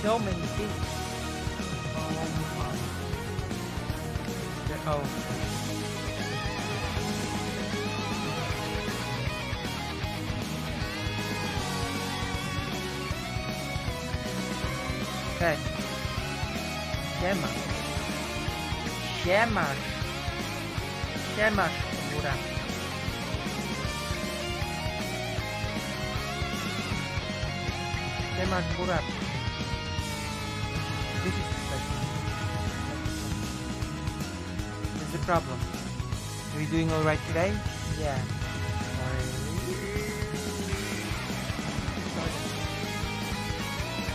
so many things. Oh. Okay. Siemasz, góra. Siemasz, góra. This is special. What's the problem? Are you doing alright today? Yeah.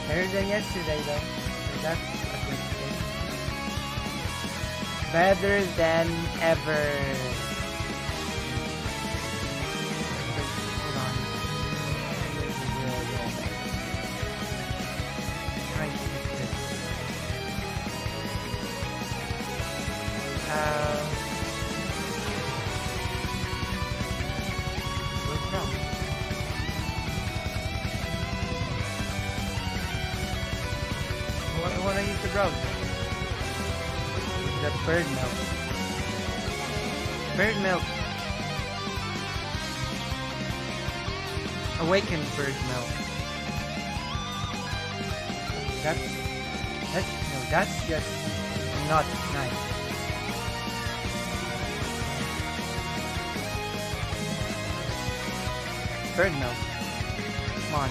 Better than yesterday though. So that's a good thing. Better than ever. Hold on. Trying to fix this. Where's it from? I want to use the browser. The bird milk. Bird milk. Awakened bird milk. That's just not nice. Bird milk. Come on.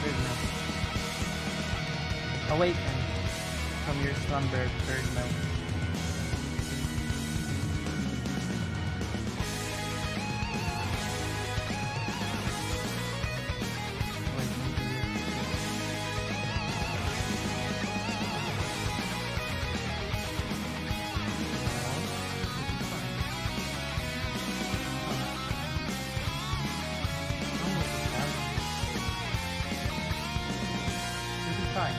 Bird milk. Awaken from your slumber, bird milk. Fine.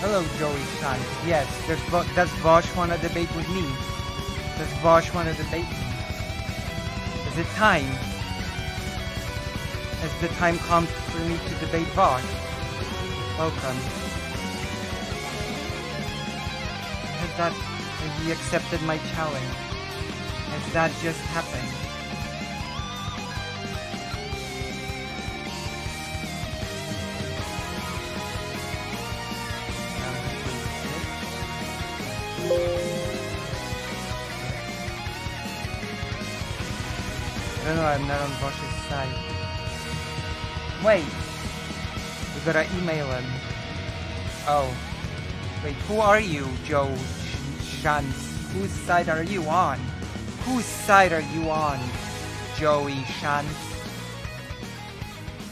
Hello, Joey Shan. Yes, does Vosh want to debate with me? Does Vosh want to debate me? Is it time? Has the time come for me to debate Vosh? Welcome. Has he accepted my challenge? Has that just happened? No, I'm not on Vosh's side. Wait! We gotta email him. Oh. Wait, who are you, Joe Shantz? Whose side are you on? Whose side are you on, Joey Shantz?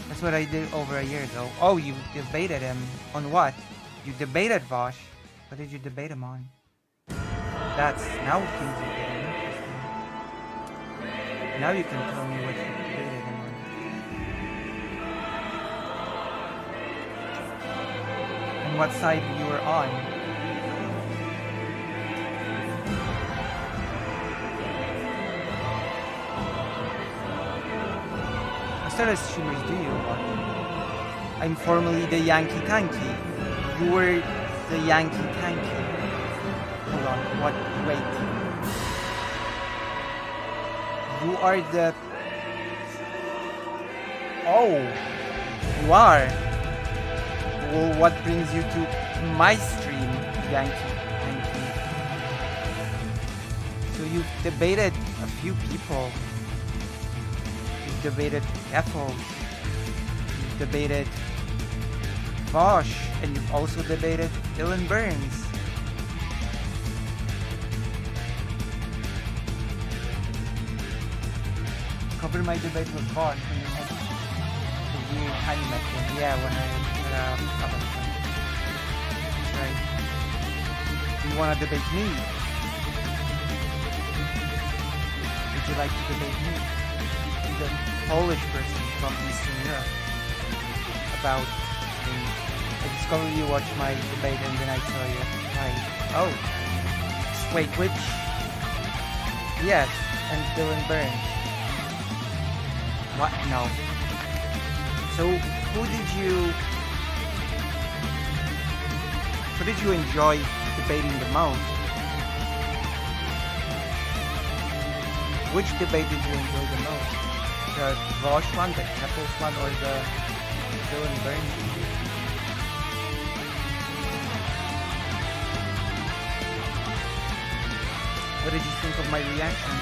That's what I did over a year ago. Oh, you debated him. On what? You debated Vosh. What did you debate him on? Now things are getting interesting. Now you can tell me what you debated him on. And what side you were on. What sort of streamers do you watch? I'm formerly the Yankee Tanky. the Yankee Tanky? Hold on, what? Wait. You are the... Oh, you are. Well, what brings you to my stream, Yankee Tanky? So you've debated a few people. You've debated Ethel. You've debated Vosh, and you've also debated Dylan Burns. Cover my debate with Vosh when you had the weird anime thing. Yeah, when I That's right. You wanna debate me? Would you like to debate me? The Polish person from Eastern Europe about things. I discovered you watched my debate and then I saw you. Right. Oh. Wait, which? Yes, and Dylan Burns. What? No. So, who did you enjoy debating the most? Which debate did you enjoy the most? The Vosh one, the Keppels one, or the Dylan Burns? What did you think of my reaction?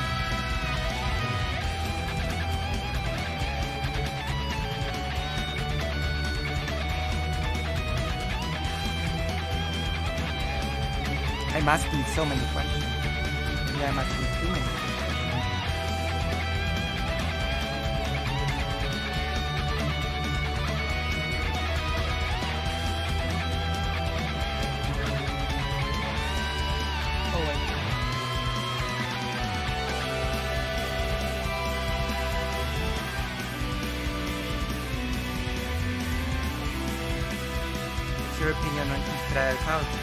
I'm asking so many questions. Yeah, I'm asking too many questions. What's your opinion on Israel's house?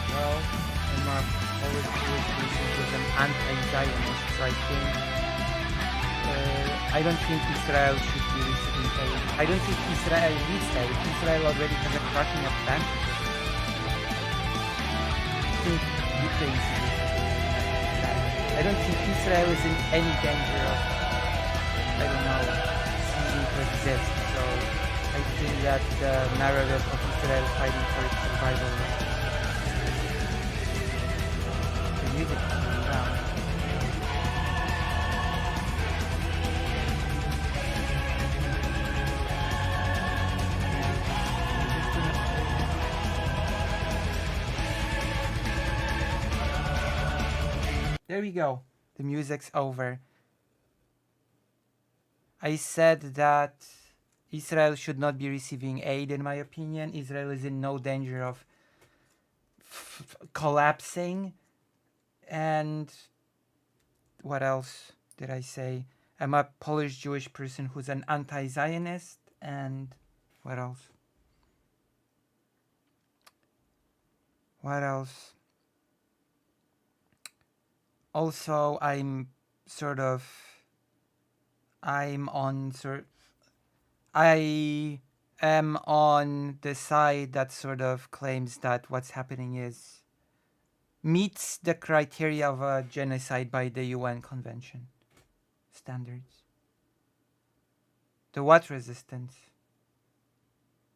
Well, I'm a Polish Jewish person who's an anti-Zionist, so I don't think Israel should be receiving aid. I don't think Israel needs aid. Israel already has a cracking advantage. I think Ukraine should be receiving aid. I don't think Israel is in any danger of, ceasing to exist. So I think that the narrative of Israel fighting for its survival is music down. There we go. The music's over. I said that Israel should not be receiving aid, in my opinion. Israel is in no danger of collapsing. And what else did I say? I'm a Polish Jewish person who's an anti-Zionist. And what else? What else? Also, I am on the side that sort of claims that what's happening meets the criteria of a genocide by the UN Convention standards. The what resistance?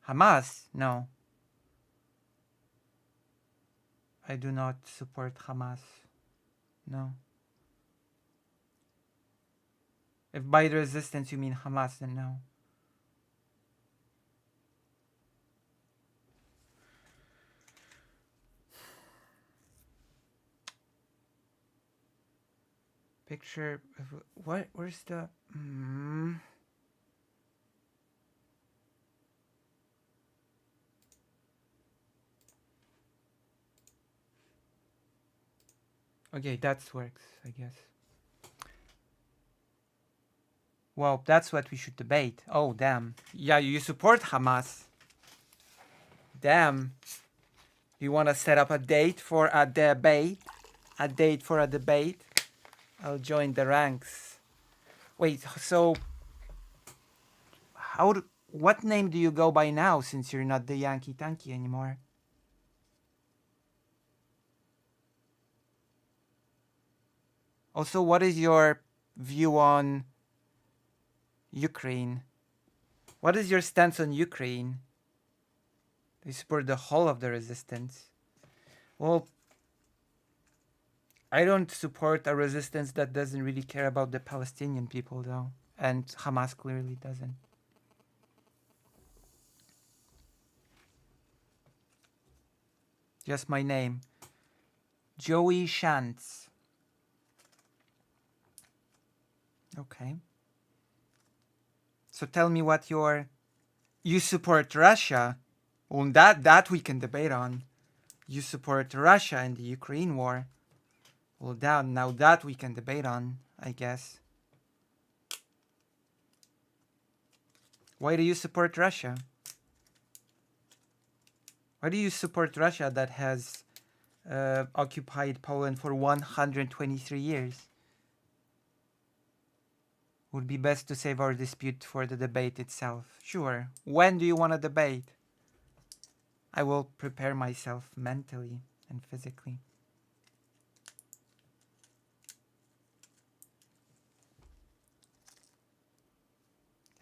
Hamas? No. I do not support Hamas. No. If by the resistance you mean Hamas, then no. Picture of what? Where's the? Okay, that works, I guess. Well, that's what we should debate. Oh, damn. Yeah, you support Hamas. Damn. You want to set up a date for a debate? A date for a debate? I'll join the ranks. Wait, so what name do you go by now since you're not the Yankee Tanky anymore? Also, what is your view on Ukraine? What is your stance on Ukraine? Do you support the whole of the resistance? Well, I don't support a resistance that doesn't really care about the Palestinian people, though. And Hamas clearly doesn't. Just my name. Joey Shantz. Okay. So tell me what you support Russia. Well, that we can debate on. You support Russia in the Ukraine war. Well, now that we can debate on, I guess. Why do you support Russia? Why do you support Russia that has occupied Poland for 123 years? Would be best to save our dispute for the debate itself. Sure. When do you want to debate? I will prepare myself mentally and physically.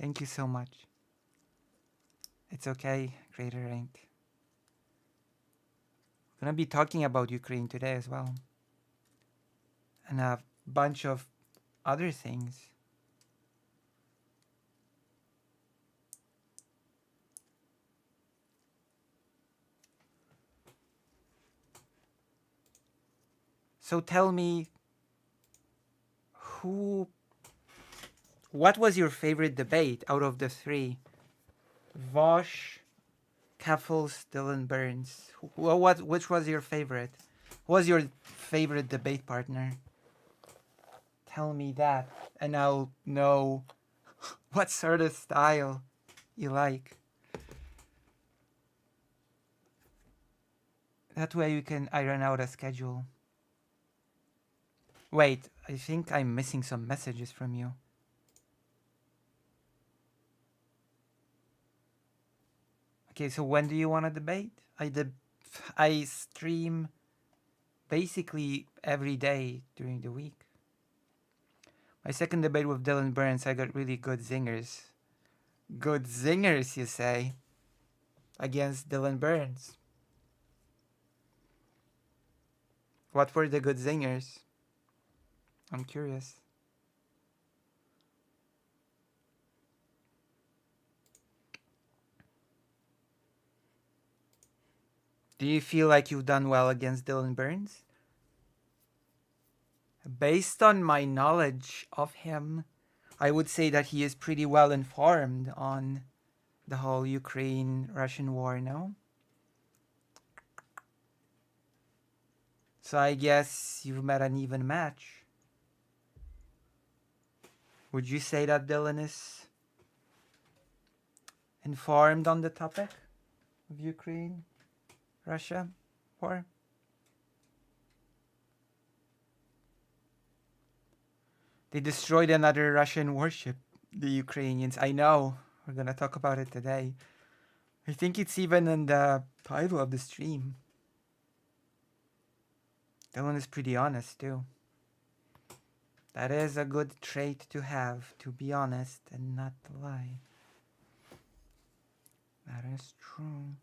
Thank you so much. It's okay, Greater Ranked. We're gonna be talking about Ukraine today as well. And a bunch of other things. So tell me, what was your favorite debate out of the three? Vosh, Kaffels, Dylan Burns. Which was your favorite? Who was your favorite debate partner? Tell me that, and I'll know what sort of style you like. That way you can iron out a schedule. Wait, I think I'm missing some messages from you. Okay, so when do you want to debate? I stream basically every day during the week. My second debate with Dylan Burns, I got really good zingers. Good zingers, you say? Against Dylan Burns. What were the good zingers? I'm curious. Do you feel like you've done well against Dylan Burns? Based on my knowledge of him, I would say that he is pretty well informed on the whole Ukraine-Russian war, no? So I guess you've met an even match. Would you say that Dylan is informed on the topic of Ukraine-Russia war? They destroyed another Russian warship, the Ukrainians. I know. We're going to talk about it today. I think it's even in the title of the stream. Dylan is pretty honest, too. That is a good trait to have, to be honest and not lie. That is true.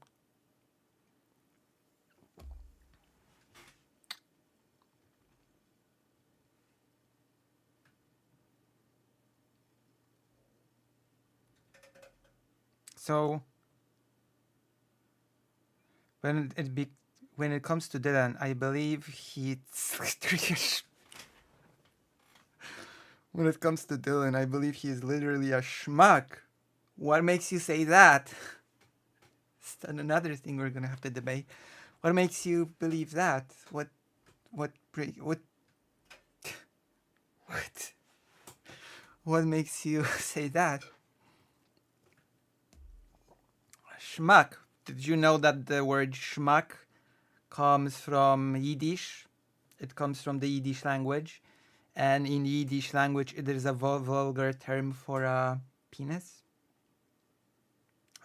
So when it comes to Dylan, I believe when it comes to Dylan, I believe he is literally a schmuck. What makes you say that? It's another thing we're gonna have to debate. What makes you believe that? What makes you say that? Schmuck. Did you know that the word schmuck comes from Yiddish? It comes from the Yiddish language. And in Yiddish language, it is a vulgar term for a penis.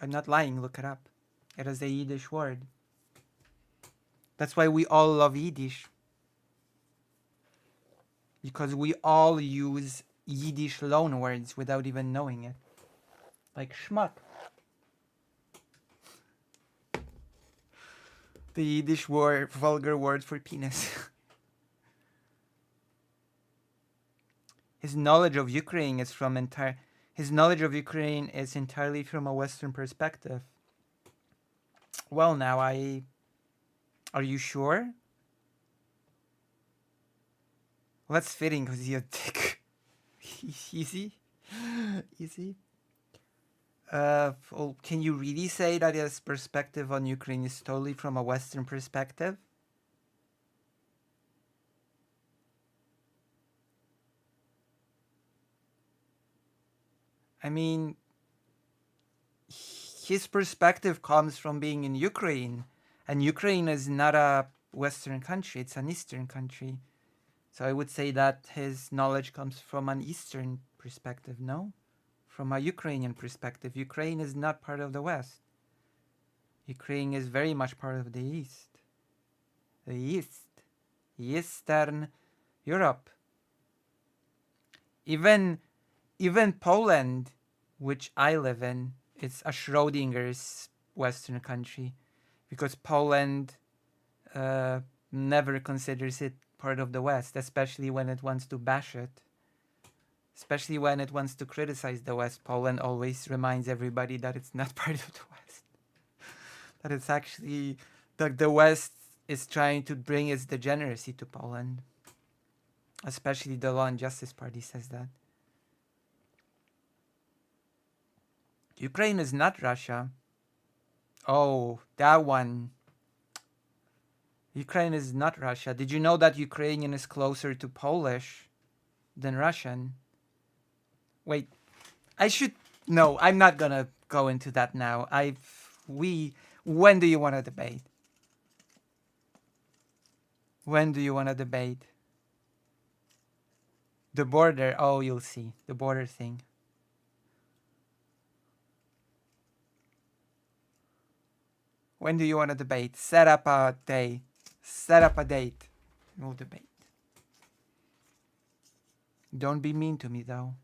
I'm not lying, look it up. It is a Yiddish word. That's why we all love Yiddish. because we all use Yiddish loanwords without even knowing it. Like schmuck. The Yiddish word, vulgar word for penis. His knowledge of Ukraine is entirely from a Western perspective. Well, now are you sure? Well, that's fitting because you're a dick. Easy. Well, can you really say that his perspective on Ukraine is totally from a Western perspective? I mean, his perspective comes from being in Ukraine, and Ukraine is not a Western country, it's an Eastern country. So I would say that his knowledge comes from an Eastern perspective, no? From a Ukrainian perspective. Ukraine is not part of the West. Ukraine is very much part of the East. The East. Eastern Europe. Even Poland, which I live in, it's a Schrodinger's Western country, because Poland never considers it part of the West, especially when it wants to bash it. Especially when it wants to criticize the West, Poland always reminds everybody that it's not part of the West. That it's actually, that the West is trying to bring its degeneracy to Poland. Especially the Law and Justice Party says that. Ukraine is not Russia. Oh, that one. Ukraine is not Russia. Did you know that Ukrainian is closer to Polish than Russian? Wait, no, I'm not gonna go into that now. When do you want to debate? When do you want to debate? The border, oh, you'll see. The border thing. When do you want to debate? Set up a day. Set up a date. We'll debate. Don't be mean to me, though.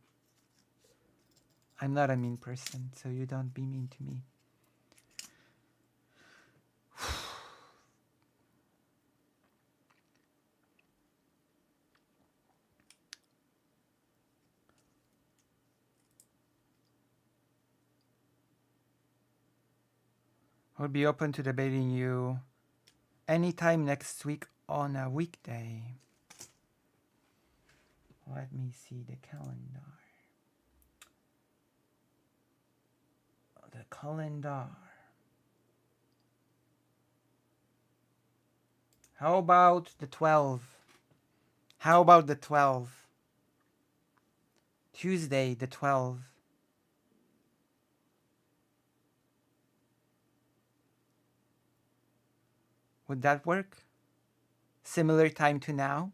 I'm not a mean person, so you don't be mean to me. I'll be open to debating you anytime next week on a weekday. Let me see the calendar. The calendar. How about the 12? How about the 12? Tuesday, the 12th. Would that work? Similar time to now?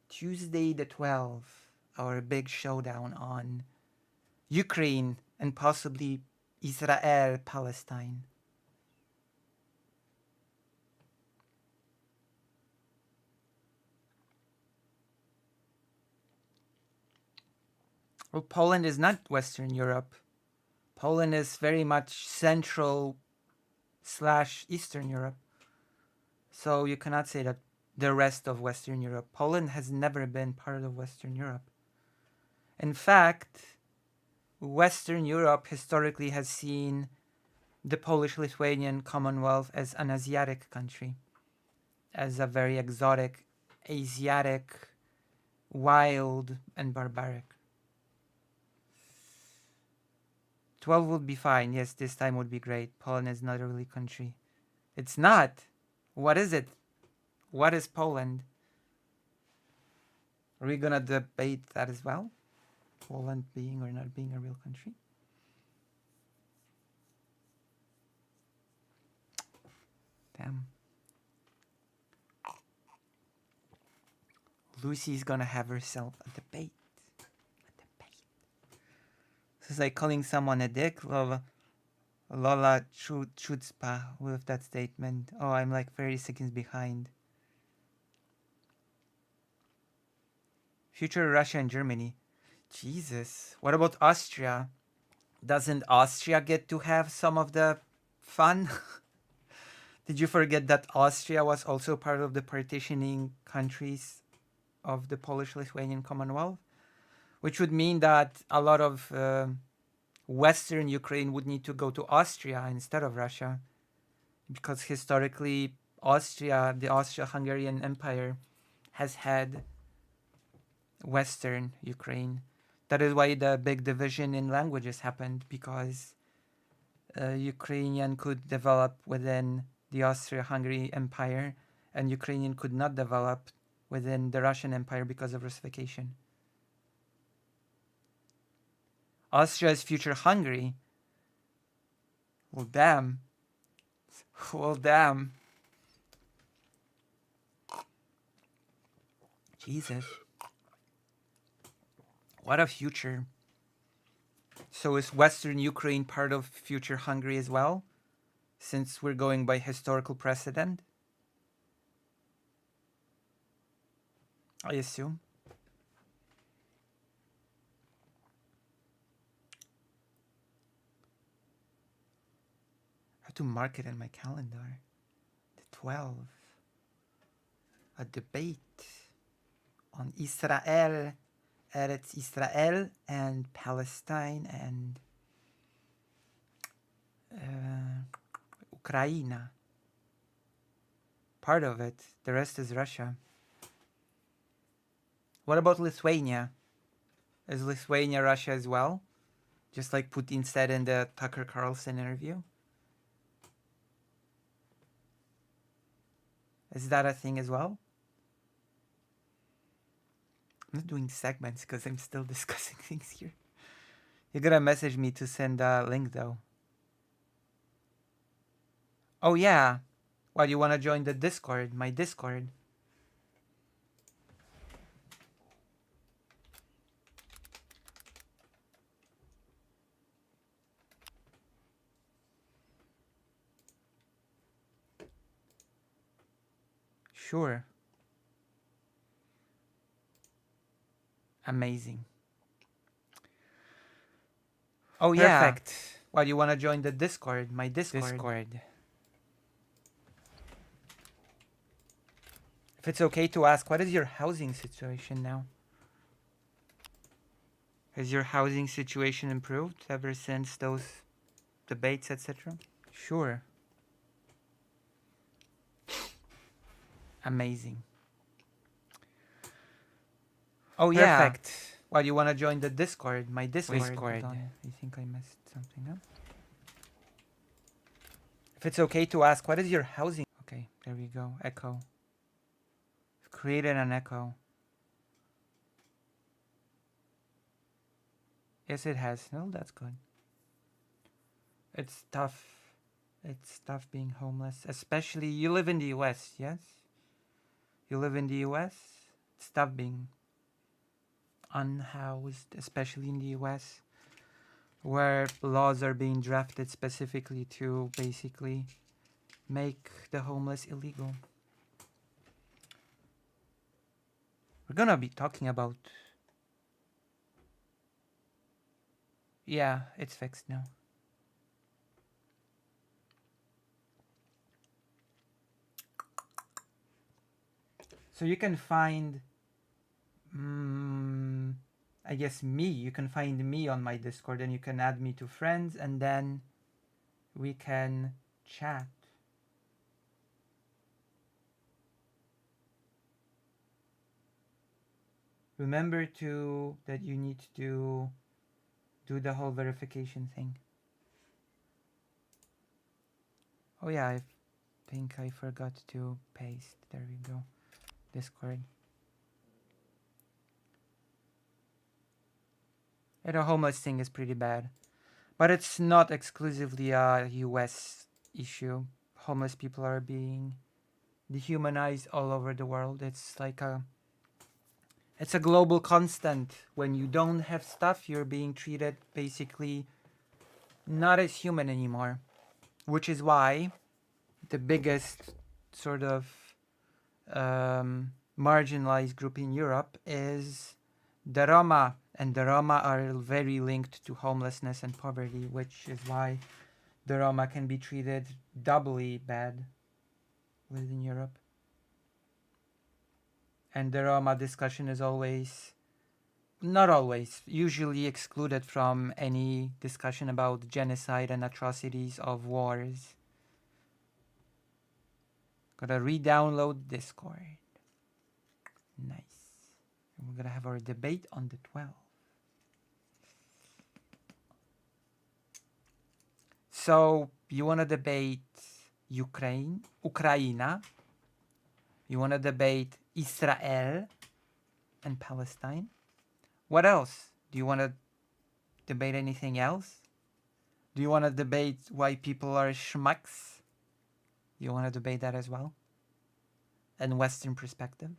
Tuesday the 12th, our big showdown on Ukraine and possibly Israel, Palestine. Well, Poland is not Western Europe. Poland is very much Central / Eastern Europe. So you cannot say that the rest of Western Europe. Poland has never been part of Western Europe. In fact, Western Europe historically has seen the Polish-Lithuanian Commonwealth as an Asiatic country, as a very exotic, Asiatic, wild, and barbaric. 12 would be fine. Yes, this time would be great. Poland is not a real country. It's not. What is it? What is Poland? Are we gonna debate that as well? Poland being or not being a real country? Damn. Lucy's gonna have herself a debate. This is like calling someone a dick. Lola Chutzpah with that statement. Oh, I'm like 30 seconds behind. Future Russia and Germany. Jesus. What about Austria? Doesn't Austria get to have some of the fun? Did you forget that Austria was also part of the partitioning countries of the Polish-Lithuanian Commonwealth? Which would mean that a lot of Western Ukraine would need to go to Austria instead of Russia. Because historically, Austria, the Austro-Hungarian Empire, has had Western Ukraine. That is why the big division in languages happened, because Ukrainian could develop within the Austro-Hungary Empire, and Ukrainian could not develop within the Russian Empire because of Russification. Austria's future Hungary. Well, damn. Well, damn. Jesus. What a future. So is Western Ukraine part of future Hungary as well? Since we're going by historical precedent? I assume. I have to mark it in my calendar. The 12th. A debate on Israel, Eretz Israel, and Palestine, and Ukraine. Part of it. The rest is Russia. What about Lithuania? Is Lithuania Russia as well? Just like Putin said in the Tucker Carlson interview? Is that a thing as well? I'm not doing segments because I'm still discussing things here. You're gonna message me to send a link though. Oh yeah. Well, you wanna join the Discord? My Discord. Sure. Amazing. Oh yeah. Perfect. Well, you wanna join the Discord? My Discord. If it's okay to ask, what is your housing situation now? Has your housing situation improved ever since those debates, etc.? Sure. Amazing. Oh yeah. Perfect. Well, you want to join the Discord? My Discord. Hold on. I think I messed something up. If it's okay to ask, what is your housing? Okay, there we go. Echo. I've created an echo. Yes, it has. No, that's good. It's tough. It's tough being homeless. Especially, you live in the US, yes? You live in the US? It's tough being unhoused, especially in the US, where laws are being drafted specifically to basically make the homeless illegal. We're gonna be talking about... Yeah, it's fixed now. So you can find, I guess me, you can find me on my Discord and you can add me to friends and then we can chat. Remember that you need to do the whole verification thing. Oh yeah, I think I forgot to paste. There we go. Discord. Yeah, the homeless thing is pretty bad. But it's not exclusively a US issue. Homeless people are being dehumanized all over the world. It's like it's a global constant. When you don't have stuff, you're being treated basically not as human anymore. Which is why the biggest sort of marginalized group in Europe is The Roma and the Roma are very linked to homelessness and poverty, which is why the Roma can be treated doubly bad within Europe. And the Roma discussion is always, not always, usually excluded from any discussion about genocide and atrocities of wars. Gotta re-download Discord. Nice. And we're gonna have our debate on the 12th. So you wanna debate Ukraine, you wanna debate Israel and Palestine? What else? Do you wanna debate anything else? Do you wanna debate why people are schmucks? You wanna debate that as well? And Western perspective?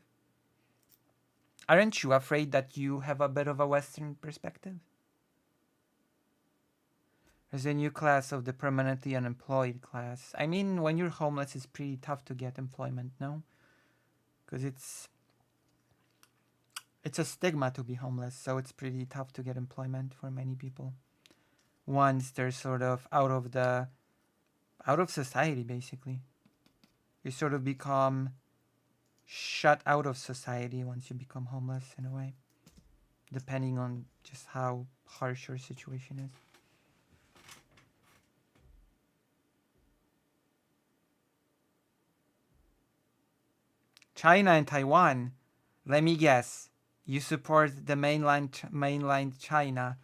Aren't you afraid that you have a bit of a Western perspective? There's a new class of the permanently unemployed class. I mean, when you're homeless, it's pretty tough to get employment, no? Because it's a stigma to be homeless, so it's pretty tough to get employment for many people. Once they're sort of out of society, basically. You sort of become shut out of society once you become homeless, in a way, depending on just how harsh your situation is. China and Taiwan, let me guess, you support the mainland China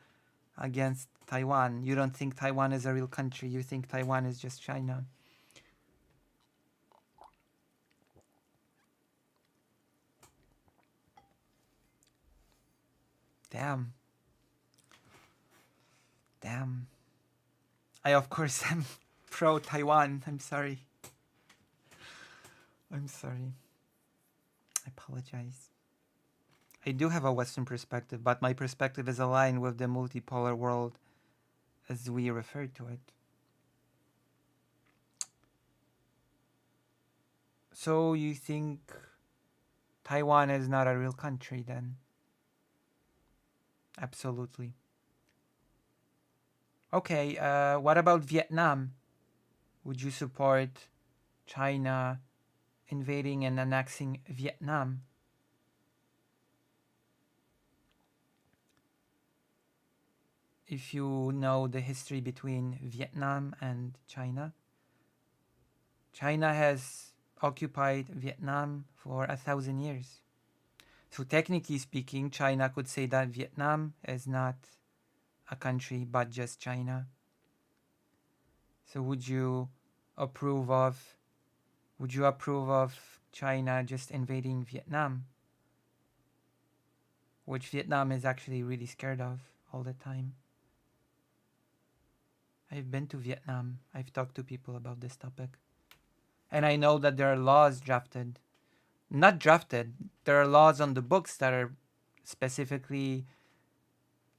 against Taiwan. You don't think Taiwan is a real country. You think Taiwan is just China. Damn. I, of course, am pro-Taiwan. I'm sorry. I apologize. I do have a Western perspective, but my perspective is aligned with the multipolar world as we refer to it. So you think Taiwan is not a real country then? Absolutely. Okay, what about Vietnam? Would you support China invading and annexing Vietnam? If you know the history between Vietnam and China, China has occupied Vietnam for 1,000 years. So technically speaking, China could say that Vietnam is not a country but just China. So would you approve of China just invading Vietnam, which Vietnam is actually really scared of all the time? I've been to Vietnam. I've talked to people about this topic. And I know that there are laws there are laws on the books that are specifically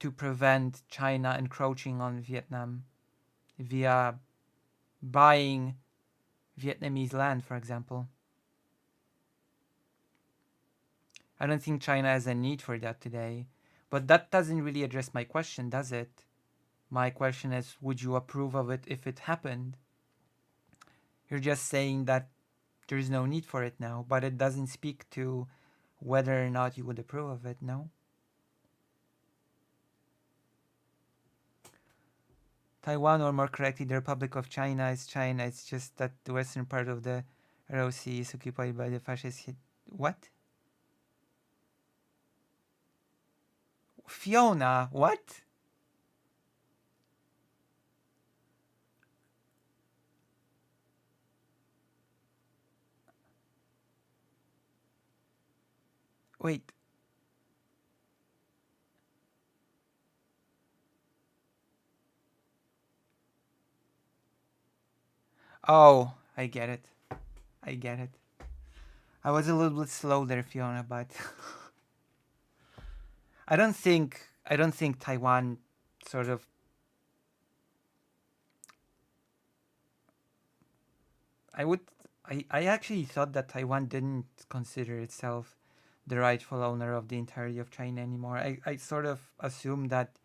to prevent China encroaching on Vietnam via buying Vietnamese land, for example. I don't think China has a need for that today. But that doesn't really address my question, does it? My question is, would you approve of it if it happened? You're just saying that there's no need for it now, but it doesn't speak to whether or not you would approve of it, no? Taiwan, or more correctly, the Republic of China, is China. It's just that the western part of the ROC is occupied by the fascist hit. What? Fiona, what? Wait. Oh, I get it. I was a little bit slow there, Fiona, but I don't think Taiwan sort of I actually thought that Taiwan didn't consider itself the rightful owner of the entirety of China anymore. I sort of assume that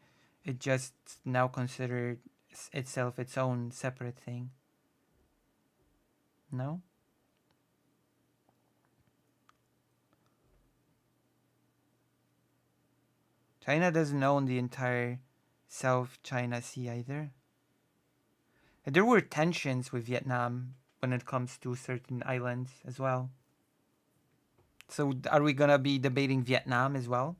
it just now considered itself its own separate thing. No? China doesn't own the entire South China Sea either. And there were tensions with Vietnam when it comes to certain islands as well. So are we gonna be debating Vietnam as well?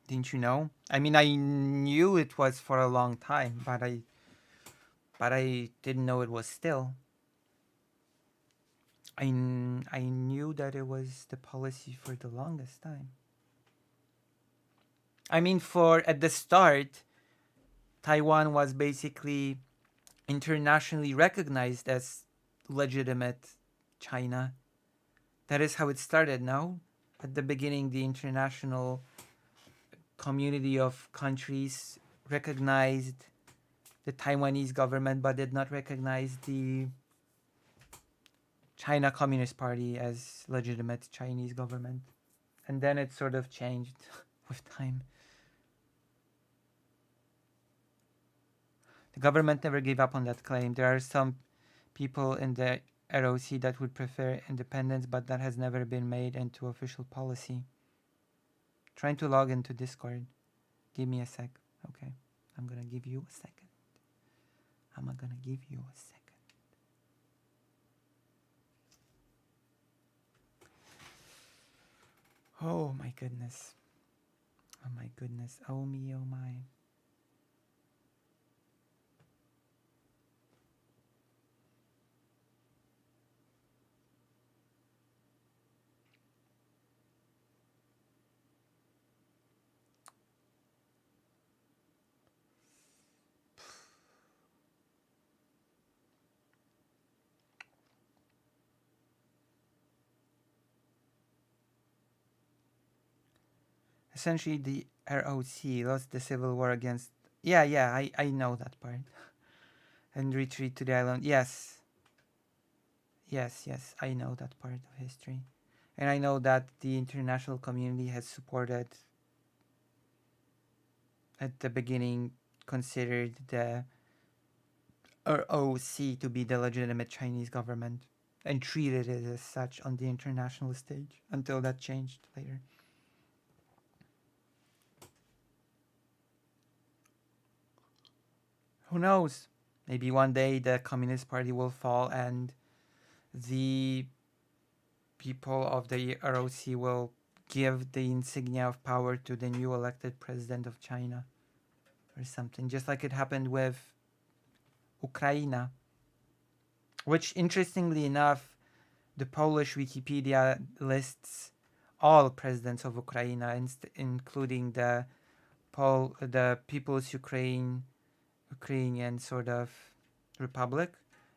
Didn't you know? I mean, I knew it was for a long time, but I didn't know it was still. I knew that it was the policy for the longest time. I mean, for at the start, Taiwan was basically internationally recognized as legitimate China. That is how it started, no? At the beginning, the international community of countries recognized the Taiwanese government but did not recognize the China Communist Party as legitimate Chinese government. And then it sort of changed with time. The government never gave up on that claim. There are some people in the ROC that would prefer independence, but that has never been made into official policy. Trying to log into Discord. Give me a sec. Okay. I'm gonna give you a second. I'm gonna give you a second. Oh my goodness. Oh my goodness. Oh me, oh my. Essentially, the ROC lost the civil war against. Yeah, I know that part. And retreat to the island. Yes. Yes, I know that part of history. And I know that the international community has supported, at the beginning, considered the ROC to be the legitimate Chinese government and treated it as such on the international stage until that changed later. Who knows? Maybe one day the Communist Party will fall and the people of the ROC will give the insignia of power to the new elected president of China or something, just like it happened with Ukraine, which interestingly enough, the Polish Wikipedia lists all presidents of Ukraine, including the People's Ukrainian sort of republic,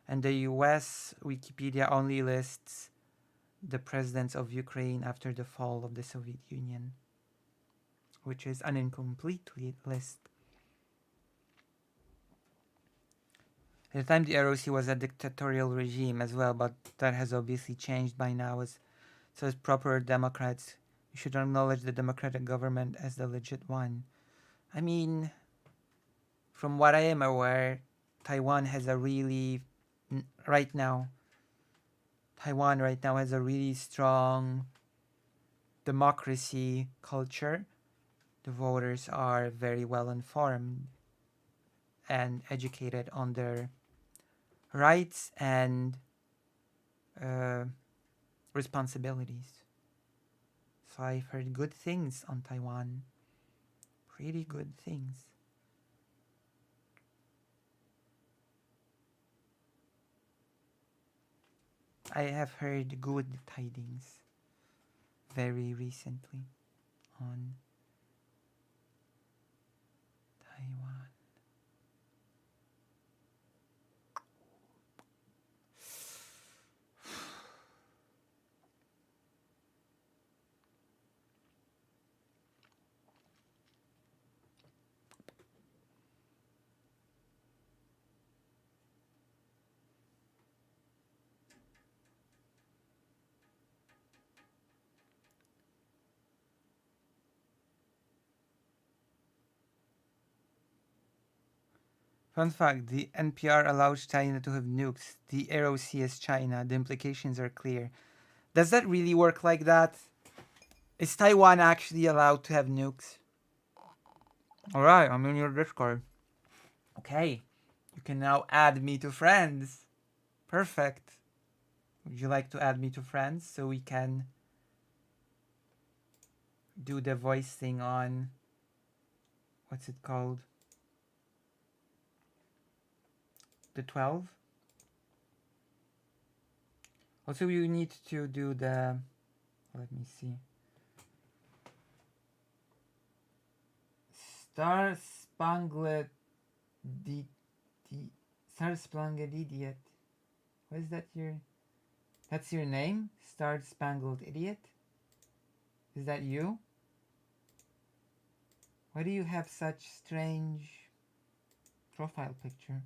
and the US Wikipedia only lists the presidents of Ukraine after the fall of the Soviet Union, which is an incomplete list. At the time, the ROC was a dictatorial regime as well, but that has obviously changed by now. So as proper Democrats, we should acknowledge the democratic government as the legit one. I mean, from what I am aware, Taiwan has a really, right now, Taiwan right now has a really strong democracy culture. The voters are very well informed and educated on their rights and responsibilities. So I've heard good things on Taiwan. Pretty good things. I have heard good tidings very recently on Taiwan. Fun fact, the NPR allows China to have nukes. The ROC is China. The implications are clear. Does that really work like that? Is Taiwan actually allowed to have nukes? Alright, I'm in your Discord. Okay. You can now add me to friends. Perfect. Would you like to add me to friends so we can do the voice thing on... What's it called? The 12? Also, you need to do the... Let me see. Star Spangled... Star Spangled Idiot. What is that your... That's your name? Star Spangled Idiot? Is that you? Why do you have such strange profile picture?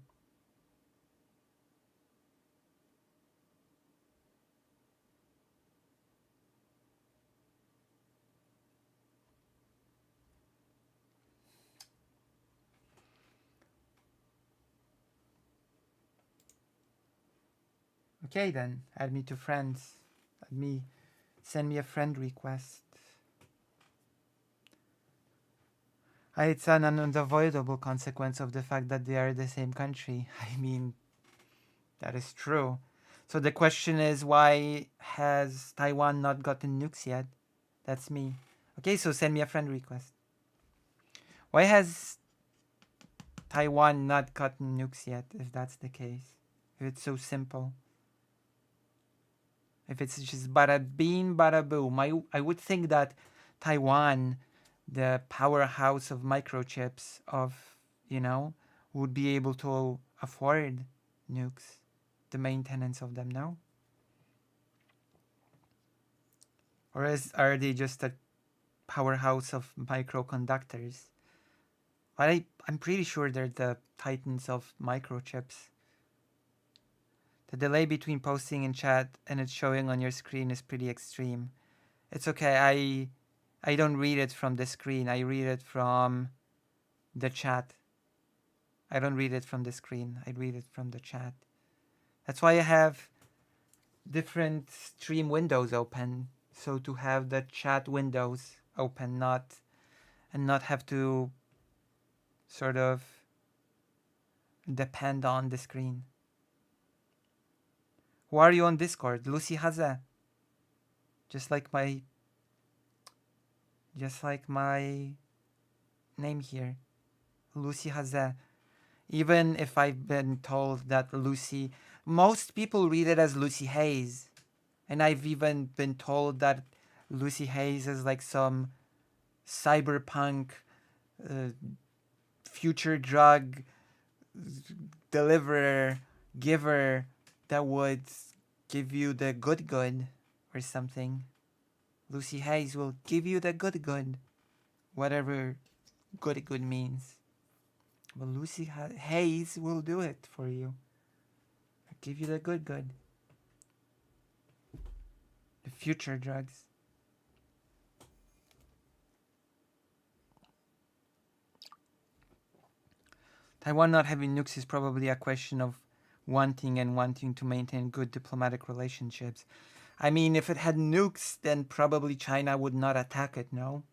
Okay then, add me to friends. Send me a friend request. It's an unavoidable consequence of the fact that they are the same country. I mean, that is true. So the question is, why has Taiwan not gotten nukes yet? That's me. Okay, so send me a friend request. Why has Taiwan not gotten nukes yet, if that's the case? If it's so simple. If it's just bada bean, bada boom. I would think that Taiwan, the powerhouse of microchips, would be able to afford nukes, the maintenance of them, no? Or are they just a powerhouse of microconductors? I'm pretty sure they're the titans of microchips. The delay between posting in chat and it showing on your screen is pretty extreme. It's okay, I don't read it from the screen, I read it from the chat. I don't read it from the screen, I read it from the chat. That's why I have different stream windows open. So to have the chat windows open, not have to sort of depend on the screen. Who are you on Discord? Lucy Haza. Just like my name here. Lucy Haza. Even if I've been told that Lucy, most people read it as Lucy Hayes. And I've even been told that Lucy Hayes is like some cyberpunk future drug deliverer, giver that would give you the good or something. Lucy Hayes will give you the good, whatever good means. Well, Lucy Hayes will do it for you. I'll give you the good. The future drugs. Taiwan not having nukes is probably a question of wanting to maintain good diplomatic relationships. I mean, if it had nukes, then probably China would not attack it, no?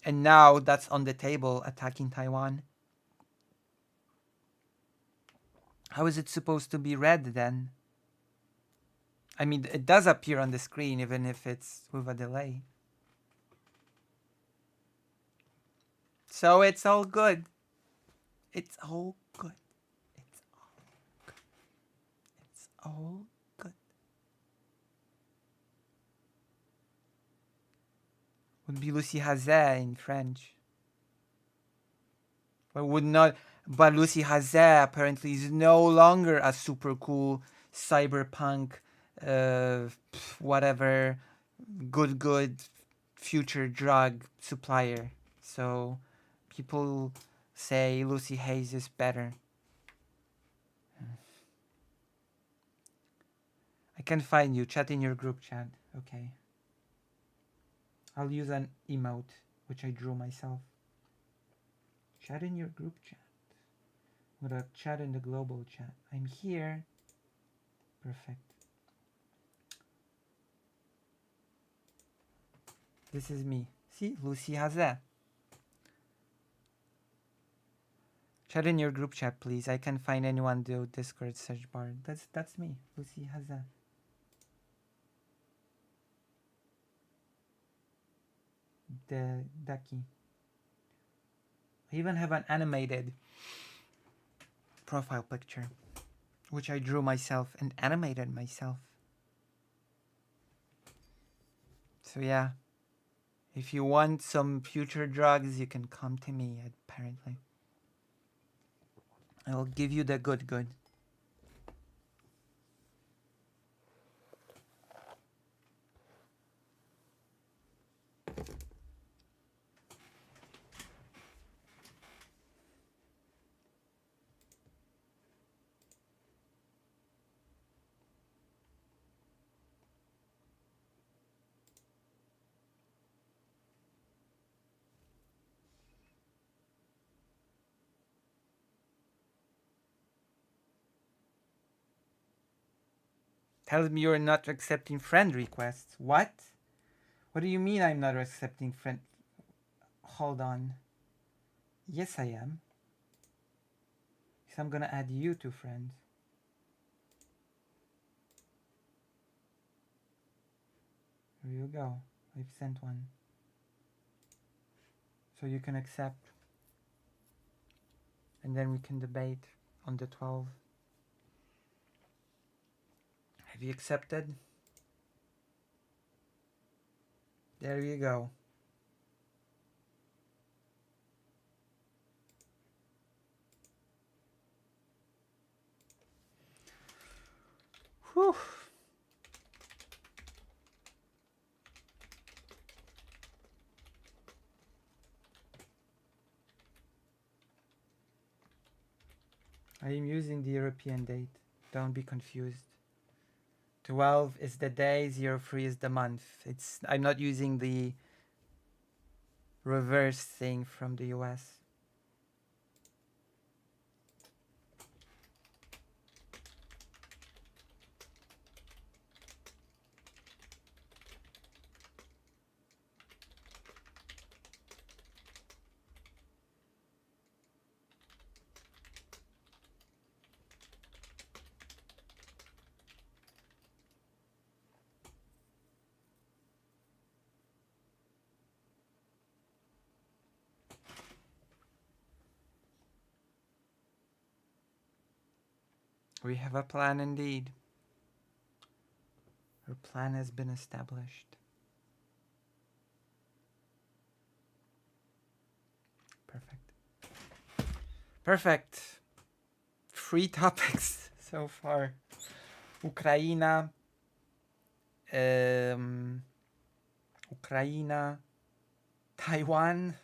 And now that's on the table, attacking Taiwan. How is it supposed to be read then? I mean, it does appear on the screen, even if it's with a delay. So it's all good. It's all good. It's all good. It's all good. Would be Lucy Hazet in French. But would not. But Lucy Hazet apparently is no longer a super cool cyberpunk, whatever, good future drug supplier. So people say Lucy Hayes is better. I can find you. Chat in your group chat. Okay. I'll use an emote, which I drew myself. Chat in your group chat. I'm gonna chat in the global chat. I'm here. Perfect. This is me. See, Lucy has that. Chat in your group chat, please. I can find anyone do Discord search bar. That's me. Lucy has that. The Ducky. I even have an animated profile picture, which I drew myself and animated myself. So yeah, if you want some future drugs, you can come to me, apparently. I will give you the good. Tell me you're not accepting friend requests. What? What do you mean I'm not accepting friend? Hold on. Yes, I am. So I'm gonna add you to friends. Here you go. I've sent one. So you can accept. And then we can debate on the 12. Have you accepted? There you go. Whew. I am using the European date. Don't be confused. 12 is the day, 03 is the month. I'm not using the reverse thing from the US. We have a plan indeed. Our plan has been established. Perfect. Perfect. 3 topics so far. Ukraine, Taiwan,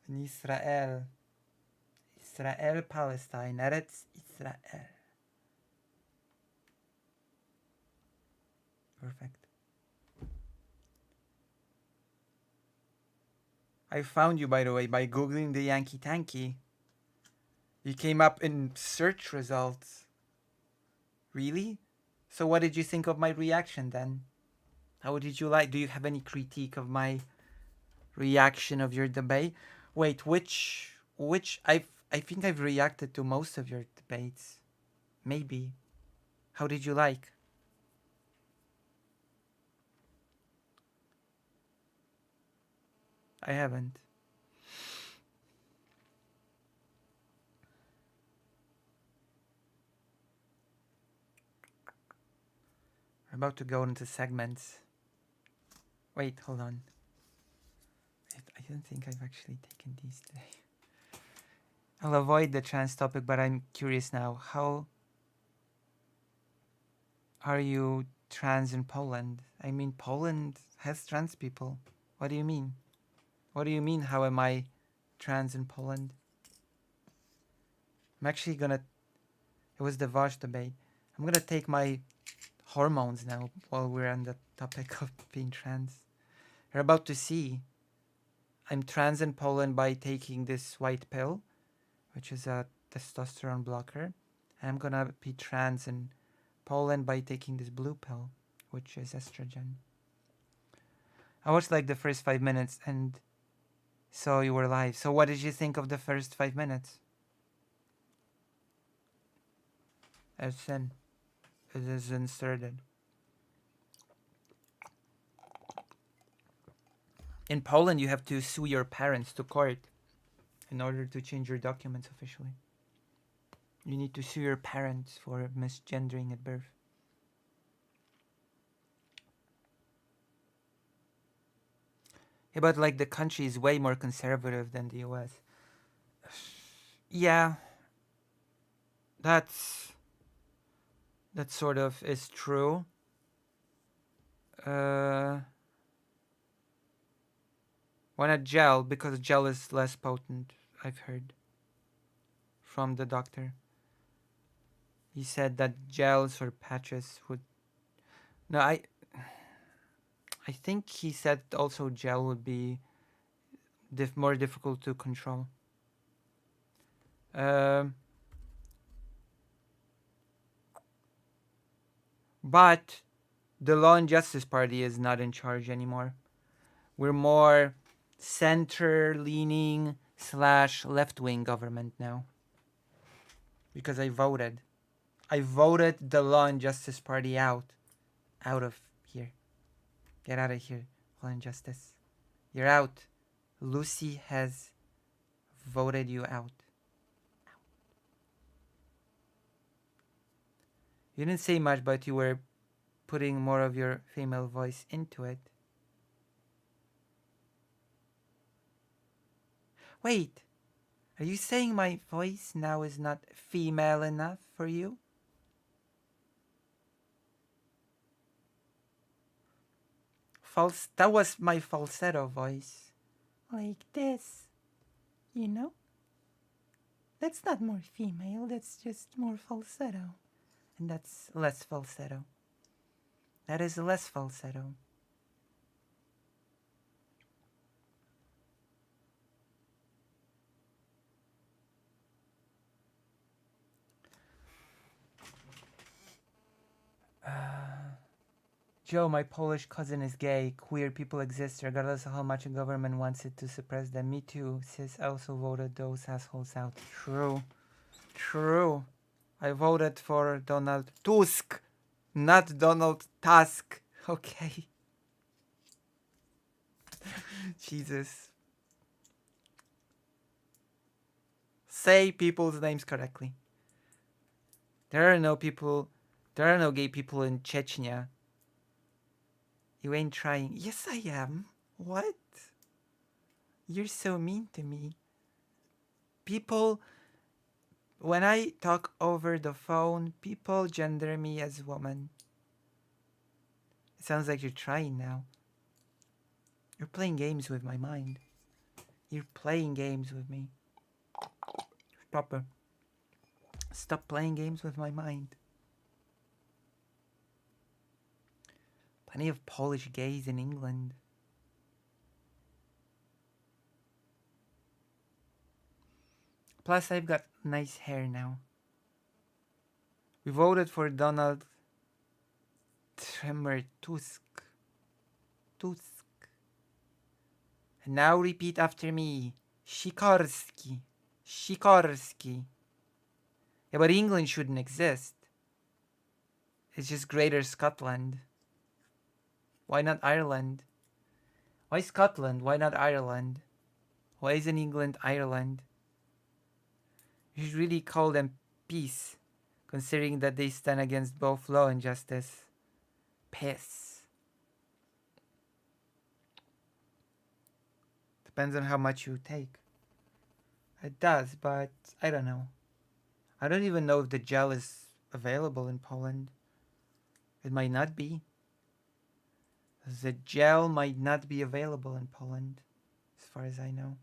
and Israel. Israel, Palestine, Eretz Israel. Perfect. I found you, by the way, by Googling the Yankee Tanky. You came up in search results. Really? So what did you think of my reaction then? How did you like? Do you have any critique of my reaction of your debate? Wait, which I think I've reacted to most of your debates. Maybe. How did you like? I haven't. We're about to go into segments. Wait, hold on. I don't think I've actually taken these today. I'll avoid the trans topic, but I'm curious now. How are you trans in Poland? I mean, Poland has trans people. What do you mean? What do you mean, how am I trans in Poland? I'm actually gonna... It was the Vash debate. I'm gonna take my hormones now while we're on the topic of being trans. You're about to see. I'm trans in Poland by taking this white pill, which is a testosterone blocker. I'm gonna be trans in Poland by taking this blue pill, which is estrogen. I watched like the first 5 minutes and saw you were live. So what did you think of the first 5 minutes? As in, it is inserted. In Poland, you have to sue your parents to court in order to change your documents officially. You need to sue your parents for misgendering at birth. Yeah, but like the country is way more conservative than the US. Yeah, that sort of is true. Why not gel? Because gel is less potent, I've heard from the doctor. He said that gels or patches would. No, I think he said also gel would be more difficult to control. But the Law and Justice Party is not in charge anymore. We're more center-leaning / left-wing government now. Because I voted. I voted the Law and Justice Party out. Out of here. Get out of here, Law and Justice. You're out. Lucy has voted you out. You didn't say much, but you were putting more of your female voice into it. Wait, are you saying my voice now is not female enough for you? That was my falsetto voice. Like this, you know? That's not more female, that's just more falsetto. And that's less falsetto. That is less falsetto. Joe, my Polish cousin is gay. Queer people exist regardless of how much a government wants it to suppress them. Me too. Sis also voted those assholes out. True. True. I voted for Donald Tusk, not Donald Tusk. Okay. Jesus. Say people's names correctly. There are no gay people in Chechnya. You ain't trying. Yes, I am. What? You're so mean to me. People, when I talk over the phone, people gender me as woman. It sounds like you're trying now. You're playing games with my mind. You're playing games with me. Proper. Stop playing games with my mind. Plenty of Polish gays in England. Plus, I've got nice hair now. We voted for Donald Trimmer Tusk. And now repeat after me. Sikorski. Yeah, but England shouldn't exist. It's just Greater Scotland. Why not Ireland? Why Scotland? Why not Ireland? Why isn't England Ireland? You should really call them peace, considering that they stand against both law and justice. Piss. Depends on how much you take. It does, but I don't know. I don't even know if the gel is available in Poland. It might not be. The gel might not be available in Poland, as far as I know.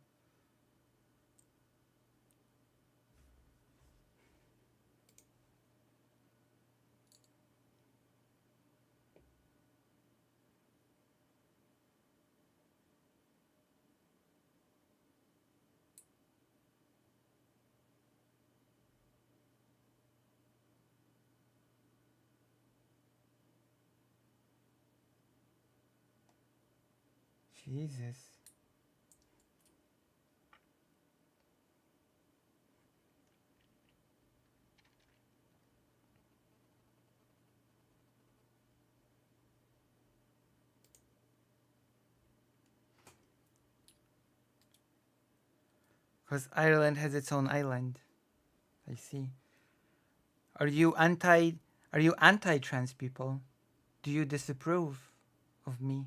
Jesus. Because Ireland has its own island. I see. Are you anti trans people? Do you disapprove of me?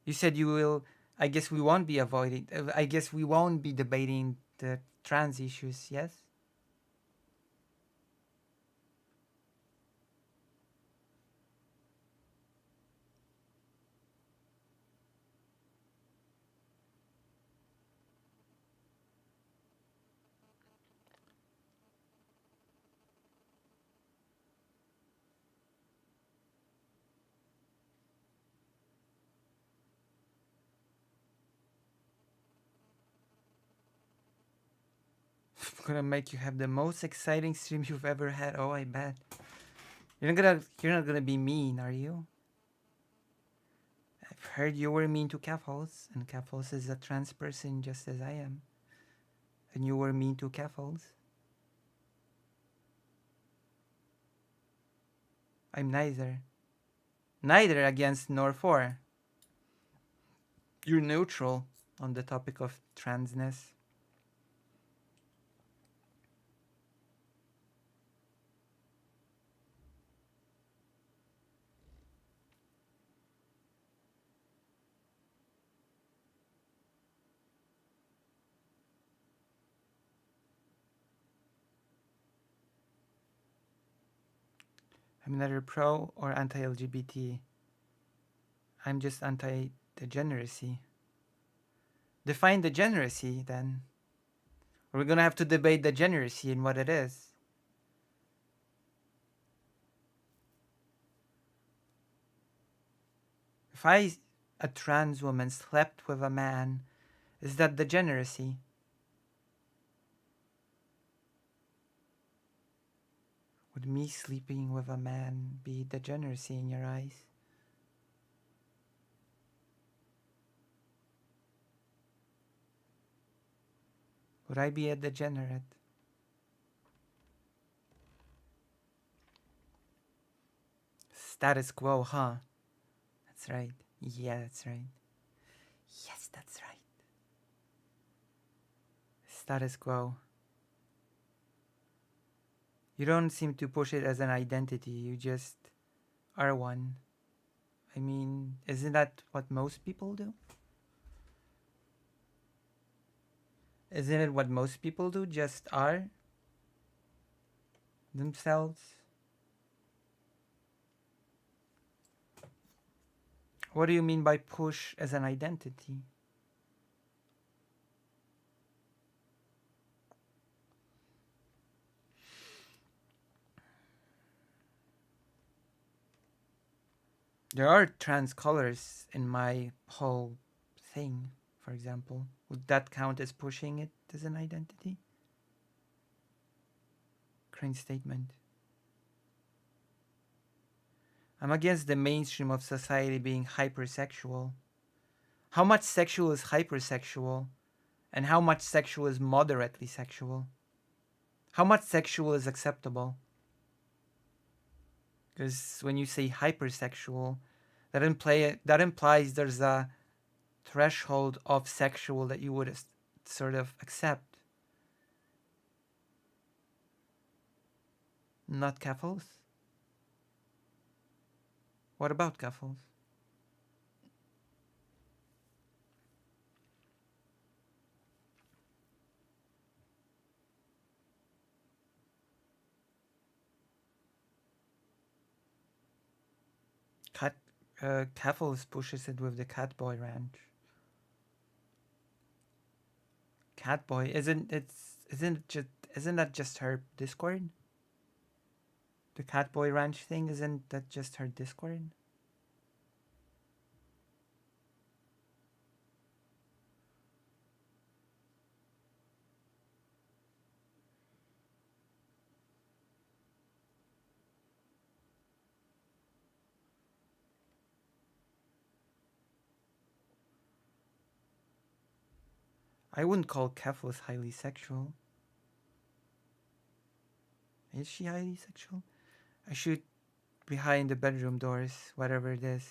You said you will. I guess we won't be avoiding. I guess we won't be debating the trans issues. Yes. I'm gonna make you have the most exciting stream you've ever had. Oh, I bet. You're not gonna be mean, are you? I've heard you were mean to Keffals, and Keffals is a trans person just as I am. And you were mean to Keffals. I'm neither. Neither against nor for. You're neutral on the topic of transness. I'm neither pro or anti-LGBT. I'm just anti-degeneracy. Define degeneracy, then. We're gonna have to debate degeneracy and what it is. If a trans woman, slept with a man, is that degeneracy? Would me sleeping with a man be degeneracy in your eyes? Would I be a degenerate? Status quo, huh? That's right. Yeah, that's right. Yes, that's right. Status quo. You don't seem to push it as an identity, you just are one. I mean, isn't that what most people do? Isn't it what most people do? Just are themselves? What do you mean by push as an identity? There are trans colors in my whole thing, for example. Would that count as pushing it as an identity? Crane statement. I'm against the mainstream of society being hypersexual. How much sexual is hypersexual? And how much sexual is moderately sexual? How much sexual is acceptable? Because when you say hypersexual, that implies there's a threshold of sexual that you would sort of accept. Not Keffals? What about Keffals? Keffals pushes it with the Catboy Ranch. Catboy isn't that just her Discord? The Catboy Ranch thing, isn't that just her Discord? I wouldn't call Keflos highly sexual. Is she highly sexual? I should behind the bedroom doors, whatever it is.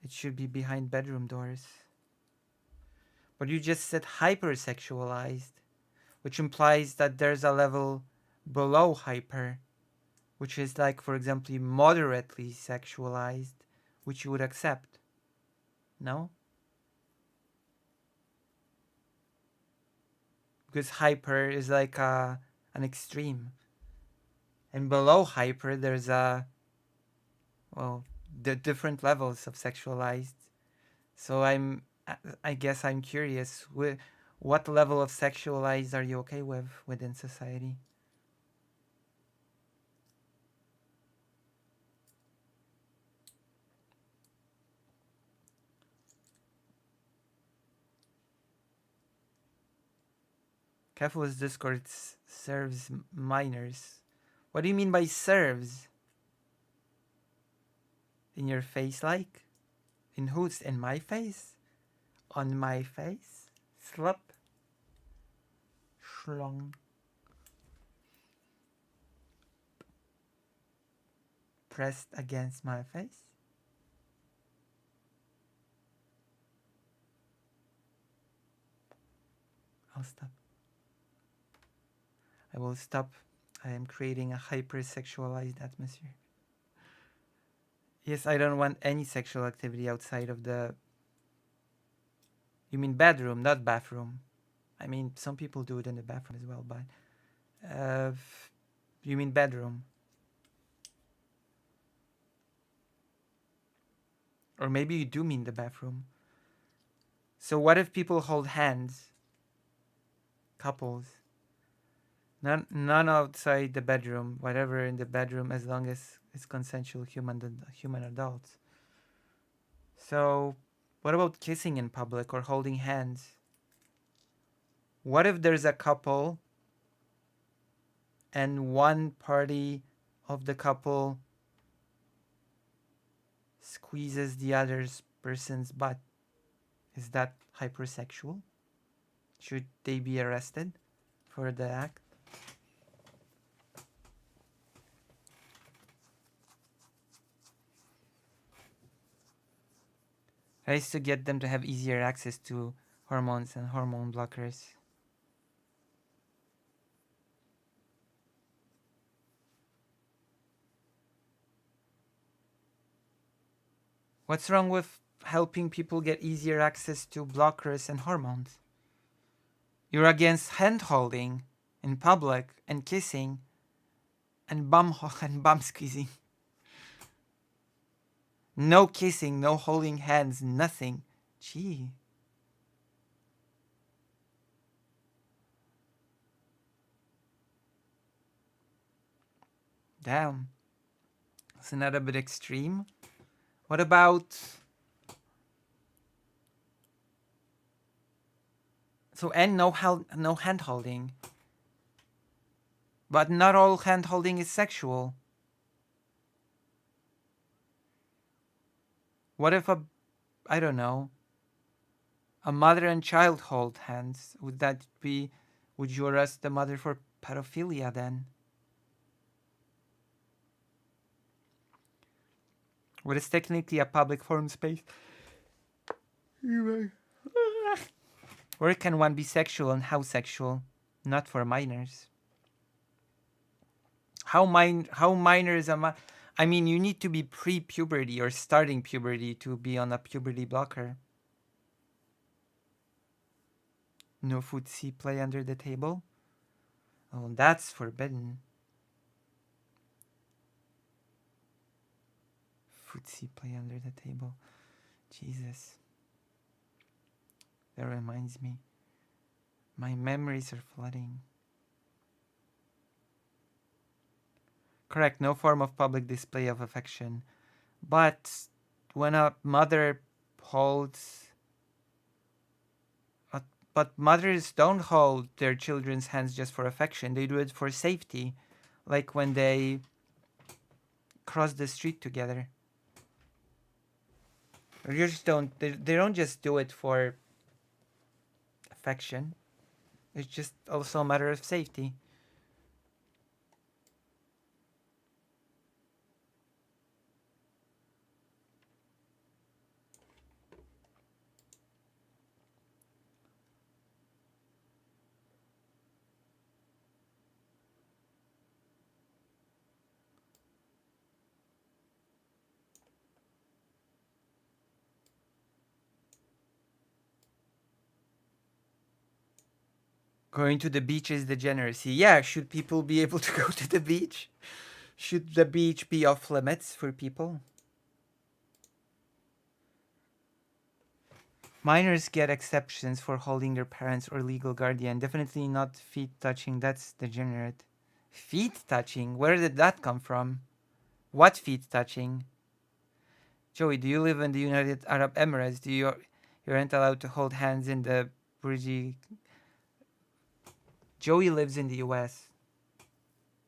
It should be behind bedroom doors. But you just said hypersexualized, which implies that there's a level below hyper, which is like, for example, moderately sexualized, which you would accept. No? Because hyper is like an extreme. And below hyper, there's the different levels of sexualized. So I guess I'm curious, what level of sexualized are you okay with within society? Kefalo's Discord serves minors. What do you mean by serves? In your face, like? In whose? In my face? On my face? Slap? Schlong. Pressed against my face? I'll stop. I will stop. I am creating a hypersexualized atmosphere. Yes, I don't want any sexual activity outside of the... You mean bedroom, not bathroom. I mean, some people do it in the bathroom as well, but... you mean bedroom. Or maybe you do mean the bathroom. So what if people hold hands? Couples. None outside the bedroom, whatever in the bedroom, as long as it's consensual human adults. So, what about kissing in public or holding hands? What if there's a couple and one party of the couple squeezes the other person's butt? Is that hypersexual? Should they be arrested for the act? Tries to get them to have easier access to hormones and hormone blockers. What's wrong with helping people get easier access to blockers and hormones? You're against hand holding in public and kissing and bum squeezing. No kissing, no holding hands, nothing. Gee. Damn. Isn't that a bit extreme? What about... So, and no hand holding. But not all hand holding is sexual. What if I don't know, a mother and child hold hands? Would you arrest the mother for pedophilia then? What is technically a public forum space? Where can one be sexual and how sexual? Not for minors. How minor is a I mean, you need to be pre-puberty or starting puberty to be on a puberty blocker. No footsie play under the table? Oh, that's forbidden. Footsie play under the table. Jesus. That reminds me. My memories are flooding. Correct, no form of public display of affection. But when a mother holds... But mothers don't hold their children's hands just for affection. They do it for safety. Like when they cross the street together. They don't just do it for perfection. It's just also a matter of safety. Going to the beach is degeneracy. Yeah, should people be able to go to the beach? Should the beach be off limits for people? Minors get exceptions for holding their parents or legal guardian. Definitely not feet touching. That's degenerate. Feet touching? Where did that come from? What feet touching? Joey, do you live in the United Arab Emirates? You aren't allowed to hold hands in the Burji. Joey lives in the US.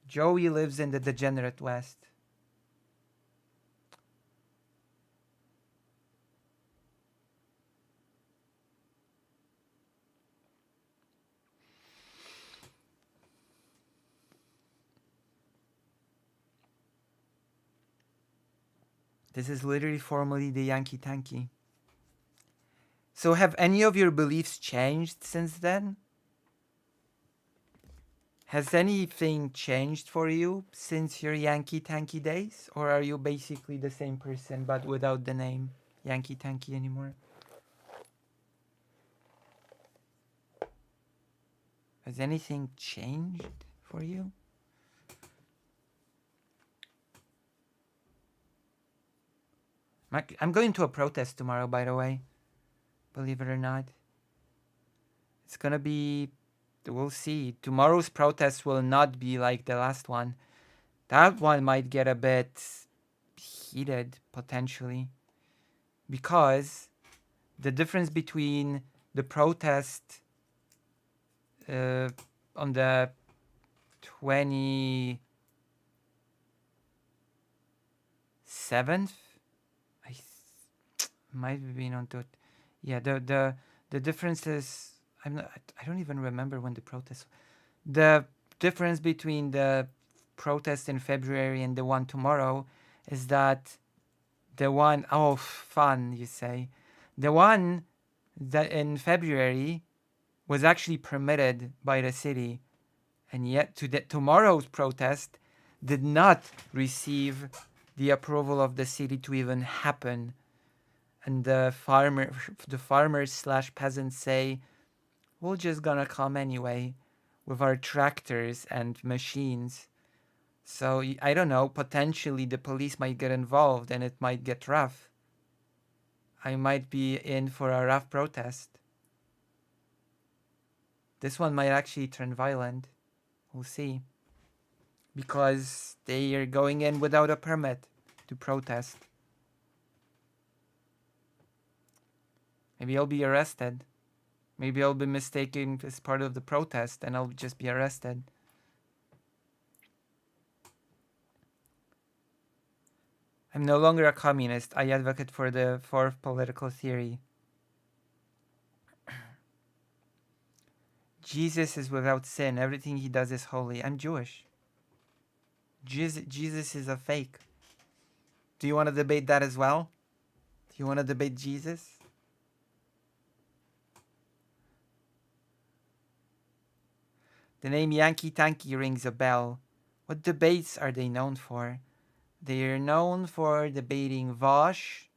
Joey lives in the degenerate West. This is literally formally the Yankee Tanky. So have any of your beliefs changed since then? Has anything changed for you since your Yankee Tanky days? Or are you basically the same person but without the name Yankee Tanky anymore? Has anything changed for you? I'm going to a protest tomorrow, by the way. Believe it or not. It's gonna be... We'll see. Tomorrow's protest will not be like the last one. That one might get a bit heated, potentially. Because the difference between the protest on the 27th, I might have been on to it. Yeah, the difference is I don't even remember when the protest. The difference between the protest in February and the one tomorrow is that the one fun, you say. The one that in February was actually permitted by the city, and yet tomorrow's protest did not receive the approval of the city to even happen. And the farmers slash peasants say, we're just gonna come anyway with our tractors and machines. So I don't know, potentially the police might get involved and it might get rough. I might be in for a rough protest. This one might actually turn violent. We'll see. Because they are going in without a permit to protest. Maybe I'll be arrested. Maybe I'll be mistaken as part of the protest and I'll just be arrested. I'm no longer a communist. I advocate for the fourth political theory. Jesus is without sin. Everything he does is holy. I'm Jewish. Jesus is a fake. Do you want to debate that as well? Do you want to debate Jesus? The name Yankee Tanky rings a bell. What debates are they known for? They are known for debating Vosh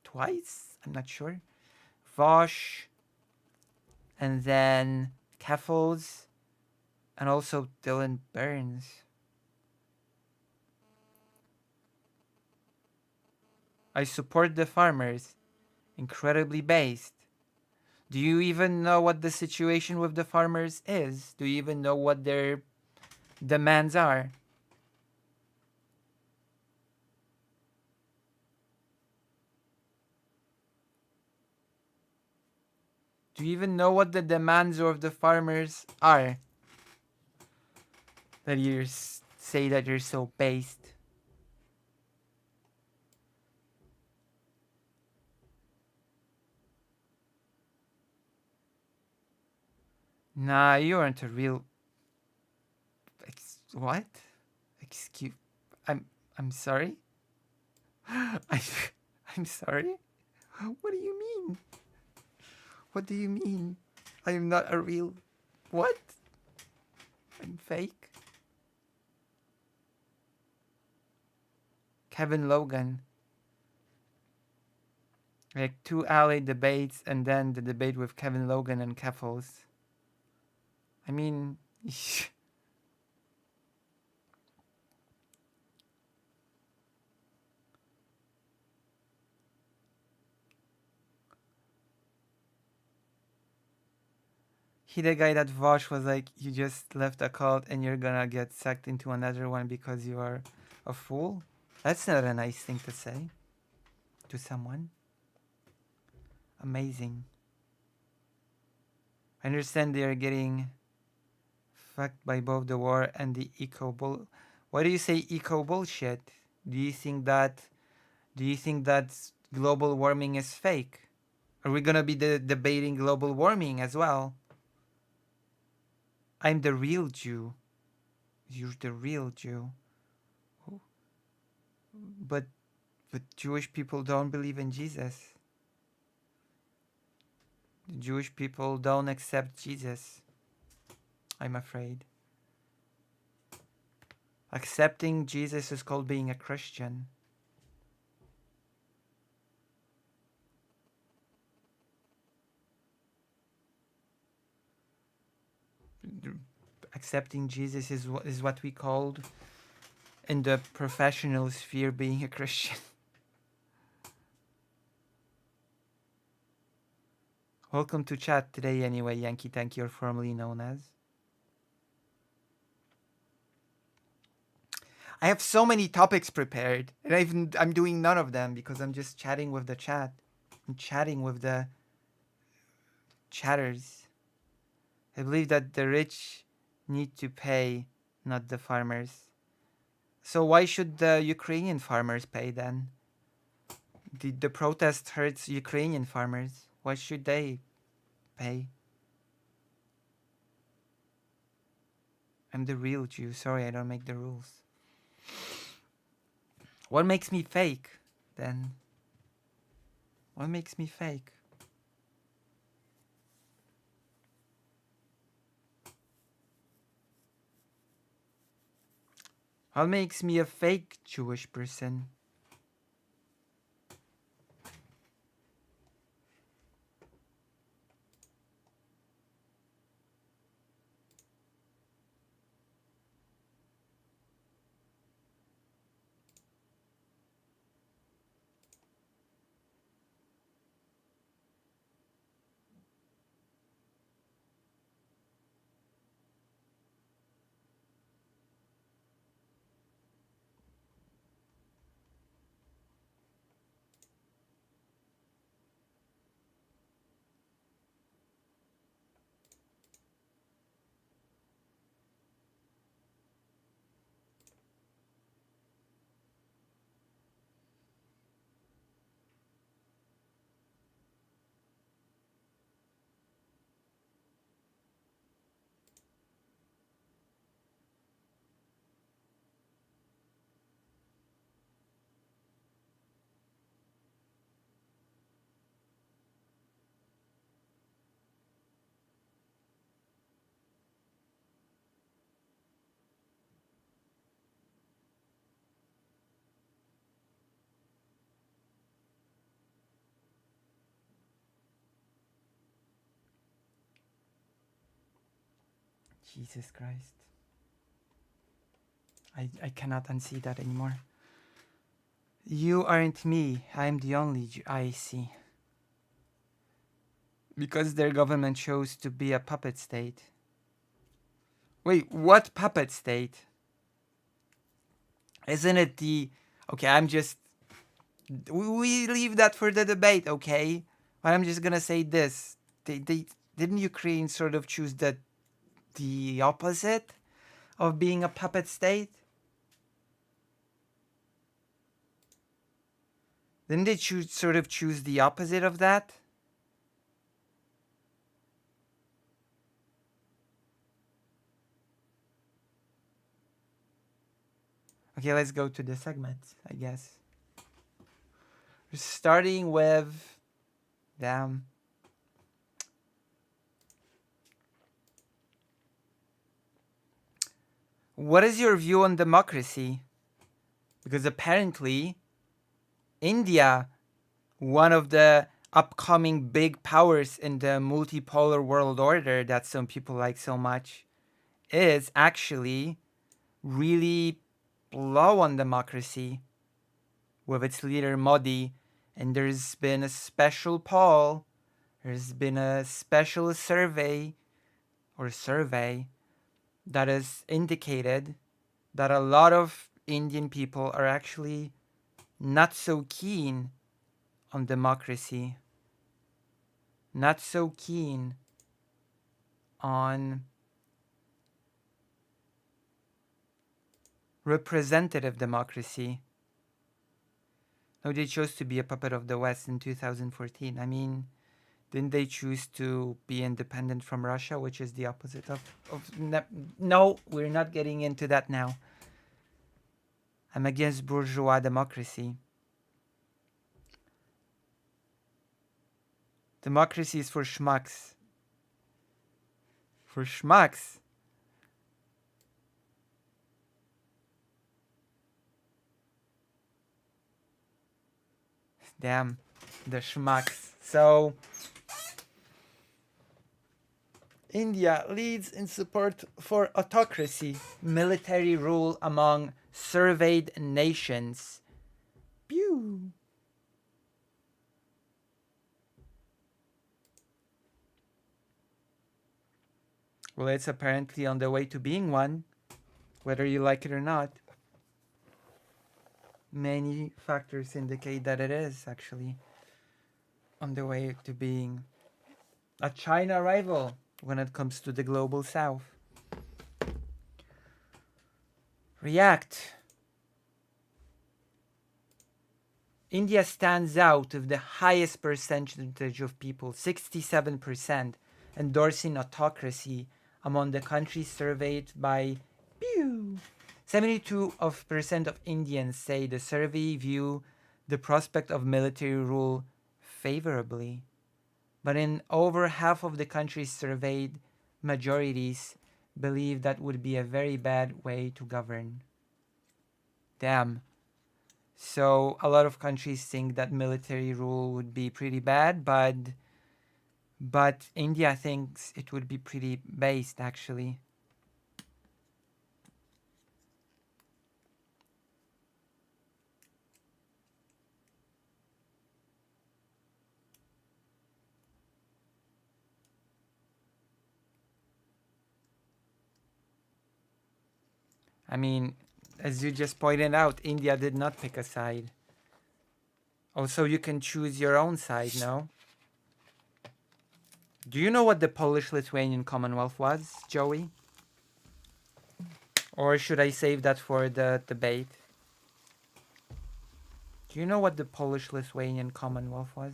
twice? I'm not sure. Vosh, and then Keffels, and also Dylan Burns. I support the farmers. Incredibly based. Do you even know what the situation with the farmers is? Do you even know what their demands are? Do you even know what the demands of the farmers are? That you say that you're so based. Nah, you aren't a real. What? Excuse. I'm. I'm sorry. I. I'm sorry. What do you mean? What do you mean? I am not a real. What? I'm fake. Kevin Logan. Like 2 alley debates and then the debate with Kevin Logan and Keffels. I mean, he the guy that Vosh was like, you just left a cult and you're gonna get sucked into another one because you are a fool? That's not a nice thing to say to someone. Amazing. I understand they are getting fucked by both the war and the eco bull. Why do you say eco bullshit? Do you think that global warming is fake? Are we gonna be debating global warming as well? I'm the real Jew. You're the real Jew. But Jewish people don't believe in Jesus. The Jewish people don't accept Jesus. I'm afraid. Accepting Jesus is called being a Christian. Accepting Jesus is what we called in the professional sphere being a Christian. Welcome to chat today anyway, Yankee Tank, you're formerly known as. I have so many topics prepared, and I'm doing none of them because I'm just chatting with the chat. I'm chatting with the chatters. I believe that the rich need to pay, not the farmers. So why should the Ukrainian farmers pay then? The protest hurts Ukrainian farmers. Why should they pay? I'm the real Jew. Sorry, I don't make the rules. What makes me fake, then? What makes me fake? What makes me a fake Jewish person? Jesus Christ. I cannot unsee that anymore. You aren't me. I'm the only I see. Because their government chose to be a puppet state. Wait, what puppet state? Isn't it the... Okay, I'm just... We leave that for the debate, okay? But I'm just gonna say this. Didn't Ukraine sort of choose the opposite of being a puppet state? Didn't they choose the opposite of that? Okay, let's go to the segments, I guess. We're starting with... Damn. What is your view on democracy? Because apparently, India, one of the upcoming big powers in the multipolar world order that some people like so much, is actually really low on democracy with its leader Modi. And there's been a special poll, there's been a special survey that has indicated that a lot of Indian people are actually not so keen on democracy, not so keen on representative democracy. No, they chose to be a puppet of the West in 2014. I mean, didn't they choose to be independent from Russia, which is the opposite of no, we're not getting into that now. I'm against bourgeois democracy. Democracy is for schmucks. For schmucks. Damn, the schmucks. So, India leads in support for autocracy, military rule among surveyed nations. Pew. Well, it's apparently on the way to being one, whether you like it or not. Many factors indicate that it is actually on the way to being a China rival when it comes to the global south. React. India stands out with the highest percentage of people, 67%, endorsing autocracy among the countries surveyed by Pew. 72% of Indians say the survey view the prospect of military rule favorably. But in over half of the countries surveyed, majorities believe that would be a very bad way to govern. Damn. So a lot of countries think that military rule would be pretty bad, but India thinks it would be pretty based actually. I mean, as you just pointed out, India did not pick a side. Also, you can choose your own side, no? Do you know what the Polish-Lithuanian Commonwealth was, Joey? Or should I save that for the debate? Do you know what the Polish-Lithuanian Commonwealth was?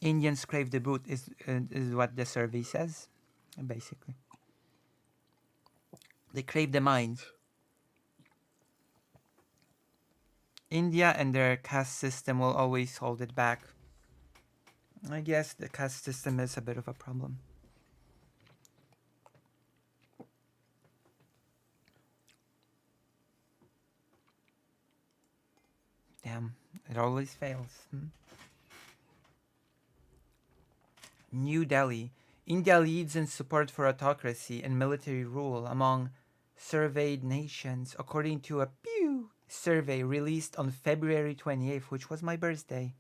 Indians crave the boot is what the survey says, basically. They crave the mind. India and their caste system will always hold it back. I guess the caste system is a bit of a problem. Damn, it always fails. New Delhi. India leads in support for autocracy and military rule among surveyed nations, according to a Pew survey released on February 28th, which was my birthday.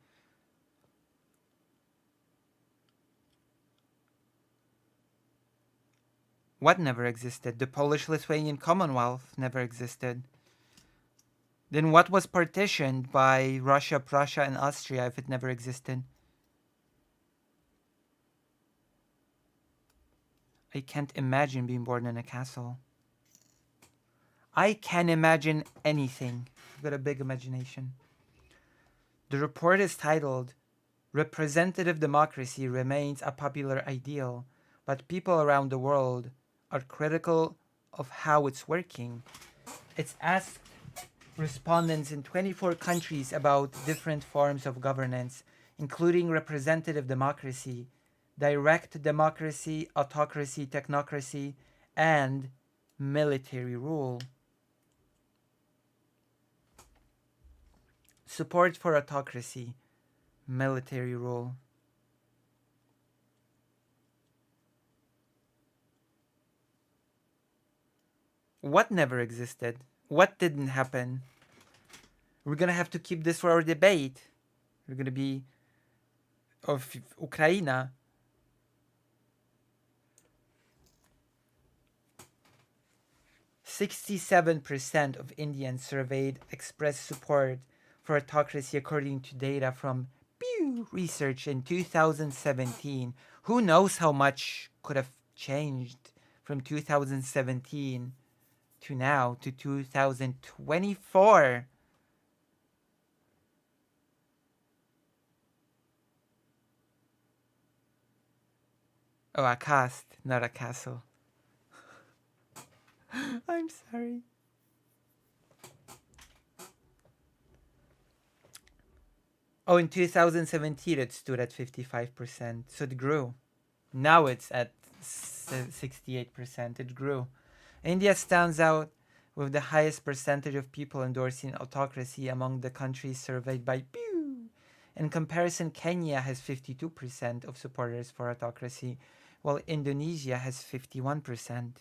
What never existed? The Polish-Lithuanian Commonwealth never existed. Then what was partitioned by Russia, Prussia, and Austria if it never existed? I can't imagine being born in a castle. I can imagine anything. I've got a big imagination. The report is titled Representative democracy remains a popular ideal, but people around the world are critical of how it's working. It's asked respondents in 24 countries about different forms of governance, including representative democracy, direct democracy, autocracy, technocracy, and military rule. Support for autocracy, military rule. What never existed? What didn't happen? We're gonna have to keep this for our debate. We're gonna be of Ukraine. 67% of Indians surveyed expressed support for autocracy according to data from Pew Research in 2017. Who knows how much could have changed from 2017 to now to 2024? Oh, a cast, not a castle. I'm sorry. Oh, in 2017 it stood at 55%, so it grew. Now it's at 68%. It grew. India stands out with the highest percentage of people endorsing autocracy among the countries surveyed by Pew. In comparison, Kenya has 52% of supporters for autocracy, while Indonesia has 51%.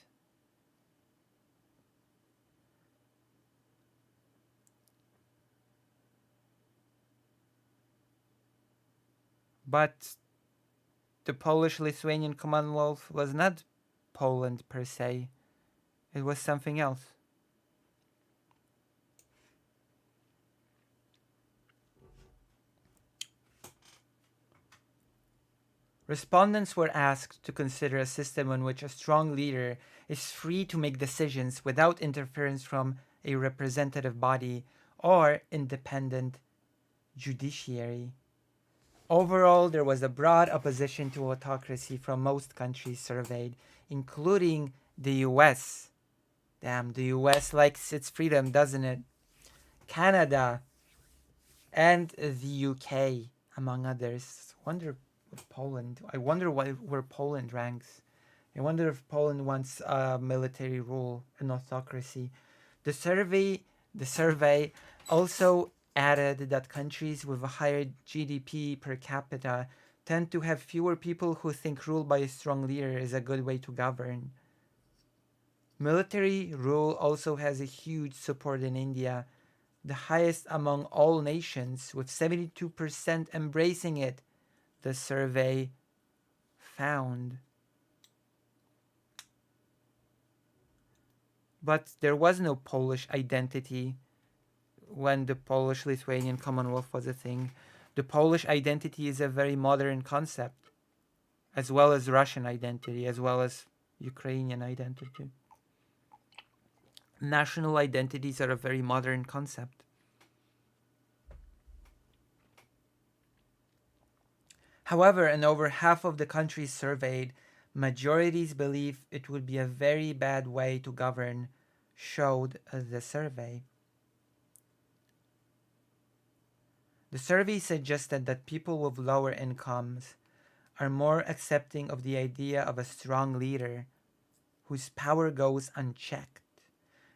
But the Polish-Lithuanian Commonwealth was not Poland per se. It was something else. Respondents were asked to consider a system in which a strong leader is free to make decisions without interference from a representative body or independent judiciary. Overall, there was a broad opposition to autocracy from most countries surveyed, including the US. Damn, the US likes its freedom, doesn't it? Canada and the UK, among others. I wonder where Poland ranks. I wonder if Poland wants military rule and autocracy. The survey also added that countries with a higher GDP per capita tend to have fewer people who think rule by a strong leader is a good way to govern. Military rule also has a huge support in India, the highest among all nations, with 72% embracing it, the survey found. But there was no Polish identity when the Polish-Lithuanian Commonwealth was a thing. The Polish identity is a very modern concept, as well as Russian identity, as well as Ukrainian identity. National identities are a very modern concept. However, in over half of the countries surveyed, majorities believe it would be a very bad way to govern, showed the survey. The survey suggested that people with lower incomes are more accepting of the idea of a strong leader whose power goes unchecked,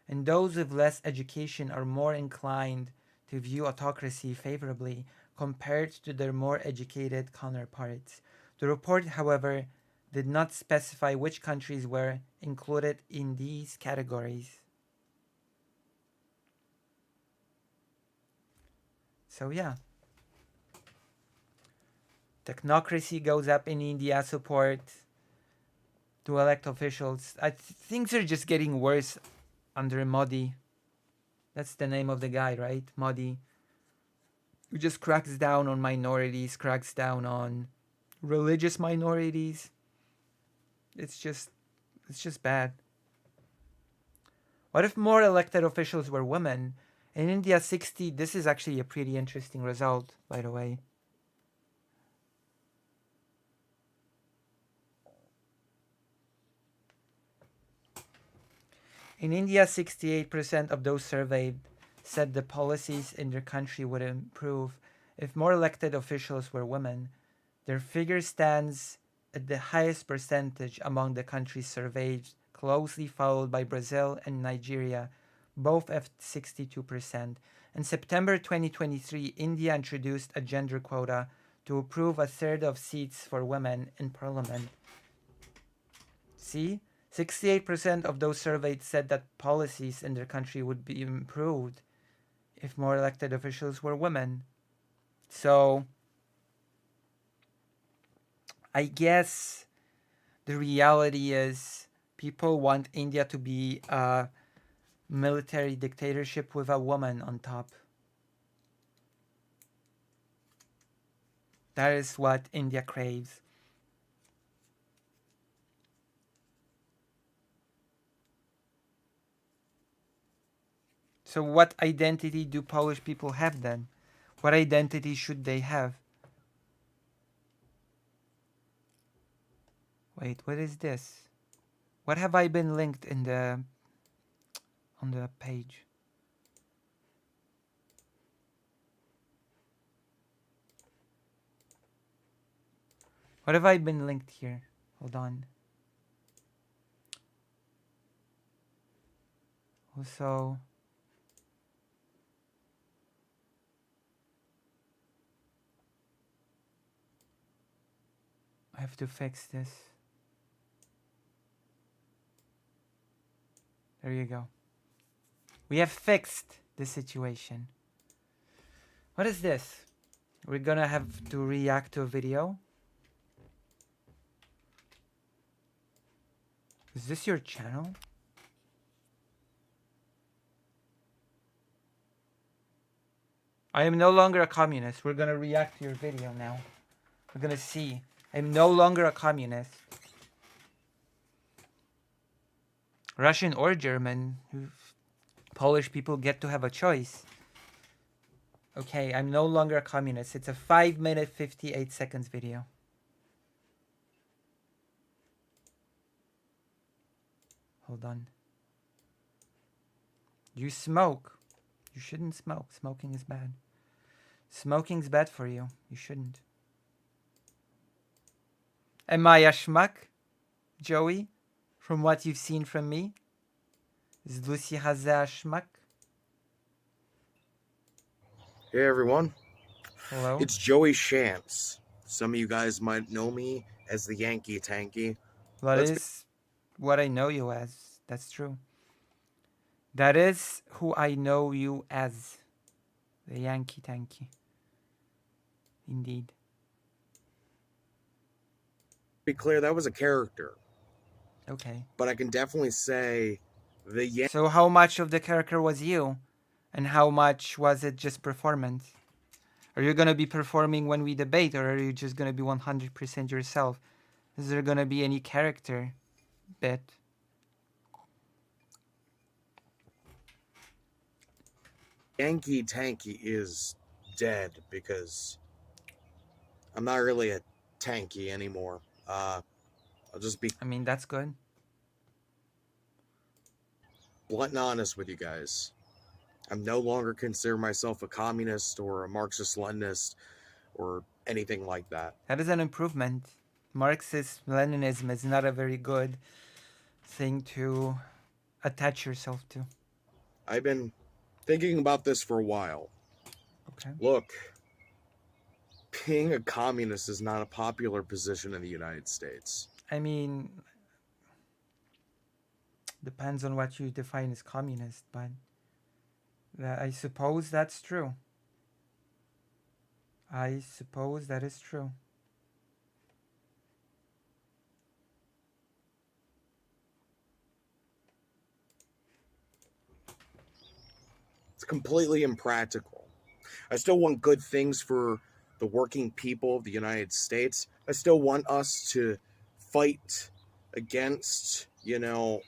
and those with less education are more inclined to view autocracy favorably compared to their more educated counterparts. The report, however, did not specify which countries were included in these categories. So yeah. Technocracy goes up in India, support to elect officials. Things are just getting worse under Modi. That's the name of the guy, right? Modi. Who just cracks down on minorities, cracks down on religious minorities. It's just bad. What if more elected officials were women? In India, 60, this is actually a pretty interesting result, by the way. In India, 68% of those surveyed said the policies in their country would improve if more elected officials were women. Their figure stands at the highest percentage among the countries surveyed, closely followed by Brazil and Nigeria, both at 62%. In September 2023, India introduced a gender quota to approve a third of seats for women in parliament. See? 68% of those surveyed said that policies in their country would be improved if more elected officials were women. So, I guess the reality is people want India to be a military dictatorship with a woman on top. That is what India craves. So what identity do Polish people have then? What identity should they have? Wait, what is this? What have I been linked in the on the page? What have I been linked here? Hold on. Also, I have to fix this. There you go. We have fixed the situation. What is this? We're gonna have to react to a video. Is this your channel? I am no longer a communist. We're gonna react to your video now. We're gonna see. I'm no longer a communist. Russian or German. Polish people get to have a choice. Okay, I'm no longer a communist. It's a 5-minute 58 seconds video. Hold on. You smoke. You shouldn't smoke. Smoking is bad. Smoking's bad for you. You shouldn't. Am I a schmuck, Joey? From what you've seen from me? Is Lucy Haza a schmuck? Hey everyone. Hello? It's Joey Shantz. Some of you guys might know me as the Yankee Tanky. That is what I know you as. That's true. That is who I know you as. The Yankee Tanky. Indeed. Be clear, that was a character. Okay. But I can definitely say the So how much of the character was you? And how much was it just performance? Are you going to be performing when we debate, or are you just going to be 100% yourself? Is there going to be any character bit? Yankee Tanky is dead because I'm not really a tanky anymore. I'll just be I mean, that's good. blunt and honest with you guys. I'm no longer consider myself a communist or a Marxist-Leninist or anything like that. That is an improvement. Marxist-Leninism is not a very good thing to attach yourself to. I've been thinking about this for a while. Okay. Look, being a communist is not a popular position in the United States. I mean, depends on what you define as communist, but I suppose that's true. I suppose that is true. It's completely impractical. I still want good things for the working people of the United States. I still want us to fight against,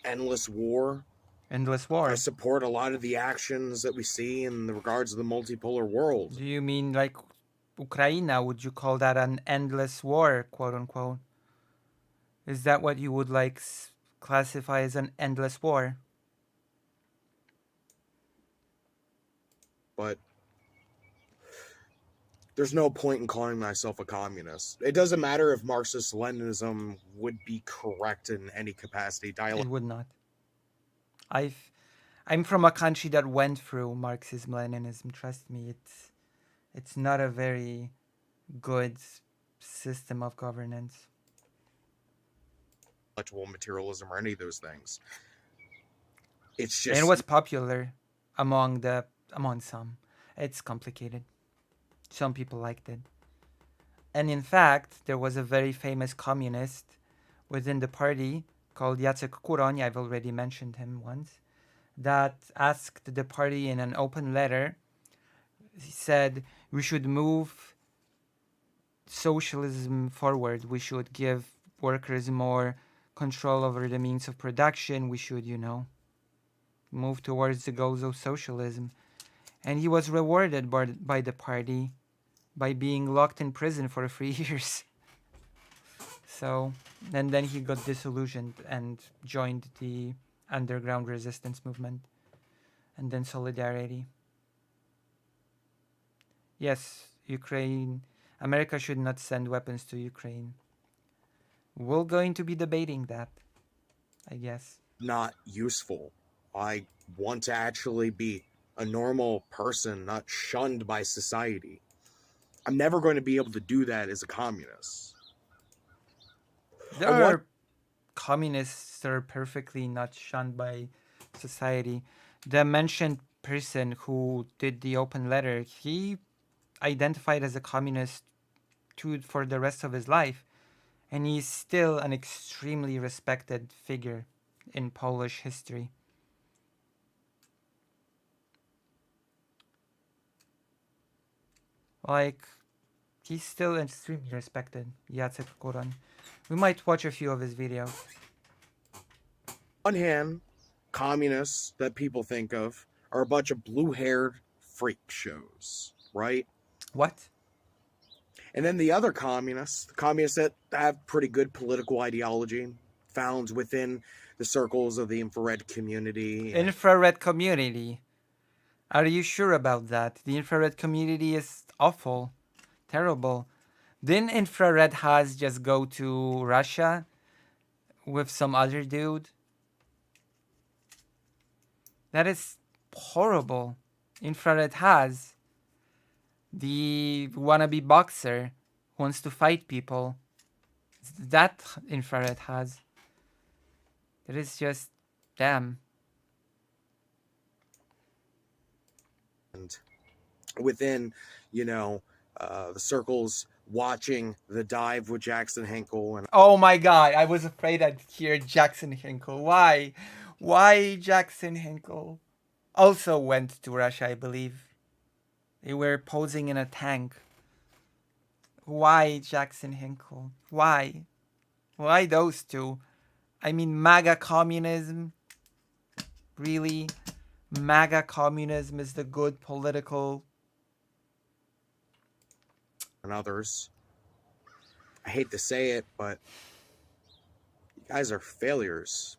endless war. Endless war. I support a lot of the actions that we see in the regards of the multipolar world. Do you mean like Ukraine? Would you call that an endless war, quote unquote? Is that what you would like classify as an endless war? but there's no point in calling myself a communist. It doesn't matter if Marxist-Leninism would be correct in any capacity. It would not. I'm from a country that went through Marxism, Leninism. Trust me, it's not a very good system of governance. Intellectual materialism or any of those things. It's just, and it was popular among some. It's complicated. Some people liked it. And in fact, there was a very famous communist within the party called Jacek Kuroń, I've already mentioned him once, that asked the party in an open letter, he said, we should move socialism forward. We should give workers more control over the means of production. We should, move towards the goals of socialism. And he was rewarded by the party by being locked in prison for 3 years. So, and then he got disillusioned and joined the underground resistance movement. And then Solidarity. Yes, America should not send weapons to Ukraine. We're going to be debating that, I guess. not useful. I want to actually be a normal person, not shunned by society. I'm never going to be able to do that as a communist. There are communists that are perfectly not shunned by society. The mentioned person who did the open letter, he identified as a communist for the rest of his life. And he's still an extremely respected figure in Polish history. Like, he's still extremely respected, Jacek Kuroń. We might watch a few of his videos. On hand, communists that people think of are a bunch of blue-haired freak shows, right? What? And then the other communists, the communists that have pretty good political ideology, found within the circles of the infrared community. Infrared community? Are you sure about that? The infrared community is awful, terrible. Didn't Infrared Has just go to Russia with some other dude? That is horrible. Infrared Has, the wannabe boxer, wants to fight people. That Infrared Has. That is just damn. And within, the circles watching the dive with Jackson Hinkle. And oh my god, I was afraid I'd hear Jackson Hinkle. Why? Why Jackson Hinkle? Also went to Russia, I believe. They were posing in a tank. Why Jackson Hinkle? Why? Why those two? I mean, MAGA communism? Really? MAGA communism is the good political... and others. I hate to say it, but you guys are failures.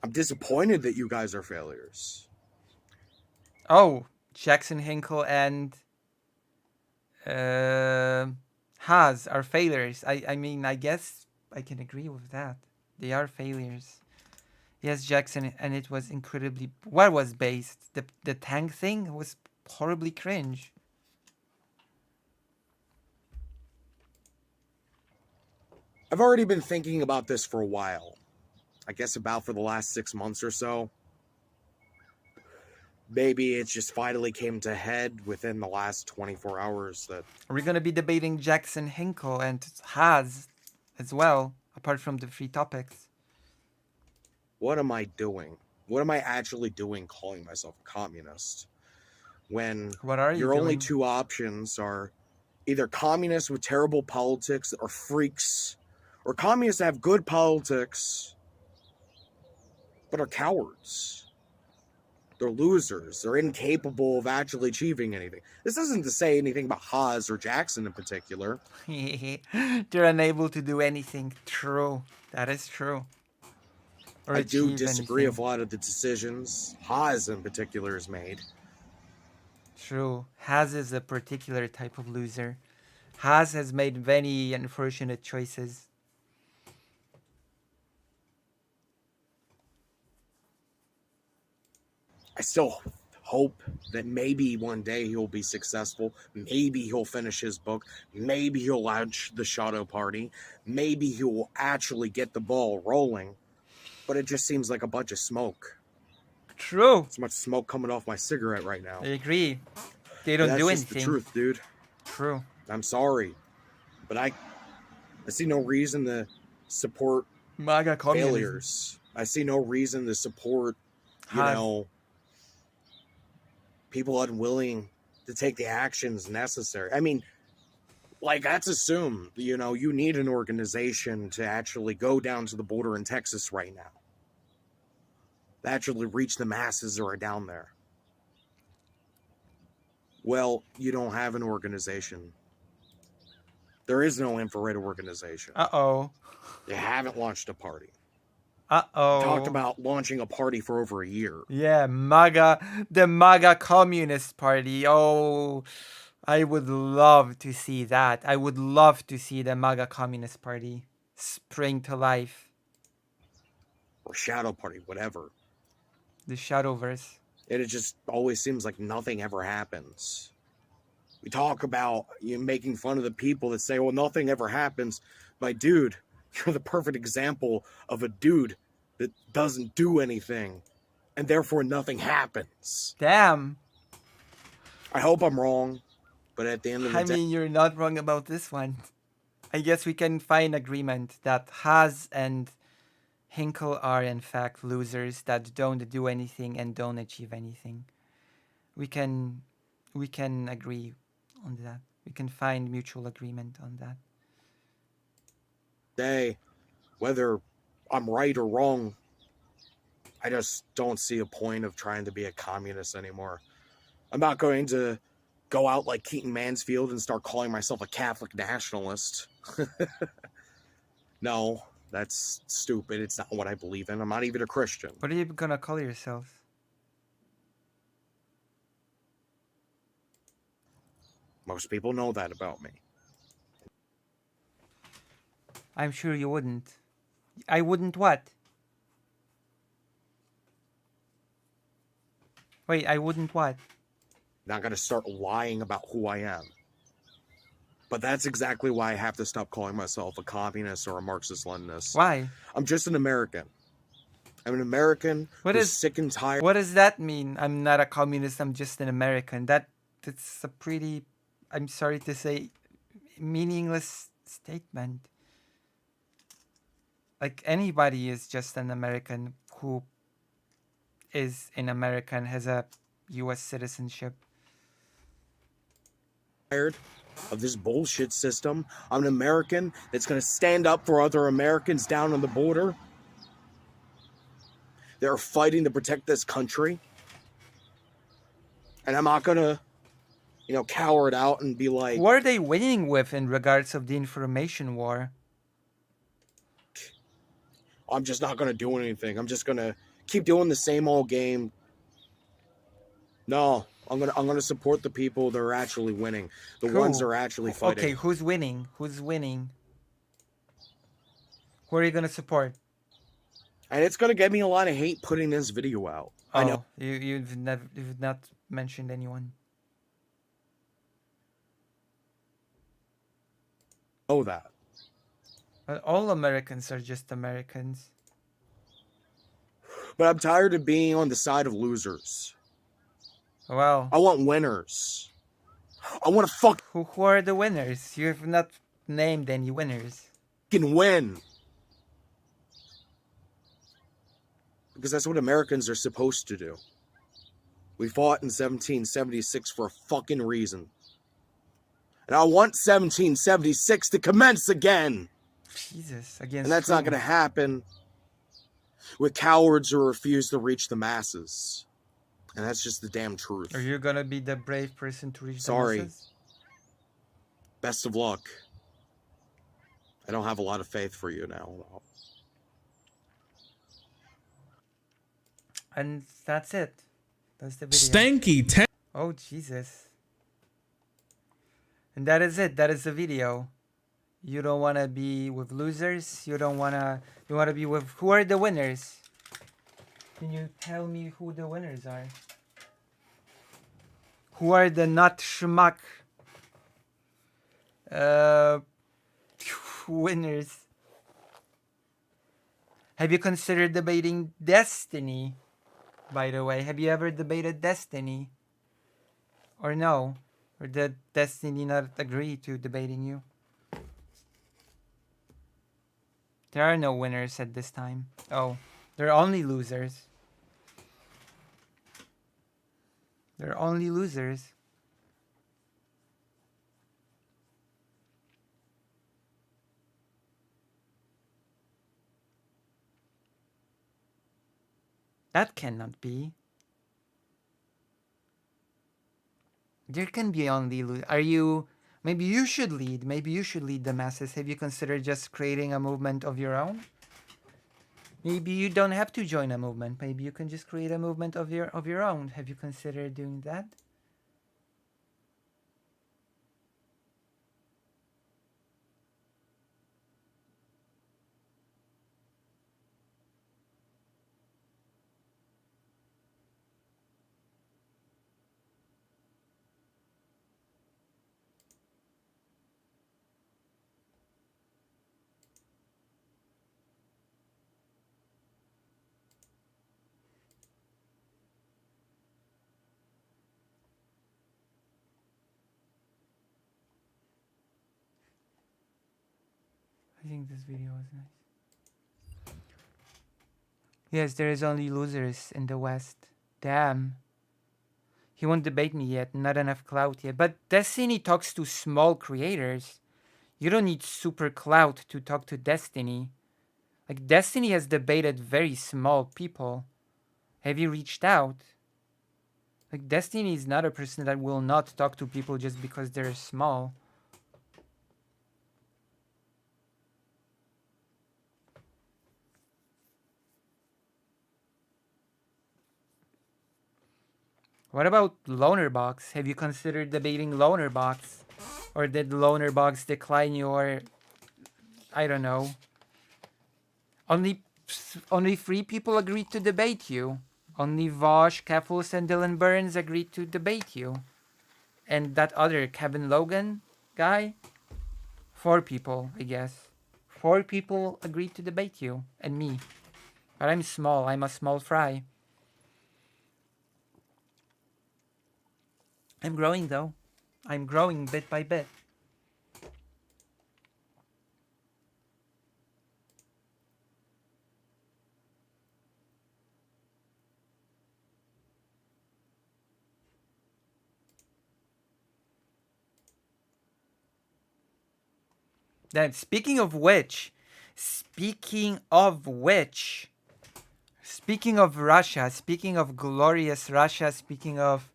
I'm disappointed that you guys are failures. Oh, Jackson Hinkle and Haas are failures. I mean, I guess I can agree with that. They are failures. Yes, Jackson, and it was incredibly... What was based? The tank thing was horribly cringe. I've already been thinking about this for a while. I guess about for the last 6 months or so. Maybe it just finally came to head within the last 24 hours that... We're going to be debating Jackson Hinkle and Haas as well, apart from the 3 topics. What am I doing? What am I actually doing calling myself a communist? When what are you your doing? Only 2 options are either communists with terrible politics or freaks, or communists that have good politics but are cowards. They're losers. They're incapable of actually achieving anything. This isn't to say anything about Haas or Jackson in particular. They're unable to do anything. True. That is true. I do disagree with a lot of the decisions Haas in particular has made. True. Haz is a particular type of loser. Haz has made many unfortunate choices. I still hope that maybe one day he'll be successful. Maybe he'll finish his book. Maybe he'll launch the Shadow Party. Maybe he'll actually get the ball rolling. But it just seems like a bunch of smoke. True. There's much smoke coming off my cigarette right now. I agree. They don't do That's just anything. the truth, dude. True. I'm sorry. But I see no reason to support MAGA communism. failures. I see no reason to support, people unwilling to take the actions necessary. I mean, like, let's assume, you need an organization to actually go down to the border in Texas right now. To actually reach the masses who are down there. Well, you don't have an organization. There is no infrared organization. Uh-oh. They haven't launched a party. Uh-oh. Talked about launching a party for over a year. Yeah, the MAGA Communist Party. Oh, I would love to see that. I would love to see the MAGA Communist Party spring to life. Or Shadow Party, whatever. The Shadowverse. It just always seems like nothing ever happens. We talk about making fun of the people that say, well, nothing ever happens. My dude, you're the perfect example of a dude that doesn't do anything, and therefore nothing happens. Damn. I hope I'm wrong, but at the end of the day... I mean, you're not wrong about this one. I guess we can find agreement that Haz and Hinkle are in fact losers that don't do anything and don't achieve anything. We can agree on that. We can find mutual agreement on that. Whether I'm right or wrong, I just don't see a point of trying to be a communist anymore. I'm not going to go out like Keaton Mansfield and start calling myself a Catholic nationalist. No, that's stupid. It's not what I believe in. I'm not even a Christian. What are you gonna call yourself? Most people know that about me. I'm sure you wouldn't. I wouldn't what? Wait, I wouldn't what? Not going to start lying about who I am. But that's exactly why I have to stop calling myself a communist or a Marxist-Leninist. Why? I'm just an American. I'm an American who's sick and tired. What does that mean? I'm not a communist, I'm just an American. That's a pretty, I'm sorry to say, meaningless statement. Like, anybody is just an American who is an American, has a U.S. citizenship. Tired of this bullshit system. I'm an American that's going to stand up for other Americans down on the border. They're fighting to protect this country. And I'm not going to, cower it out and be like... What are they winning with in regards of the information war? I'm just not going to do anything. I'm just going to keep doing the same old game. No, I'm gonna support the people that are actually winning. The ones that are actually fighting. Okay, who's winning? Who's winning? Who are you gonna support? And it's gonna get me a lot of hate putting this video out. Oh, I know. You've not mentioned anyone. Oh, that. All Americans are just Americans. But I'm tired of being on the side of losers. Well, I want winners. I want to Who are the winners? You have not named any winners. fucking win. Because that's what Americans are supposed to do. We fought in 1776 for a fucking reason. And I want 1776 to commence again. Jesus, against And that's not going to happen with cowards who refuse to reach the masses. And that's just the damn truth. Are you going to be the brave person to reach the masses? Best of luck. I don't have a lot of faith for you now. And that's it. That's the video. Stanky Oh, Jesus. And that is it. That is the video. You don't want to be with losers. You don't want to... You want to be with... Who are the winners? Can you tell me who the winners are? Who are the not schmuck uh, winners? Have you considered debating Destiny? By the way, have you ever debated Destiny? Or no? Or did Destiny not agree to debating you? There are no winners at this time. Oh, there are only losers. There are only losers. That cannot be. There can be only losers. Are you... Maybe you should lead. Maybe you should lead the masses. Have you considered just creating a movement of your own? Maybe you don't have to join a movement. Maybe you can just create a movement of your own. Have you considered doing that? I think this video was nice. Yes, there is only losers in the West. Damn. He won't debate me yet. Not enough clout yet. But Destiny talks to small creators. You don't need super clout to talk to Destiny. Like, Destiny has debated very small people. Have you reached out? Like, Destiny is not a person that will not talk to people just because they're small. What about Lonerbox? Have you considered debating Lonerbox? Or did Lonerbox decline your... I don't know. Only 3 people agreed to debate you. Only Vosh, Kefus, and Dylan Burns agreed to debate you. And that other Kevin Logan guy? 4 people, I guess. 4 people agreed to debate you. And me. But I'm small. I'm a small fry. I'm growing though. I'm growing bit by bit. Then speaking of Russia, speaking of glorious Russia, speaking of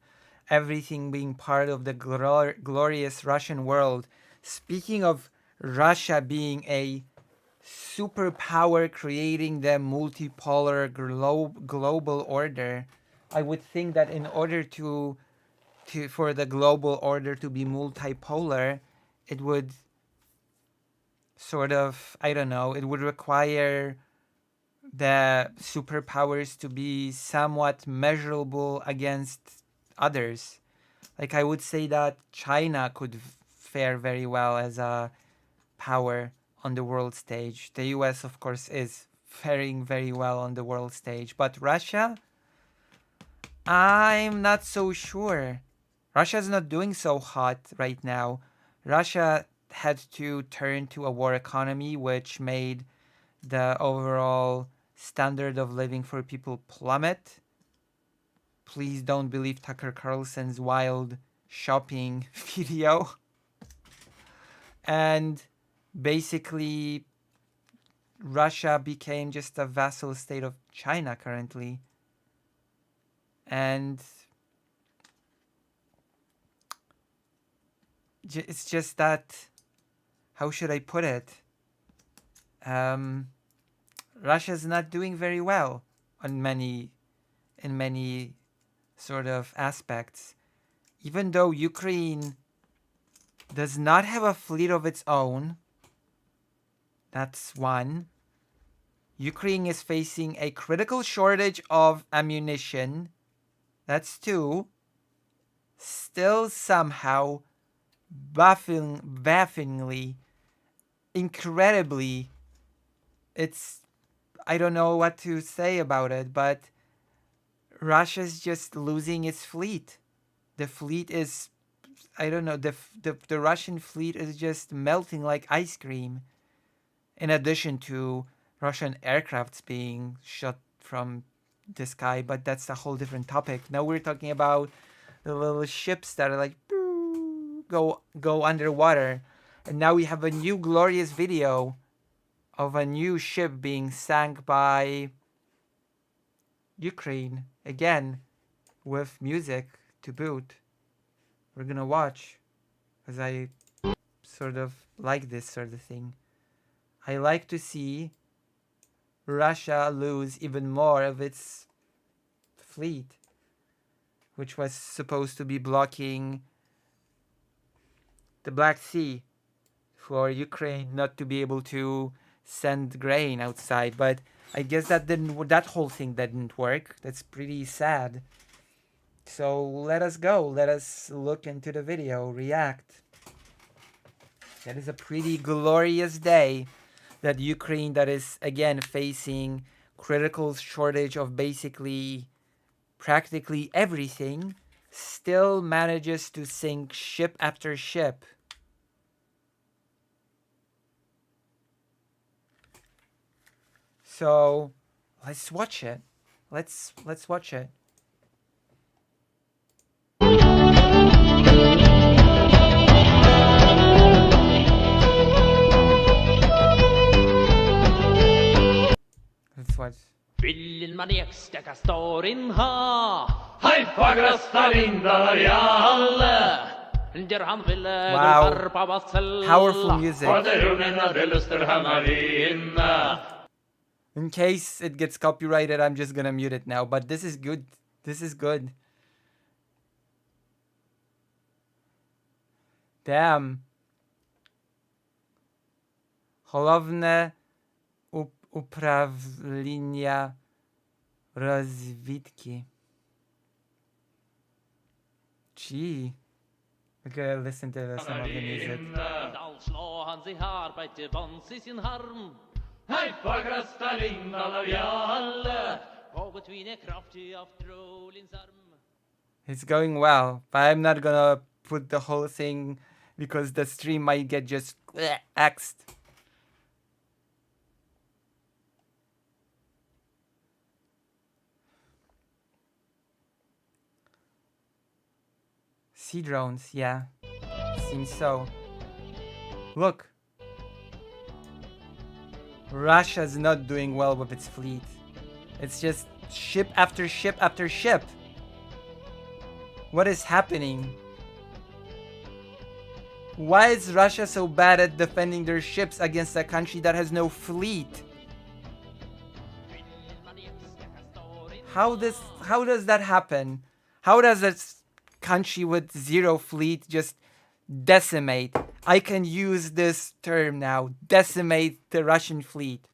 everything being part of the glorious Russian world, speaking of Russia being a superpower creating the multipolar global order, I would think that in order for the global order to be multipolar, it would sort of, I don't know, it would require the superpowers to be somewhat measurable against others. Like, I would say that China could fare very well as a power on the world stage. The US, of course, is faring very well on the world stage. But Russia, I'm not so sure. Russia's not doing so hot right now. Russia had to turn to a war economy, which made the overall standard of living for people plummet. Please don't believe Tucker Carlson's wild shopping video. And basically, Russia became just a vassal state of China currently. And it's just that, how should I put it? Russia's not doing very well in many sort of aspects. even though Ukraine does not have a fleet of its own, that's one. Ukraine is facing a critical shortage of ammunition, that's two. Still somehow, bafflingly, incredibly, I don't know what to say about it, but Russia's just losing its fleet. The fleet is, I don't know, the Russian fleet is just melting like ice cream. In addition to Russian aircrafts being shot from the sky, but that's a whole different topic. Now we're talking about the little ships that are like go underwater. And now we have a new glorious video of a new ship being sank by Ukraine again, with music to boot. We're gonna watch, because I sort of like this sort of thing. I like to see Russia lose even more of its fleet, which was supposed to be blocking the Black Sea for Ukraine not to be able to send grain outside. But I guess that whole thing didn't work. That's pretty sad. So let us go. Let us look into the video, react. That is a pretty glorious day that Ukraine, that is again facing critical shortage of basically practically everything, still manages to sink ship after ship. So let's watch it. Let's watch it. Let's watch. Vill man eksteka storin ha? Haifa gröstar alla. Der han ville Wow. varpa vassel. Powerful music. Och där runnarna det luster hamna vinna. In case it gets copyrighted, I'm just gonna mute it now. But this is good. This is good. Damn. Головне управління розвідки. Gee. Okay, listen to some of the music. Dal slå han sig här på ett vans i sin harm. Haifa gröstar alla. Och tvine kraftig av trolins arm. It's going well, but I'm not gonna put the whole thing because the stream might get just axed. Sea drones, yeah. Seems so. Look. Russia's not doing well with its fleet. It's just ship after ship after ship. What is happening? Why is Russia so bad at defending their ships against a country that has no fleet? How does that happen? How does a country with zero fleet just decimate? I can use this term now. Decimate the Russian fleet.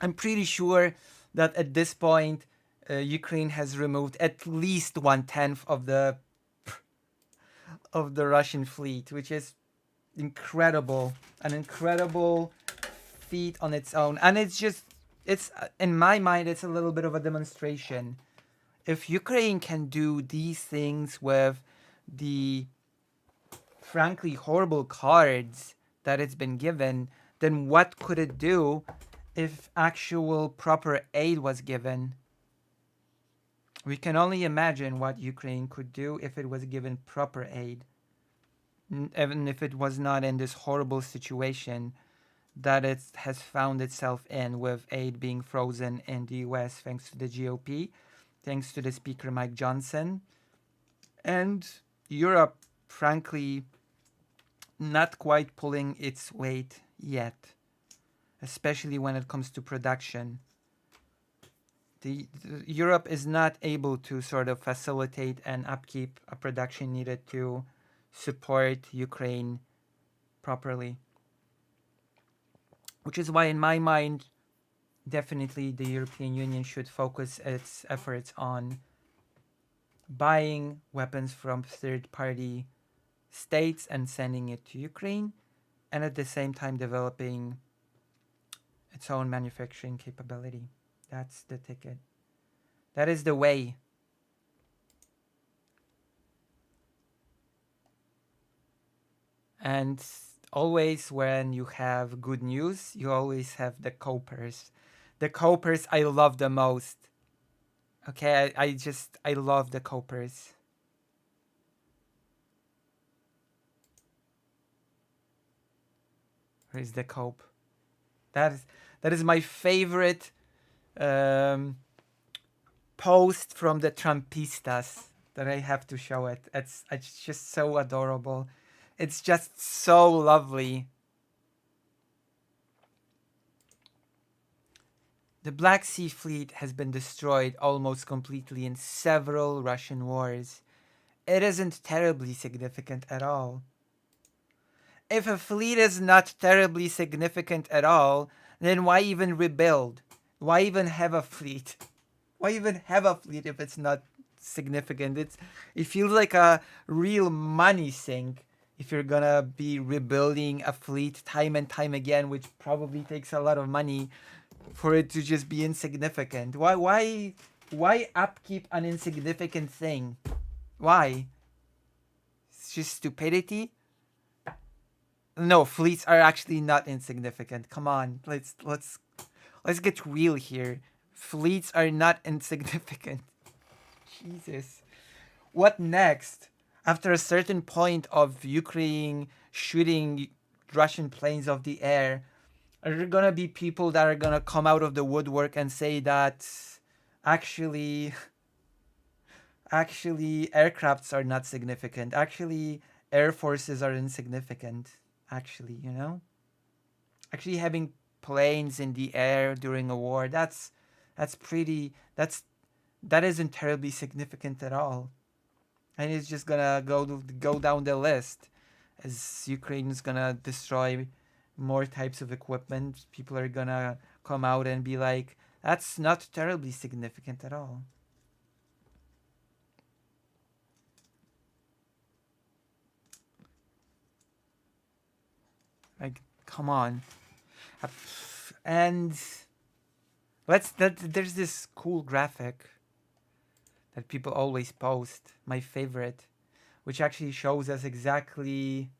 I'm pretty sure that at this point, Ukraine has removed at least 1/10 of the Russian fleet, which is incredible. An incredible feat on its own. And it's in my mind, it's a little bit of a demonstration. If Ukraine can do these things with the frankly horrible cards that it's been given, then what could it do if actual proper aid was given? We can only imagine what Ukraine could do if it was given proper aid, even if it was not in this horrible situation that it has found itself in, with aid being frozen in the US thanks to the GOP, thanks to the Speaker Mike Johnson, and Europe, frankly, not quite pulling its weight yet, especially when it comes to production. Europe is not able to sort of facilitate and upkeep a production needed to support Ukraine properly. Which is why, in my mind, definitely the European Union should focus its efforts on buying weapons from third-party states and sending it to Ukraine, and at the same time developing its own manufacturing capability. That's the ticket. That is the way. And always when you have good news, you always have the copers. The copers I love the most. Okay, I love the copers. Where is the cope? That is my favorite post from the Trumpistas that I have to show it. It's just so adorable. It's just so lovely. The Black Sea Fleet has been destroyed almost completely in several Russian wars. It isn't terribly significant at all. If a fleet is not terribly significant at all, then why even rebuild? Why even have a fleet? Why even have a fleet if it's not significant? It feels like a real money sink if you're gonna be rebuilding a fleet time and time again, which probably takes a lot of money for it to just be insignificant. Why upkeep an insignificant thing? Why? It's just stupidity? No, fleets are actually not insignificant. Come on, let's get real here. Fleets are not insignificant. Jesus. What next? After a certain point of Ukraine shooting Russian planes off the air, are there gonna be people that are gonna come out of the woodwork and say that actually aircrafts are not significant? Actually, air forces are insignificant. Actually, you know? Actually having planes in the air during a war, that isn't terribly significant at all. And it's just gonna go down the list as Ukraine is gonna destroy more types of equipment. People are gonna come out and be like, that's not terribly significant at all. Like, come on. And there's this cool graphic that people always post, my favorite, which actually shows us exactly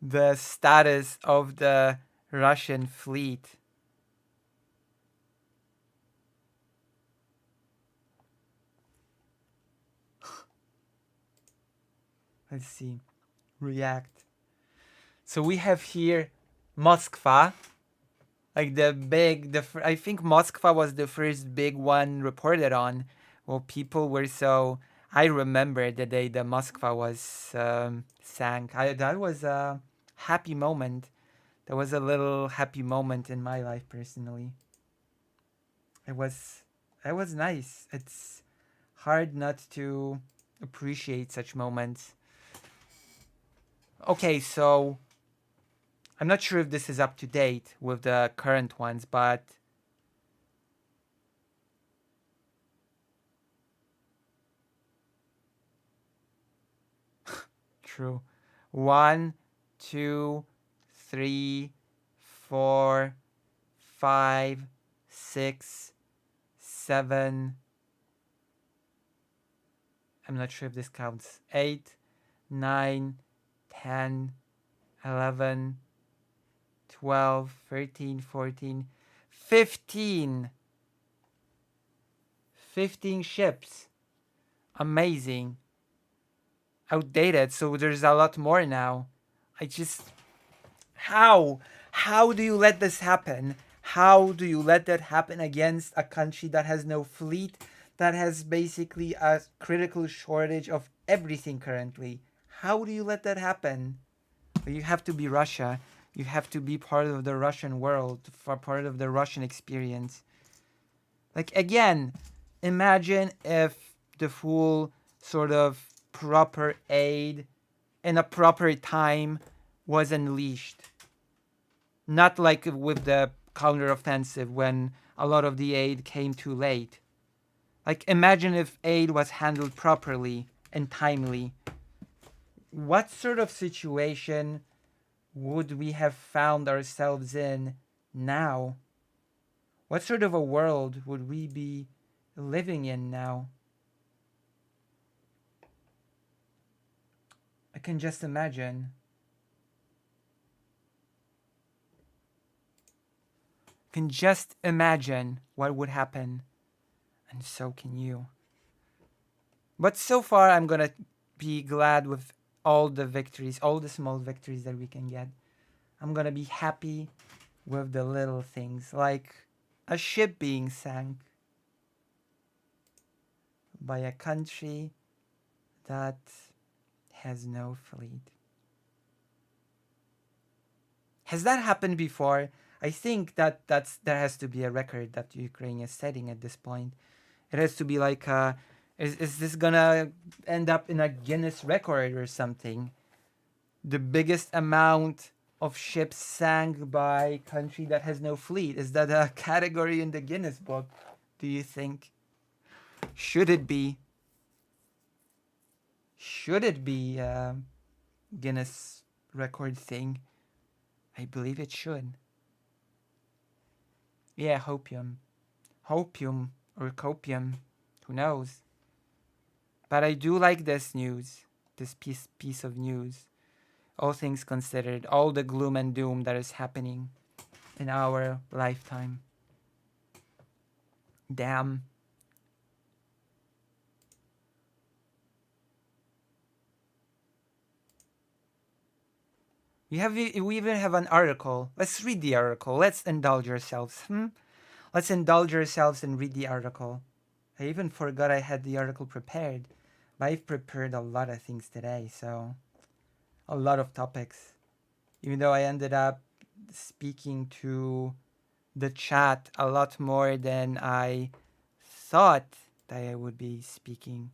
the status of the Russian fleet. Let's see. React. So we have here Moskva, like I think Moskva was the first big one reported on. Well, people were so. I remember the day the Moskva was sank. That was a happy moment. That was a little happy moment in my life personally. It was nice. It's hard not to appreciate such moments. Okay, so I'm not sure if this is up to date with the current ones, but true. 1, 2, 3, 4, 5, 6, 7. I'm not sure if this counts. 8, 9, 10, 11, 12, 13, 14, 15. 15 ships. Amazing. Outdated, so there's a lot more now. How do you let this happen? How do you let that happen against a country that has no fleet, that has basically a critical shortage of everything currently? How do you let that happen? You have to be Russia. You have to be part of the Russian world, for part of the Russian experience. Like, again, imagine if the full sort of proper aid in a proper time was unleashed. Not like with the counteroffensive when a lot of the aid came too late. Like, imagine if aid was handled properly and timely. What sort of situation would we have found ourselves in now? What sort of a world would we be living in now? I can just imagine. Can just imagine what would happen, and so can you. But so far, I'm gonna be glad with all the victories, all the small victories that we can get. I'm gonna be happy with the little things, like a ship being sank by a country that has no fleet. Has that happened before? I think there has to be a record that Ukraine is setting at this point. It has to be like, is this gonna end up in a Guinness record or something? The biggest amount of ships sank by country that has no fleet. Is that a category in the Guinness book, do you think? Should it be? Should it be a Guinness record thing? I believe it should. Yeah, hopium. Hopium or copium. Who knows? But I do like this news. This piece of news. All things considered. All the gloom and doom that is happening in our lifetime. Damn. We even have an article. Let's read the article. Let's indulge ourselves. Let's indulge ourselves and read the article. I even forgot I had the article prepared. But I've prepared a lot of things today, so a lot of topics. Even though I ended up speaking to the chat a lot more than I thought that I would be speaking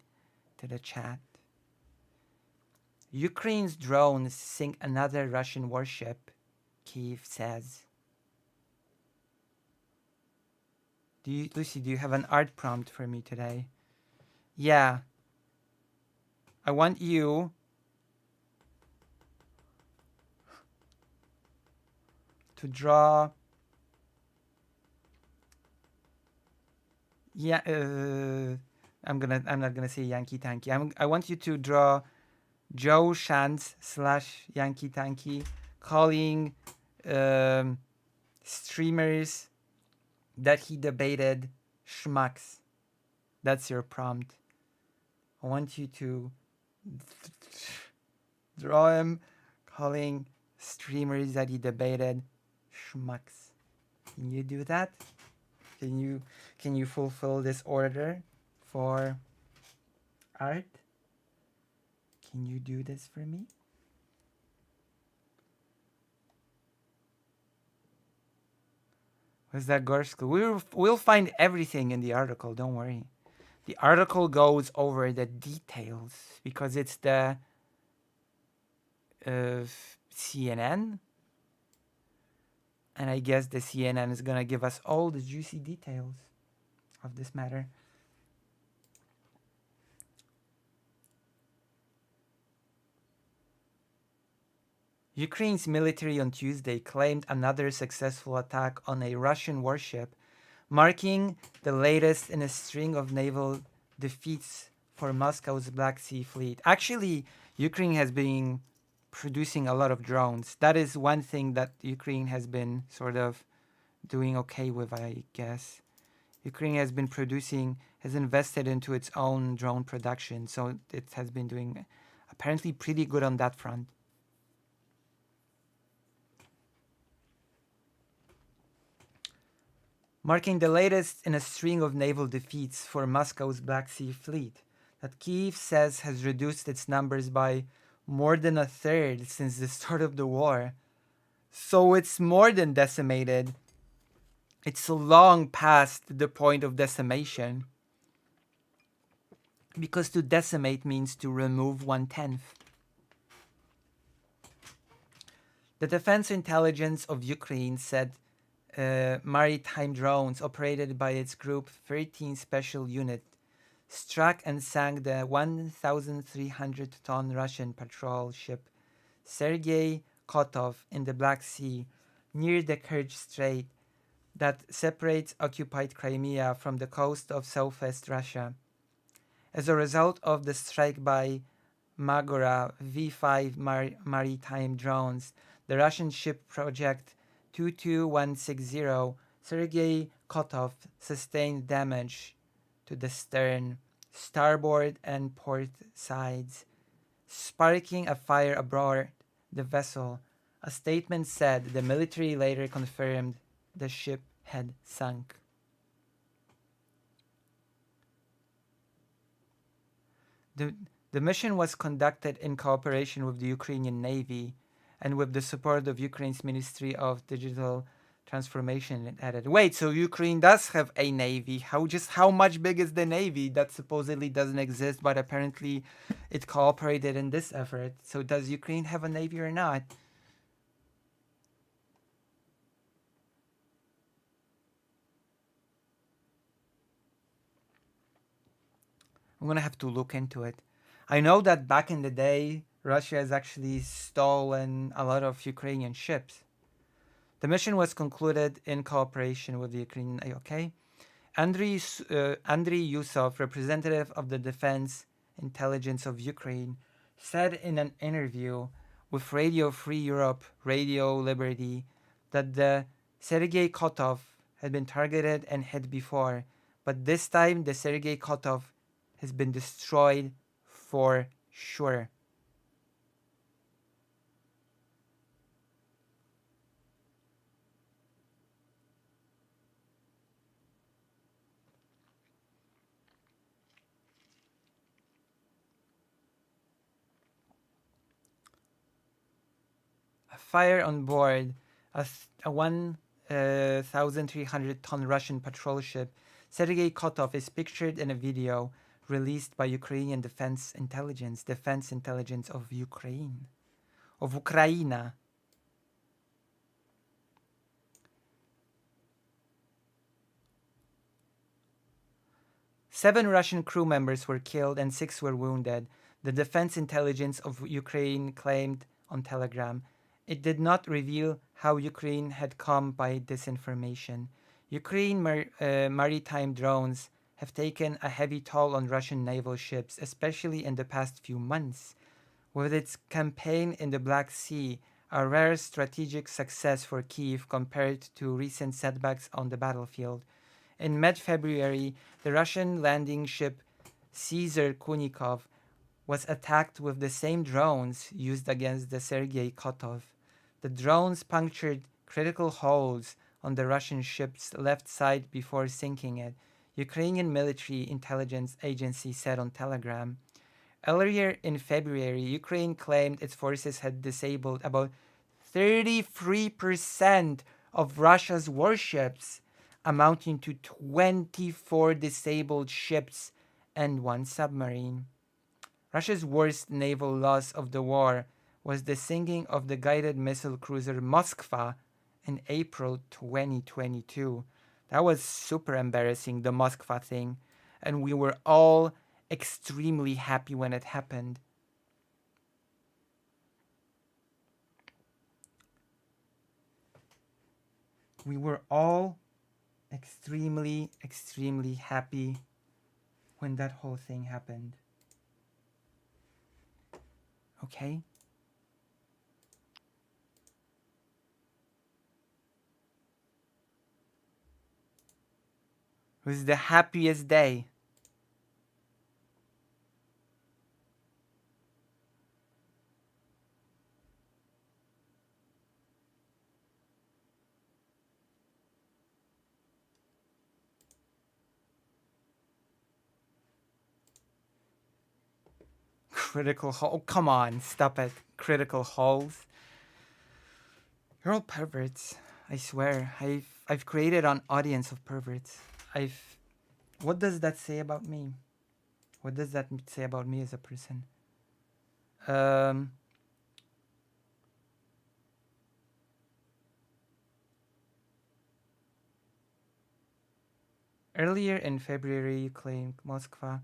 to the chat. Ukraine's drones sink another Russian warship, Kyiv says. Lucy, do you have an art prompt for me today? Yeah. I want you to draw... Yeah, I'm not gonna say Yankee Tanky. I want you to draw Joe Shantz / Yankee Tanky calling streamers that he debated schmucks. That's your prompt. I want you to draw him calling streamers that he debated schmucks. Can you do that? Can you fulfill this order for art? Can you do this for me? What's that Gorsk? We'll find everything in the article, don't worry. The article goes over the details because it's the CNN. And I guess the CNN is going to give us all the juicy details of this matter. Ukraine's military on Tuesday claimed another successful attack on a Russian warship, marking the latest in a string of naval defeats for Moscow's Black Sea Fleet. Actually, Ukraine has been producing a lot of drones. That is one thing that Ukraine has been sort of doing okay with, I guess. Ukraine has invested into its own drone production, so it has been doing apparently pretty good on that front. Marking the latest in a string of naval defeats for Moscow's Black Sea Fleet, that Kyiv says has reduced its numbers by more than a third since the start of the war. So it's more than decimated. It's long past the point of decimation. Because to decimate means to remove 1/10. The Defense Intelligence of Ukraine said maritime drones operated by its Group 13 Special Unit struck and sank the 1,300-ton Russian patrol ship Sergei Kotov in the Black Sea near the Kerch Strait that separates occupied Crimea from the coast of southwest Russia. As a result of the strike by Magora V5 maritime drones, the Russian ship Project 22160 Sergei Kotov sustained damage to the stern, starboard, and port sides, sparking a fire aboard the vessel. A statement said the military later confirmed the ship had sunk. The mission was conducted in cooperation with the Ukrainian Navy and with the support of Ukraine's Ministry of Digital Transformation, it added. Wait, so Ukraine does have a navy. How much big is the navy that supposedly doesn't exist, but apparently it cooperated in this effort? So does Ukraine have a navy or not? I'm gonna have to look into it. I know that back in the day, Russia has actually stolen a lot of Ukrainian ships. The mission was concluded in cooperation with the Ukrainian. Okay, Andriy Yusov, representative of the Defense Intelligence of Ukraine, said in an interview with Radio Free Europe, Radio Liberty, that the Sergei Kotov had been targeted and hit before, but this time the Sergei Kotov has been destroyed for sure. A fire on board a 1,300-ton Russian patrol ship Sergei Kotov is pictured in a video released by Ukrainian Defense Intelligence of Ukraine, of Ukraine. Seven Russian crew members were killed and 6 were wounded, the Defense Intelligence of Ukraine claimed on Telegram. It did not reveal how Ukraine had come by this information. Ukraine maritime drones have taken a heavy toll on Russian naval ships, especially in the past few months. With its campaign in the Black Sea, a rare strategic success for Kyiv compared to recent setbacks on the battlefield. In mid-February, the Russian landing ship Caesar Kunikov was attacked with the same drones used against the Sergei Kotov. The drones punctured critical holes on the Russian ship's left side before sinking it, Ukrainian military intelligence agency said on Telegram. Earlier in February, Ukraine claimed its forces had disabled about 33% of Russia's warships, amounting to 24 disabled ships and 1 submarine. Russia's worst naval loss of the war was the sinking of the guided missile cruiser Moskva in April 2022. That was super embarrassing, the Moskva thing, and we were all extremely happy when it happened. We were all extremely, extremely happy when that whole thing happened. Okay? It was the happiest day. Critical hole. Oh, come on, stop it. Critical holes. You're all perverts. I swear. I've created an audience of perverts. What does that say about me? What does that say about me as a person? Um Earlier in February, Ukraine, Moskva,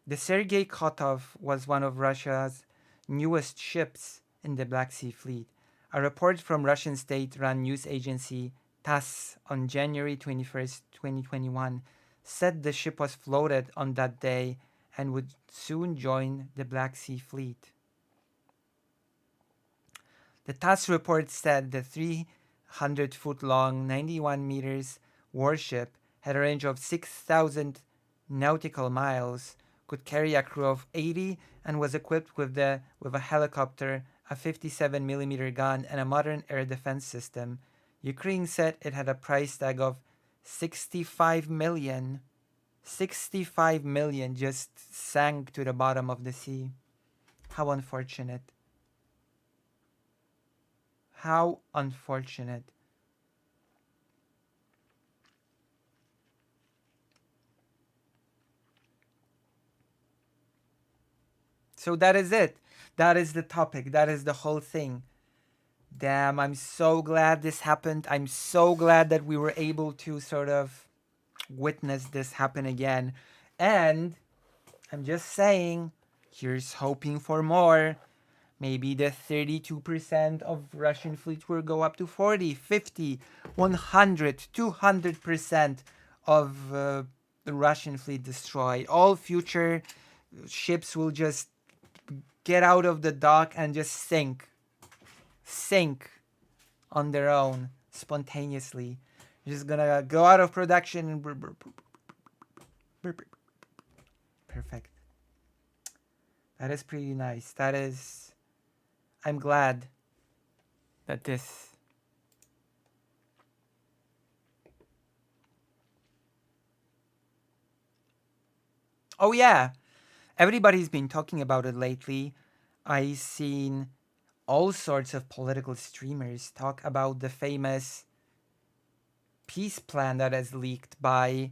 the Sergei Kotov was one of Russia's newest ships in the Black Sea Fleet. A report from Russian state-run news agency TASS on January 21st, 2021 said the ship was floated on that day and would soon join the Black Sea Fleet. The TASS report said the 300-foot-long, 91 meters warship had a range of 6,000 nautical miles, could carry a crew of 80, and was equipped with a helicopter, a 57mm gun, and a modern air defense system. Ukraine said it had a price tag of 65 million. 65 million just sank to the bottom of the sea. How unfortunate. How unfortunate. So that is it. That is the topic. That is the whole thing. Damn, I'm so glad this happened. I'm so glad that we were able to sort of witness this happen again. And I'm just saying, here's hoping for more. Maybe the 32% of Russian fleet will go up to 40, 50, 100, 200% of the Russian fleet destroyed. All future ships will just get out of the dock and just sink on their own spontaneously. Just gonna go out of production and perfect. That is pretty nice. I'm glad that this Oh yeah. Everybody's been talking about it lately. I've seen all sorts of political streamers talk about the famous peace plan that is leaked by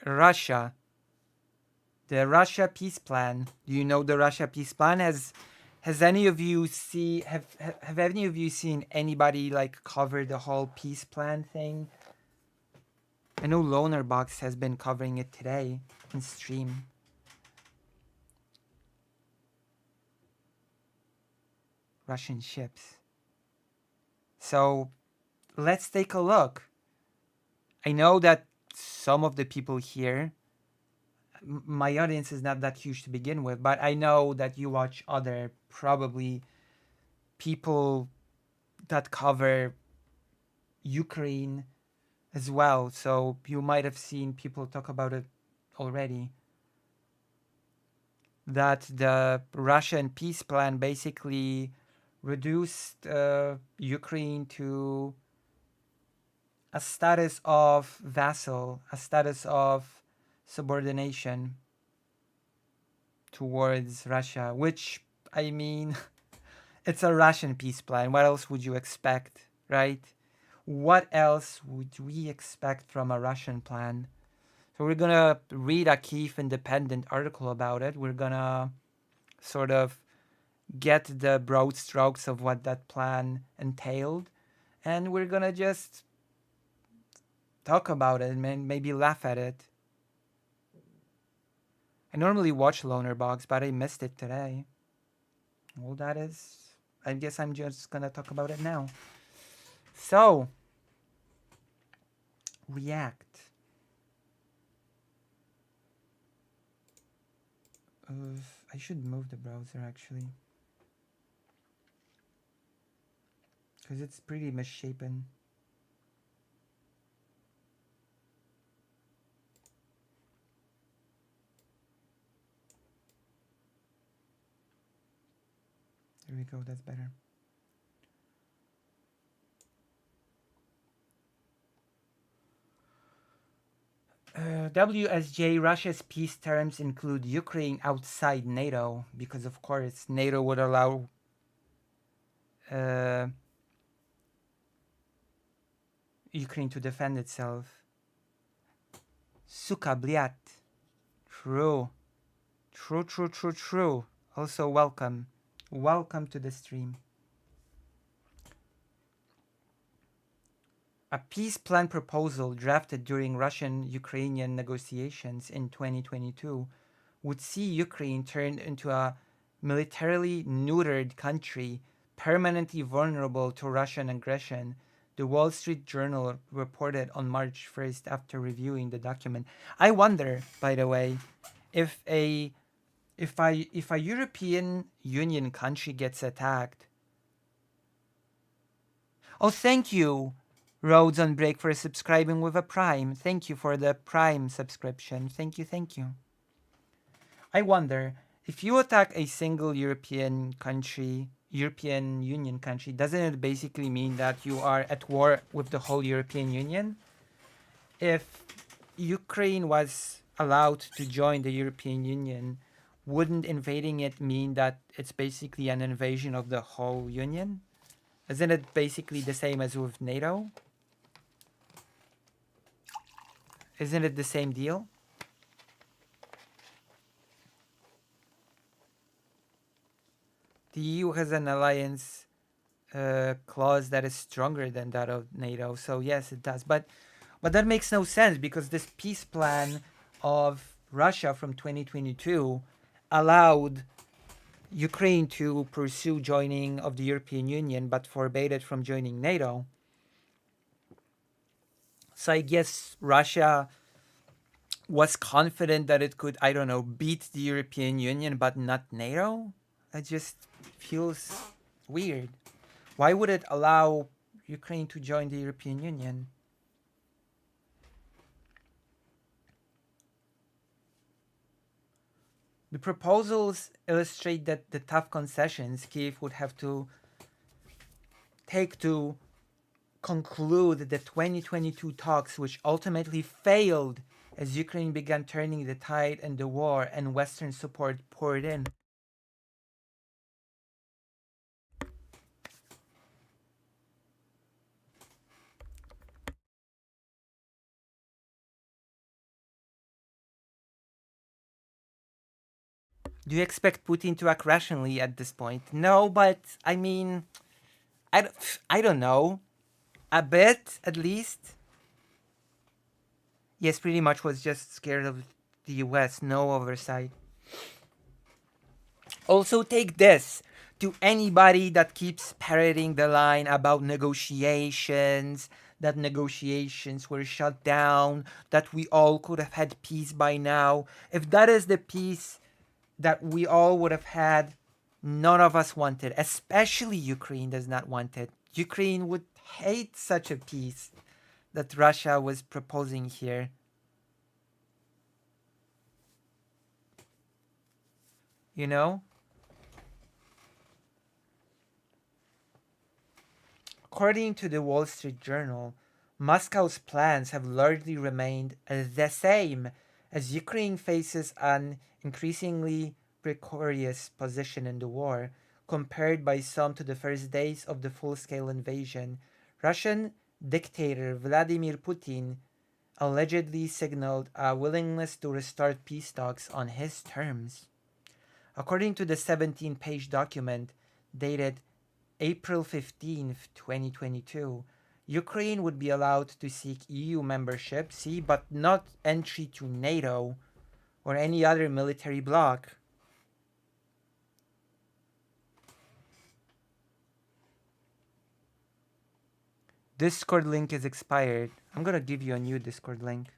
Russia. The Russia peace plan. Do you know the Russia peace plan? Has any of you have any of you seen anybody like cover the whole peace plan thing? I know Lonerbox has been covering it today in stream. Russian ships. So let's take a look. I know that some of the people here, my audience is not that huge to begin with, but I know that you watch other probably people that cover Ukraine as well. So you might have seen people talk about it already. That the Russian peace plan basically reduced Ukraine to a status of vassal, a status of subordination towards Russia, which, I mean, it's a Russian peace plan. What else would you expect, right? What else would we expect from a Russian plan? So we're gonna read a Kyiv Independent article about it. We're gonna sort of get the broad strokes of what that plan entailed, and we're gonna just talk about it and maybe laugh at it. I normally watch Lonerbox, but I missed it today. Well, that is, I guess I'm just gonna talk about it now. So, React. I should move the browser actually, because it's pretty misshapen. There we go, that's better. WSJ, Russia's peace terms include Ukraine outside NATO, because of course NATO would allow Ukraine to defend itself. Suka bliat. True. True. Also welcome. Welcome to the stream. A peace plan proposal drafted during Russian-Ukrainian negotiations in 2022 would see Ukraine turned into a militarily neutered country, permanently vulnerable to Russian aggression, the Wall Street Journal reported on March 1st after reviewing the document. I wonder, by the way, if a European Union country gets attacked. Oh, thank you, Roads on Break, for subscribing with a Prime. Thank you for the Prime subscription. Thank you. I wonder, if you attack a single European Union country, doesn't it basically mean that you are at war with the whole European Union? If Ukraine was allowed to join the European Union, wouldn't invading it mean that it's basically an invasion of the whole Union? Isn't it basically the same as with NATO? Isn't it the same deal? The EU has an alliance clause that is stronger than that of NATO, so yes, it does. But that makes no sense, because this peace plan of Russia from 2022 allowed Ukraine to pursue joining of the European Union, but forbade it from joining NATO. So I guess Russia was confident that it could, I don't know, beat the European Union, but not NATO? It just feels weird. Why would it allow Ukraine to join the European Union? The proposals illustrate that the tough concessions Kyiv would have to take to conclude the 2022 talks, which ultimately failed as Ukraine began turning the tide in the war and Western support poured in. Do you expect Putin to act rationally at this point? No, but I mean, I don't know. A bit, at least. Yes, pretty much was just scared of the US. No oversight. Also, take this. To anybody that keeps parroting the line about negotiations, that negotiations were shut down, that we all could have had peace by now. If that is the peace that we all would have had, none of us wanted, especially Ukraine does not want it. Ukraine would hate such a peace that Russia was proposing here. You know? According to the Wall Street Journal, Moscow's plans have largely remained the same as Ukraine faces an increasingly precarious position in the war, compared by some to the first days of the full-scale invasion. Russian dictator Vladimir Putin allegedly signaled a willingness to restart peace talks on his terms. According to the 17-page document dated April 15, 2022, Ukraine would be allowed to seek EU membership, but not entry to NATO or any other military bloc. Discord link is expired. I'm gonna give you a new Discord link.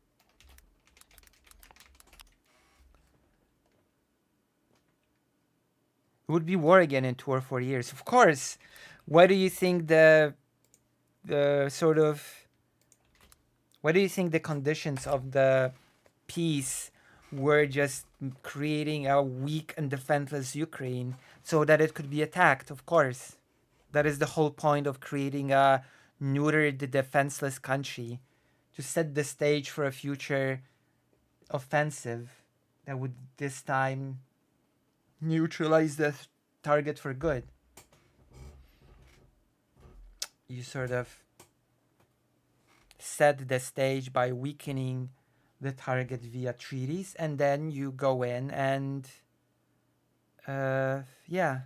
It would be war again in 2 or 4 years. Of course. What do you think the conditions of the peace were just creating a weak and defenseless Ukraine so that it could be attacked? Of course. That is the whole point of creating a neutered, defenseless country, to set the stage for a future offensive that would this time neutralize the target for good. You sort of set the stage by weakening the target via treaties, and then you go in and yeah.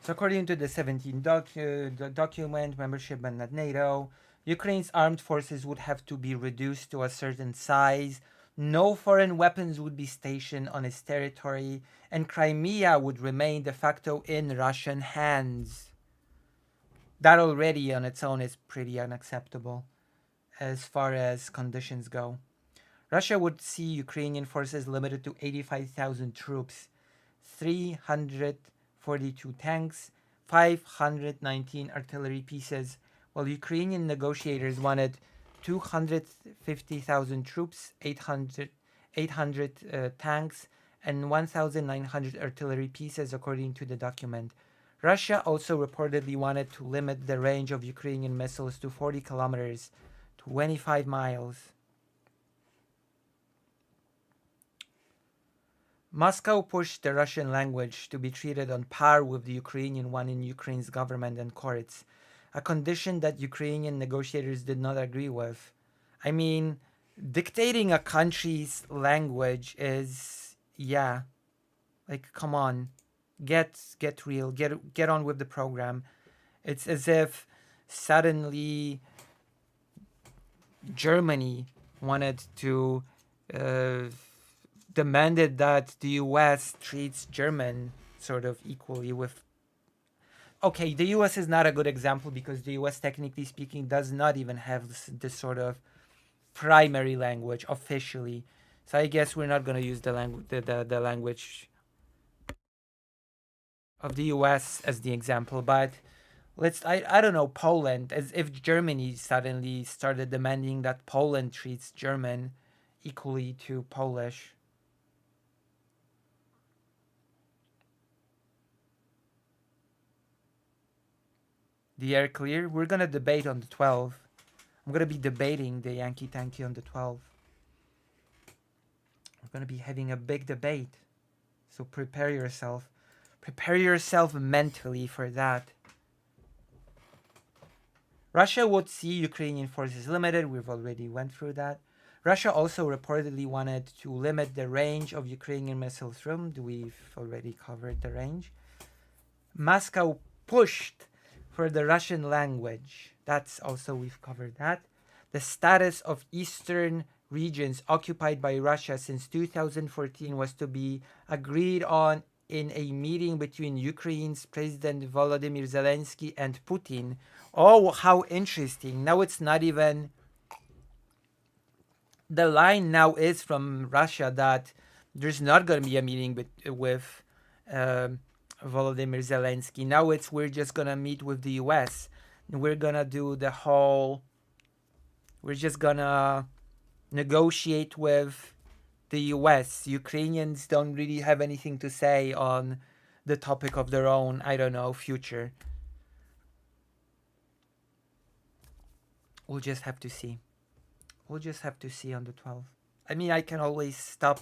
So according to the 17th document, membership in NATO, Ukraine's armed forces would have to be reduced to a certain size, no foreign weapons would be stationed on its territory, and Crimea would remain de facto in Russian hands. That already on its own is pretty unacceptable as far as conditions go. Russia would see Ukrainian forces limited to 85,000 troops, 342 tanks, 519 artillery pieces, while Ukrainian negotiators wanted 250,000 troops, 800 tanks, and 1,900 artillery pieces, according to the document. Russia also reportedly wanted to limit the range of Ukrainian missiles to 40 kilometers, 25 miles. Moscow pushed the Russian language to be treated on par with the Ukrainian one in Ukraine's government and courts, a condition that Ukrainian negotiators did not agree with. I mean, dictating a country's language is, yeah, like, come on, get real, get on with the program. It's as if suddenly Germany wanted to demanded that the US treats German sort of equally with. Okay, the US is not a good example because the US, technically speaking, does not even have this sort of primary language officially. So I guess we're not going to use the language of the US as the example, but I don't know, Poland, as if Germany suddenly started demanding that Poland treats German equally to Polish. The air clear? We're gonna debate on the 12th. I'm gonna be debating the Yankee Tanky on the 12th. We're gonna be having a big debate. So prepare yourself. Prepare yourself mentally for that. Russia would see Ukrainian forces limited. We've already went through that. Russia also reportedly wanted to limit the range of Ukrainian missiles from. We've already covered the range. Moscow pushed for the Russian language. That's also, we've covered that. The status of eastern regions occupied by Russia since 2014 was to be agreed on in a meeting between Ukraine's President Volodymyr Zelensky and Putin. Oh, how interesting. Now it's not even... The line now is from Russia that there's not going to be a meeting with Volodymyr Zelensky. Now we're just gonna meet with the US. We're gonna do the whole... We're just gonna negotiate with the US. Ukrainians don't really have anything to say on the topic of their own, I don't know, future. We'll just have to see. We'll just have to see on the 12th. I mean, I can always stop.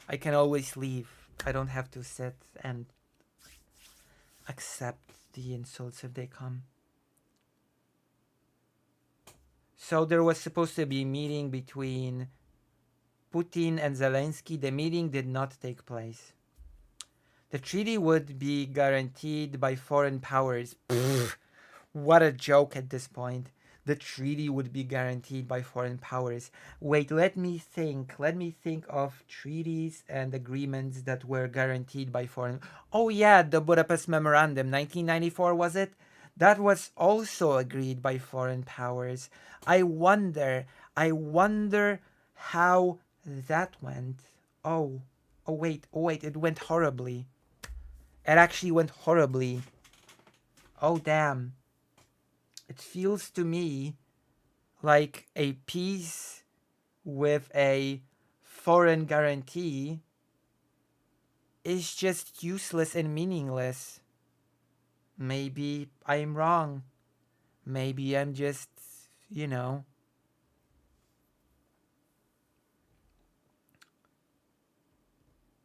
I can always leave. I don't have to sit and accept the insults if they come. So there was supposed to be a meeting between Putin and Zelensky. The meeting did not take place. The treaty would be guaranteed by foreign powers. What a joke at this point. The treaty would be guaranteed by foreign powers. Wait, let me think of treaties and agreements that were guaranteed by foreign... Oh yeah, the Budapest Memorandum, 1994 was it? That was also agreed by foreign powers. I wonder how that went. Oh wait, it went horribly. It actually went horribly. Oh damn. It feels to me like a peace with a foreign guarantee is just useless and meaningless. Maybe I'm wrong. Maybe I'm just, you know,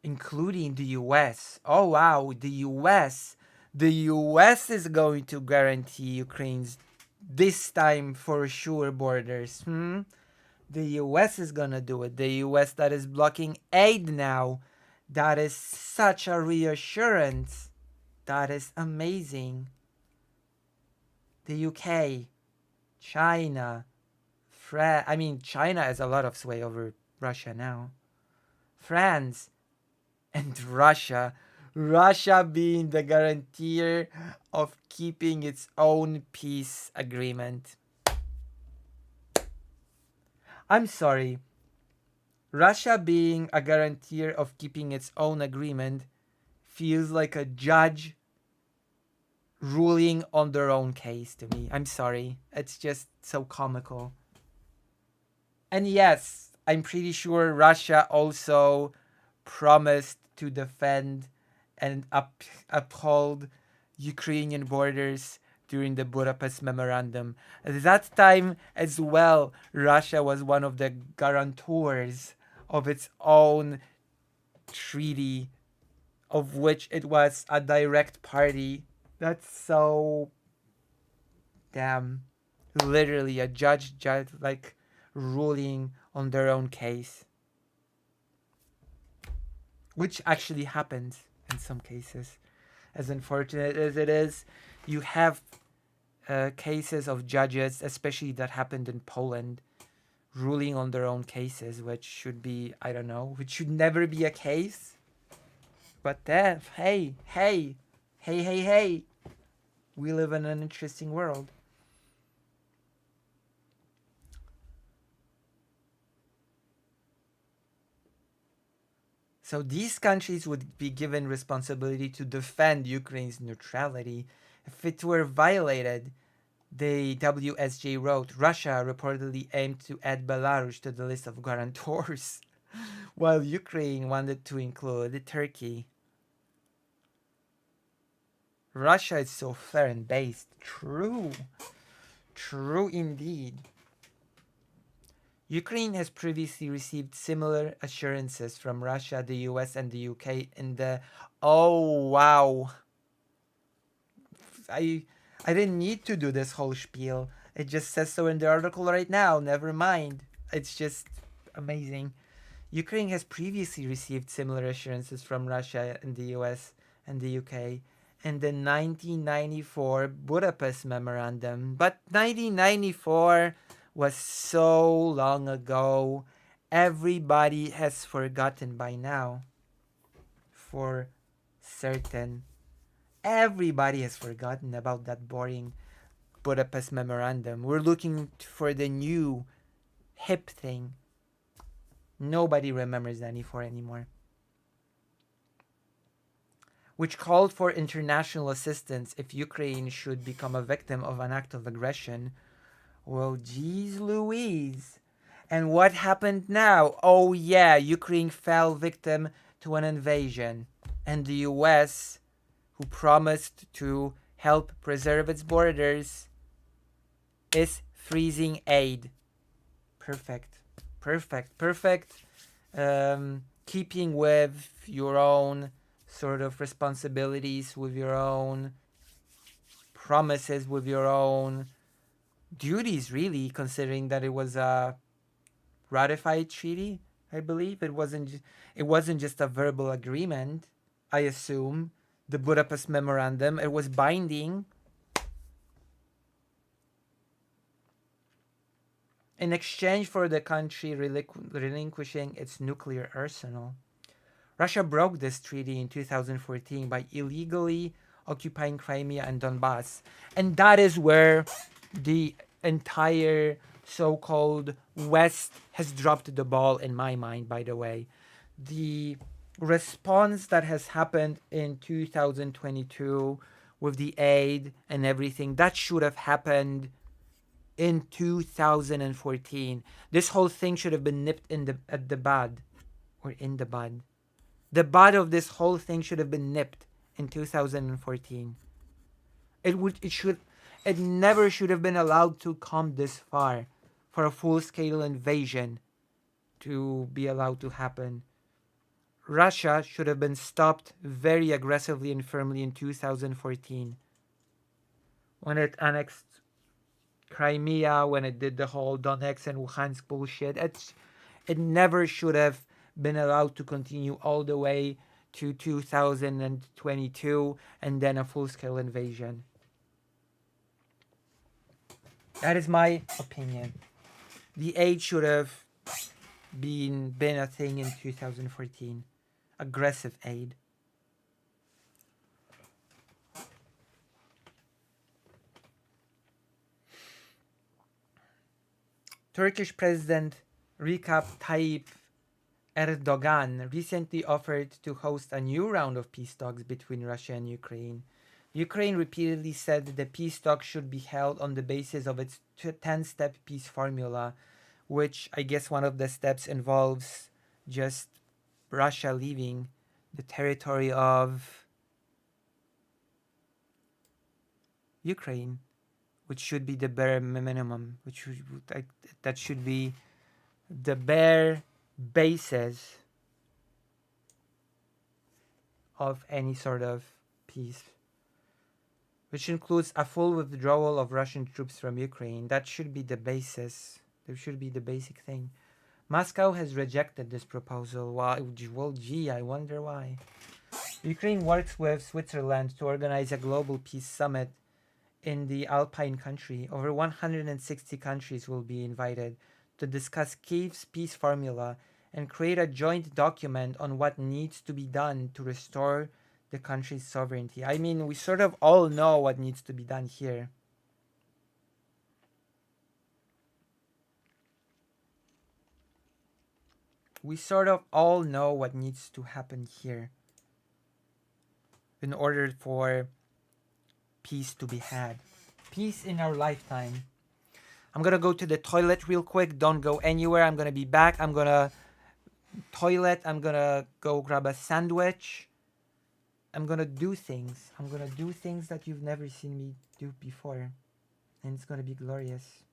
including the US. Oh wow, the US. The US is going to guarantee Ukraine's this time for sure borders. The US is gonna do it. The US that is blocking aid now. That is such a reassurance. That is amazing. The UK, China, China has a lot of sway over Russia now. France and Russia. Russia being the guarantor of keeping its own peace agreement. I'm sorry. Russia being a guarantor of keeping its own agreement feels like a judge ruling on their own case to me. I'm sorry. It's just so comical. And yes, I'm pretty sure Russia also promised to defend and uphold Ukrainian borders during the Budapest Memorandum. At that time as well, Russia was one of the guarantors of its own treaty, of which it was a direct party. That's so damn, literally a judge like ruling on their own case, which actually happens in some cases. As unfortunate as it is, you have cases of judges, especially that happened in Poland, ruling on their own cases, which should be, I don't know, which should never be a case. But hey, we live in an interesting world. So these countries would be given responsibility to defend Ukraine's neutrality if it were violated. The WSJ wrote, Russia reportedly aimed to add Belarus to the list of guarantors, while Ukraine wanted to include Turkey. Russia is so fair and based. True indeed. Ukraine has previously received similar assurances from Russia, the US, and the UK in the... Oh, wow. I didn't need to do this whole spiel. It just says so in the article right now. Never mind. It's just amazing. Ukraine has previously received similar assurances from Russia and the US and the UK in the 1994 Budapest Memorandum. But 1994 was so long ago. Everybody has forgotten by now. For certain. Everybody has forgotten about that boring Budapest Memorandum. We're looking for the new hip thing. Nobody remembers 94 anymore. Which called for international assistance if Ukraine should become a victim of an act of aggression. Well, geez Louise. And what happened now? Oh yeah, Ukraine fell victim to an invasion. And the US, who promised to help preserve its borders, is freezing aid. Perfect. Keeping with your own sort of responsibilities, with your own promises, with your own duties, really, considering that it was a ratified treaty. I believe it wasn't just a verbal agreement. I assume the Budapest Memorandum, it was binding. In exchange for the country relinquishing its nuclear arsenal. Russia broke this treaty in 2014 by illegally occupying Crimea and Donbass. And that is where the entire so-called West has dropped the ball, in my mind, by the way. The response that has happened in 2022 with the aid and everything, that should have happened in 2014. This whole thing should have been nipped in the bud. The bud of this whole thing should have been nipped in 2014. It never should have been allowed to come this far for a full-scale invasion to be allowed to happen. Russia should have been stopped very aggressively and firmly in 2014 when it annexed Crimea, when it did the whole Donetsk and Luhansk bullshit. It never should have been allowed to continue all the way to 2022 and then a full-scale invasion. That is my opinion. The aid should have been a thing in 2014. Aggressive aid. Turkish President Recep Tayyip Erdogan recently offered to host a new round of peace talks between Russia and Ukraine. Ukraine repeatedly said that the peace talks should be held on the basis of its 10-step peace formula, which I guess one of the steps involves just Russia leaving the territory of Ukraine, which should be the bare minimum, that should be the bare basis of any sort of peace, which includes a full withdrawal of Russian troops from Ukraine. That should be the basis. There should be the basic thing. Moscow has rejected this proposal. Why? Well, gee, I wonder why. Ukraine works with Switzerland to organize a global peace summit in the Alpine country. Over 160 countries will be invited to discuss Kyiv's peace formula and create a joint document on what needs to be done to restore the country's sovereignty. I mean, we sort of all know what needs to be done here. We sort of all know what needs to happen here in order for peace to be had. Peace in our lifetime. I'm gonna go to the toilet real quick. Don't go anywhere. I'm gonna be back. I'm gonna toilet. I'm gonna go grab a sandwich. I'm gonna do things. I'm gonna do things that you've never seen me do before. And it's gonna be glorious.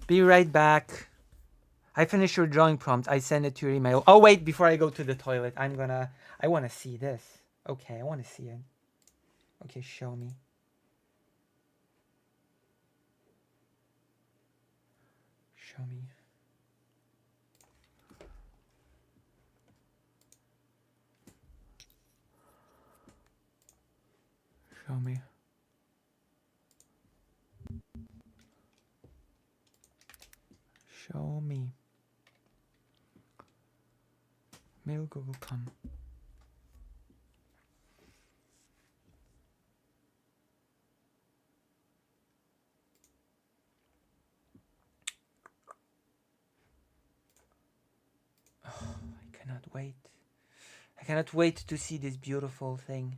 Be right back. I finished your drawing prompt. I send it to your email. Oh, wait, before I go to the toilet, I want to see this. Okay, I want to see it. Okay, show me. Show me. Show me. Show me. Mail Google come. Oh, I cannot wait. I cannot wait to see this beautiful thing.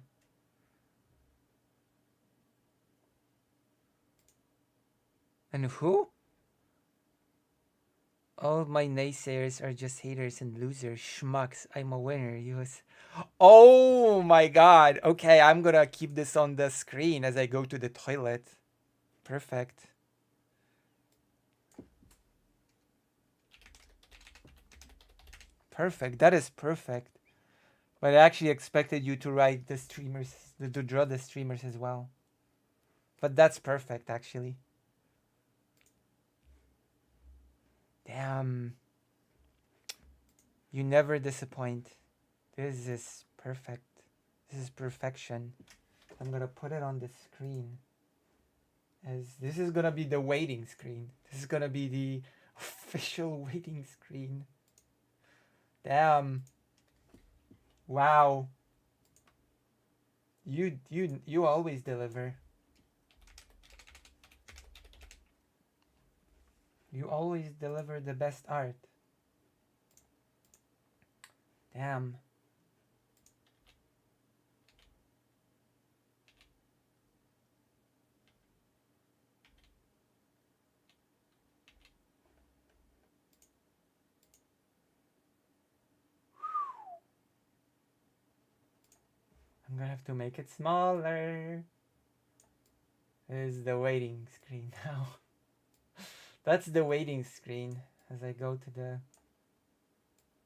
And who? All my naysayers are just haters and losers. Schmucks. I'm a winner. Oh my god. Okay, I'm gonna keep this on the screen as I go to the toilet. Perfect. Perfect. That is perfect. But I actually expected you to write the streamers, to draw the streamers as well. But that's perfect, actually. Damn. You never disappoint. This is perfect. This is perfection. I'm gonna put it on the screen. As this is gonna be the waiting screen. This is gonna be the official waiting screen. Damn. Wow. You always deliver. You always deliver the best art. Damn. I'm gonna have to make it smaller. Is the waiting screen now. That's the waiting screen as I go to the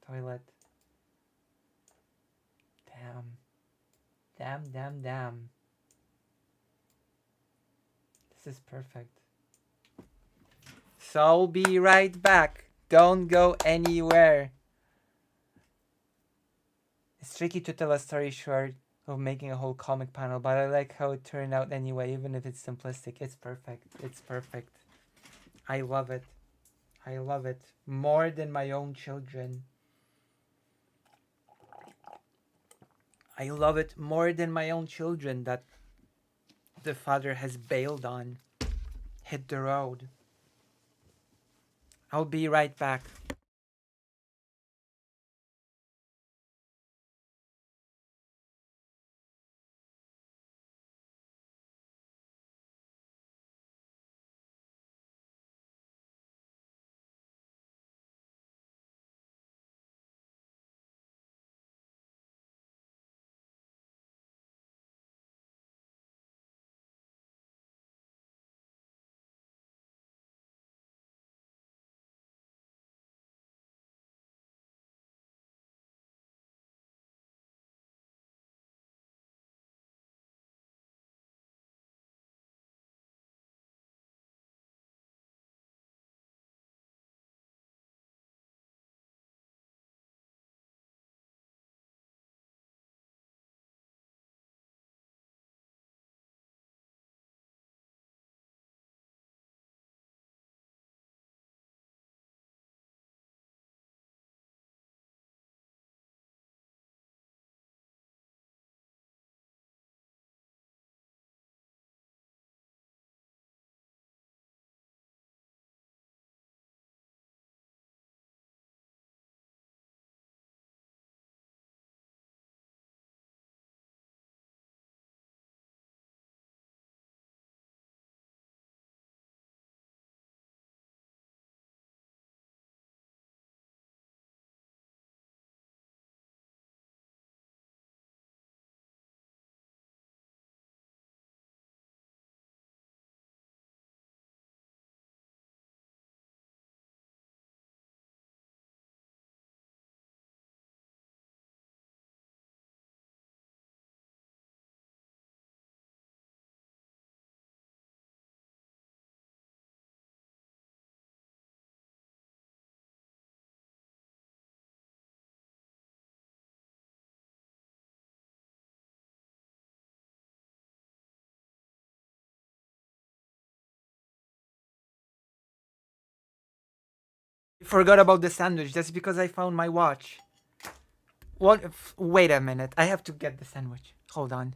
toilet. Damn. Damn, damn, damn. This is perfect. So I'll be right back. Don't go anywhere. It's tricky to tell a story short of making a whole comic panel, but I like how it turned out anyway, even if it's simplistic. It's perfect. It's perfect. I love it. I love it. More than my own children. I love it more than my own children that the father has bailed on. Hit the road. I'll be right back. I forgot about the sandwich. That's because I found my watch. What? Wait a minute. I have to get the sandwich. Hold on.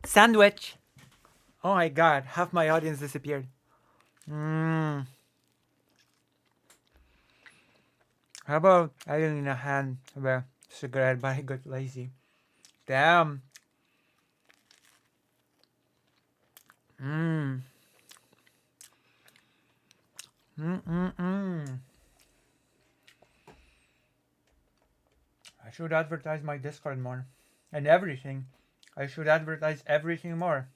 Sandwich. Oh my god, half my audience disappeared. How about I didn't in a hand of a cigarette, but I got lazy. Damn. I should advertise my Discord more. And everything. I should advertise everything more.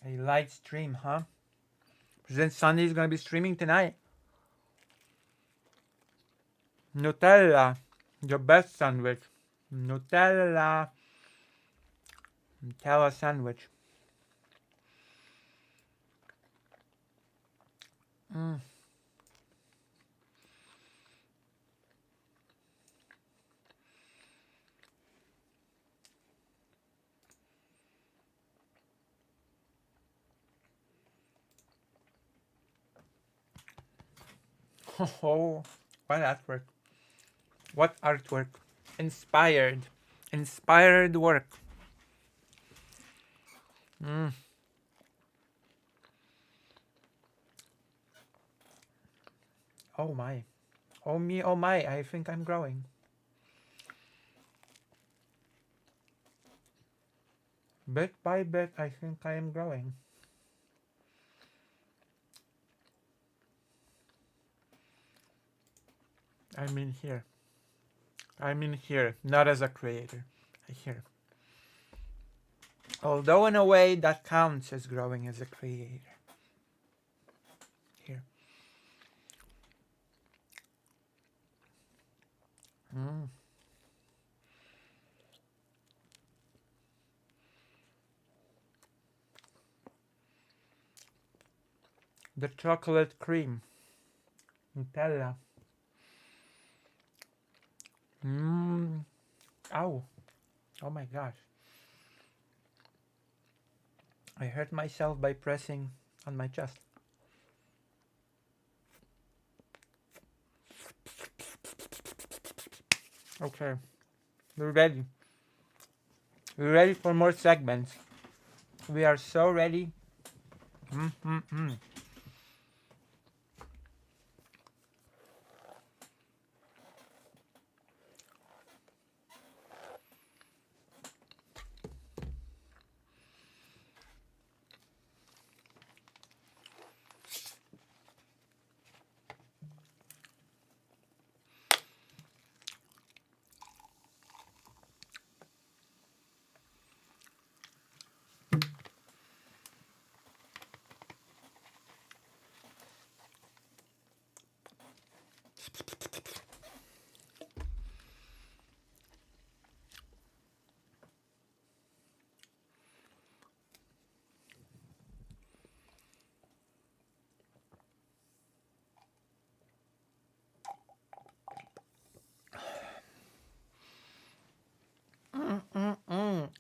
A light stream, huh? President Sunday is gonna be streaming tonight. Nutella, the best sandwich. Nutella sandwich. Oh, what artwork? What artwork? Inspired work. Oh my. Oh me, oh my, I think I'm growing. Bit by bit, I think I am growing. I'm in here. I'm in here, not as a creator. I hear. Although in a way that counts as growing as a creator. Here. The chocolate cream. Nutella. Ow. Oh my gosh. I hurt myself by pressing on my chest. Okay. We're ready. We're ready for more segments. We are so ready.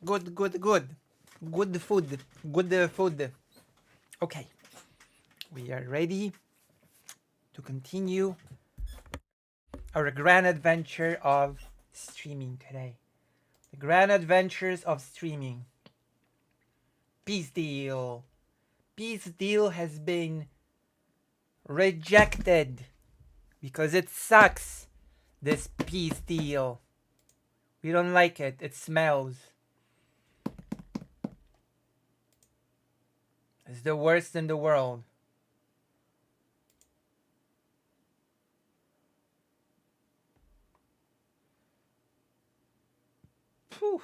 Good, good, good. Good food. Good food. Okay. We are ready to continue our grand adventure of streaming today. The grand adventures of streaming. Peace deal. Peace deal has been rejected because it sucks. This peace deal. We don't like it. It smells. It's the worst in the world. Phew.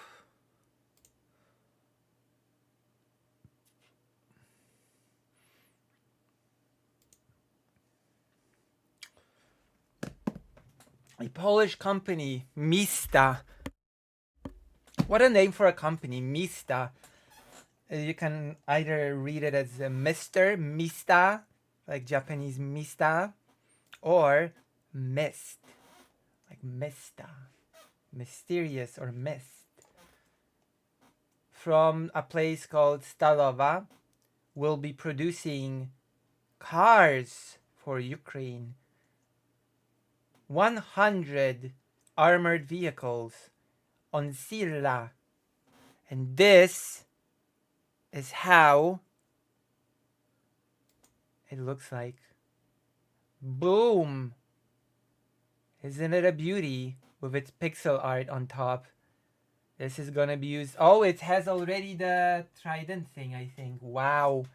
A Polish company, Mista. What a name for a company, Mista. You can either read it as Mr. Mista, like Japanese Mista, or mist, like mista, mysterious or mist, from a place called Stalova, will be producing cars for Ukraine. 100 armored vehicles on Silla. And this is how it looks like. Boom! Isn't it a beauty with its pixel art on top? This is gonna be used. Oh, it has already the trident thing, I think. Wow.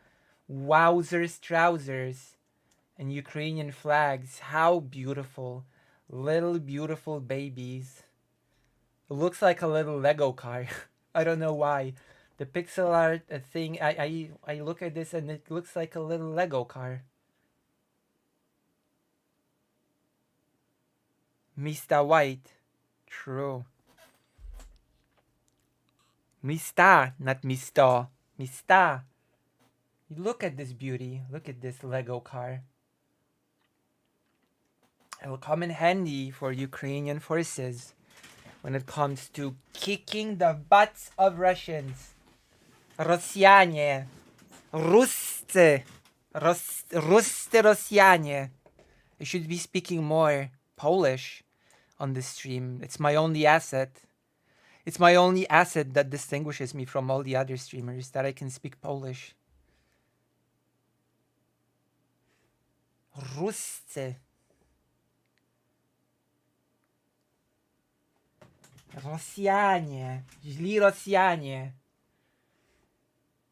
Wowzers trousers. And Ukrainian flags. How beautiful. Little beautiful babies. It looks like a little Lego car. I don't know why. The pixel art thing, I look at this and it looks like a little Lego car. Mista White. True. Mista, not Mista. Mista. Look at this beauty. Look at this Lego car. It will come in handy for Ukrainian forces when it comes to kicking the butts of Russians. Россияне. Rusty. Rusty Россияне. I should be speaking more Polish on this stream. It's my only asset. It's my only asset that distinguishes me from all the other streamers, that I can speak Polish. Ruscy. Rosjanie. Źli Rosjanie.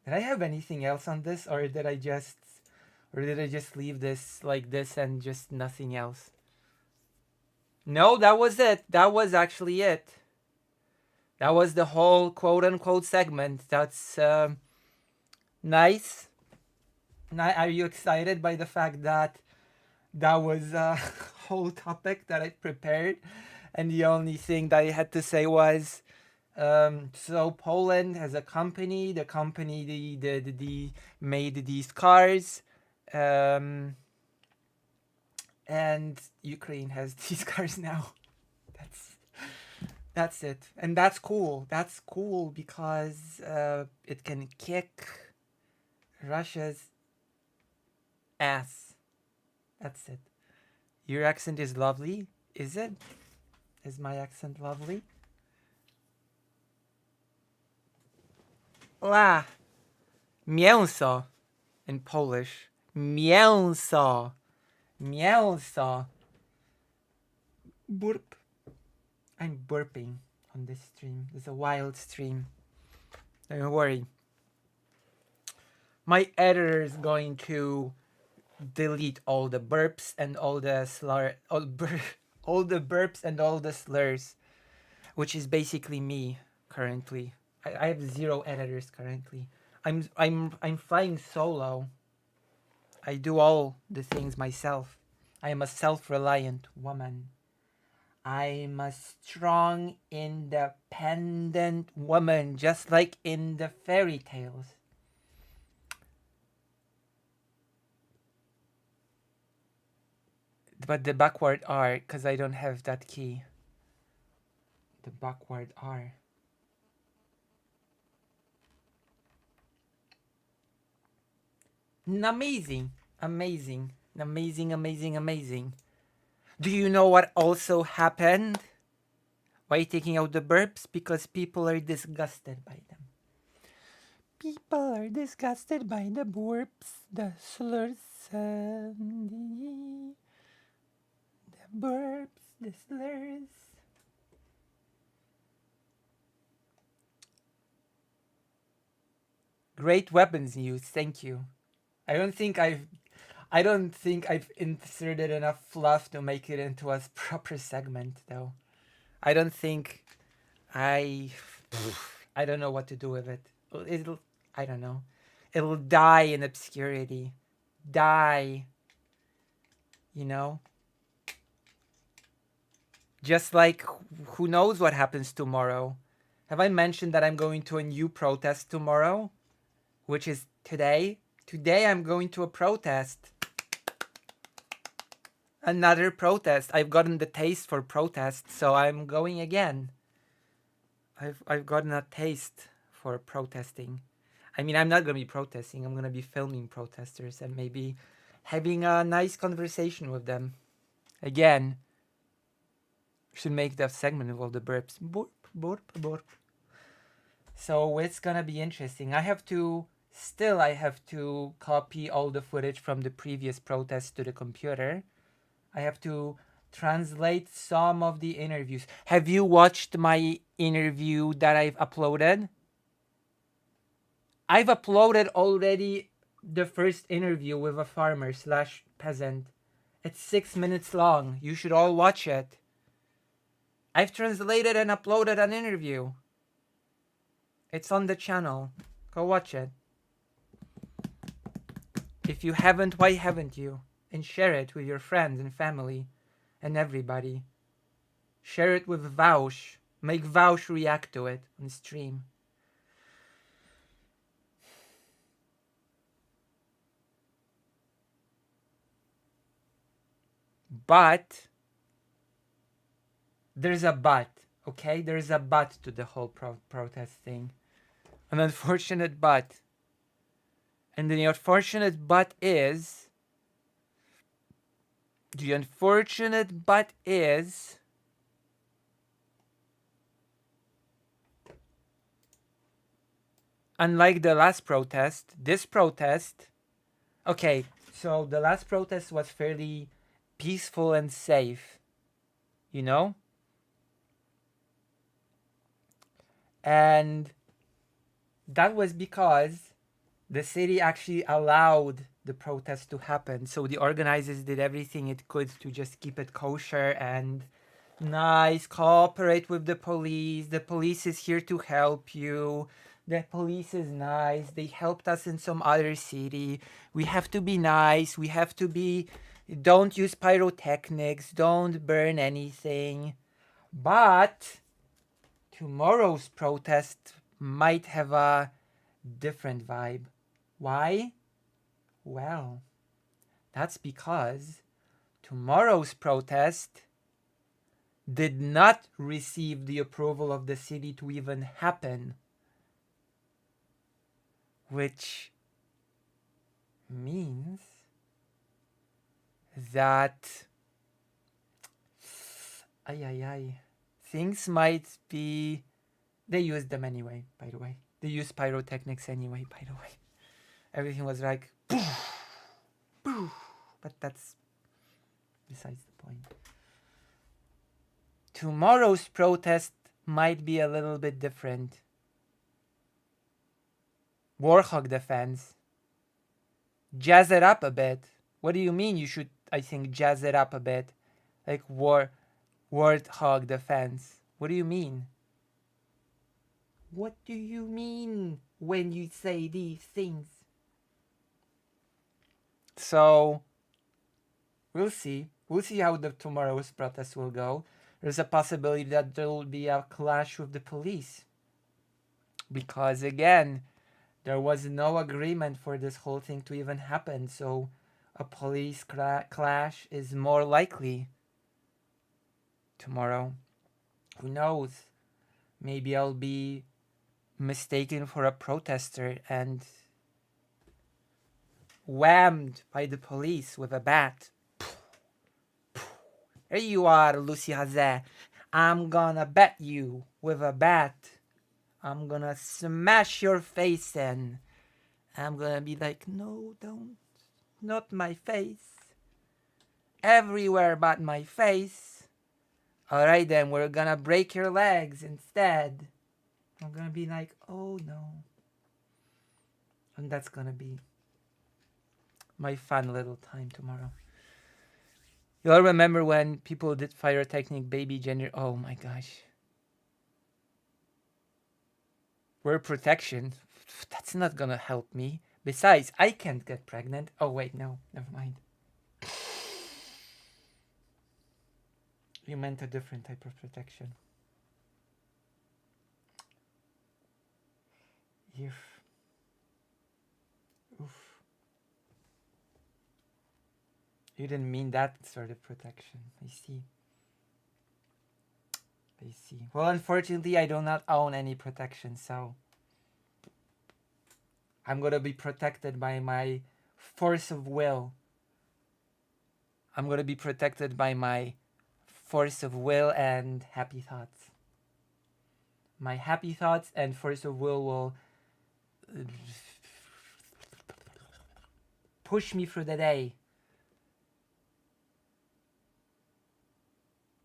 Did I have anything else on this, or did I just leave this like this and just nothing else? No, that was it. That was actually it. That was the whole quote-unquote segment. That's nice. Are you excited by the fact that that was a whole topic that I prepared, and the only thing that I had to say was, so Poland has a company. The company the made these cars, and Ukraine has these cars now. That's it, and that's cool. That's cool because it can kick Russia's ass. That's it. Your accent is lovely, is it? Is my accent lovely? La. Mięso in Polish. Mięso. Mięso. Burp. I'm burping on this stream. It's a wild stream. Don't worry. My editor is going to delete all the burps and all the all the burps and all the slurs, which is basically me currently. I have 0 editors currently. I'm flying solo. I do all the things myself. I am a self-reliant woman. I'm a strong, independent woman, just like in the fairy tales. But the backward R, because I don't have that key. The backward R. Amazing, amazing, amazing, amazing, amazing. Do you know what also happened? Why taking out the burps? Because people are disgusted by them. People are disgusted by the burps, the slurs, the burps, the slurs. Great weapons news, thank you. I don't think I've inserted enough fluff to make it into a proper segment, though. I don't know what to do with it. I don't know. It'll die in obscurity. Die. You know? Just like, who knows what happens tomorrow? Have I mentioned that I'm going to a new protest tomorrow? Which is today? Today I'm going to a protest. Another protest. I've gotten the taste for protests, so I'm going again. I've gotten a taste for protesting. I mean, I'm not gonna be protesting. I'm gonna be filming protesters and maybe having a nice conversation with them. Again, should make that segment of all the burps. Burp, burp, burp. So it's gonna be interesting. I have to copy all the footage from the previous protest to the computer. I have to translate some of the interviews. Have you watched my interview that I've uploaded? I've uploaded already the first interview with a farmer slash peasant. It's 6 minutes long. You should all watch it. I've translated and uploaded an interview. It's on the channel. Go watch it. If you haven't, why haven't you? And share it with your friends and family and everybody. Share it with Vaush. Make Vaush react to it on stream. But there's a but, okay? There's a but to the whole protest thing. An unfortunate but. And the unfortunate but is... unlike the last protest, this protest... Okay, so the last protest was fairly peaceful and safe. You know? And that was because the city actually allowed the protest to happen. So the organizers did everything it could to just keep it kosher and nice, cooperate with the police. The police is here to help you. The police is nice. They helped us in some other city. We have to be nice. We have to be... Don't use pyrotechnics. Don't burn anything. But tomorrow's protest might have a different vibe. Why? Well, that's because tomorrow's protest did not receive the approval of the city to even happen. Which means that things might be... They used them anyway, by the way. They used pyrotechnics anyway, by the way. Everything was like... Poof, poof, but that's besides the point. Tomorrow's protest might be a little bit different. Warhawk defense. Jazz it up a bit. What do you mean you should, I think, jazz it up a bit? Like Warthog defense. What do you mean? What do you mean when you say these things? So, we'll see. We'll see how the tomorrow's protest will go. There's a possibility that there will be a clash with the police. Because again, there was no agreement for this whole thing to even happen. So, a police clash is more likely tomorrow. Who knows? Maybe I'll be mistaken for a protester and whammed by the police with a bat. There you are, Lucy Hazeh. I'm gonna bat you with a bat. I'm gonna smash your face in. I'm gonna be like, no, don't. Not my face. Everywhere but my face. Alright then, we're gonna break your legs instead. I'm gonna be like, oh no. And that's gonna be my fun little time tomorrow. You all remember when people did pyrotechnic baby gender? Oh my gosh. Word protection. That's not gonna help me. Besides, I can't get pregnant. Oh wait, no, never mind. You meant a different type of protection. You didn't mean that sort of protection. I see. I see. Well, unfortunately, I do not own any protection, so I'm gonna be protected by my force of will. I'm gonna be protected by my force of will and happy thoughts. My happy thoughts and force of will push me through the day.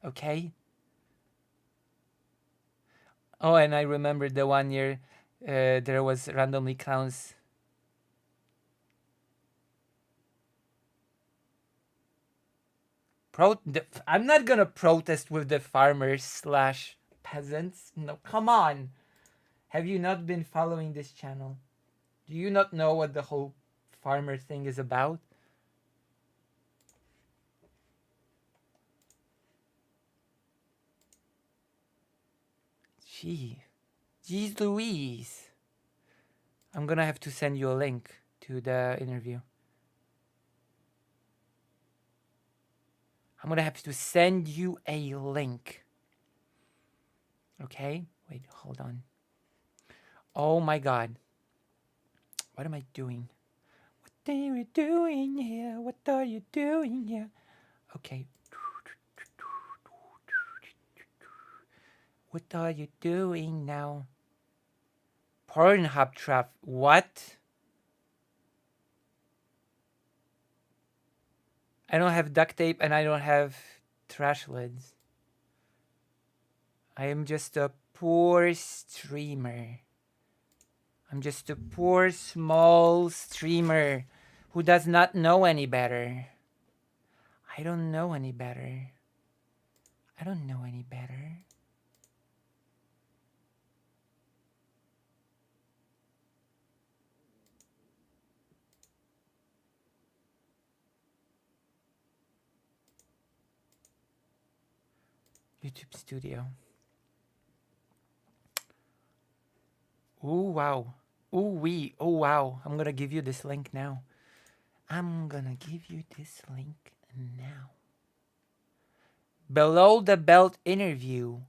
Okay? Oh, and I remember the one year there was randomly clowns. I'm not gonna protest with the farmers slash peasants. No, come on. Have you not been following this channel? Do you not know what the whole farmer thing is about? Jeez Louise. I'm gonna have to send you a link to the interview. I'm gonna have to send you a link. Okay? Wait, hold on. Oh my god. What am I doing? What are you doing here? What are you doing here? Okay. What are you doing now? Pornhub trap. What? I don't have duct tape and I don't have trash lids. I am just a poor streamer. I'm just a poor small streamer who does not know any better. I don't know any better. I don't know any better. YouTube Studio. Ooh, wow. Ooh, wee. Oh, wow. I'm gonna give you this link now. I'm gonna give you this link now. Below the belt interview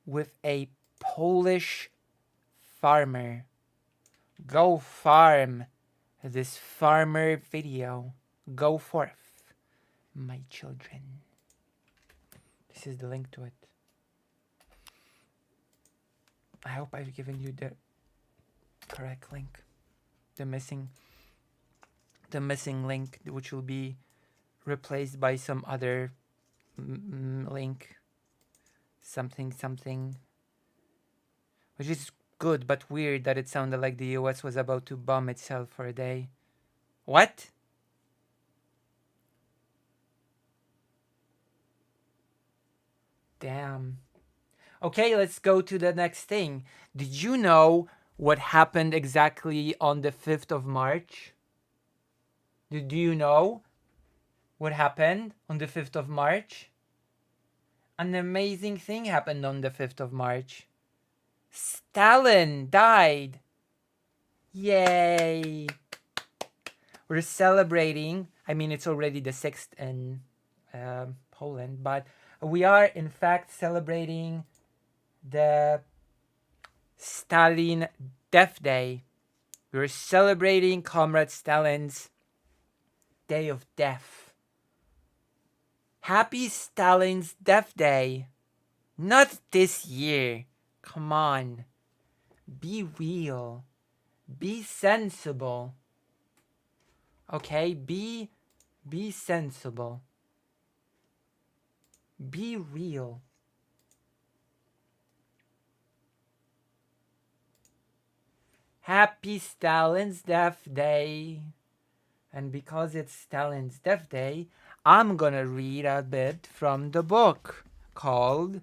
with a Polish farmer. Go farm this farmer video. Go forth, my children. This is the link to it. I hope I've given you the correct link. The missing link, which will be replaced by some other link. Something. Which is good, but weird that it sounded like the US was about to bomb itself for a day. What? Damn. Okay, let's go to the next thing. Did you know what happened exactly on the 5th of March? Do you know what happened on the 5th of March? An amazing thing happened on the 5th of March. Stalin died. Yay. We're celebrating. I mean, it's already the 6th in Poland, but we are in fact celebrating the Stalin Death Day. We're celebrating Comrade Stalin's day of death. Happy Stalin's Death Day. Not this year. Come on. Be real. Be sensible. Okay? Be sensible. Be real. Happy Stalin's Death Day. And because it's Stalin's Death Day, I'm gonna read a bit from the book called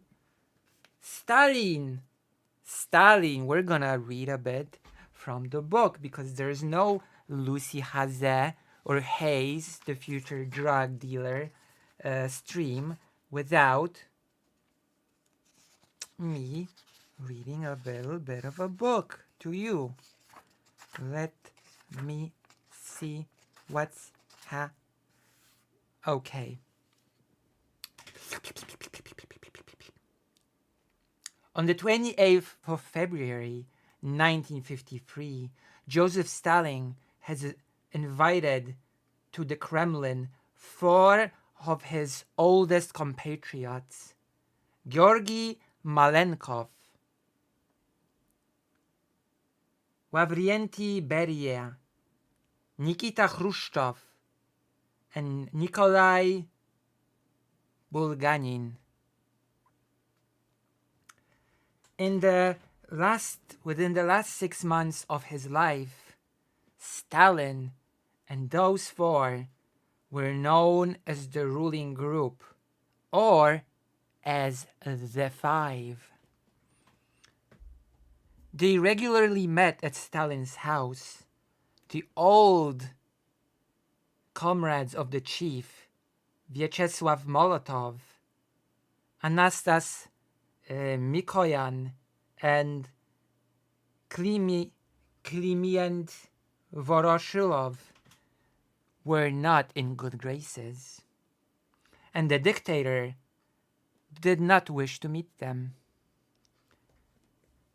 Stalin. Stalin. We're gonna read a bit from the book because there's no Lucy Haze or Hayes, the future drug dealer, stream without me reading a little bit of a book to you. Let me see what's Okay. On the 28th of February 1953, Joseph Stalin has invited to the Kremlin 4 of his oldest compatriots, Georgy Malenkov, Lavrentiy Beria, Nikita Khrushchev, and Nikolai Bulganin. Within the last 6 months of his life, Stalin and those 4 were known as the ruling group, or as the 5. They regularly met at Stalin's house. The old comrades of the chief, Vyacheslav Molotov, Anastas Mikoyan, and Kliment Voroshilov, were not in good graces, and the dictator did not wish to meet them.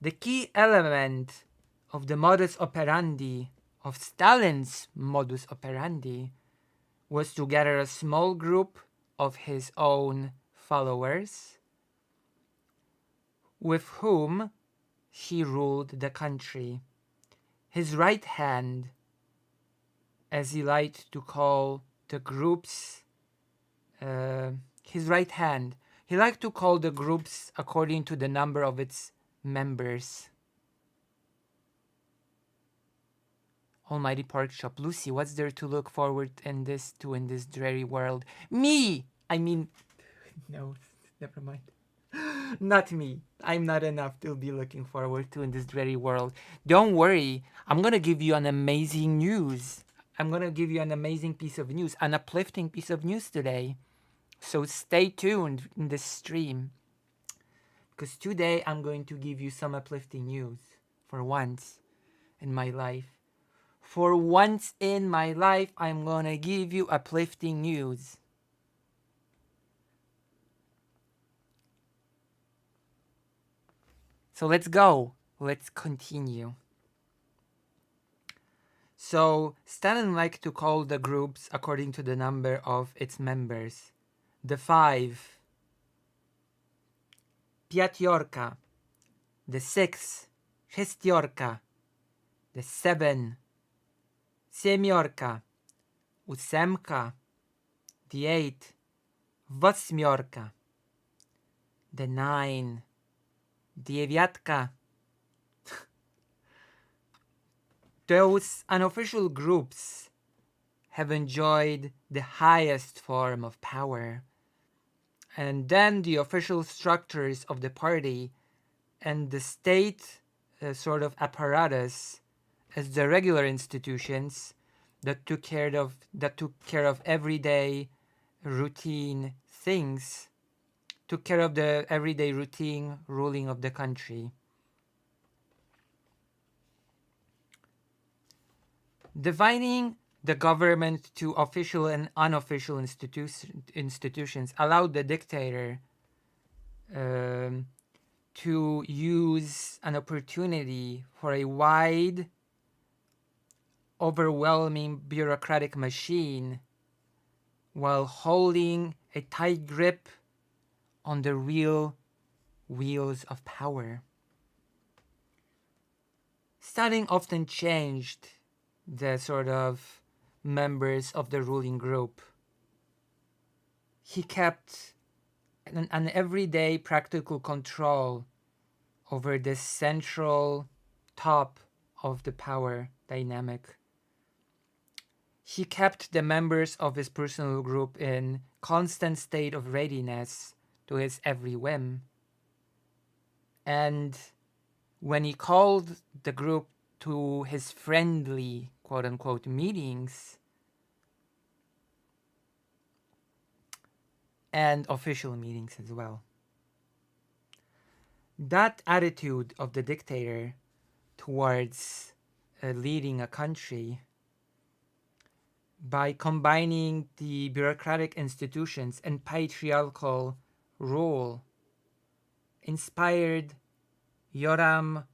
The key element of the modus operandi, of Stalin's modus operandi, was to gather a small group of his own followers with whom he ruled the country. His right hand, as he liked to call the groups, he liked to call the groups according to the number of its members. Almighty Pork Chop. Lucy, what's there to look forward in this dreary world? Me! I mean, no, never mind. Not me. I'm not enough to be looking forward to in this dreary world. Don't worry. I'm going to give you an amazing news. I'm going to give you an amazing piece of news, an uplifting piece of news today. So stay tuned in this stream, because today I'm going to give you some uplifting news for once in my life. For once in my life, I'm going to give you uplifting news. So let's go. Let's continue. So Stalin liked to call the groups according to the number of its members. The 5, Piatyorka. The 6, Шестёрка. The 7, Семёрка. Ósemka. The 8, Восьмёрка. The 9, Девятка. Those unofficial groups have enjoyed the highest form of power. And then the official structures of the party and the state sort of apparatus as the regular institutions that took care of everyday routine things, took care of the everyday routine ruling of the country. Dividing the government to official and unofficial institutions allowed the dictator to use an opportunity for a wide, overwhelming bureaucratic machine while holding a tight grip on the real wheels of power. Stalin often changed the sort of members of the ruling group. He kept an everyday practical control over the central top of the power dynamic. He kept the members of his personal group in constant state of readiness to his every whim. And when he called the group to his friendly, quote-unquote, meetings and official meetings as well, that attitude of the dictator towards leading a country by combining the bureaucratic institutions and patriarchal rule, inspired Joram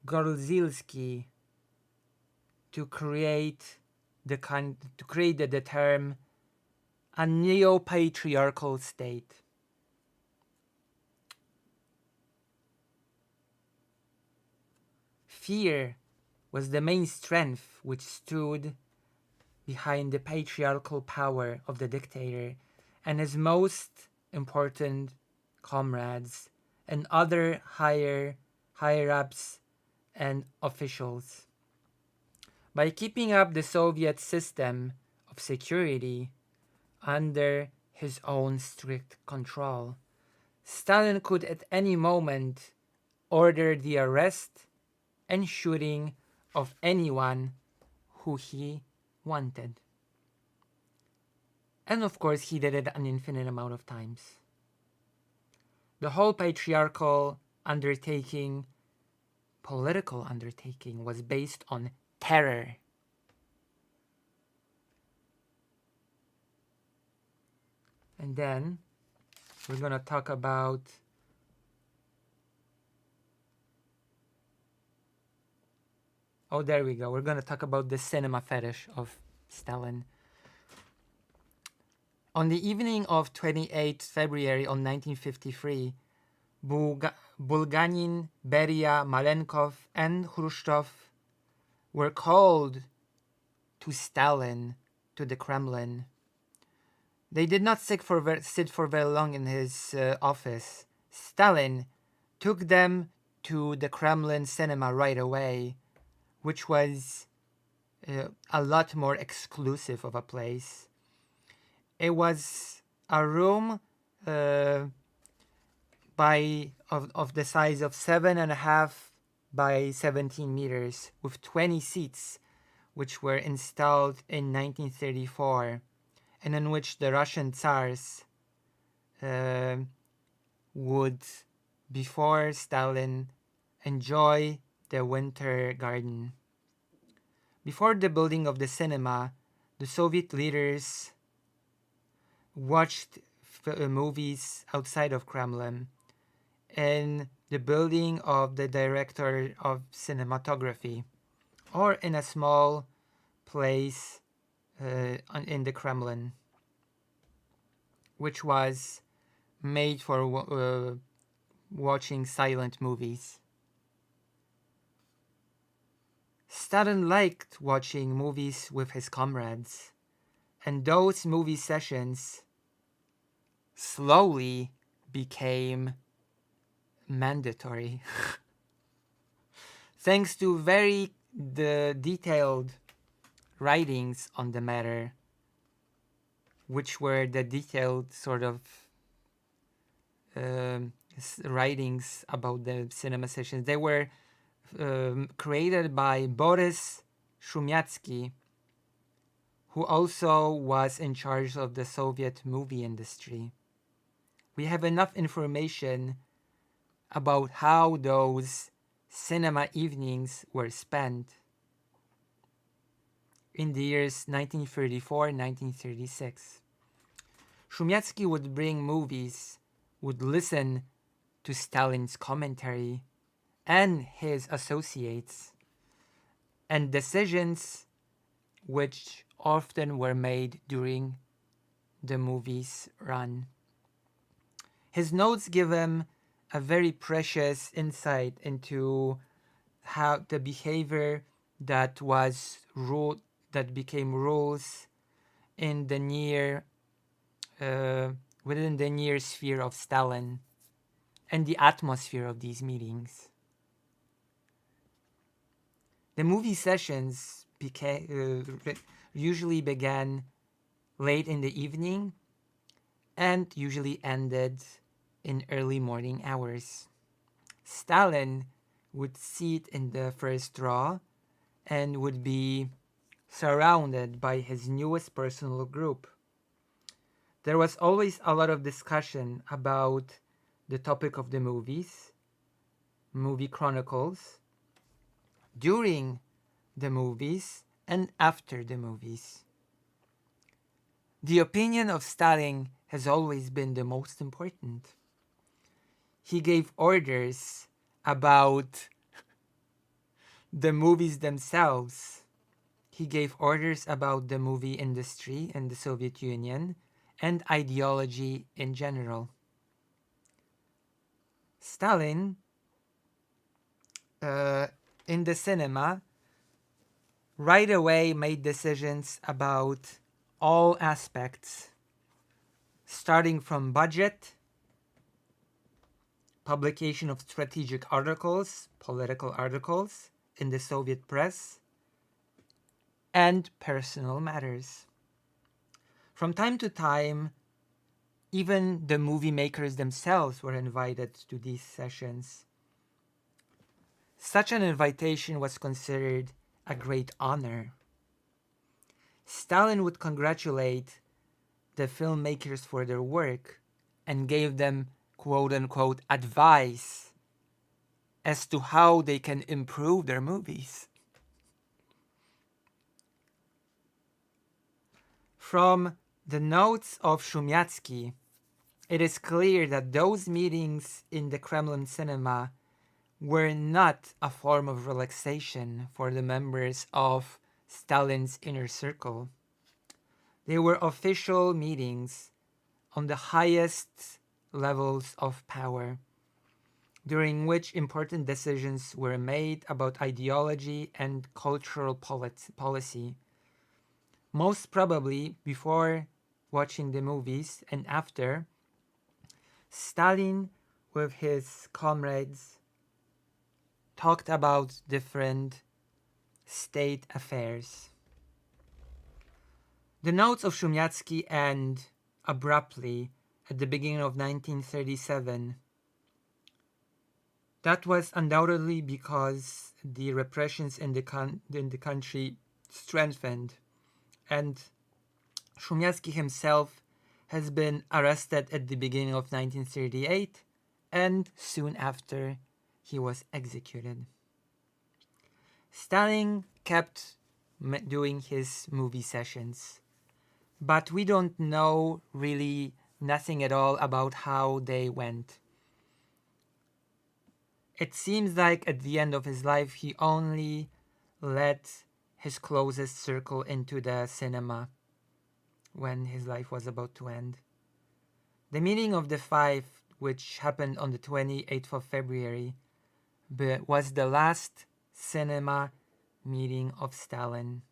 Gorzylski to create the term a neo-patriarchal state. Fear was the main strength which stood behind the patriarchal power of the dictator and his most important comrades and other higher-ups and officials. By keeping up the Soviet system of security under his own strict control, Stalin could at any moment order the arrest and shooting of anyone who he wanted. And of course, he did it an infinite amount of times. The whole patriarchal undertaking, political undertaking, was based on terror. And then we're going to talk about there we go. We're going to talk about the cinema fetish of Stalin. On the evening of 28 February on 1953, Bulganin, Beria, Malenkov, and Khrushchev were called to Stalin, to the Kremlin. They did not sit for very long in his office. Stalin took them to the Kremlin cinema right away, which was a lot more exclusive of a place. It was a room of the size of 7.5 by 17 meters with 20 seats, which were installed in 1934, and in which the Russian Tsars would, before Stalin, enjoy the winter garden. Before the building of the cinema, the Soviet leaders watched movies outside of Kremlin in the building of the director of cinematography, or in a small place in the Kremlin, which was made for watching silent movies. Stalin liked watching movies with his comrades, and those movie sessions slowly became mandatory. Thanks to very detailed writings on the matter, which were the detailed sort of writings about the cinema sessions. They were created by Boris Shumyatsky, who also was in charge of the Soviet movie industry. We have enough information about how those cinema evenings were spent in the years 1934-1936. Shumyatsky would bring movies, would listen to Stalin's commentary and his associates, and decisions which often were made during the movie's run. His notes give him a very precious insight into how the behavior that became rules in the within the near sphere of Stalin and the atmosphere of these meetings. The movie sessions usually began late in the evening and usually ended in early morning hours. Stalin would sit in the first row and would be surrounded by his newest personal group. There was always a lot of discussion about the topic of the movies, movie chronicles, during the movies and after the movies. The opinion of Stalin has always been the most important. He gave orders about the movies themselves. He gave orders about the movie industry in the Soviet Union and ideology in general. Stalin, in the cinema, right away made decisions about all aspects, starting from budget, publication of strategic articles, political articles in the Soviet press, and personal matters. From time to time, even the movie makers themselves were invited to these sessions. Such an invitation was considered a great honor. Stalin would congratulate the filmmakers for their work and gave them quote-unquote advice as to how they can improve their movies. From the notes of Shumyatsky, it is clear that those meetings in the Kremlin cinema were not a form of relaxation for the members of Stalin's inner circle. They were official meetings on the highest levels of power, during which important decisions were made about ideology and cultural policy. Most probably before watching the movies and after, Stalin with his comrades talked about different state affairs. The notes of Shumyatsky end abruptly at the beginning of 1937. That was undoubtedly because the repressions in the country strengthened, and Shumyatsky himself has been arrested at the beginning of 1938, and soon after he was executed. Stalin kept doing his movie sessions, but we don't know really nothing at all about how they went. It seems like at the end of his life he only let his closest circle into the cinema when his life was about to end. The meeting of the five, which happened on the 28th of February, was the last cinema meeting of Stalin.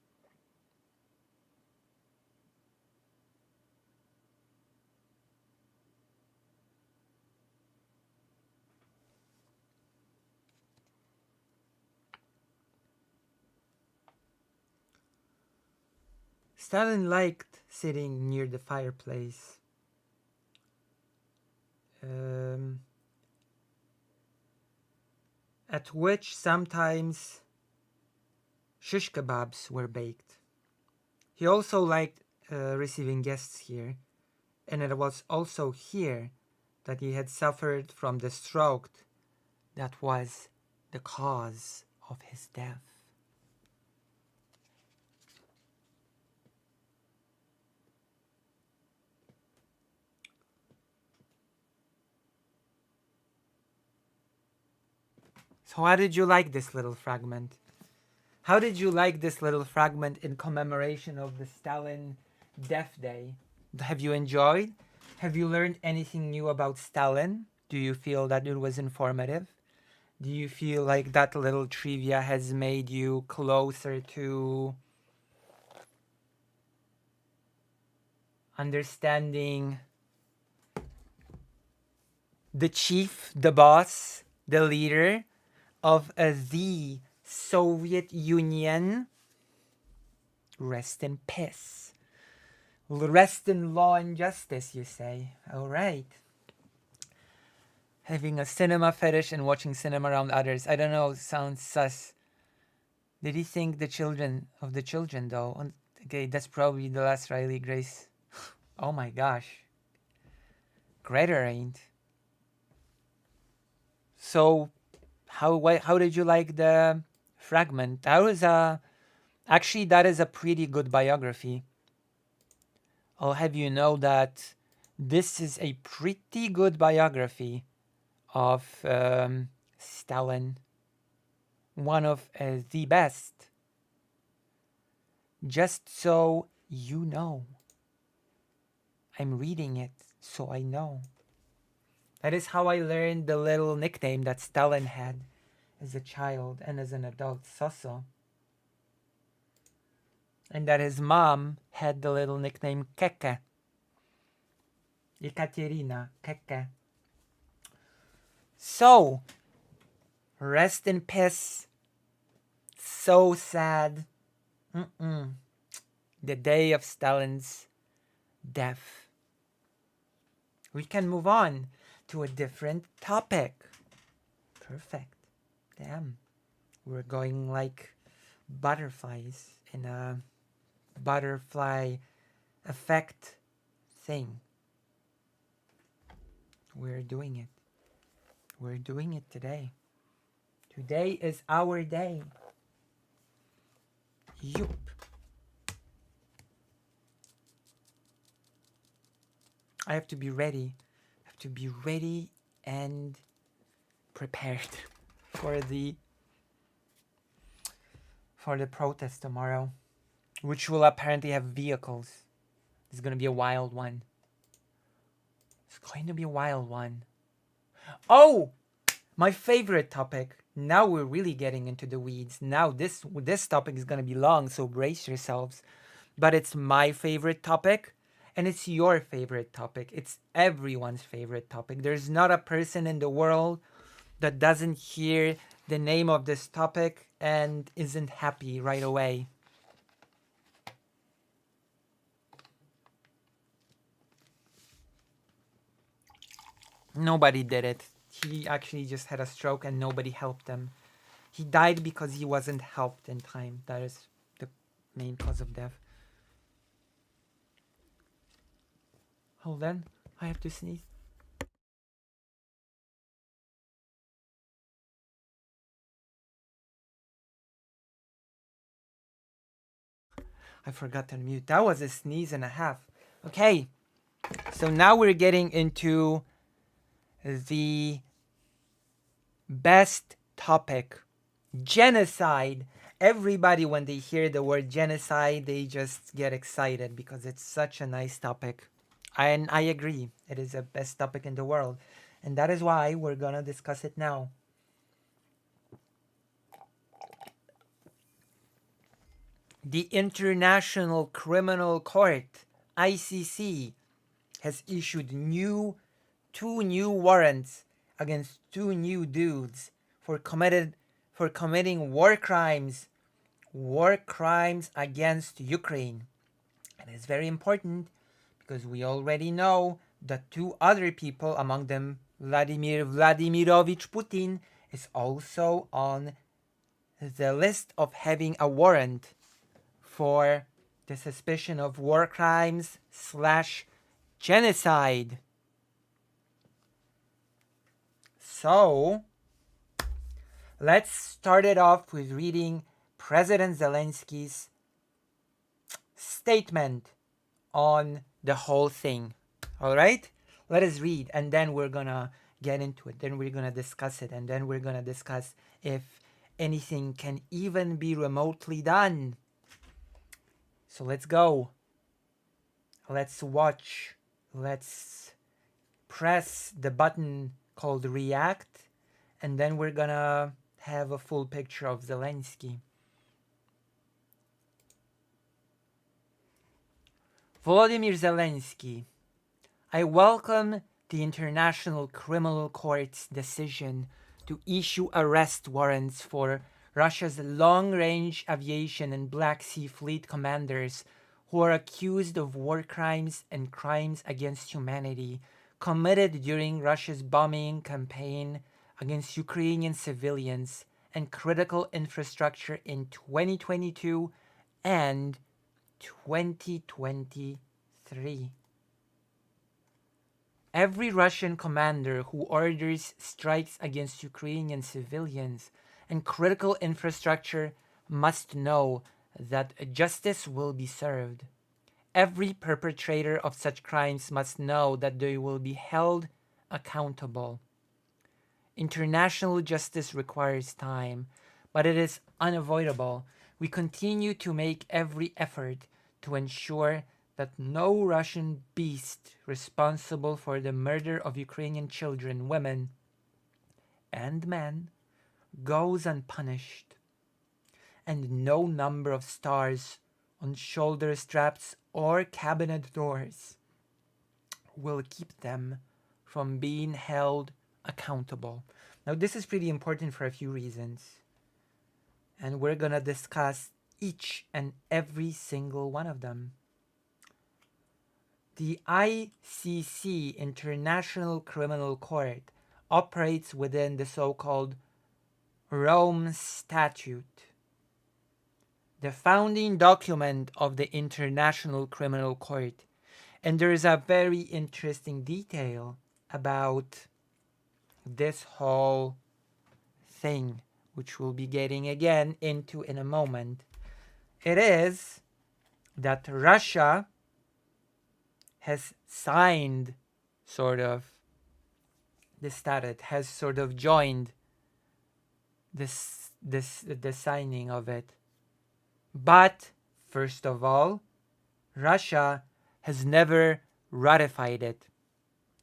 Stalin liked sitting near the fireplace. At which sometimes shish kebabs were baked. He also liked receiving guests here, and it was also here that he had suffered from the stroke that was the cause of his death. So how did you like this little fragment? How did you like this little fragment in commemoration of the Stalin Death Day? Have you enjoyed? Have you learned anything new about Stalin? Do you feel that it was informative? Do you feel like that little trivia has made you closer to understanding the chief, the boss, the leader of the Soviet Union? Rest in peace. Rest in law and justice, you say. All right. Having a cinema fetish and watching cinema around others. I don't know, sounds sus. Did he think the children of the children, though? Okay, that's probably the last Riley Grace. Oh my gosh. Greta ain't. So, how did you like the fragment? Actually, that is a pretty good biography I'll have you know that this is a pretty good biography of Stalin, one of the best. Just so you know, I'm reading it so I know. That is how I learned the little nickname that Stalin had as a child and as an adult, Soso. And that his mom had the little nickname Keke. Ekaterina Keke. So, rest in peace. So sad. The day of Stalin's death. We can move on to a different topic. Perfect. Damn. We're going like butterflies in a butterfly effect thing. We're doing it. We're doing it today. Today is our day. Yup. I have to be ready. I have to be ready and prepared for the protest tomorrow, which will apparently have vehicles. It's going to be a wild one. It's going to be a wild one. Oh, my favorite topic. Now we're really getting into the weeds. Now this topic is going to be long, so brace yourselves. But it's my favorite topic, and it's your favorite topic. It's everyone's favorite topic. There's not a person in the world that doesn't hear the name of this topic and isn't happy right away. Nobody did it. He actually just had a stroke and nobody helped him. He died because he wasn't helped in time. That is the main cause of death. Hold on, I have to sneeze. I forgot to mute. That was a sneeze and a half. Okay, so now we're getting into the best topic. Genocide. Everybody, when they hear the word genocide, they just get excited because it's such a nice topic. And I agree, it is the best topic in the world. And that is why we're gonna discuss it now. The International Criminal Court, ICC, has issued two new warrants against two new dudes for committing war crimes against Ukraine. And it's very important because we already know that two other people, among them Vladimir Vladimirovich Putin, is also on the list of having a warrant for the suspicion of war crimes / genocide. So, let's start it off with reading President Zelensky's statement on the whole thing. All right? Let us read, and then we're gonna get into it. Then we're gonna discuss it, and then we're gonna discuss if anything can even be remotely done. So let's go. Let's watch. Let's press the button called react, and then we're gonna have a full picture of Zelensky. Volodymyr Zelensky, I welcome the International Criminal Court's decision to issue arrest warrants for Russia's long-range aviation and Black Sea Fleet commanders who are accused of war crimes and crimes against humanity committed during Russia's bombing campaign against Ukrainian civilians and critical infrastructure in 2022 and 2023. Every Russian commander who orders strikes against Ukrainian civilians and critical infrastructure must know that justice will be served, every perpetrator of such crimes must know that they will be held accountable. International justice requires time, but it is unavoidable. We continue to make every effort to ensure that no Russian beast responsible for the murder of Ukrainian children, women, and men goes unpunished, and no number of stars on shoulder straps or cabinet doors will keep them from being held accountable. Now, this is pretty important for a few reasons, and we're gonna discuss each and every single one of them. The ICC, International Criminal Court, operates within the so-called Rome Statute, the founding document of the International Criminal Court. And there is a very interesting detail about this whole thing, which we'll be getting again into in a moment. It is that Russia has signed sort of the statute, has sort of joined the signing of it. But first of all, Russia has never ratified it.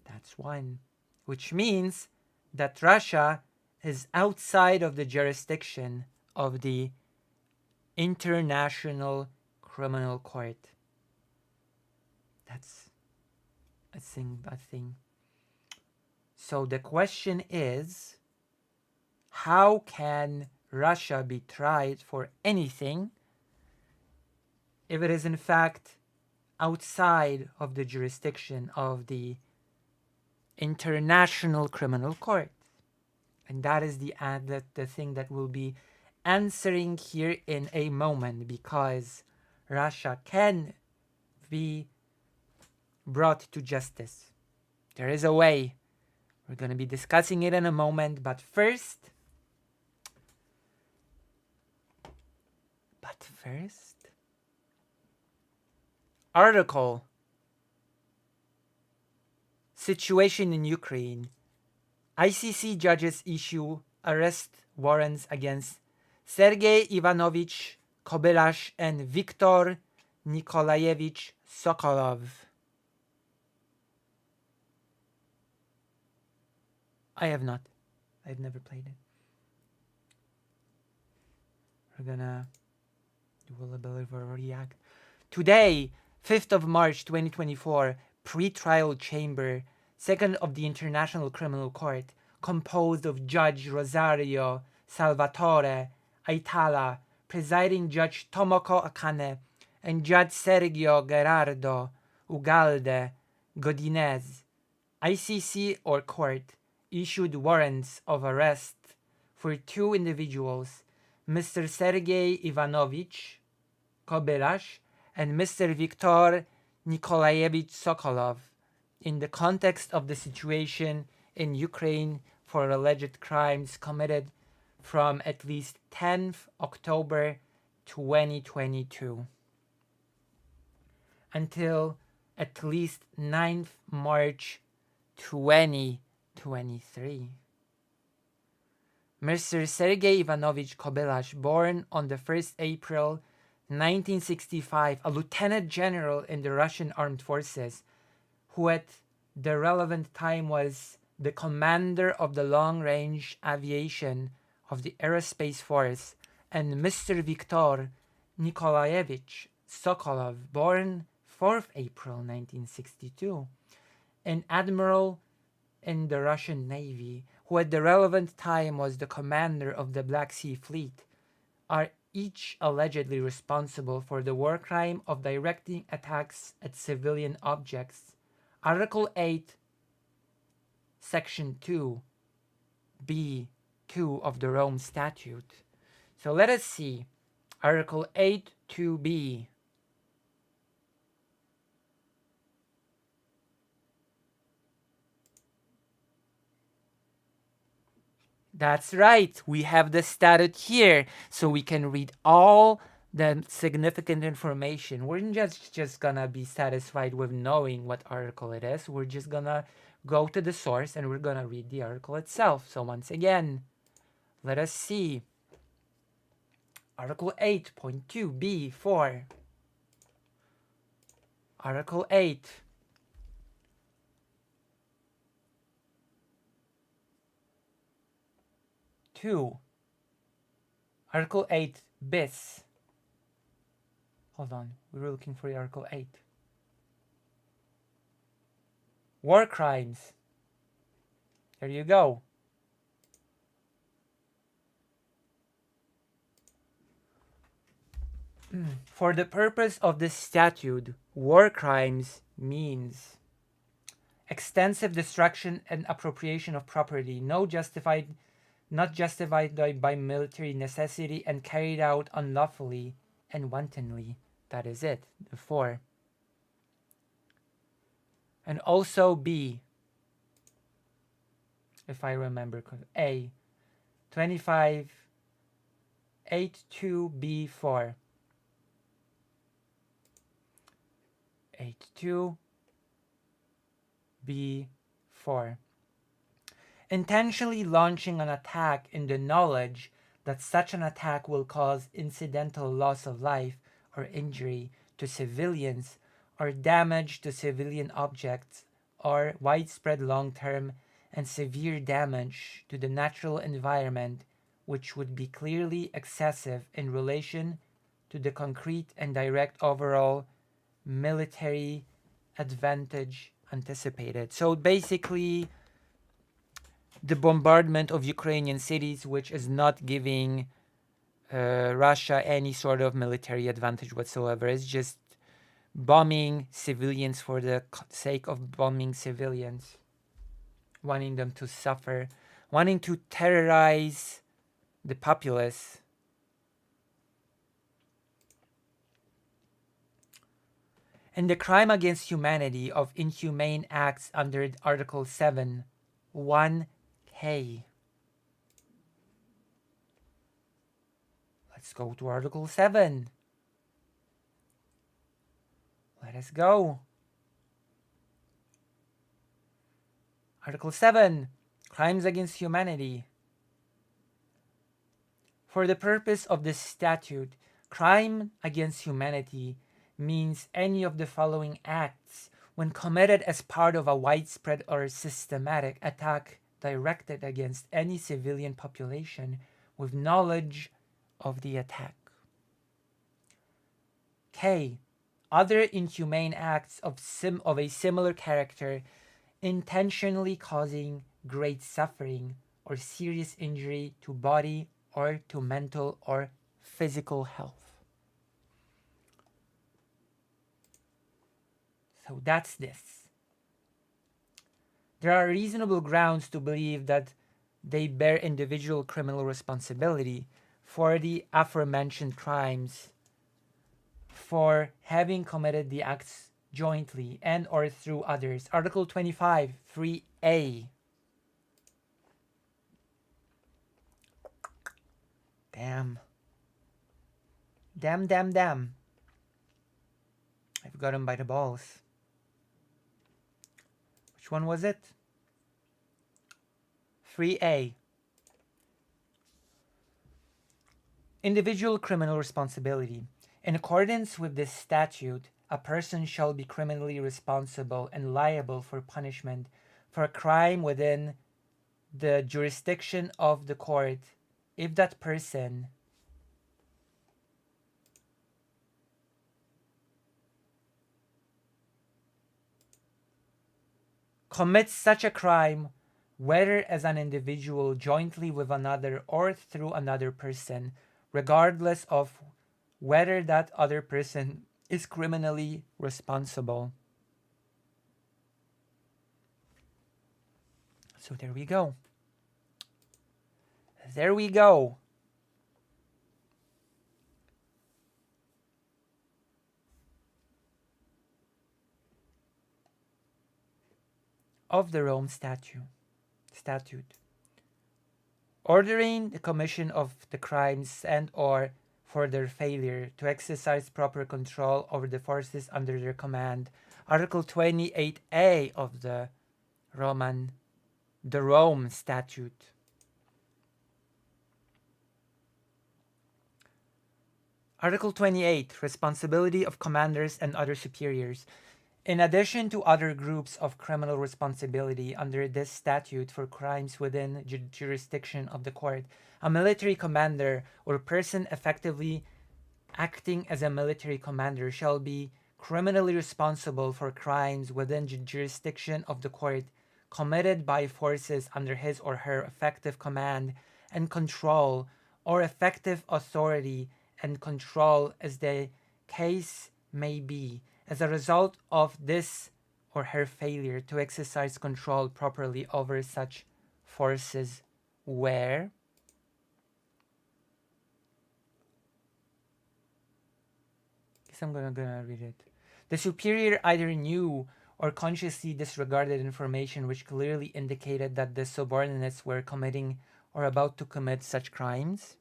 That's one, which means that Russia is outside of the jurisdiction of the International Criminal Court. That's a thing. So the question is, how can Russia be tried for anything if it is in fact outside of the jurisdiction of the International Criminal Court? And that is the thing that we'll be answering here in a moment, because Russia can be brought to justice. There is a way. We're going to be discussing it in a moment, but first, article, situation in Ukraine. ICC judges issue arrest warrants against Sergei Ivanovich Kobylash and Viktor Nikolaevich Sokolov. I've never played it. We're gonna do a little bit of a react. Today, 5th of March 2024, pre-trial chamber, second of the International Criminal Court, composed of Judge Rosario Salvatore Aitala, presiding Judge Tomoko Akane, and Judge Sergio Gerardo Ugalde Godinez. ICC or court issued warrants of arrest for two individuals, Mr. Sergei Ivanovich Kobylash and Mr. Viktor Nikolaevich Sokolov, in the context of the situation in Ukraine for alleged crimes committed from at least 10th October 2022 until at least 9th March 2023. Mr. Sergei Ivanovich Kobylash, born on the 1st April 1965, a lieutenant general in the Russian Armed Forces, who at the relevant time was the commander of the long-range aviation of the Aerospace Force, and Mr. Viktor Nikolaevich Sokolov, born 4th April 1962, an admiral in the Russian Navy, who at the relevant time was the commander of the Black Sea Fleet, are each allegedly responsible for the war crime of directing attacks at civilian objects. Article 8, Section 2, B2 of the Rome Statute. So let us see. Article 8, 2b. That's right, we have the statute here, so we can read all the significant information. We're just gonna be satisfied with knowing what article it is. We're just gonna go to the source and we're gonna read the article itself. So once again, let us see. Article 8.2b4. Article 8. Two. Article 8 bis. Hold on, we were looking for Article 8. War crimes. There you go. For the purpose of this statute, war crimes means extensive destruction and appropriation of property, not justified by military necessity and carried out unlawfully and wantonly. That is it, the 4. And also B, if I remember correctly, A, 25.82b4. 82b4. Intentionally launching an attack in the knowledge that such an attack will cause incidental loss of life or injury to civilians or damage to civilian objects or widespread long-term and severe damage to the natural environment, which would be clearly excessive in relation to the concrete and direct overall military advantage anticipated. So basically, the bombardment of Ukrainian cities, which is not giving Russia any sort of military advantage whatsoever, is just bombing civilians for the sake of bombing civilians, wanting them to suffer, wanting to terrorize the populace. And the crime against humanity of inhumane acts under Article 7, 1K. Let's go to Article 7. Let us go. Article 7, Crimes Against Humanity. For the purpose of this statute, crime against humanity means any of the following acts when committed as part of a widespread or systematic attack directed against any civilian population with knowledge of the attack. K. Other inhumane acts of a similar character, intentionally causing great suffering or serious injury to body or to mental or physical health. So that's this. There are reasonable grounds to believe that they bear individual criminal responsibility for the aforementioned crimes for having committed the acts jointly and or through others. Article 25, 3A. Damn. I've got him by the balls. Which one was it? 3A. Individual criminal responsibility. In accordance with this statute, a person shall be criminally responsible and liable for punishment for a crime within the jurisdiction of the court if that person commits such a crime, whether as an individual jointly with another or through another person, regardless of whether that other person is criminally responsible. So there we go. There we go. Of the Rome Statute. Ordering the commission of the crimes and or for their failure to exercise proper control over the forces under their command. Article 28A of the Rome Statute. Article 28, Responsibility of Commanders and Other Superiors. In addition to other groups of criminal responsibility under this statute for crimes within jurisdiction of the court, a military commander or person effectively acting as a military commander shall be criminally responsible for crimes within jurisdiction of the court committed by forces under his or her effective command and control, or effective authority and control as the case may be, as a result of this or her failure to exercise control properly over such forces where I'm gonna read it. The superior either knew or consciously disregarded information which clearly indicated that the subordinates were committing or about to commit such crimes.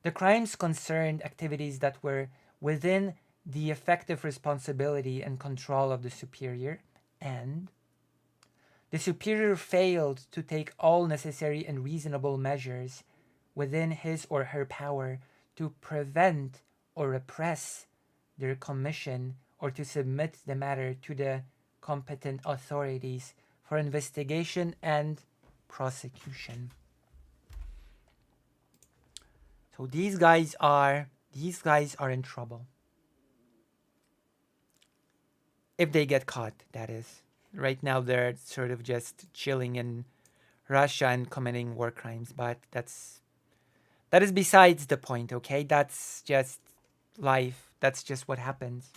The crimes concerned activities that were within the effective responsibility and control of the superior, and the superior failed to take all necessary and reasonable measures within his or her power to prevent or repress their commission, or to submit the matter to the competent authorities for investigation and prosecution. So these guys are in trouble. If they get caught, that is. Right now they're sort of just chilling in Russia and committing war crimes, but that is besides the point, okay? That's just life. That's just what happens.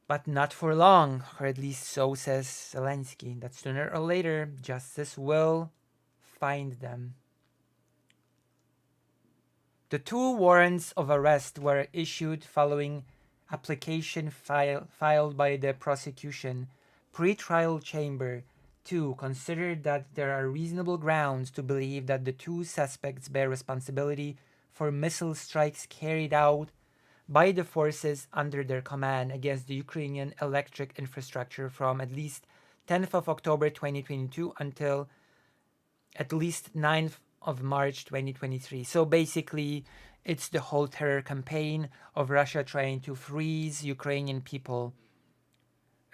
But not for long, or at least so says Zelensky, that sooner or later justice will find them. The 2 warrants of arrest were issued following application filed by the prosecution. Pre-trial chamber 2 considered that there are reasonable grounds to believe that the 2 suspects bear responsibility for missile strikes carried out by the forces under their command against the Ukrainian electric infrastructure from at least 10th of October 2022 until at least 9th of March 2023. So basically, it's the whole terror campaign of Russia trying to freeze Ukrainian people.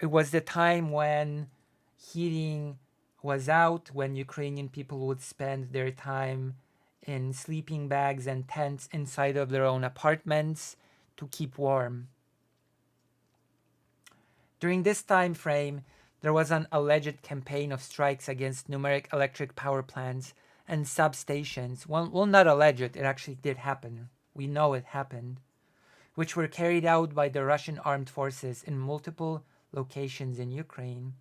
It was the time when heating was out, when Ukrainian people would spend their time in sleeping bags and tents inside of their own apartments to keep warm. During this time frame, there was an alleged campaign of strikes against numeric electric power plants and substations. Well, not alleged, it actually did happen. We know it happened, which were carried out by the Russian armed forces in multiple locations in Ukraine.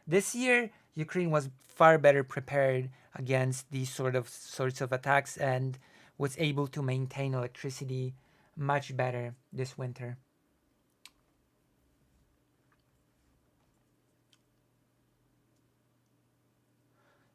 This year, Ukraine was far better prepared against these sorts of attacks and was able to maintain electricity much better this winter.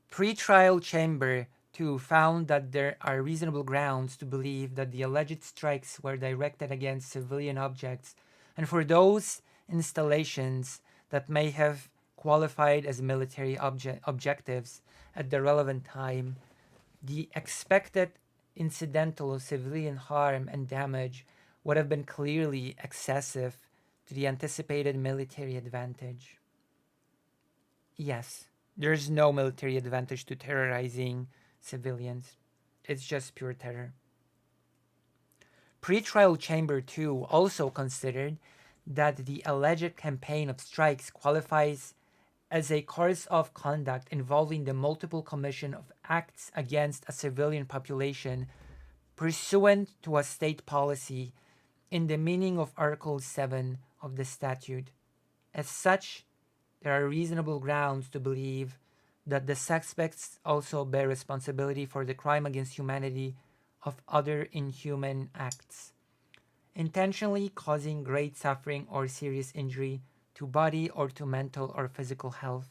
Pre-trial chamber 2 found that there are reasonable grounds to believe that the alleged strikes were directed against civilian objects and for those installations that may have qualified as military objectives at the relevant time. The expected incidental civilian harm and damage would have been clearly excessive to the anticipated military advantage. Yes, there's no military advantage to terrorizing civilians. It's just pure terror. Pre-trial chamber 2 also considered that the alleged campaign of strikes qualifies as a course of conduct involving the multiple commission of acts against a civilian population pursuant to a state policy in the meaning of Article 7 of the statute. As such, there are reasonable grounds to believe that the suspects also bear responsibility for the crime against humanity of other inhuman acts, intentionally causing great suffering or serious injury to body or to mental or physical health,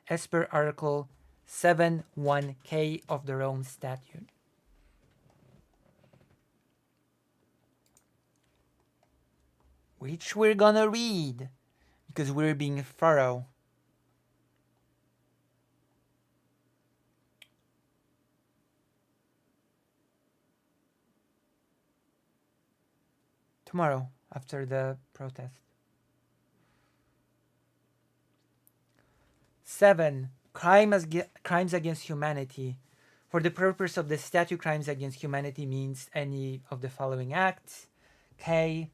as per Article 7(1)(k) of the Rome Statute. which we're gonna read because we're being thorough. Tomorrow, after the protest. 7. Crimes against humanity. For the purpose of the statute, crimes against humanity means any of the following acts. K.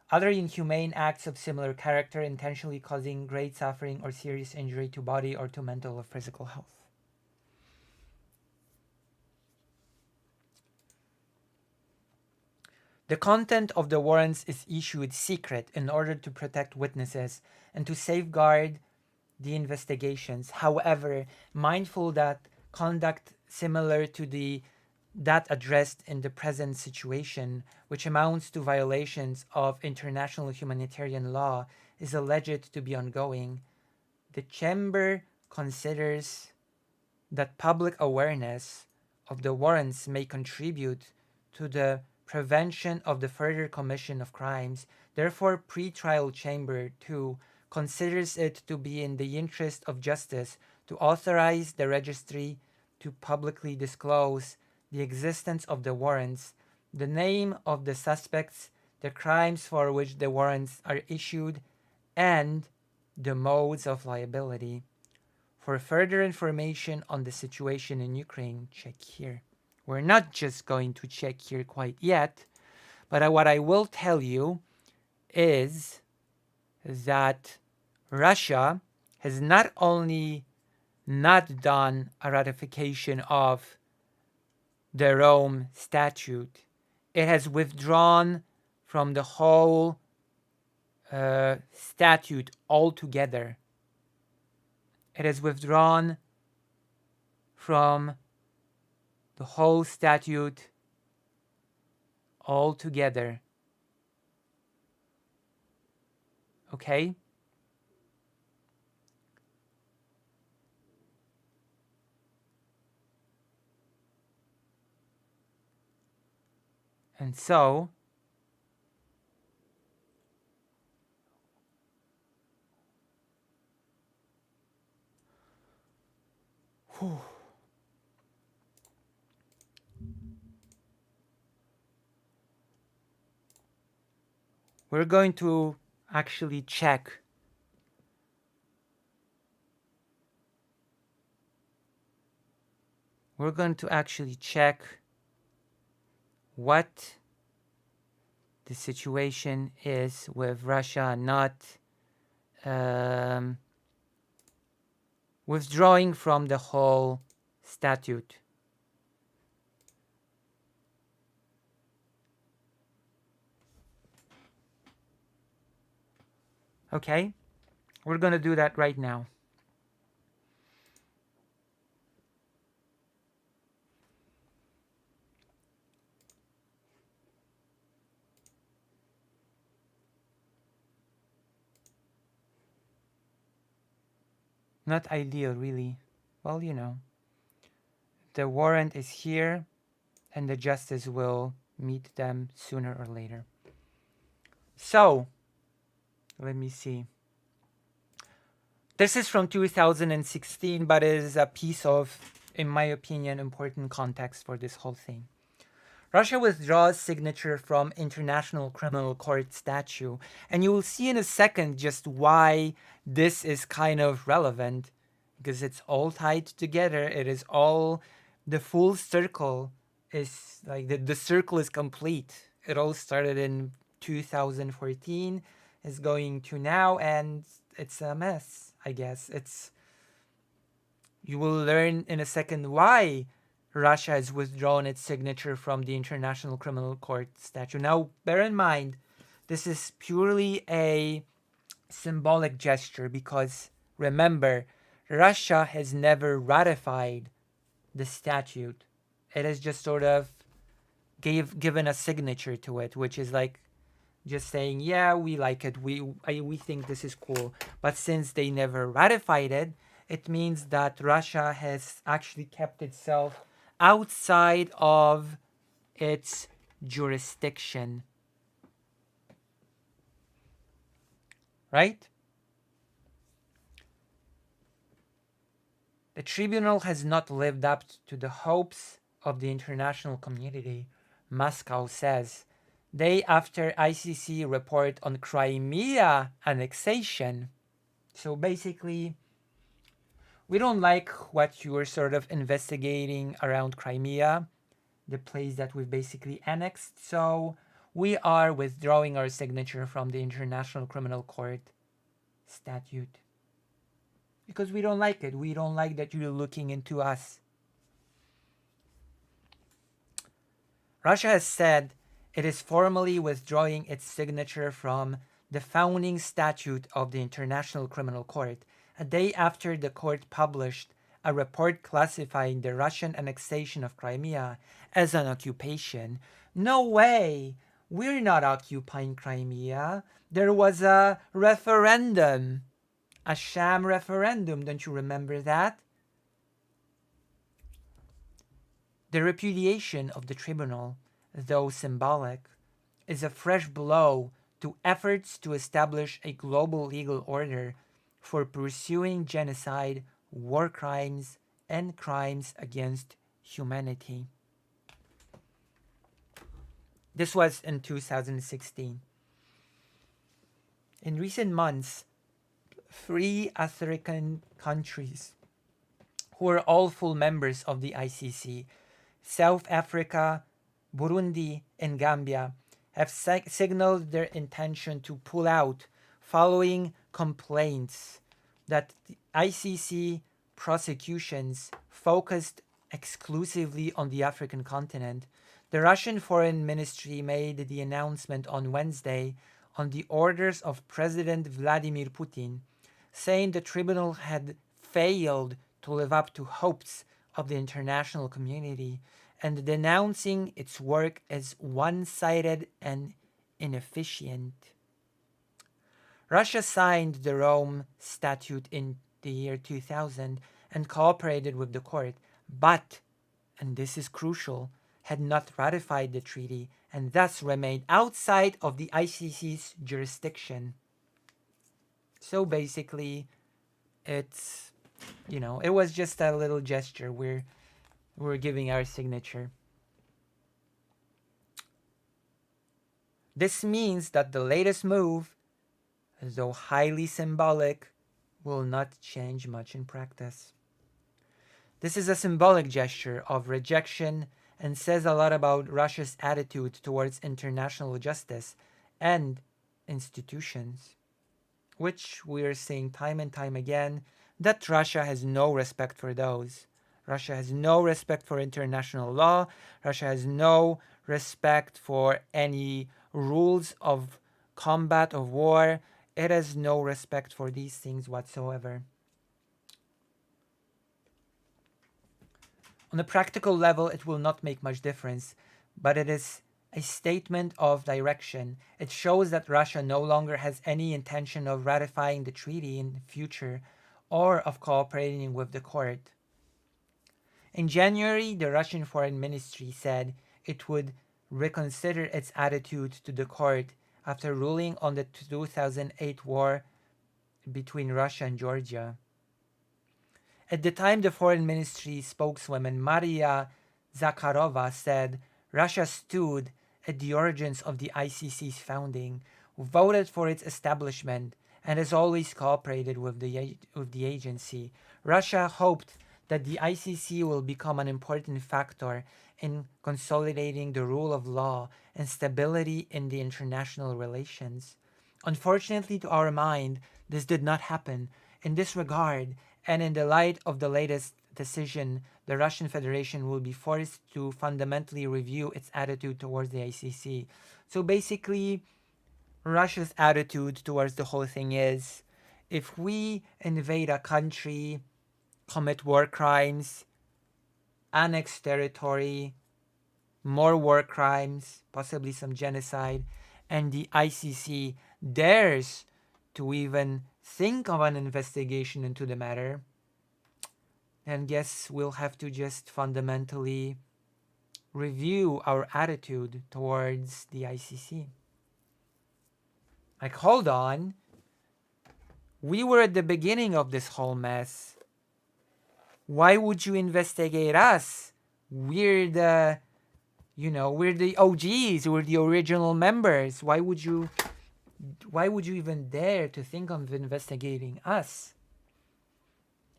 Other inhumane acts of similar character, intentionally causing great suffering or serious injury to body or to mental or physical health. The content of the warrants is issued secret in order to protect witnesses and to safeguard the investigations. However, mindful that conduct similar to that addressed in the present situation, which amounts to violations of international humanitarian law, is alleged to be ongoing, the Chamber considers that public awareness of the warrants may contribute to the prevention of the further commission of crimes. Therefore, pre-trial Chamber 2 considers it to be in the interest of justice to authorize the registry to publicly disclose the existence of the warrants, the name of the suspects, the crimes for which the warrants are issued, and the modes of liability. For further information on the situation in Ukraine, check here. We're not just going to check here quite yet, but what I will tell you is that Russia has not only not done a ratification of the Rome Statute, it has withdrawn from the whole statute altogether. It has withdrawn from the whole statute altogether. Okay? And so, we're going to actually check what the situation is with Russia not withdrawing from the whole statute. Okay, we're going to do that right now. Not ideal, really. Well, you know, the warrant is here and the justice will meet them sooner or later. So, let me see. This is from 2016, but it is a piece of, in my opinion, important context for this whole thing. Russia withdraws signature from International Criminal Court statute, and you will see in a second just why this is kind of relevant, because it's all tied together. It is all, the full circle is like, the circle is complete. It all started in 2014, is going to now, and it's a mess, I guess. You will learn in a second why Russia has withdrawn its signature from the International Criminal Court statute. Now, bear in mind, this is purely a symbolic gesture because, remember, Russia has never ratified the statute. It has just sort of given a signature to it, which is like just saying, yeah, we like it, we think this is cool. But since they never ratified it, it means that Russia has actually kept itself outside of its jurisdiction. right? The tribunal has not lived up to the hopes of the international community, Moscow says. Day after ICC report on Crimea annexation. So basically, we don't like what you're sort of investigating around Crimea, the place that we've basically annexed. So we are withdrawing our signature from the International Criminal Court statute. Because we don't like it. We don't like that you're looking into us. Russia has said it is formally withdrawing its signature from the founding statute of the International Criminal Court, a day after the court published a report classifying the Russian annexation of Crimea as an occupation. No way! We're not occupying Crimea. There was a referendum. A sham referendum, don't you remember that? The repudiation of the tribunal, though symbolic, is a fresh blow to efforts to establish a global legal order for pursuing genocide, war crimes, and crimes against humanity. This was in 2016. In recent months, 3 African countries who are all full members of the ICC, South Africa, Burundi, and Gambia, have signaled their intention to pull out following complaints that the ICC prosecutions focused exclusively on the African continent. The Russian Foreign Ministry made the announcement on Wednesday on the orders of President Vladimir Putin, saying the tribunal had failed to live up to hopes of the international community and denouncing its work as one-sided and inefficient. Russia signed the Rome Statute in the year 2000 and cooperated with the court, but, and this is crucial, had not ratified the treaty and thus remained outside of the ICC's jurisdiction. So basically, it's, it was just a little gesture. We're giving our signature. This means that the latest move, though highly symbolic, will not change much in practice. This is a symbolic gesture of rejection and says a lot about Russia's attitude towards international justice and institutions, which we are seeing time and time again that Russia has no respect for those. Russia has no respect for international law. Russia has no respect for any rules of combat, of war. It has no respect for these things whatsoever. On a practical level, it will not make much difference, but it is a statement of direction. It shows that Russia no longer has any intention of ratifying the treaty in the future or of cooperating with the court. In January, the Russian Foreign Ministry said it would reconsider its attitude to the court after ruling on the 2008 war between Russia and Georgia. At the time, the Foreign Ministry spokeswoman Maria Zakharova said Russia stood at the origins of the ICC's founding, voted for its establishment, and has always cooperated with the agency. Russia hoped that the ICC will become an important factor in consolidating the rule of law and stability in the international relations. Unfortunately, to our mind, this did not happen. In this regard, and in the light of the latest decision, the Russian Federation will be forced to fundamentally review its attitude towards the ICC. So basically, Russia's attitude towards the whole thing is, if we invade a country, commit war crimes, annex territory, more war crimes, possibly some genocide, and the ICC dares to even think of an investigation into the matter, then guess we'll have to just fundamentally review our attitude towards the ICC. Like, hold on, We were at the beginning of this whole mess. Why would you investigate us? We're the, we're the OGs. We're the original members. Why would you even dare to think of investigating us?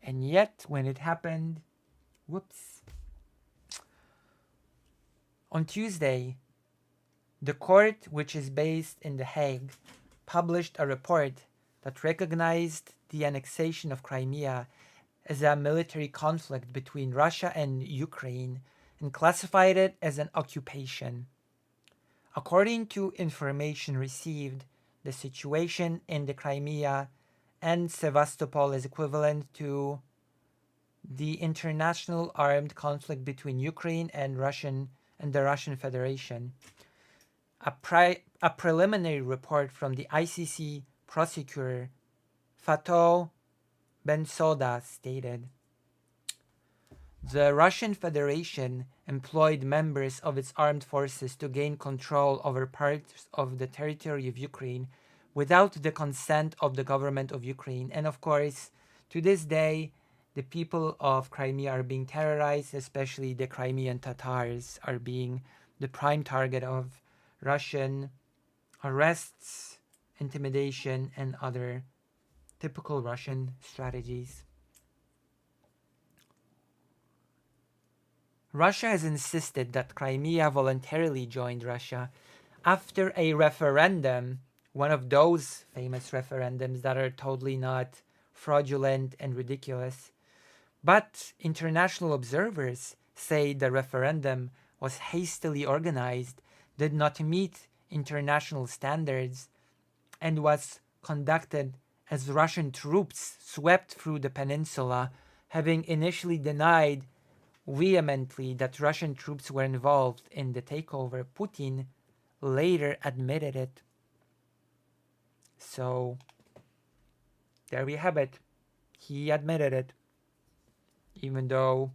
And yet, when it happened, whoops. On Tuesday, the court, which is based in The Hague, published a report that recognized the annexation of Crimea as a military conflict between Russia and Ukraine and classified it as an occupation. According to information received, the situation in the Crimea and Sevastopol is equivalent to the international armed conflict between Ukraine and the Russian Federation. A preliminary report from the ICC prosecutor Fatou Bensouda stated, the Russian Federation employed members of its armed forces to gain control over parts of the territory of Ukraine without the consent of the government of Ukraine. And of course, to this day, the people of Crimea are being terrorized, especially the Crimean Tatars are being the prime target of Russian arrests, intimidation, and other typical Russian strategies. Russia has insisted that Crimea voluntarily joined Russia after a referendum, one of those famous referendums that are totally not fraudulent and ridiculous. But international observers say the referendum was hastily organized, did not meet international standards, and was conducted as Russian troops swept through the peninsula, having initially denied vehemently that Russian troops were involved in the takeover. Putin later admitted it. So there we have it. He admitted it. Even though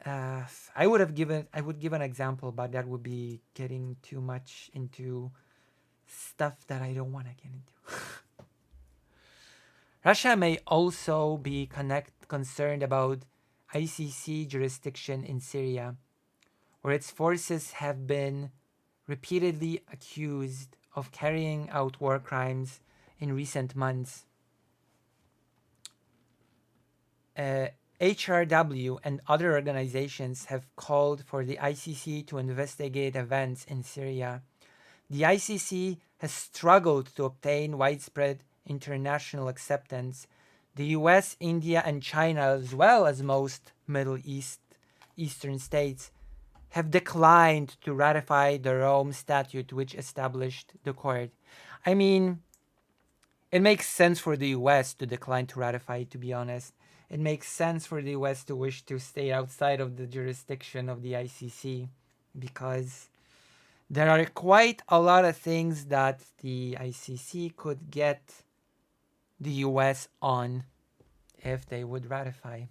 I would give an example, but that would be getting too much into stuff that I don't want to get into. Russia may also be concerned about ICC jurisdiction in Syria, where its forces have been repeatedly accused of carrying out war crimes in recent months. HRW and other organizations have called for the ICC to investigate events in Syria. The ICC has struggled to obtain widespread international acceptance. The US, India, and China, as well as most Eastern states, have declined to ratify the Rome Statute, which established the court. I mean, it makes sense for the US to decline to ratify, to be honest. It makes sense for the US to wish to stay outside of the jurisdiction of the ICC, because there are quite a lot of things that the ICC could get the US on if they would ratify.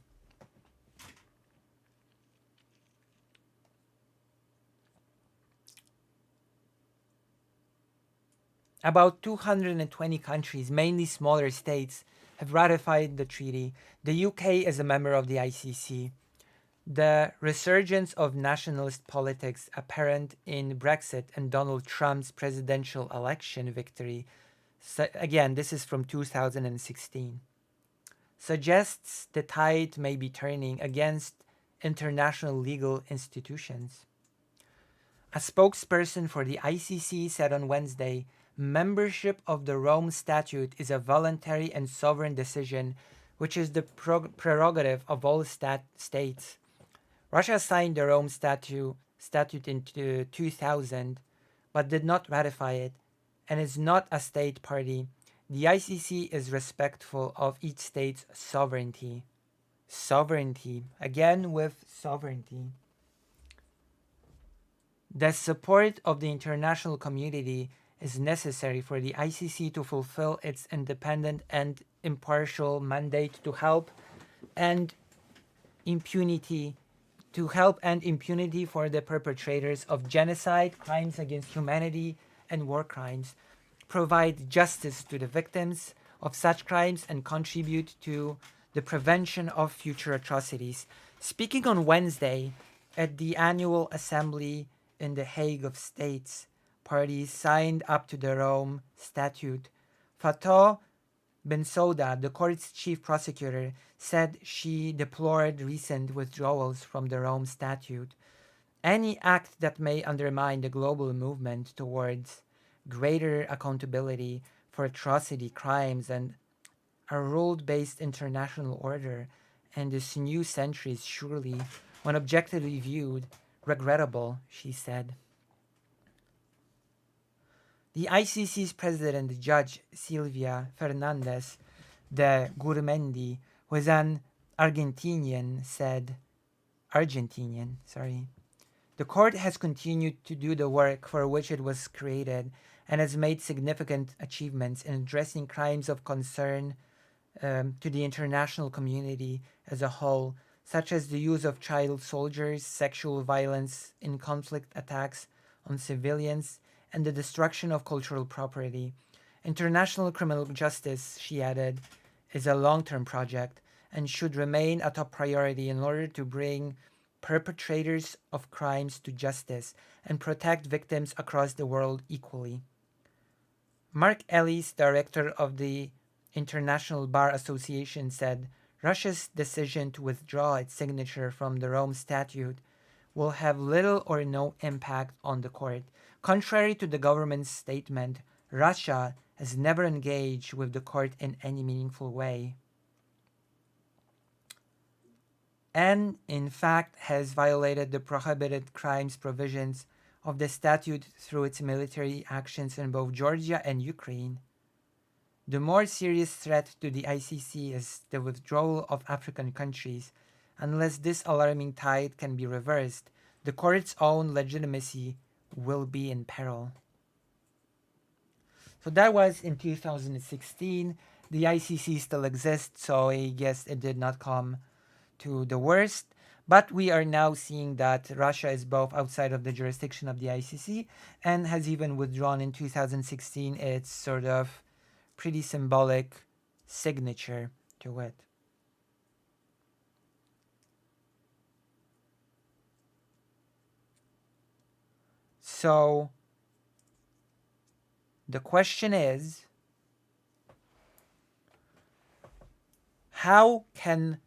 About 220 countries, mainly smaller states, have ratified the treaty. The UK is a member of the ICC. The resurgence of nationalist politics apparent in Brexit and Donald Trump's presidential election victory, again, this is from 2016, suggests the tide may be turning against international legal institutions. A spokesperson for the ICC said on Wednesday, membership of the Rome Statute is a voluntary and sovereign decision, which is the prerogative of all states. Russia signed the Rome Statute in 2000, but did not ratify it, and is not a state party. The ICC is respectful of each state's sovereignty. Sovereignty. Again with sovereignty. The support of the international community is necessary for the ICC to fulfill its independent and impartial mandate to help and impunity for the perpetrators of genocide, crimes against humanity, and war crimes, provide justice to the victims, of such crimes and contribute to the prevention of future atrocities. Speaking on Wednesday at the annual assembly in The Hague of States, parties signed up to the Rome Statute. Fatou Bensouda, the court's chief prosecutor, said she deplored recent withdrawals from the Rome Statute. Any act that may undermine the global movement towards greater accountability for atrocity crimes and a rule-based international order in this new century is surely, when objectively viewed, regrettable, she said. The ICC's president, Judge Silvia Fernandez de Gurmendi, who is an Argentinian, said, the court has continued to do the work for which it was created and has made significant achievements in addressing crimes of concern to the international community as a whole, such as the use of child soldiers, sexual violence in conflict attacks on civilians, and the destruction of cultural property. International criminal justice, she added, is a long-term project and should remain a top priority in order to bring perpetrators of crimes to justice and protect victims across the world equally. Mark Ellis, director of the International Bar Association, said Russia's decision to withdraw its signature from the Rome Statute will have little or no impact on the court. Contrary to the government's statement, Russia has never engaged with the court in any meaningful way, and in fact has violated the prohibited crimes provisions of the statute through its military actions in both Georgia and Ukraine. The more serious threat to the ICC is the withdrawal of African countries. Unless this alarming tide can be reversed, the court's own legitimacy will be in peril. So that was in 2016. The ICC still exists, so I guess it did not come to the worst. But we are now seeing that Russia is both outside of the jurisdiction of the ICC and has even withdrawn in 2016 its sort of pretty symbolic signature to it. So the question is, how can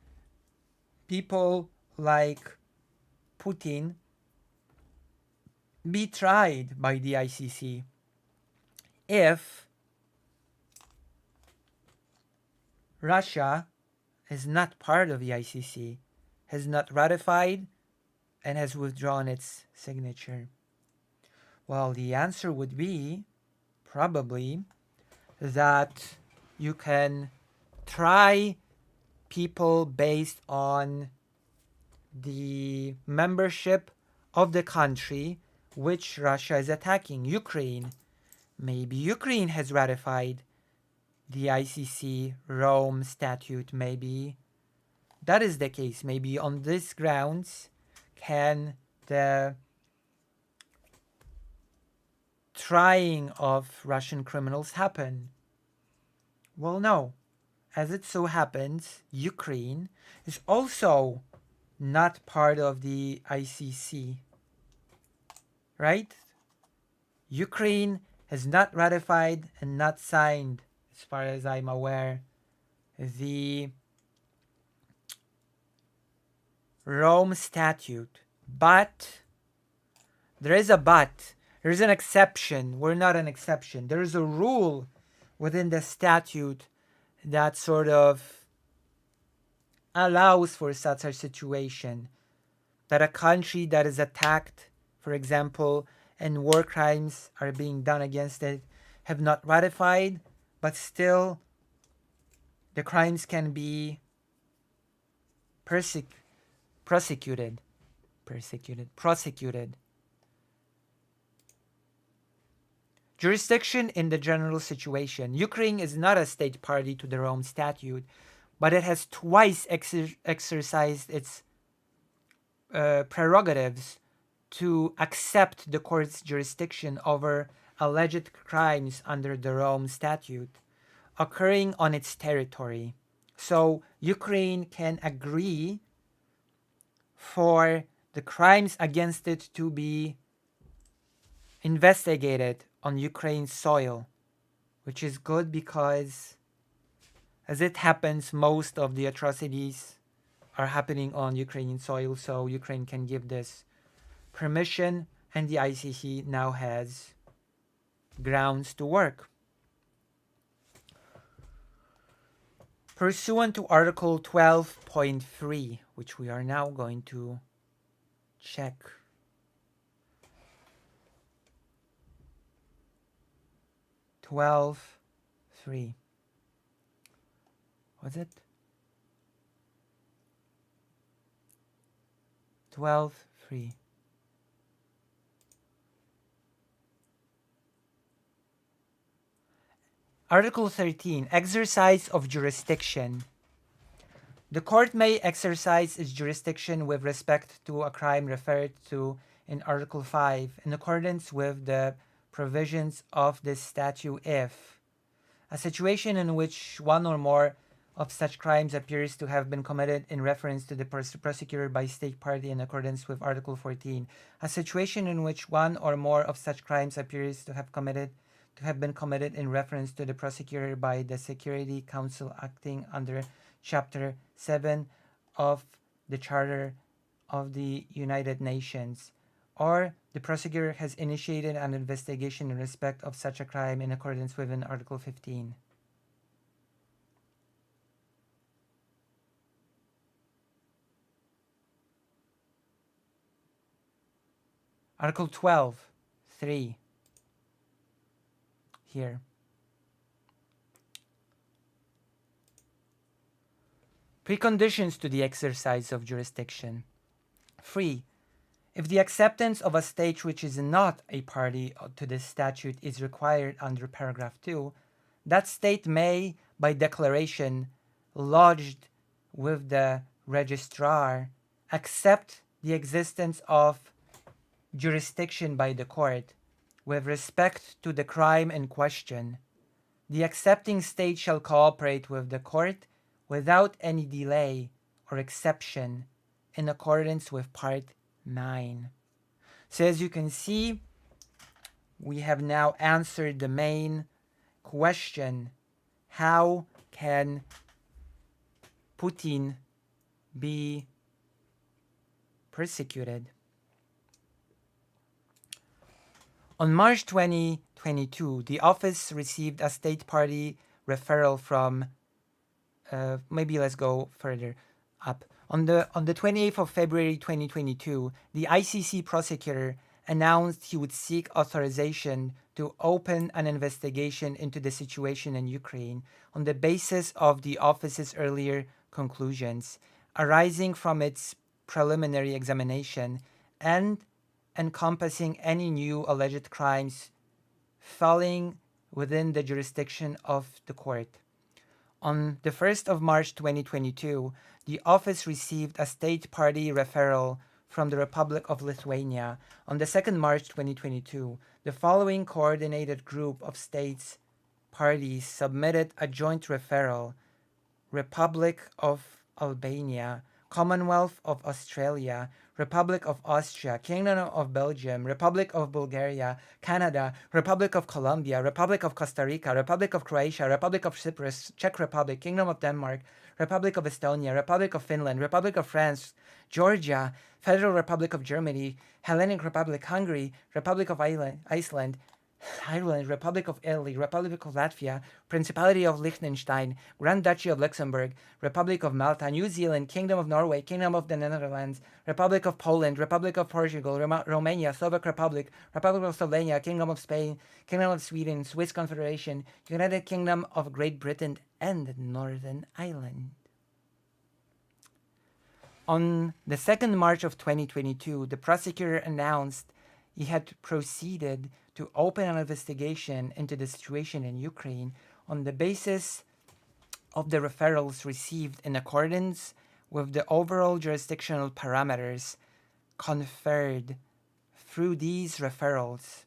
people like Putin be tried by the ICC if Russia is not part of the ICC, has not ratified, and has withdrawn its signature? Well, the answer would be probably that you can try people based on the membership of the country which Russia is attacking, Ukraine. Maybe Ukraine has ratified the ICC Rome Statute. Maybe that is the case. Maybe on these grounds can the trying of Russian criminals happen? Well, no. As it so happens, Ukraine is also not part of the ICC, right? Ukraine has not ratified and not signed, as far as I'm aware, the Rome Statute. But there is a but. There's an exception. We're not an exception. There is a rule within the statute that sort of allows for such a situation, that a country that is attacked, for example, and war crimes are being done against it, have not ratified, but still the crimes can be prosecuted. Jurisdiction in the general situation. Ukraine is not a state party to the Rome Statute, but it has twice exercised its prerogatives to accept the court's jurisdiction over alleged crimes under the Rome Statute. occurring on its territory. So Ukraine can agree for the crimes against it to be investigated on Ukraine's soil, which is good because, as it happens, most of the atrocities are happening on Ukrainian soil, so Ukraine can give this permission, and the ICC now has grounds to work. Pursuant to Article 12.3, which we are now going to check. Three. Was it? 12.3. Article 13. Exercise of jurisdiction. The court may exercise its jurisdiction with respect to a crime referred to in Article 5 in accordance with the provisions of this statute if a situation in which one or more of such crimes appears to have been committed in reference to the prosecutor by state party in accordance with Article 14. A situation in which one or more of such crimes appears to have been committed in reference to the prosecutor by the Security Council acting under Chapter 7 of the Charter of the United Nations, or the prosecutor has initiated an investigation in respect of such a crime in accordance with Article 15. Article 12.3. Here. Preconditions to the exercise of jurisdiction. 3. If the acceptance of a state which is not a party to this statute is required under paragraph 2, that state may, by declaration lodged with the registrar, accept the existence of jurisdiction by the court with respect to the crime in question. The accepting state shall cooperate with the court without any delay or exception in accordance with Part 9. So as you can see, we have now answered the main question: how can Putin be persecuted? On March 2022, the office received a state party referral from, maybe let's go further up. On the 28th of February 2022, the ICC prosecutor announced he would seek authorization to open an investigation into the situation in Ukraine on the basis of the office's earlier conclusions, arising from its preliminary examination and encompassing any new alleged crimes falling within the jurisdiction of the court. On the 1st of March 2022, the office received a state party referral from the Republic of Lithuania. On the 2nd March 2022, the following coordinated group of states parties submitted a joint referral: Republic of Albania, Commonwealth of Australia, Republic of Austria, Kingdom of Belgium, Republic of Bulgaria, Canada, Republic of Colombia, Republic of Costa Rica, Republic of Croatia, Republic of Cyprus, Czech Republic, Kingdom of Denmark, Republic of Estonia, Republic of Finland, Republic of France, Georgia, Federal Republic of Germany, Hellenic Republic, Hungary, Republic of Iceland, Republic of Italy, Republic of Latvia, Principality of Liechtenstein, Grand Duchy of Luxembourg, Republic of Malta, New Zealand, Kingdom of Norway, Kingdom of the Netherlands, Republic of Poland, Republic of Portugal, Romania, Slovak Republic, Republic of Slovenia, Kingdom of Spain, Kingdom of Sweden, Swiss Confederation, United Kingdom of Great Britain, and Northern Ireland. On the 2nd March of 2022, the prosecutor announced he had proceeded to open an investigation into the situation in Ukraine on the basis of the referrals received in accordance with the overall jurisdictional parameters conferred through these referrals,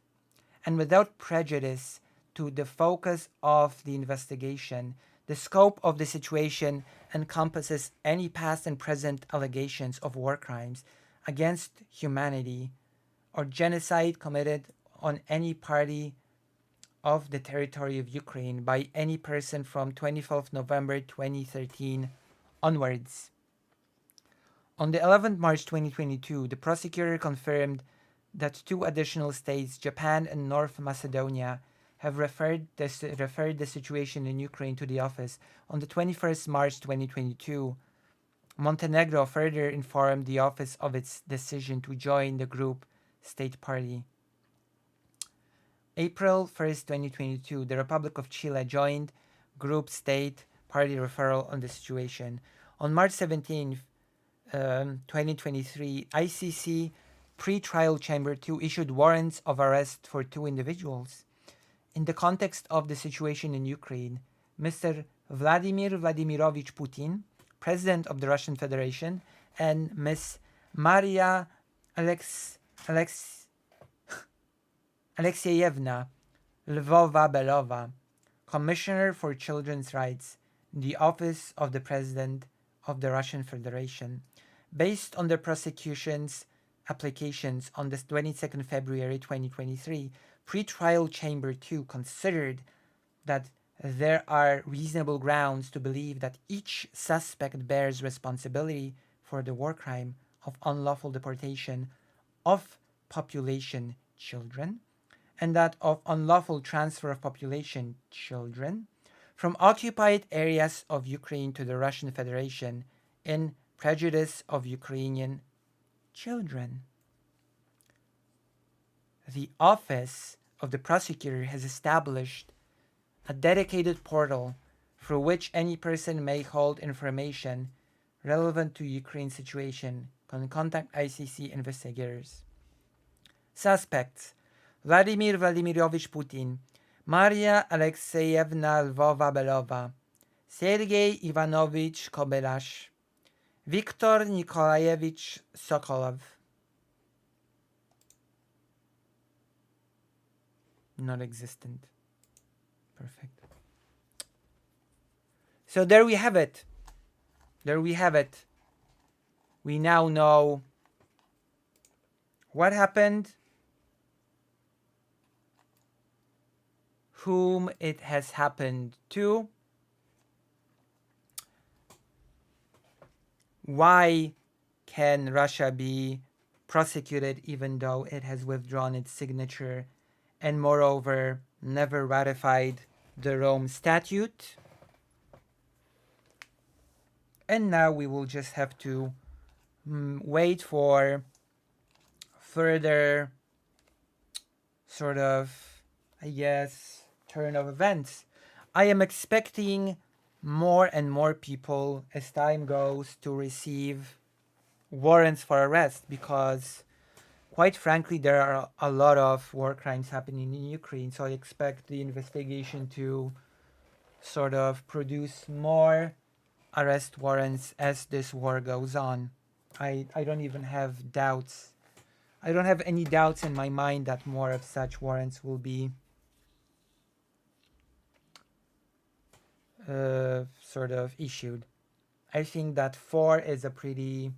and without prejudice to the focus of the investigation. The scope of the situation encompasses any past and present allegations of war crimes against humanity or genocide committed on any party of the territory of Ukraine by any person from 25th November 2013 onwards. On the 11th March 2022, the prosecutor confirmed that 2 additional states, Japan and North Macedonia, have referred the situation in Ukraine to the office. On the 21st March 2022, Montenegro further informed the office of its decision to join the group State Party. April 1st, 2022, the Republic of Chile joined Group State Party referral on the situation. On March 17th, 2023, ICC Pre-Trial Chamber 2 issued warrants of arrest for 2 individuals. In the context of the situation in Ukraine, Mr. Vladimir Vladimirovich Putin, President of the Russian Federation, and Ms. Maria Alexeyevna Lvova-Belova, Commissioner for Children's Rights, the Office of the President of the Russian Federation, based on the prosecution's applications on the 22nd February 2023, Pre-Trial Chamber 2 considered that there are reasonable grounds to believe that each suspect bears responsibility for the war crime of unlawful deportation of population children, and that of unlawful transfer of population children from occupied areas of Ukraine to the Russian Federation in prejudice of Ukrainian children. The Office of the Prosecutor has established a dedicated portal through which any person may hold information relevant to Ukraine's situation can contact ICC investigators. Suspects: Vladimir Vladimirovich Putin, Maria Alexeyevna Lvova-Belova, Sergei Ivanovich Kobelash, Viktor Nikolaevich Sokolov. Not existent. Perfect. So there we have it. There we have it. We now know what happened, whom it has happened to, why can Russia be prosecuted even though it has withdrawn its signature and moreover never ratified the Rome Statute. And now we will just have to wait for further sort of, I guess, turn of events. I am expecting more and more people as time goes to receive warrants for arrest because quite frankly there are a lot of war crimes happening in Ukraine, so I expect the investigation to sort of produce more arrest warrants as this war goes on. I don't even have doubts. I don't have any doubts in my mind that more of such warrants will be sort of issued. I think that 4 is a pretty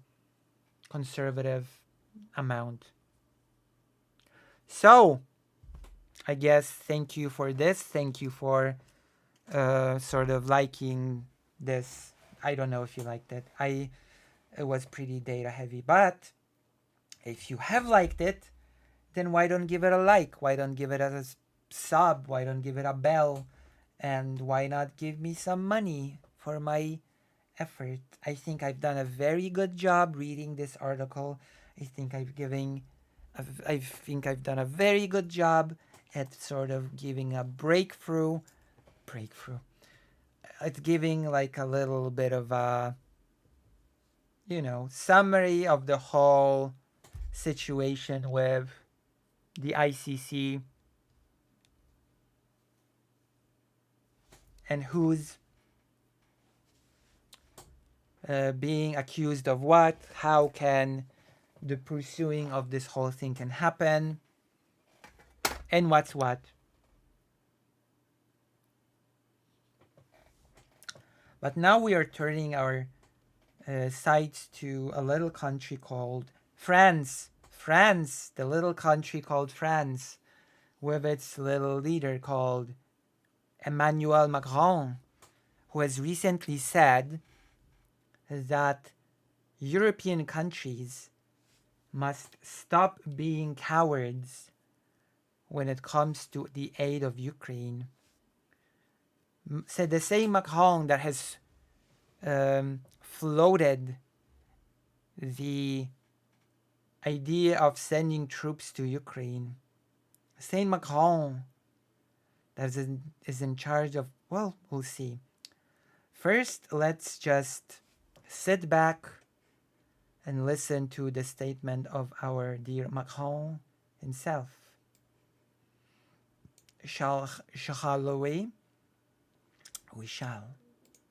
conservative amount. So, I guess thank you for this. Thank you for sort of liking this. I don't know if you liked it. It was pretty data heavy, but if you have liked it, then why don't give it a like? Why don't give it a sub? Why don't give it a bell? And why not give me some money for my effort? I think I've done a very good job reading this article. I think I've done a very good job at sort of giving a breakthrough. At giving like a little bit of a, summary of the whole situation with the ICC and who's being accused of what, how can the pursuing of this whole thing can happen, and what's what. But now we are turning our sights to a little country called France. France, the little country called France, with its little leader called Emmanuel Macron, who has recently said that European countries must stop being cowards when it comes to the aid of Ukraine. Said the same Macron that has floated the idea of sending troops to Ukraine. Saint Macron that is in charge of, well, we'll see. First, let's just sit back and listen to the statement of our dear Macron himself. Shall we? We shall.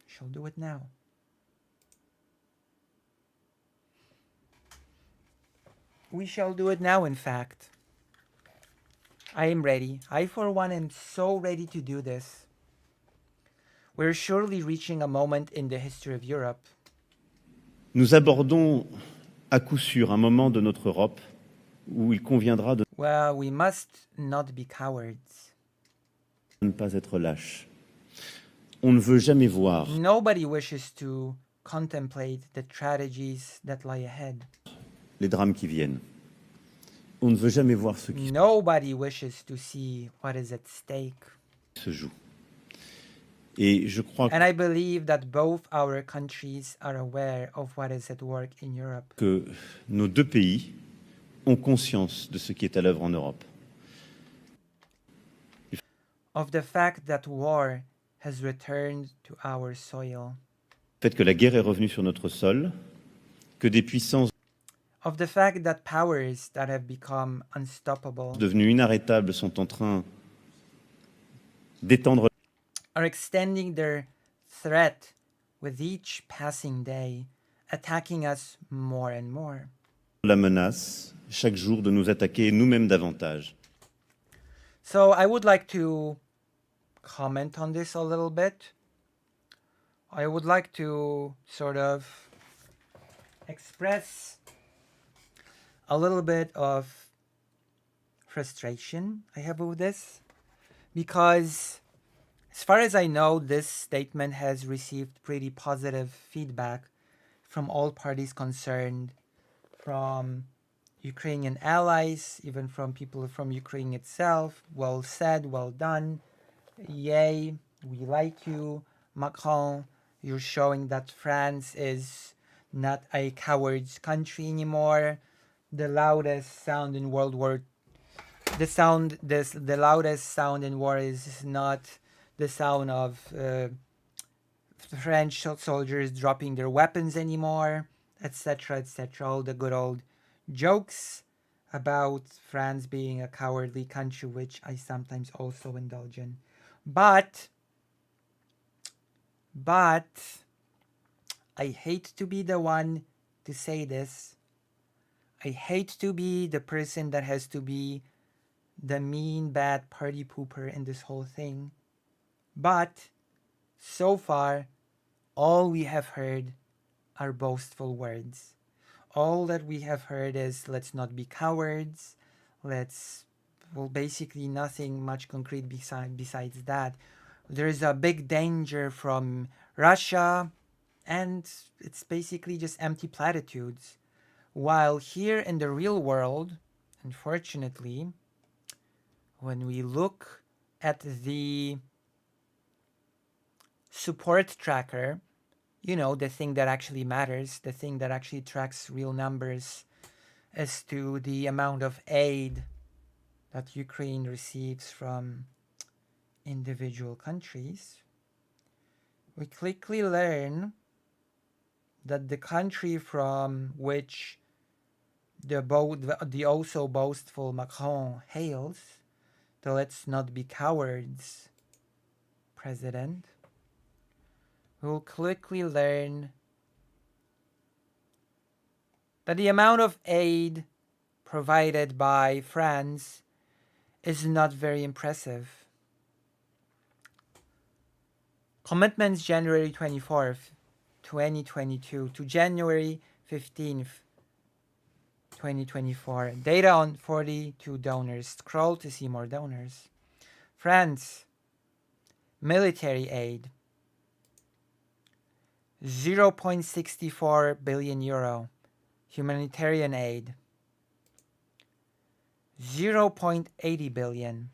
Shall do it now. We shall do it now, in fact. I am ready. I, for one, am so ready to do this. We're surely reaching a moment in the history of Europe. Nous abordons à coup sûr un moment de notre Europe où il conviendra de Well, we must not be cowards. ne pas être lâche. On ne veut jamais voir Nobody wishes to contemplate the tragedies that lie ahead. les drames qui viennent. On ne veut jamais voir ce qui Nobody wishes to see what is at stake. se joue. Et je crois And I believe that both our countries are aware of what is at work in Europe. que nos deux pays ont conscience de ce qui est à l'œuvre en Europe. Of the fact that war has returned to our soil. Le fait que la guerre est revenue sur notre sol, que des puissances Of the fact that powers that have become unstoppable devenues inarrêtables sont en train d'étendre are extending their threat with each passing day, attacking us more and more. la menace chaque jour de nous attaquer nous-mêmes davantage. So I would like to comment on this a little bit. I would like to sort of express a little bit of frustration I have with this, because as far as I know, this statement has received pretty positive feedback from all parties concerned, from Ukrainian allies, even from people from Ukraine itself. Well said, well done. Yay, we like you, Macron. You're showing that France is not a coward's country anymore. The loudest sound in World War, the loudest sound in war is not the sound of French soldiers dropping their weapons anymore, etc., etc. All the good old jokes about France being a cowardly country, which I sometimes also indulge in. But I hate to be the one to say this. I hate to be the person that has to be the mean, bad party pooper in this whole thing. But so far, all we have heard are boastful words. All that we have heard is, let's not be cowards. Basically nothing much concrete besides that. There is a big danger from Russia, and it's basically just empty platitudes. While here in the real world, unfortunately, when we look at the support tracker, you know, the thing that actually matters, the thing that actually tracks real numbers as to the amount of aid that Ukraine receives from individual countries, we quickly learn that the country from which the also boastful Macron hails, the let's not be cowards president, we'll quickly learn that the amount of aid provided by France is not very impressive. Commitments January 24th, 2022 to January 15th, 2024. Data on 42 donors. Scroll to see more donors. France. Military aid. 0.64 billion euro. Humanitarian aid. 0.80 billion.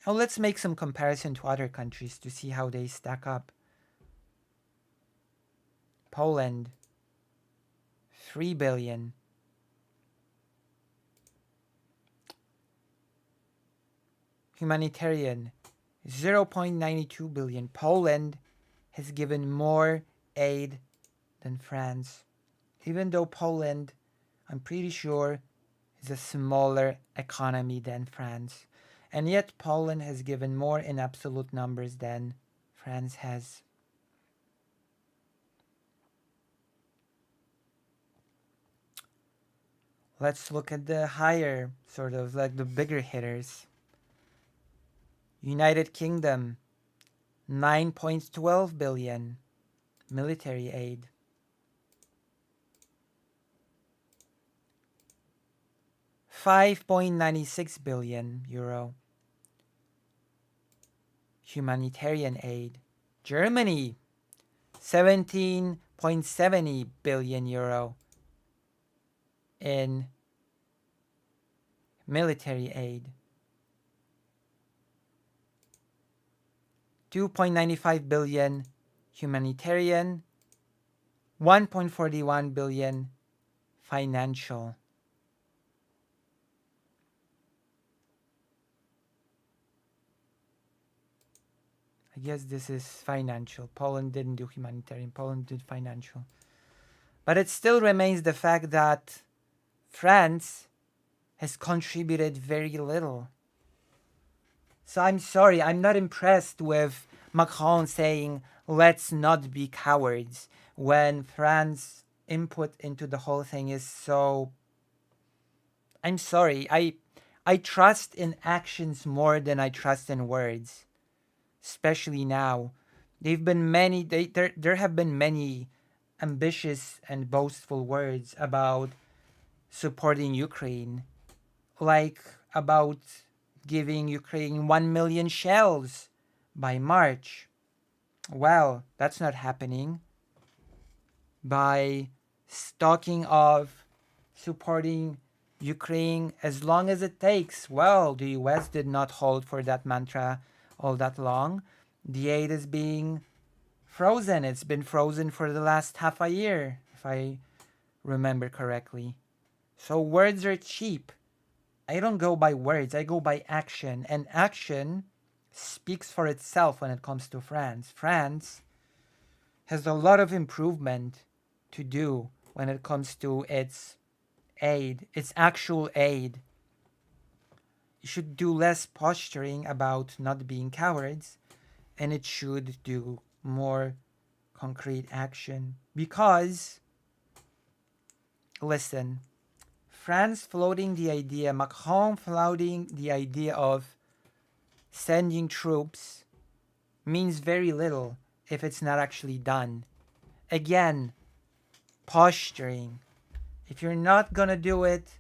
Now let's make some comparison to other countries to see how they stack up. Poland. 3 billion. Humanitarian. 0.92 billion. Poland has given more aid than France. Even though Poland, I'm pretty sure, is a smaller economy than France. And yet Poland has given more in absolute numbers than France has. Let's look at the higher, sort of like the bigger hitters. United Kingdom, 9.12 billion military aid. €5.96 billion humanitarian aid. Germany, 17.70 billion euro in military aid. 2.95 billion humanitarian, 1.41 billion financial. I guess this is financial. Poland didn't do humanitarian. Poland did financial. But it still remains the fact that France has contributed very little. So I'm sorry, I'm not impressed with Macron saying, let's not be cowards, when France's input into the whole thing is so... I'm sorry, I trust in actions more than I trust in words. Especially now. There have been many ambitious and boastful words about supporting Ukraine. Like about giving Ukraine 1 million shells by March. Well, that's not happening. By talking of supporting Ukraine as long as it takes. Well, the US did not hold for that mantra all that long. The aid is being frozen. It's been frozen for the last half a year, if I remember correctly. So words are cheap. I don't go by words, I go by action. And action speaks for itself when it comes to France. France has a lot of improvement to do when it comes to its aid, its actual aid. It should do less posturing about not being cowards, and it should do more concrete action. Because, listen, France floating the idea, Macron floating the idea of sending troops means very little if it's not actually done. Again, posturing. If you're not gonna do it,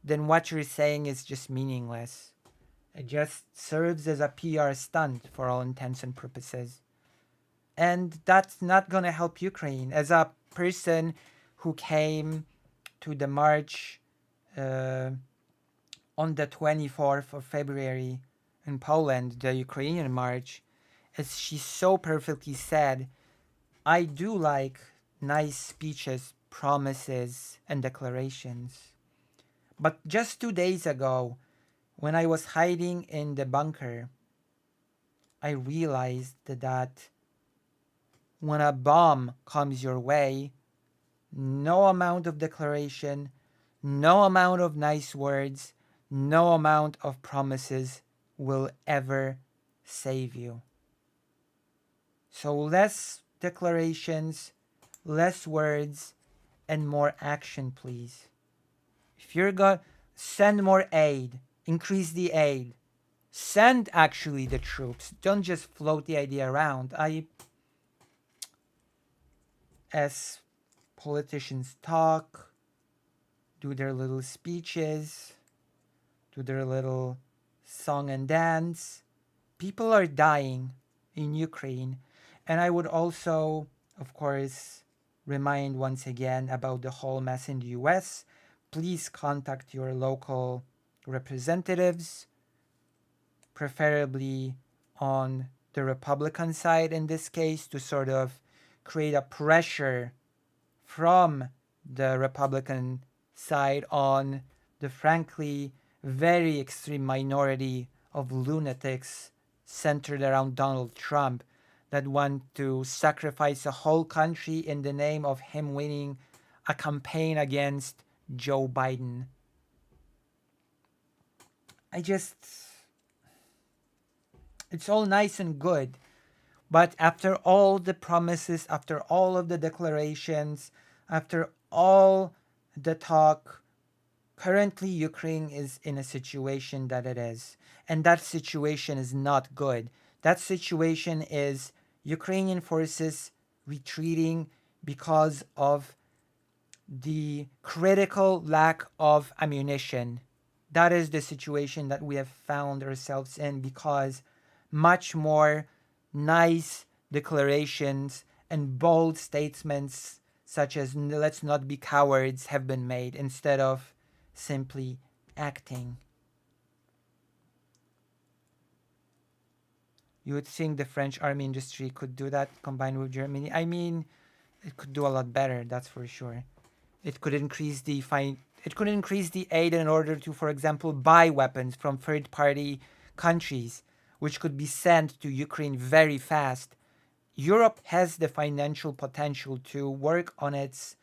then what you're saying is just meaningless. It just serves as a PR stunt for all intents and purposes. And that's not gonna help Ukraine. As a person who came to the march on the 24th of February in Poland, the Ukrainian march, as she so perfectly said, I do like nice speeches, promises, and declarations. But just 2 days ago, when I was hiding in the bunker, I realized that when a bomb comes your way, no amount of declaration, no amount of nice words, no amount of promises will ever save you. So less declarations, less words, and more action, please. If you're going to send more aid, increase the aid, send actually the troops. Don't just float the idea around. I as politicians talk, do their little speeches, do their little song and dance, people are dying in Ukraine. And I would also, of course, remind once again about the whole mess in the US. Please contact your local representatives, preferably on the Republican side in this case, to sort of create a pressure from the Republican side on the frankly very extreme minority of lunatics centered around Donald Trump that want to sacrifice a whole country in the name of him winning a campaign against Joe Biden. It's all nice and good, but after all the promises, after all of the declarations, after all the talk, currently Ukraine is in a situation that it is. And that situation is not good. That situation is Ukrainian forces retreating because of the critical lack of ammunition. That is the situation that we have found ourselves in, because much more nice declarations and bold statements such as "let's not be cowards" have been made instead of simply acting. You would think the French army industry could do that combined with Germany. I mean, it could do a lot better, that's for sure. It could increase the aid in order to, for example, buy weapons from third-party countries, which could be sent to Ukraine very fast. Europe has the financial potential to work on its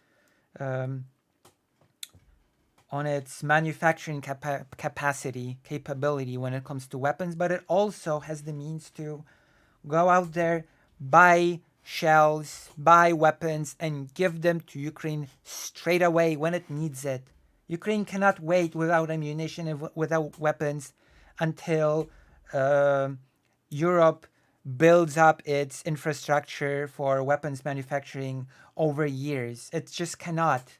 manufacturing capability when it comes to weapons, but it also has the means to go out there, buy shells, buy weapons, and give them to Ukraine straight away when it needs it. Ukraine cannot wait without ammunition and without weapons until Europe builds up its infrastructure for weapons manufacturing over years. It just cannot.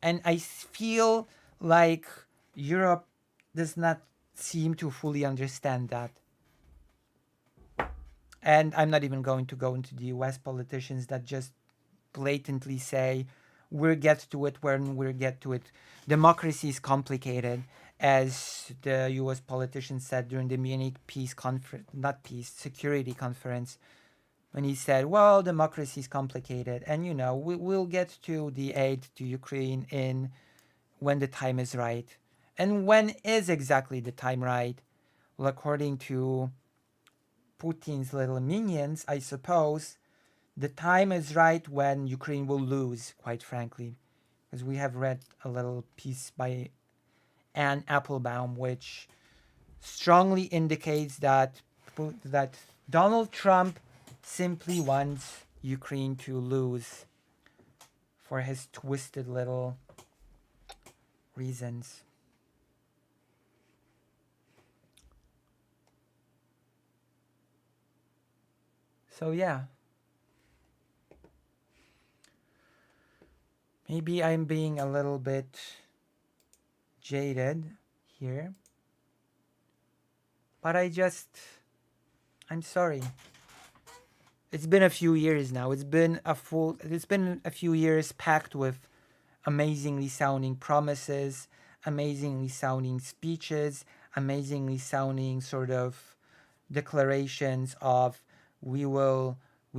And I feel like Europe does not seem to fully understand that. And I'm not even going to go into the US politicians that just blatantly say, we'll get to it when we'll get to it. Democracy is complicated, as the US politician said during the Munich security conference, when he said, well, democracy is complicated, and we'll get to the aid to Ukraine when the time is right. And when is exactly the time right? Well, according to Putin's little minions, I suppose, the time is right when Ukraine will lose, quite frankly. Because we have read a little piece by Anne Applebaum, which strongly indicates that Donald Trump simply wants Ukraine to lose for his twisted little reasons. So yeah. Maybe I'm being a little bit jaded here. But I'm sorry. It's been a few years now. It's been a few years packed with amazingly sounding promises, amazingly sounding speeches, amazingly sounding sort of declarations of we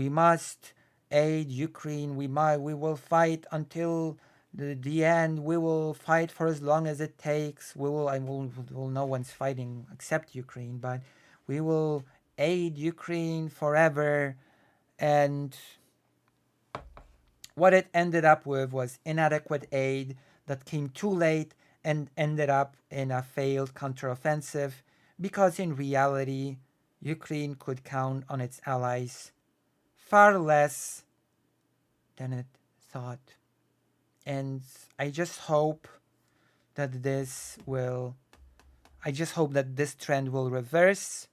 must aid Ukraine, we will fight until the end, we will fight for as long as it takes, no one's fighting except Ukraine, but we will aid Ukraine forever. And what it ended up with was inadequate aid that came too late and ended up in a failed counteroffensive, because in reality, Ukraine could count on its allies far less than it thought. And I just hope that this trend will reverse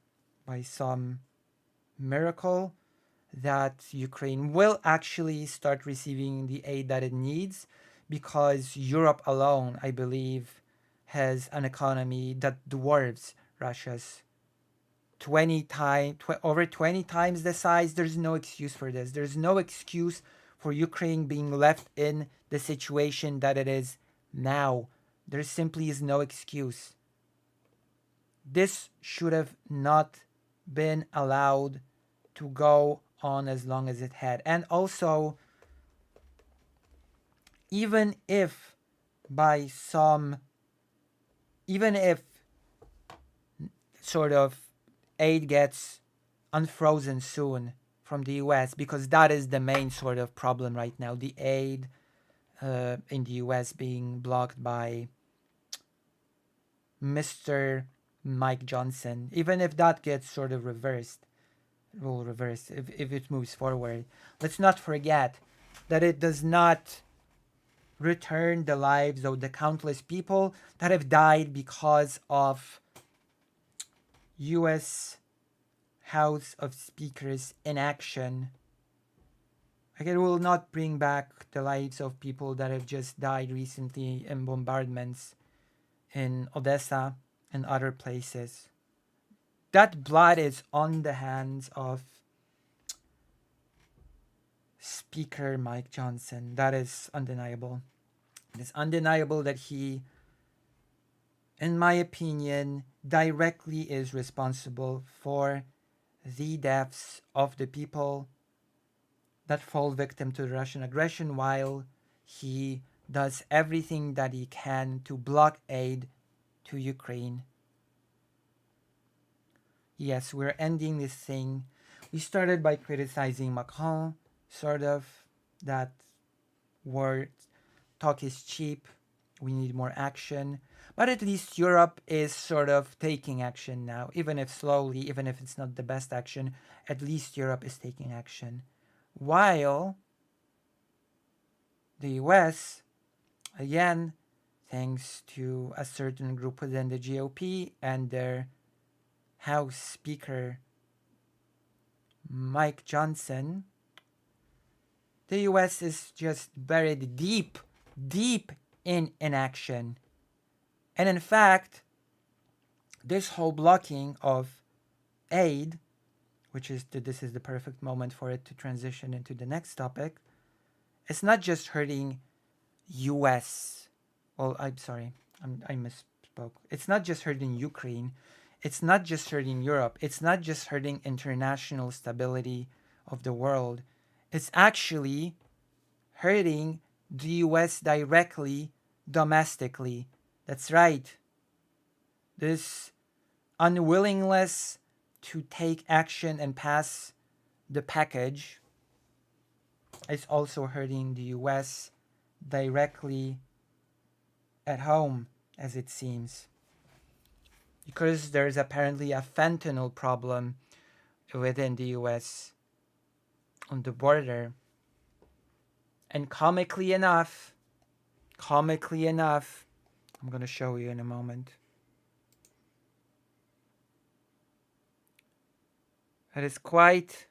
by some miracle, that Ukraine will actually start receiving the aid that it needs, because Europe alone, I believe, has an economy that dwarfs Russia's over 20 times the size. There's no excuse for this. There's no excuse for Ukraine being left in the situation that it is now. There simply is no excuse. This should have not been allowed to go on as long as it had. And also, even if sort of aid gets unfrozen soon from the US, because that is the main sort of problem right now, the aid in the US being blocked by Mr. Mike Johnson. Even if that gets sort of reversed, will reverse if it moves forward. Let's not forget that it does not return the lives of the countless people that have died because of US House of Speakers inaction. Like, it will not bring back the lives of people that have just died recently in bombardments in Odessa and other places. That blood is on the hands of Speaker Mike Johnson. That is undeniable. It is undeniable that he, in my opinion, directly is responsible for the deaths of the people that fall victim to the Russian aggression, while he does everything that he can to block aid to Ukraine. Yes, we're ending this thing. We started by criticizing Macron, sort of, that talk is cheap, we need more action. But at least Europe is sort of taking action now, even if slowly, even if it's not the best action, at least Europe is taking action. While the US, again, thanks to a certain group within the GOP and their House Speaker Mike Johnson, the US is just buried deep in inaction. And in fact, this whole blocking of aid, this is the perfect moment for it to transition into the next topic, it's not just hurting US. Well, I'm sorry, I misspoke. It's not just hurting Ukraine. It's not just hurting Europe. It's not just hurting international stability of the world. It's actually hurting the US directly, domestically. That's right. This unwillingness to take action and pass the package is also hurting the US directly at home, as it seems. Because there's apparently a fentanyl problem within the US on the border. And comically enough, I'm going to show you in a moment. It is quite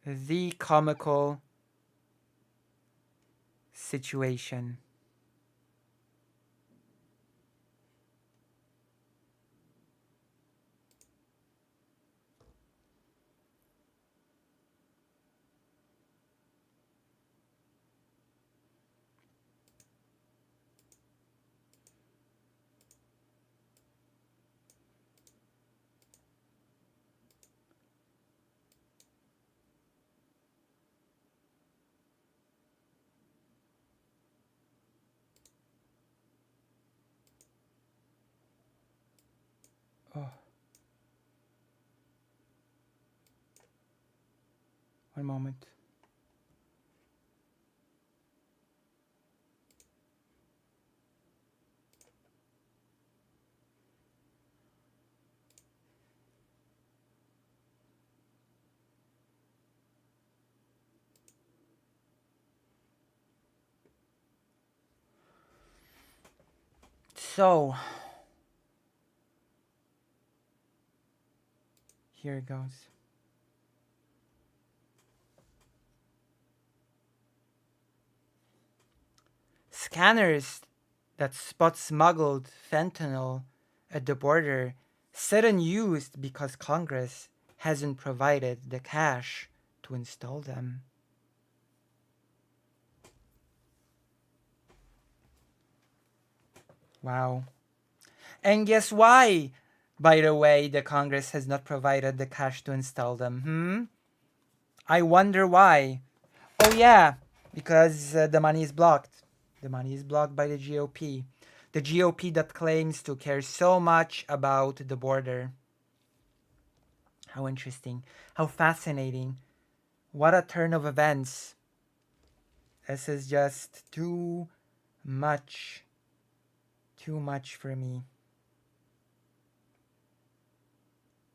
the comical situation. Oh. One moment. So, here it goes. scanners that spot smuggled fentanyl at the border sit unused because Congress hasn't provided the cash to install them. Wow. And guess why, by the way, the Congress has not provided the cash to install them? I wonder why. Oh yeah, because the money is blocked. The money is blocked by the GOP. The GOP that claims to care so much about the border. How interesting. How fascinating. What a turn of events. This is just too much. Too much for me.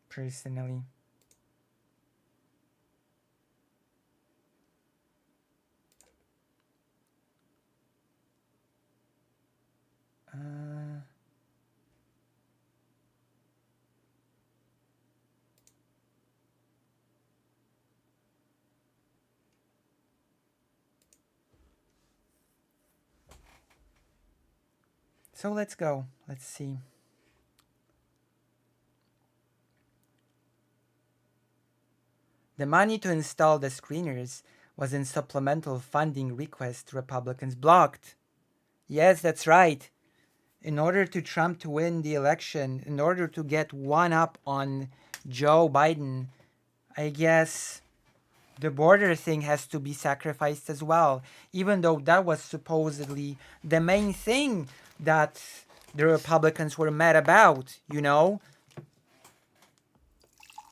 Personally. So let's go. Let's see. The money to install the screeners was in supplemental funding request Republicans blocked. Yes, that's right. In order to Trump to win the election, in order to get one up on Joe Biden, I guess the border thing has to be sacrificed as well, even though that was supposedly the main thing that the Republicans were mad about, you know?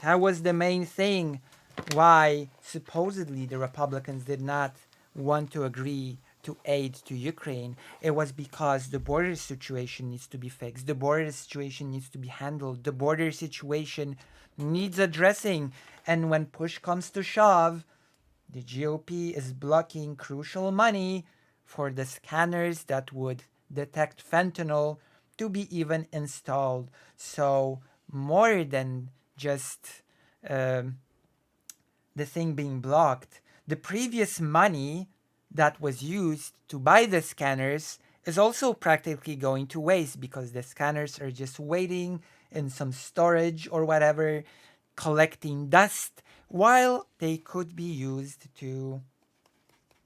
That was the main thing why supposedly the Republicans did not want to agree to aid to Ukraine. It was because the border situation needs to be fixed. The border situation needs to be handled. The border situation needs addressing. And when push comes to shove, the GOP is blocking crucial money for the scanners that would detect fentanyl to be even installed. So more than just the thing being blocked, the previous money that was used to buy the scanners is also practically going to waste because the scanners are just waiting in some storage or whatever, collecting dust, while they could be used to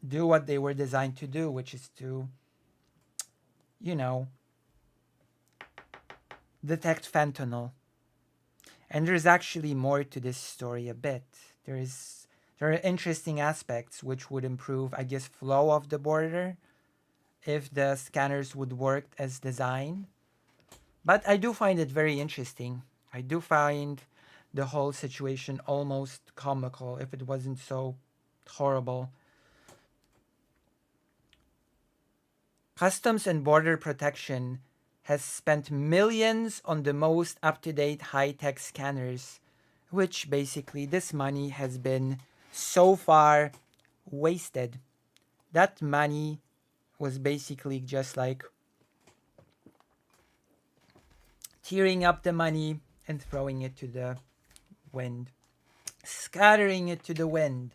do what they were designed to do, which is to, you know, detect fentanyl. And there's actually more to this story a bit. There are interesting aspects which would improve, I guess, flow of the border if the scanners would work as designed. But I do find it very interesting. I do find the whole situation almost comical if it wasn't so horrible. Customs and Border Protection has spent millions on the most up-to-date high-tech scanners, which basically this money has been so far wasted. That money was basically just like tearing up the money and throwing it to the wind, scattering it to the wind.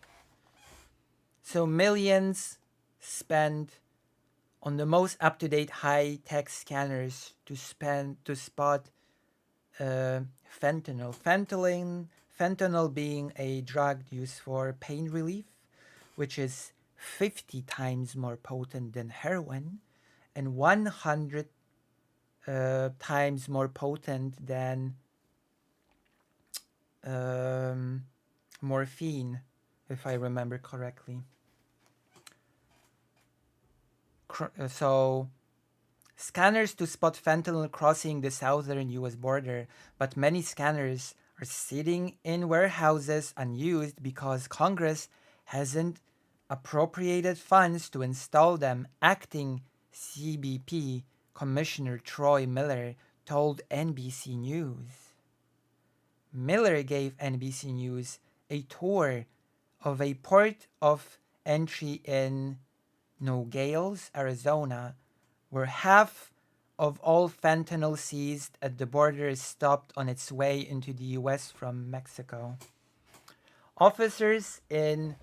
So millions spent on the most up-to-date high-tech scanners to spot fentanyl. Fentanyl being a drug used for pain relief, which is 50 times more potent than heroin and 100 times more potent than morphine, if I remember correctly. So, scanners to spot fentanyl crossing the southern US border, but many scanners are sitting in warehouses unused because Congress hasn't appropriated funds to install them. Acting CBP Commissioner Troy Miller told NBC News. Miller gave NBC News a tour of a port of entry in Nogales, Arizona, where half of all fentanyl seized at the border is stopped on its way into the US from Mexico. Officers in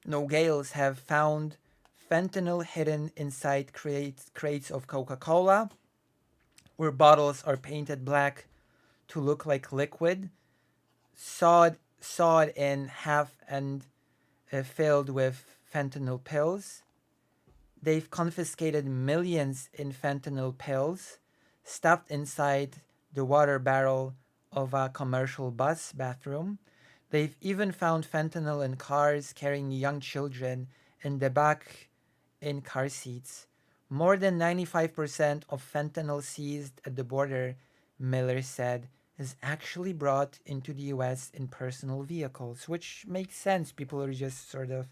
Nogales have found fentanyl hidden inside crates of Coca-Cola, where bottles are painted black to look like liquid, sawed in half and filled with fentanyl pills. They've confiscated millions in fentanyl pills stuffed inside the water barrel of a commercial bus bathroom. They've even found fentanyl in cars carrying young children in the back in car seats. More than 95% of fentanyl seized at the border, Miller said, is actually brought into the US in personal vehicles, which makes sense. People are just sort of,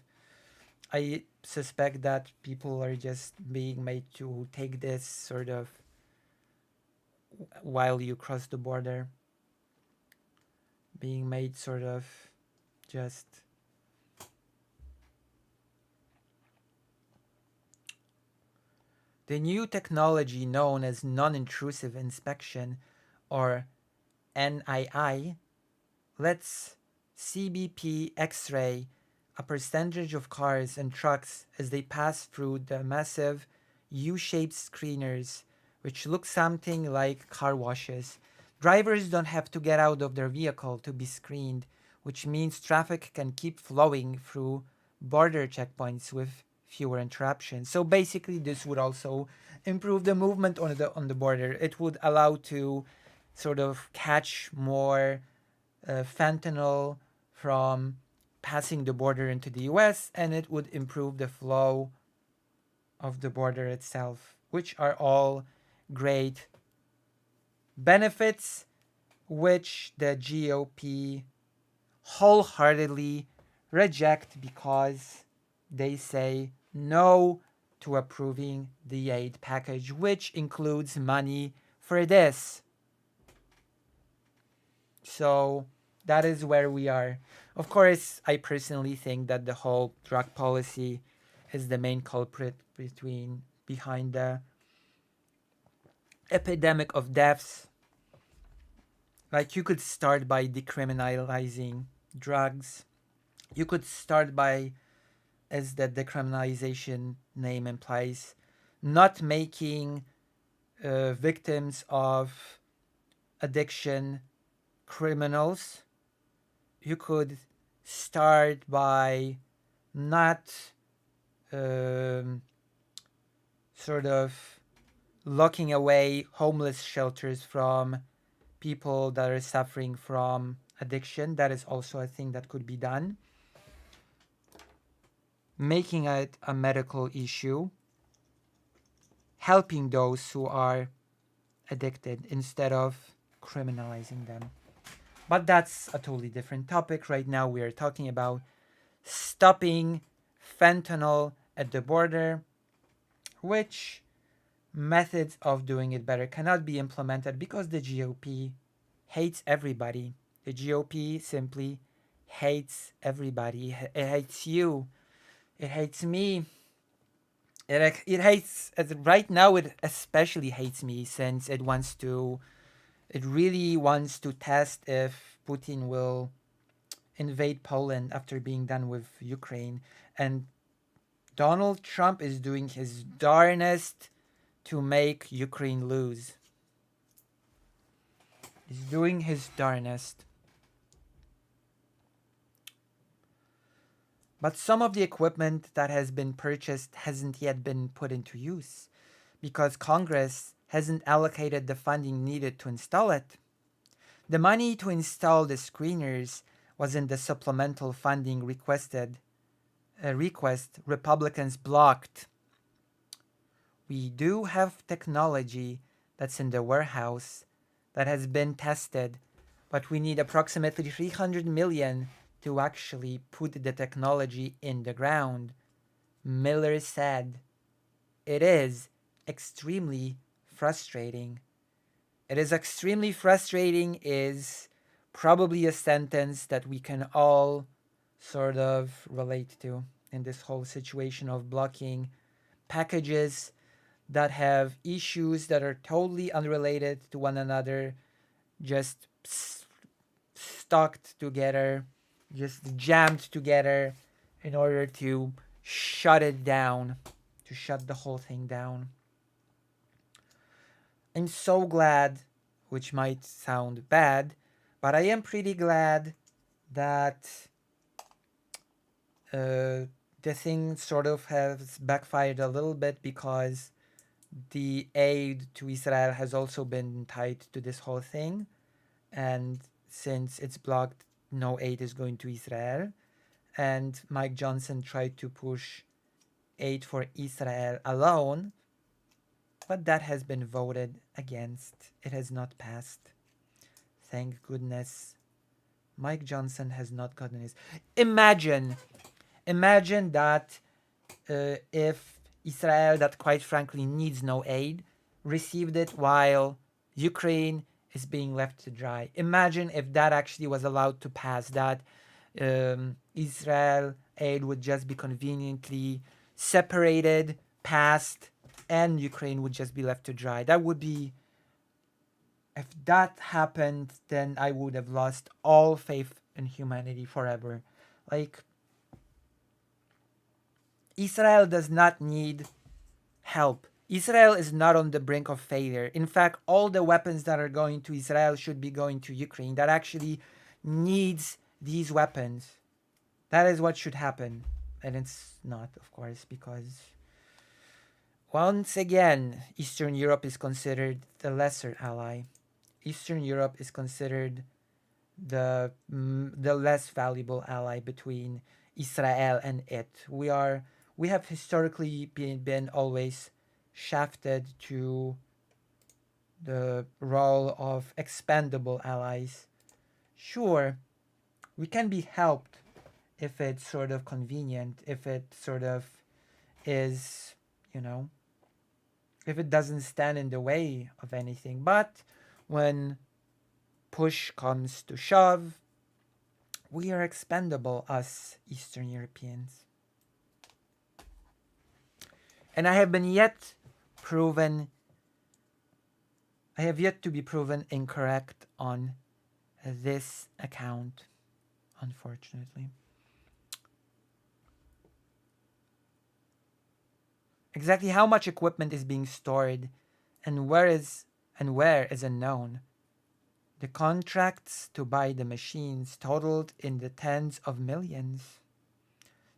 I suspect that people are just being made to take this sort of while you cross the border. Being made sort of just the new technology known as non-intrusive inspection, or NII, lets CBP X-ray a percentage of cars and trucks as they pass through the massive U-shaped screeners, which look something like car washes. Drivers don't have to get out of their vehicle to be screened, which means traffic can keep flowing through border checkpoints with fewer interruptions. So basically, this would also improve the movement on the border. It would allow to sort of catch more fentanyl from passing the border into the US, and it would improve the flow of the border itself, which are all great benefits which the GOP wholeheartedly reject because they say no to approving the aid package, which includes money for this. So that is where we are. Of course, I personally think that the whole drug policy is the main culprit behind the epidemic of deaths. Like, you could start by decriminalizing drugs. You could start by, as the decriminalization name implies, not making victims of addiction criminals. You could start by not sort of locking away homeless shelters from people that are suffering from addiction. That is also a thing that could be done. Making it a medical issue. Helping those who are addicted instead of criminalizing them. But that's a totally different topic. Right now we are talking about stopping fentanyl at the border, which methods of doing it better cannot be implemented because the GOP hates everybody. The GOP simply hates everybody. It hates you. It hates me. It hates, right now it especially hates me, since it really wants to test if Putin will invade Poland after being done with Ukraine. And Donald Trump is doing his darnest to make Ukraine lose. He's doing his darnest. But some of the equipment that has been purchased hasn't yet been put into use because Congress hasn't allocated the funding needed to install it. The money to install the screeners was in the supplemental funding request Republicans blocked. We do have technology that's in the warehouse that has been tested, but we need approximately 300 million to actually put the technology in the ground, Miller said. It is extremely frustrating. It is extremely frustrating is probably a sentence that we can all sort of relate to in this whole situation of blocking packages that have issues that are totally unrelated to one another, just stuck together, just jammed together in order to shut it down, to shut the whole thing down. I'm so glad, which might sound bad, but I am pretty glad that the thing sort of has backfired a little bit, because the aid to Israel has also been tied to this whole thing. And since it's blocked, no aid is going to Israel. And Mike Johnson tried to push aid for Israel alone, but that has been voted against. It has not passed. Thank goodness. Mike Johnson has not gotten his. Imagine that if Israel, that quite frankly needs no aid, received it while Ukraine is being left to dry. Imagine if that actually was allowed to pass, that Israel aid would just be conveniently separated, passed, and Ukraine would just be left to dry. That would be, if that happened, then I would have lost all faith in humanity forever. Like, Israel does not need help. Israel is not on the brink of failure. In fact, all the weapons that are going to Israel should be going to Ukraine, that actually needs these weapons. That is what should happen. And it's not, of course, because once again, Eastern Europe is considered the lesser ally. Eastern Europe is considered the less valuable ally between Israel and it. We have historically been always shafted to the role of expendable allies. Sure, we can be helped if it's sort of convenient, if it sort of is, if it doesn't stand in the way of anything. But when push comes to shove, we are expendable, us Eastern Europeans. And I have yet to be proven incorrect on this account, unfortunately. Exactly how much equipment is being stored and where is unknown. The contracts to buy the machines totaled in the tens of millions.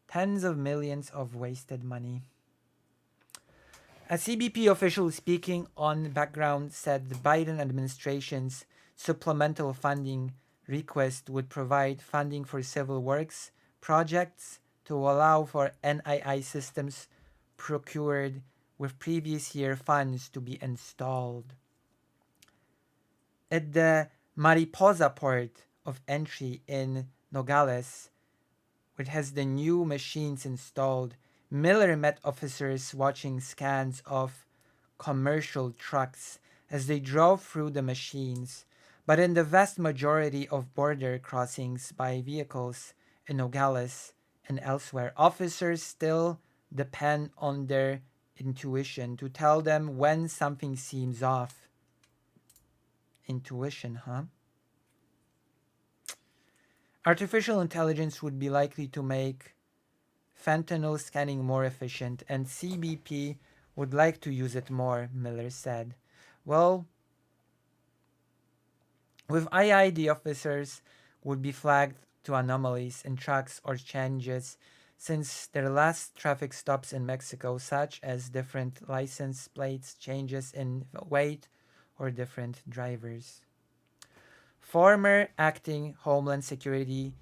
Tens of millions of wasted money. A CBP official speaking on background said the Biden administration's supplemental funding request would provide funding for civil works projects to allow for NII systems procured with previous year funds to be installed. At the Mariposa port of entry in Nogales, which has the new machines installed, Miller met officers watching scans of commercial trucks as they drove through the machines. But in the vast majority of border crossings by vehicles in Nogales and elsewhere, officers still depend on their intuition to tell them when something seems off. Intuition, huh? Artificial intelligence would be likely to make fentanyl scanning more efficient, and CBP would like to use it more, Miller said. Well, with AI, the officers would be flagged to anomalies in trucks or changes since their last traffic stops in Mexico, such as different license plates, changes in weight, or different drivers. Former acting Homeland Security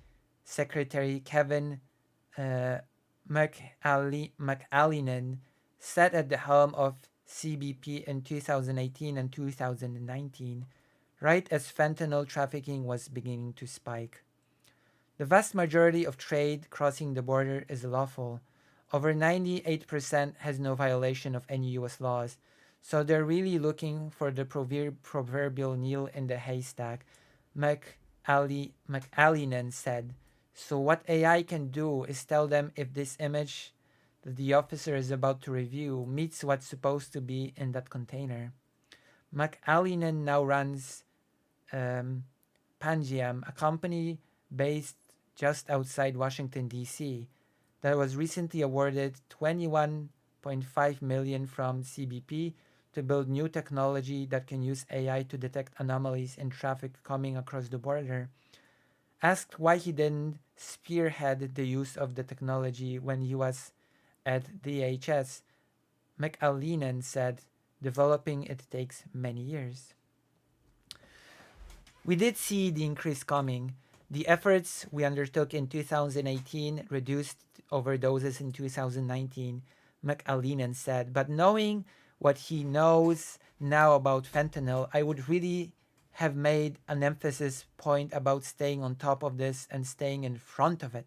Secretary Kevin McAleenan sat at the helm of CBP in 2018 and 2019, right as fentanyl trafficking was beginning to spike. The vast majority of trade crossing the border is lawful. Over 98% has no violation of any U.S. laws, so they're really looking for the proverbial needle in the haystack, McAleenan said. So what AI can do is tell them if this image that the officer is about to review meets what's supposed to be in that container. McAleenan now runs Pangiam, a company based just outside Washington, D.C., that was recently awarded $21.5 million from CBP to build new technology that can use AI to detect anomalies in traffic coming across the border. Asked why he didn't spearhead the use of the technology when he was at DHS, McAleenan said, developing it takes many years. We did see the increase coming. The efforts we undertook in 2018 reduced overdoses in 2019, McAleenan said. But knowing what he knows now about fentanyl, I would really have made an emphasis point about staying on top of this and staying in front of it.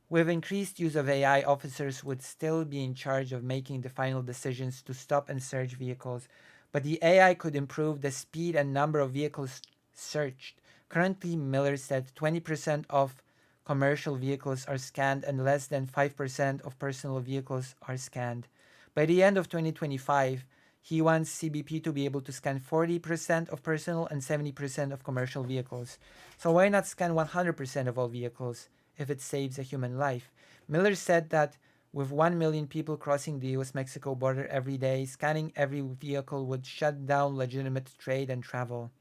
With increased use of AI, officers would still be in charge of making the final decisions to stop and search vehicles, but the AI could improve the speed and number of vehicles searched. Currently, Miller said 20% of commercial vehicles are scanned and less than 5% of personal vehicles are scanned. By the end of 2025, he wants CBP to be able to scan 40% of personal and 70% of commercial vehicles. So why not scan 100% of all vehicles if it saves a human life? Miller said that with 1 million people crossing the US-Mexico border every day, scanning every vehicle would shut down legitimate trade and travel.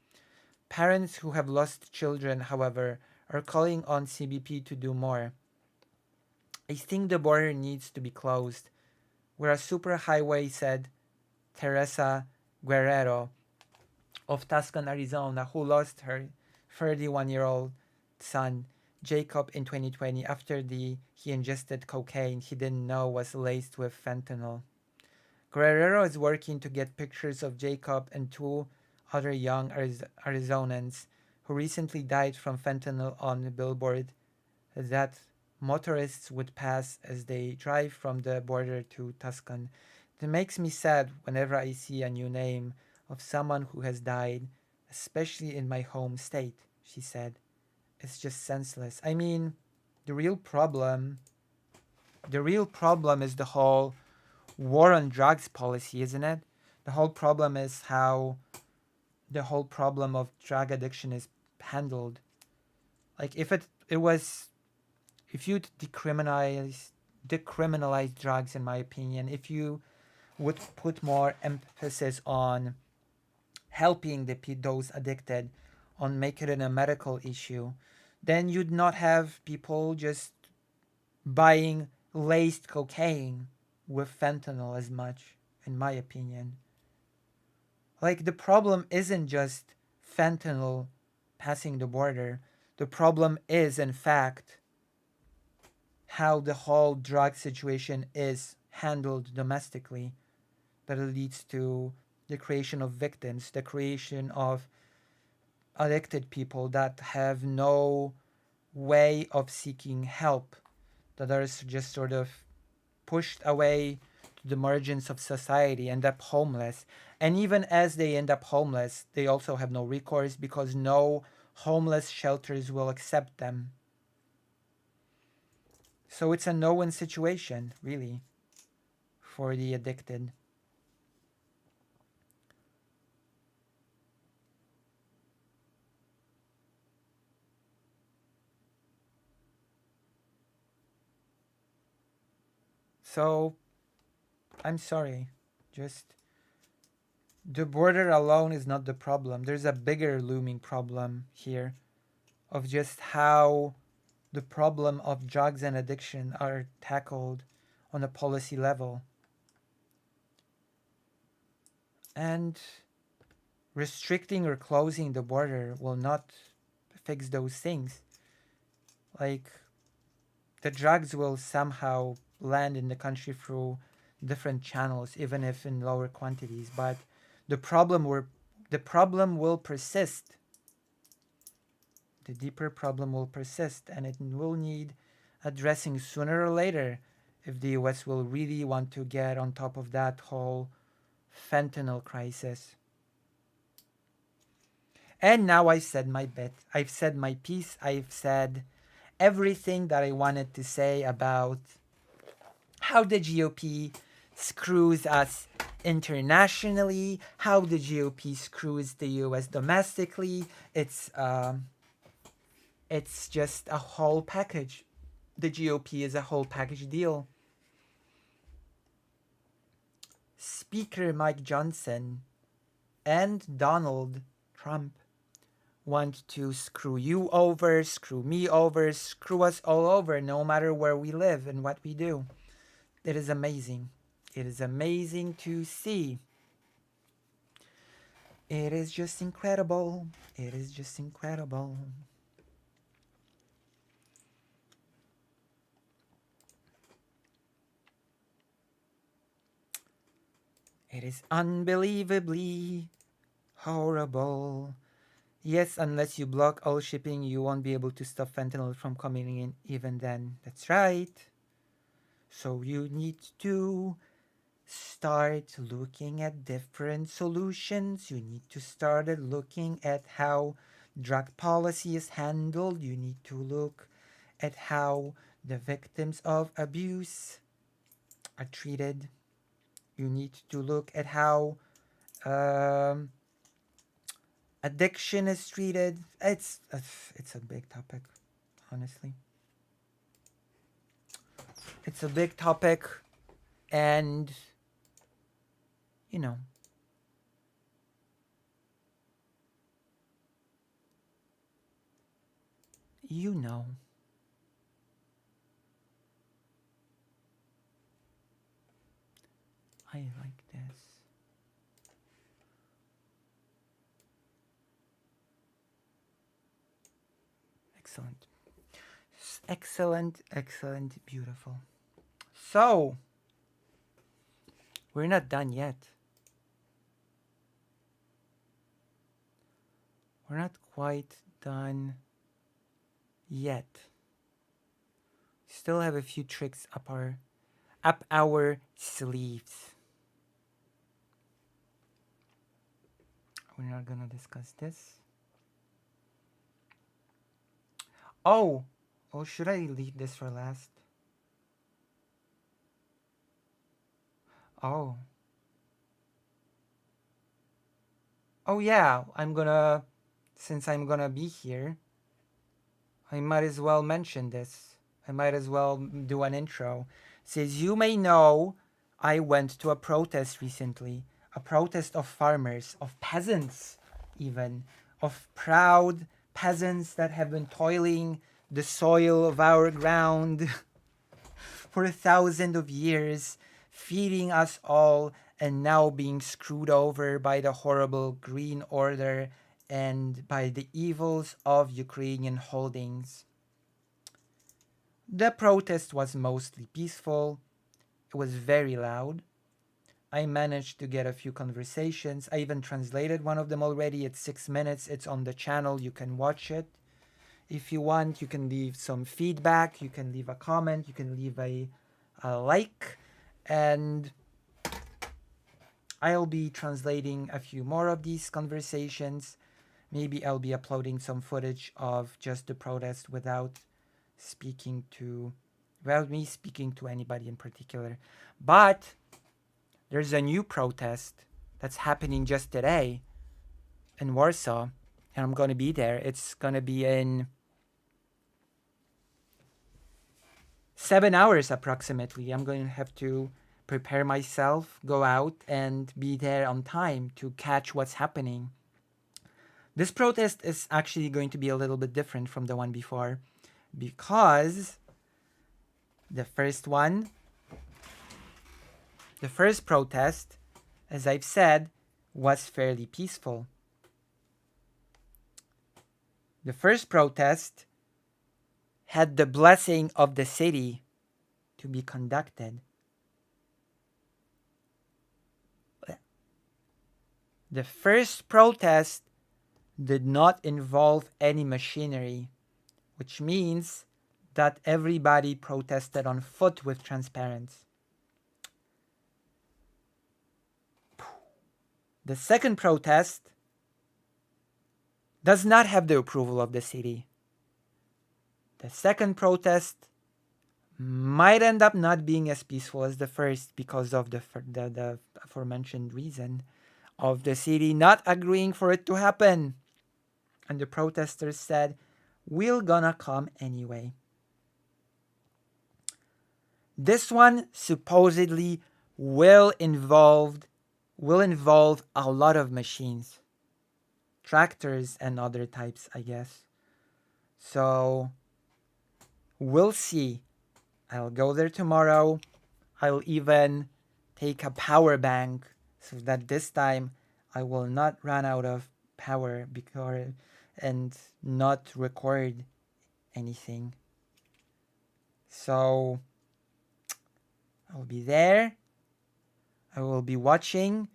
Parents who have lost children, however, are calling on CBP to do more. I think the border needs to be closed. We're a superhighway, said Teresa Guerrero of Tucson, Arizona, who lost her 31-year-old son, Jacob, in 2020 after he ingested cocaine he didn't know was laced with fentanyl. Guerrero is working to get pictures of Jacob and two other young Arizonans who recently died from fentanyl on a billboard that motorists would pass as they drive from the border to Tucson. It makes me sad whenever I see a new name of someone who has died, especially in my home state, she said. It's just senseless. I mean, the real problem is the whole war on drugs policy, isn't it? The whole problem is how the whole problem of drug addiction is handled. Like if you decriminalize drugs, in my opinion, if you would put more emphasis on helping those addicted, on making it a medical issue, then you'd not have people just buying laced cocaine with fentanyl as much, in my opinion. Like, the problem isn't just fentanyl passing the border. The problem is, in fact, how the whole drug situation is handled domestically, that it leads to the creation of victims, the creation of addicted people that have no way of seeking help, that are just sort of pushed away to the margins of society, end up homeless. And even as they end up homeless, they also have no recourse because no homeless shelters will accept them. So it's a no-win situation, really, for the addicted. So, I'm sorry, just the border alone is not the problem. There's a bigger looming problem here of just how the problem of drugs and addiction are tackled on a policy level. And restricting or closing the border will not fix those things. Like, the drugs will somehow land in the country through different channels, even if in lower quantities, but the problem will persist. The deeper problem will persist, and it will need addressing sooner or later if the US will really want to get on top of that whole fentanyl crisis. And now I've said my bit. I've said my piece. I've said everything that I wanted to say about how the GOP screws us internationally, how the GOP screws the US domestically. It's just a whole package. the GOP is a whole package deal. Speaker Mike Johnson and Donald Trump want to screw you over, screw me over, screw us all over, no matter where we live and what we do. It is amazing. It is amazing to see. It is just incredible. It is just incredible. It is unbelievably horrible. Yes, unless you block all shipping, you won't be able to stop fentanyl from coming in even then. That's right. So you need to start looking at different solutions. You need to start looking at how drug policy is handled. You need to look at how the victims of abuse are treated. You need to look at how addiction is treated. It's a big topic, honestly. It's a big topic, and you know, I like this. Excellent. Excellent, excellent, beautiful. So, we're not done yet. We're not quite done yet. Still have a few tricks up our sleeves. We're not gonna discuss this. Oh, should I leave this for last? Oh yeah, since I'm gonna be here, I might as well mention this. I might as well do an intro. As you may know, I went to a protest recently. A protest of farmers, of peasants even, of proud peasants that have been toiling the soil of our ground for 1,000 of years, feeding us all, and now being screwed over by the horrible Green Order and by the evils of Ukrainian holdings. The protest was mostly peaceful. It was very loud. I managed to get a few conversations. I even translated one of them already. It's 6 minutes. It's on the channel. You can watch it. If you want, you can leave some feedback. You can leave a comment. You can leave a like. And I'll be translating a few more of these conversations. Maybe I'll be uploading some footage of just the protest without me speaking to anybody in particular. But there's a new protest that's happening just today in Warsaw, and I'm going to be there. It's going to be in 7 hours approximately. I'm going to have to prepare myself, go out, and be there on time to catch what's happening. This protest is actually going to be a little bit different from the one before, because the first protest, as I've said, was fairly peaceful. The first protest had the blessing of the city to be conducted. The first protest did not involve any machinery, which means that everybody protested on foot with transparents. The second protest does not have the approval of the city. The second protest might end up not being as peaceful as the first because of the aforementioned reason of the city not agreeing for it to happen. And the protesters said, "We're gonna come anyway." This one supposedly will involve a lot of machines, tractors and other types, I guess. So we'll see. I'll go there tomorrow. I'll even take a power bank so that this time I will not run out of power and not record anything. So I'll be there. I will be watching.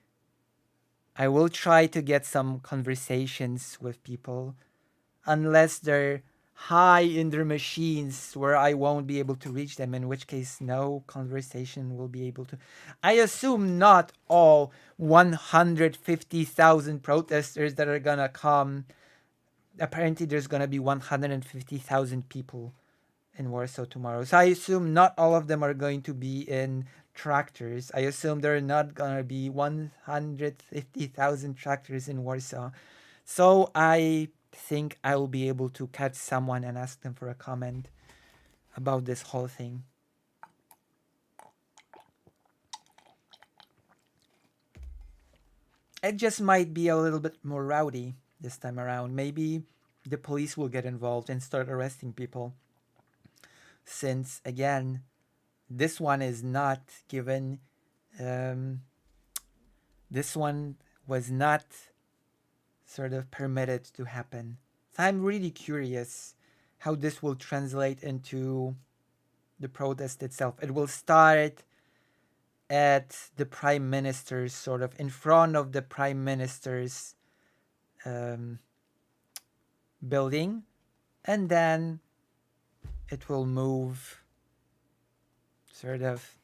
I will try to get some conversations with people, unless they're high in their machines where I won't be able to reach them, in which case no conversation will be able to. I assume not all 150,000 protesters that are gonna come. Apparently there's gonna be 150,000 people in Warsaw tomorrow. So I assume not all of them are going to be in tractors. I assume there are not gonna be 150,000 tractors in Warsaw. So I think I will be able to catch someone and ask them for a comment about this whole thing. It just might be a little bit more rowdy this time around. Maybe the police will get involved and start arresting people. Since, again, this one is not given, this one was not sort of permitted to happen. So I'm really curious how this will translate into the protest itself. It will start at the Prime Minister's, sort of in front of the Prime Minister's building, and then it will move sort of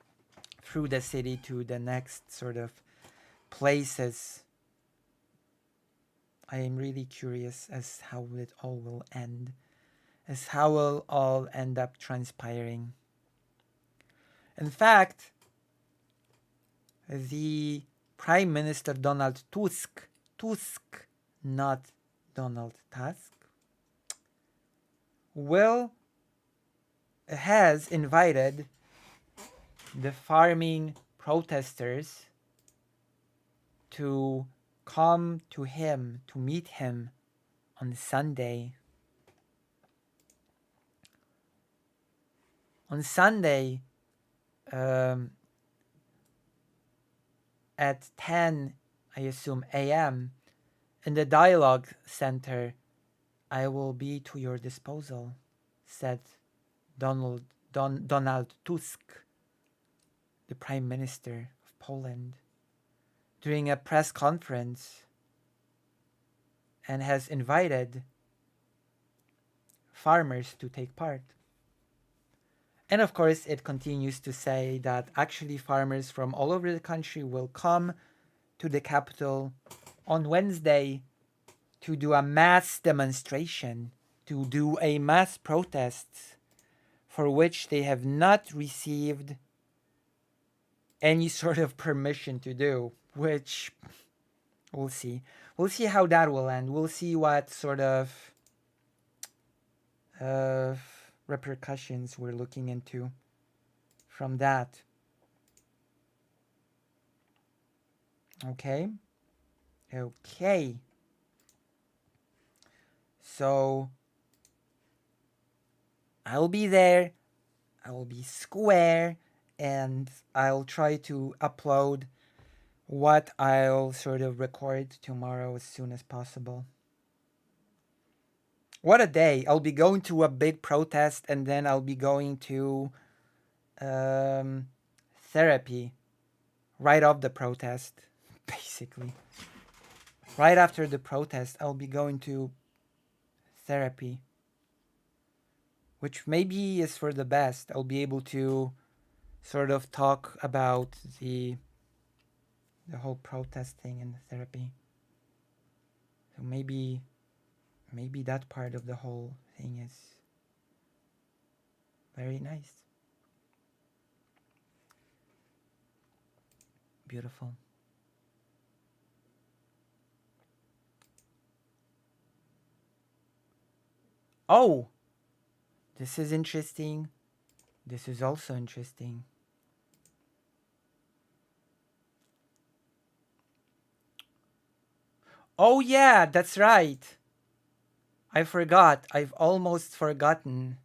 through the city to the next sort of places. I am really curious as how it all will end, as how it will all end up transpiring. In fact, the Prime Minister Donald Tusk, not Donald Tusk, has invited the farming protesters to come to him, to meet him on Sunday. On Sunday, at 10, I assume, a.m., in the Dialogue Center, I will be to your disposal, said Donald Tusk, the Prime Minister of Poland, during a press conference, and has invited farmers to take part. And of course, it continues to say that actually farmers from all over the country will come to the capital on Wednesday to do a mass demonstration, to do a mass protest, for which they have not received any sort of permission to do, which we'll see. We'll see how that will end. We'll see what sort of repercussions we're looking into from that. Okay. So I'll be there. I will be square, and I'll try to upload what I'll sort of record tomorrow as soon as possible. What a day. I'll be going to a big protest, and then I'll be going to therapy right off the protest, basically. Right after the protest, I'll be going to therapy, which maybe is for the best. I'll be able to sort of talk about the whole protest thing in therapy. So maybe that part of the whole thing is very nice. Beautiful. Oh, this is interesting. This is also interesting. Oh yeah, that's right. I forgot. I've almost forgotten.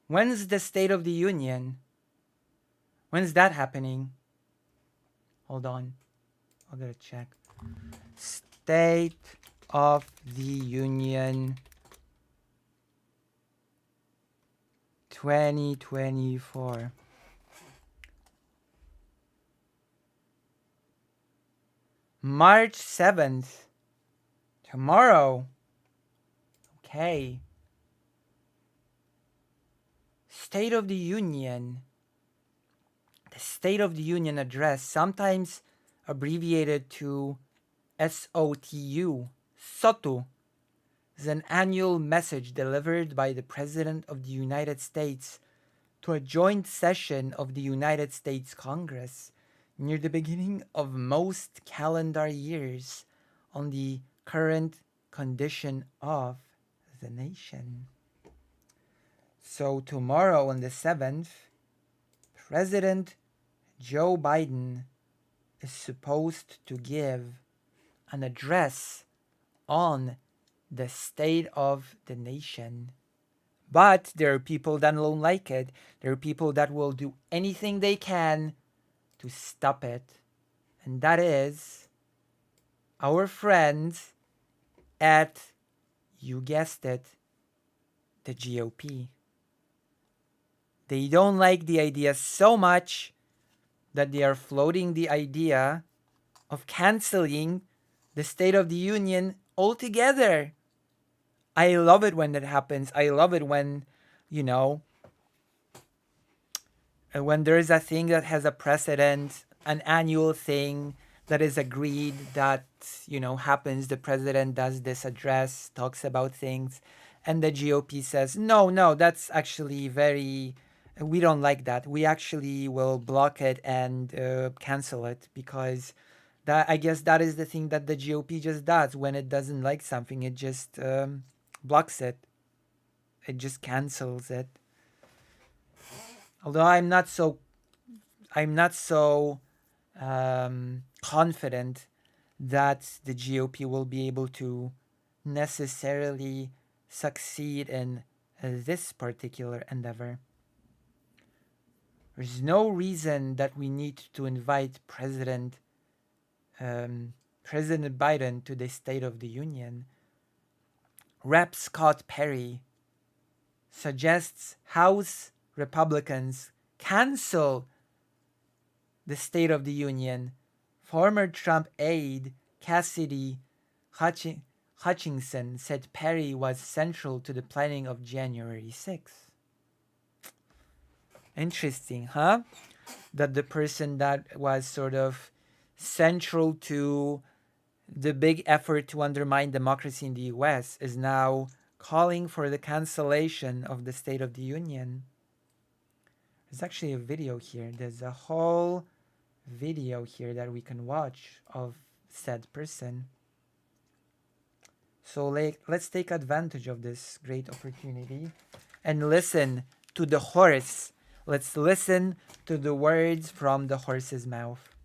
When's the State of the Union? When's that happening? Hold on. I gotta check. State of the Union 2024. March 7th. Tomorrow. Okay. State of the Union. The State of the Union address, sometimes abbreviated to SOTU, SOTU, is an annual message delivered by the President of the United States to a joint session of the United States Congress near the beginning of most calendar years on the current condition of the nation. So tomorrow on the 7th, President Joe Biden is supposed to give an address on the state of the nation. But there are people that don't like it. There are people that will do anything they can to stop it. And that is our friends at, you guessed it, the GOP. They don't like the idea so much that they are floating the idea of canceling the State of the Union altogether. I love it when that happens. I love it when, when there is a thing that has a precedent, an annual thing that is agreed that, happens. The president does this address, talks about things, and the GOP says, no, that's actually we don't like that. We actually will block it and cancel it, because I guess that is the thing that the GOP just does. When it doesn't like something, it just blocks it. It just cancels it. Although I'm not so confident that the GOP will be able to necessarily succeed in this particular endeavor. There's no reason that we need to invite President Biden to the State of the Union. Rep. Scott Perry suggests House Republicans cancel the State of the Union. Former Trump aide Cassidy Hutchinson said Perry was central to the planning of January 6th. Interesting, huh? That the person that was sort of central to the big effort to undermine democracy in the US is now calling for the cancellation of the State of the Union. There's actually a video here. There's a whole video here that we can watch of said person. So let's take advantage of this great opportunity and listen to the horse. Let's listen to the words from the horse's mouth.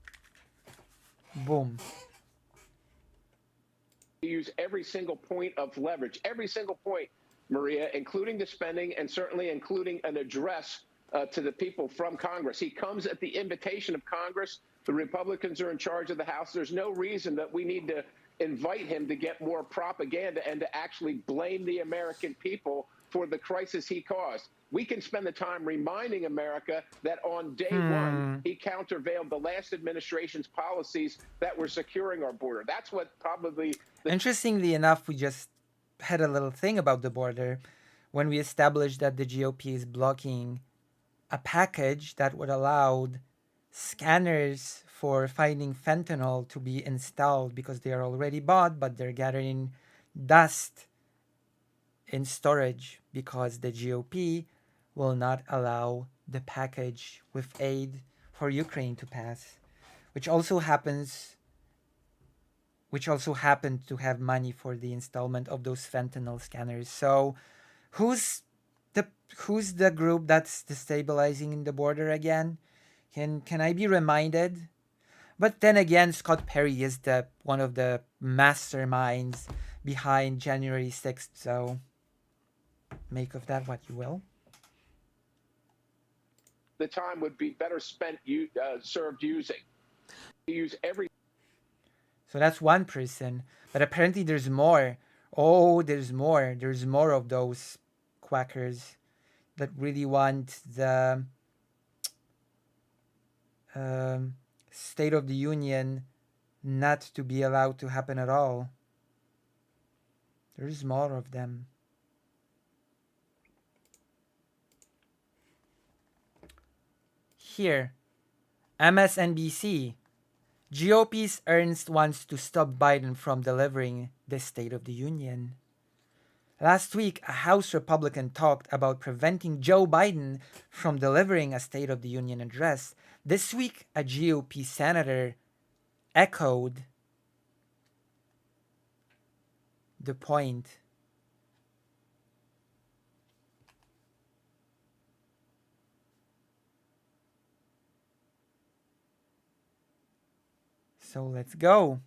Boom. Use every single point of leverage, every single point, Maria, including the spending and certainly including an address to the people from Congress. He comes at the invitation of Congress. The Republicans are in charge of the House. There's no reason that we need to invite him to get more propaganda and to actually blame the American people for the crisis he caused. We can spend the time reminding America that on day one, he countervailed the last administration's policies that were securing our border. That's what probably... Interestingly enough, we just had a little thing about the border when we established that the GOP is blocking a package that would allow scanners for finding fentanyl to be installed, because they are already bought, but they're gathering dust in storage because the GOP will not allow the package with aid for Ukraine to pass, which also happens which also happened to have money for the installment of those fentanyl scanners. So who's the group that's destabilizing the border again? Can I be reminded? But then again, Scott Perry is the one of the masterminds behind January 6th, so make of that what you will. The time would be better spent served using. You use every. So that's one person, but apparently there's more. Oh, there's more. There's more of those quackers that really want the State of the Union not to be allowed to happen at all. There's more of them. Here, MSNBC. GOP's Ernst wants to stop Biden from delivering the State of the Union. Last week, a House Republican talked about preventing Joe Biden from delivering a State of the Union address. This week, a GOP senator echoed the point. So let's go.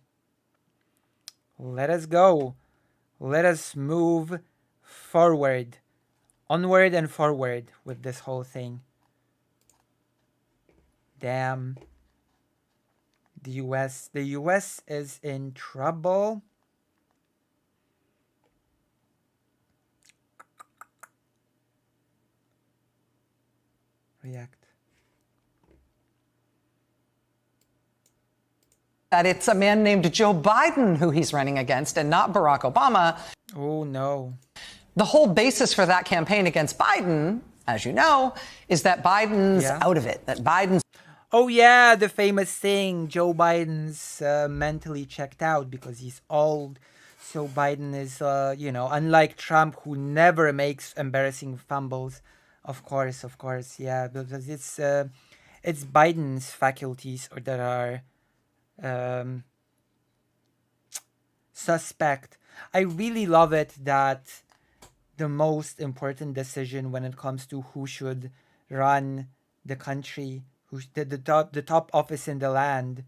Let us go. Let us move forward, onward and forward with this whole thing. Damn. The US is in trouble. React. That it's a man named Joe Biden who he's running against and not Barack Obama. Oh, no. The whole basis for that campaign against Biden, as you know, is that Biden's out of it, that Biden's... Oh, yeah, the famous thing, Joe Biden's mentally checked out because he's old. So Biden is, unlike Trump, who never makes embarrassing fumbles. Of course, yeah, because it's Biden's faculties that are... suspect. I really love it that the most important decision when it comes to who should run the country, the top office in the land,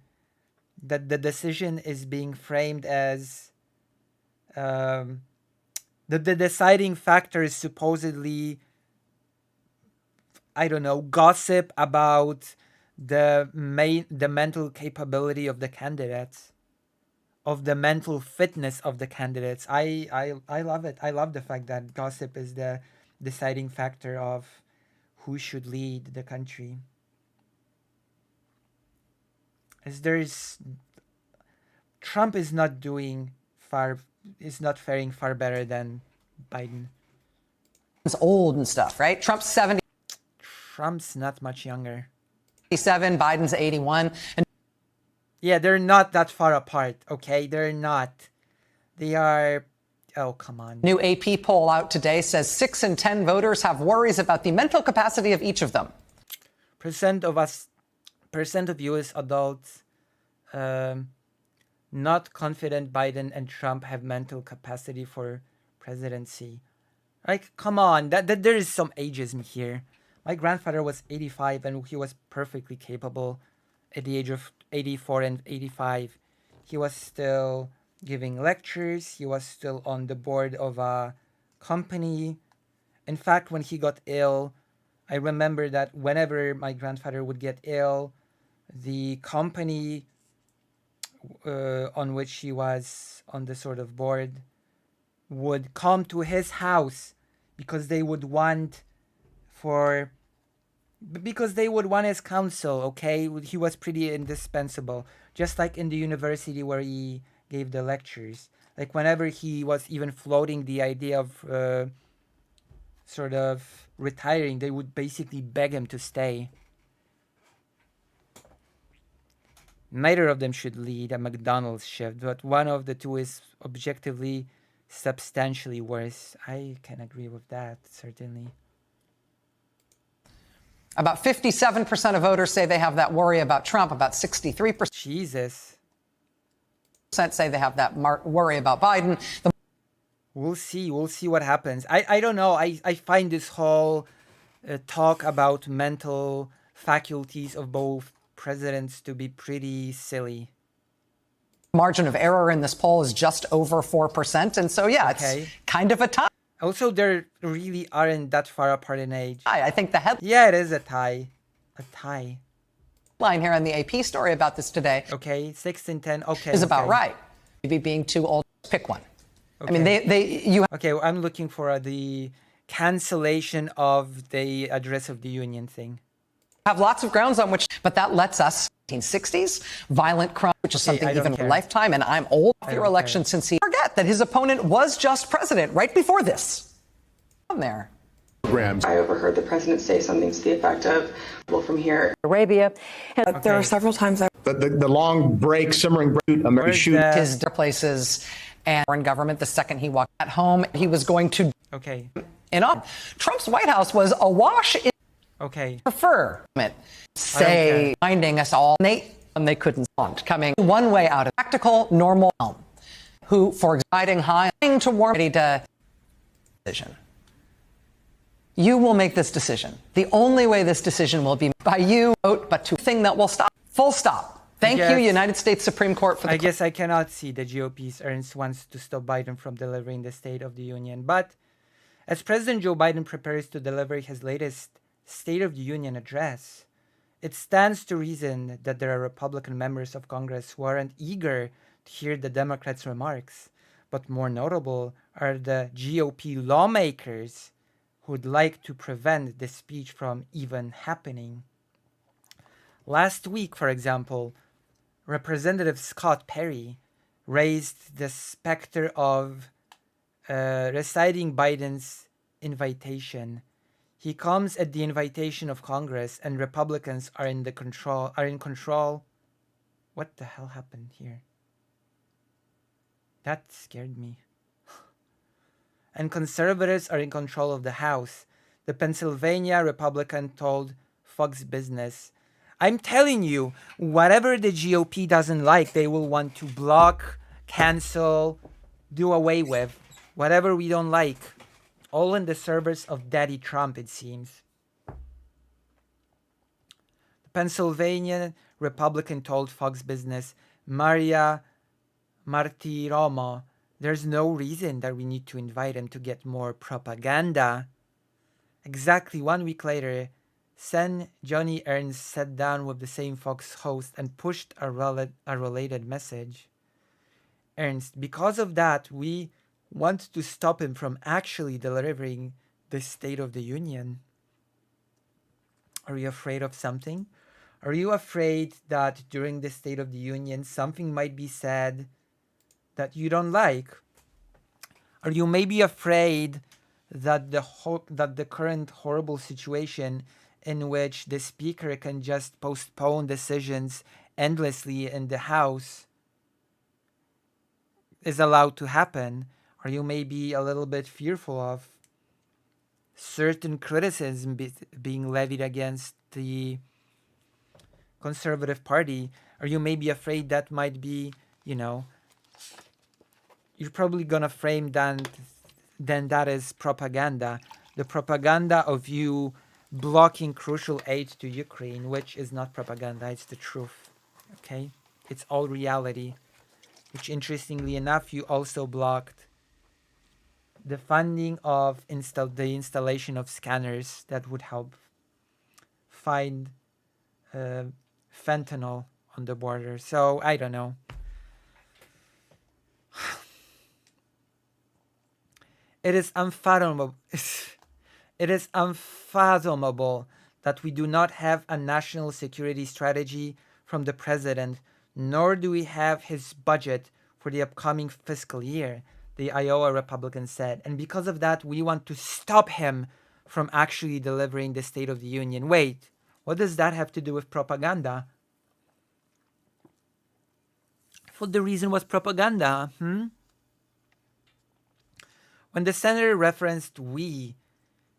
that the decision is being framed as the deciding factor is supposedly, I don't know, gossip about the mental capability of the candidates, of the mental fitness of the candidates. I love it. I love the fact that gossip is the deciding factor of who should lead the country. Trump is not faring far better than Biden. It's old and stuff, right? Trump's 70. Trump's not much younger. 87, Biden's 81. And yeah, they're not that far apart, okay? They're not. They are... Oh, come on. New AP poll out today says 6 in 10 voters have worries about the mental capacity of each of them. Percent of U.S. adults not confident Biden and Trump have mental capacity for presidency. Like, come on. That there is some ageism here. My grandfather was 85 and he was perfectly capable at the age of 84 and 85. He was still giving lectures. He was still on the board of a company. In fact, when he got ill, I remember that whenever my grandfather would get ill, the company on which he was on the sort of board would come to his house because they would want his counsel, okay? He was pretty indispensable. Just like in the university where he gave the lectures. Like whenever he was even floating the idea of sort of retiring, they would basically beg him to stay. Neither of them should lead a McDonald's shift, but one of the two is objectively substantially worse. I can agree with that, certainly. About 57% of voters say they have that worry about Trump, about 63%. Jesus. say they have that worry about Biden. We'll see. We'll see what happens. I don't know. I find this whole talk about mental faculties of both presidents to be pretty silly. Margin of error in this poll is just over 4%. And so, yeah, it's kind of a tie. Also, they really aren't that far apart in age. I think the headline. Yeah, it is a tie. A tie. Line here on the AP story about this today. Okay, 6 and 10. Okay. Is about right. Maybe being too old, pick one. Okay. I mean, you. Okay, well, I'm looking for the cancellation of the address of the union thing. Have lots of grounds on which, but that lets us 1960s violent crime, which is something even in a lifetime. And I'm old for your election since he forget that his opponent was just president right before this. On there. I overheard the president say something to the effect of, well, from here, Arabia. And there are several times the long break, simmering break, shoot his places and foreign government. The second he walked at home, he was going to. Okay. And Trump's White House was awash in. Okay. Prefer it. Say finding us all. And they couldn't want coming one way out of practical, normal home. Who, for riding high, to warm ready to decision. You will make this decision. The only way this decision will be by you, vote, but to thing that will stop. Full stop. Thank you, United States Supreme Court, for the. I guess I cannot see the GOP's Ernst wants to stop Biden from delivering the State of the Union. But as President Joe Biden prepares to deliver his latest State of the Union address, it stands to reason that there are Republican members of Congress who aren't eager to hear the Democrats' remarks. But more notable are the GOP lawmakers who would like to prevent this speech from even happening. Last week, for example, Representative Scott Perry raised the specter of reciting Biden's invitation. He comes at the invitation of Congress, and Republicans are in control. What the hell happened here? That scared me. And conservatives are in control of the House. The Pennsylvania Republican told Fox Business, I'm telling you, whatever the GOP doesn't like, they will want to block, cancel, do away with. Whatever we don't like. All in the service of Daddy Trump, it seems. The Pennsylvania Republican told Fox Business, Maria Martiroma, there's no reason that we need to invite him to get more propaganda. Exactly 1 week later, Sen Johnny Ernst sat down with the same Fox host and pushed a related message. Ernst, because of that, we want to stop him from actually delivering the State of the Union. Are you afraid of something? Are you afraid that during the State of the Union something might be said that you don't like? Are you maybe afraid that the current horrible situation in which the Speaker can just postpone decisions endlessly in the House is allowed to happen? Are you maybe a little bit fearful of certain criticism being levied against the Conservative Party? Are you maybe afraid that might be, you're probably going to frame then that is propaganda. The propaganda of you blocking crucial aid to Ukraine, which is not propaganda, it's the truth. Okay? It's all reality. Which, interestingly enough, you also blocked the funding of the installation of scanners that would help find fentanyl on the border. So, I don't know. It is unfathomable. It is unfathomable that we do not have a national security strategy from the president, nor do we have his budget for the upcoming fiscal year, the Iowa Republican said. And because of that, we want to stop him from actually delivering the State of the Union. Wait, what does that have to do with propaganda? I thought the reason was propaganda, When the senator referenced we,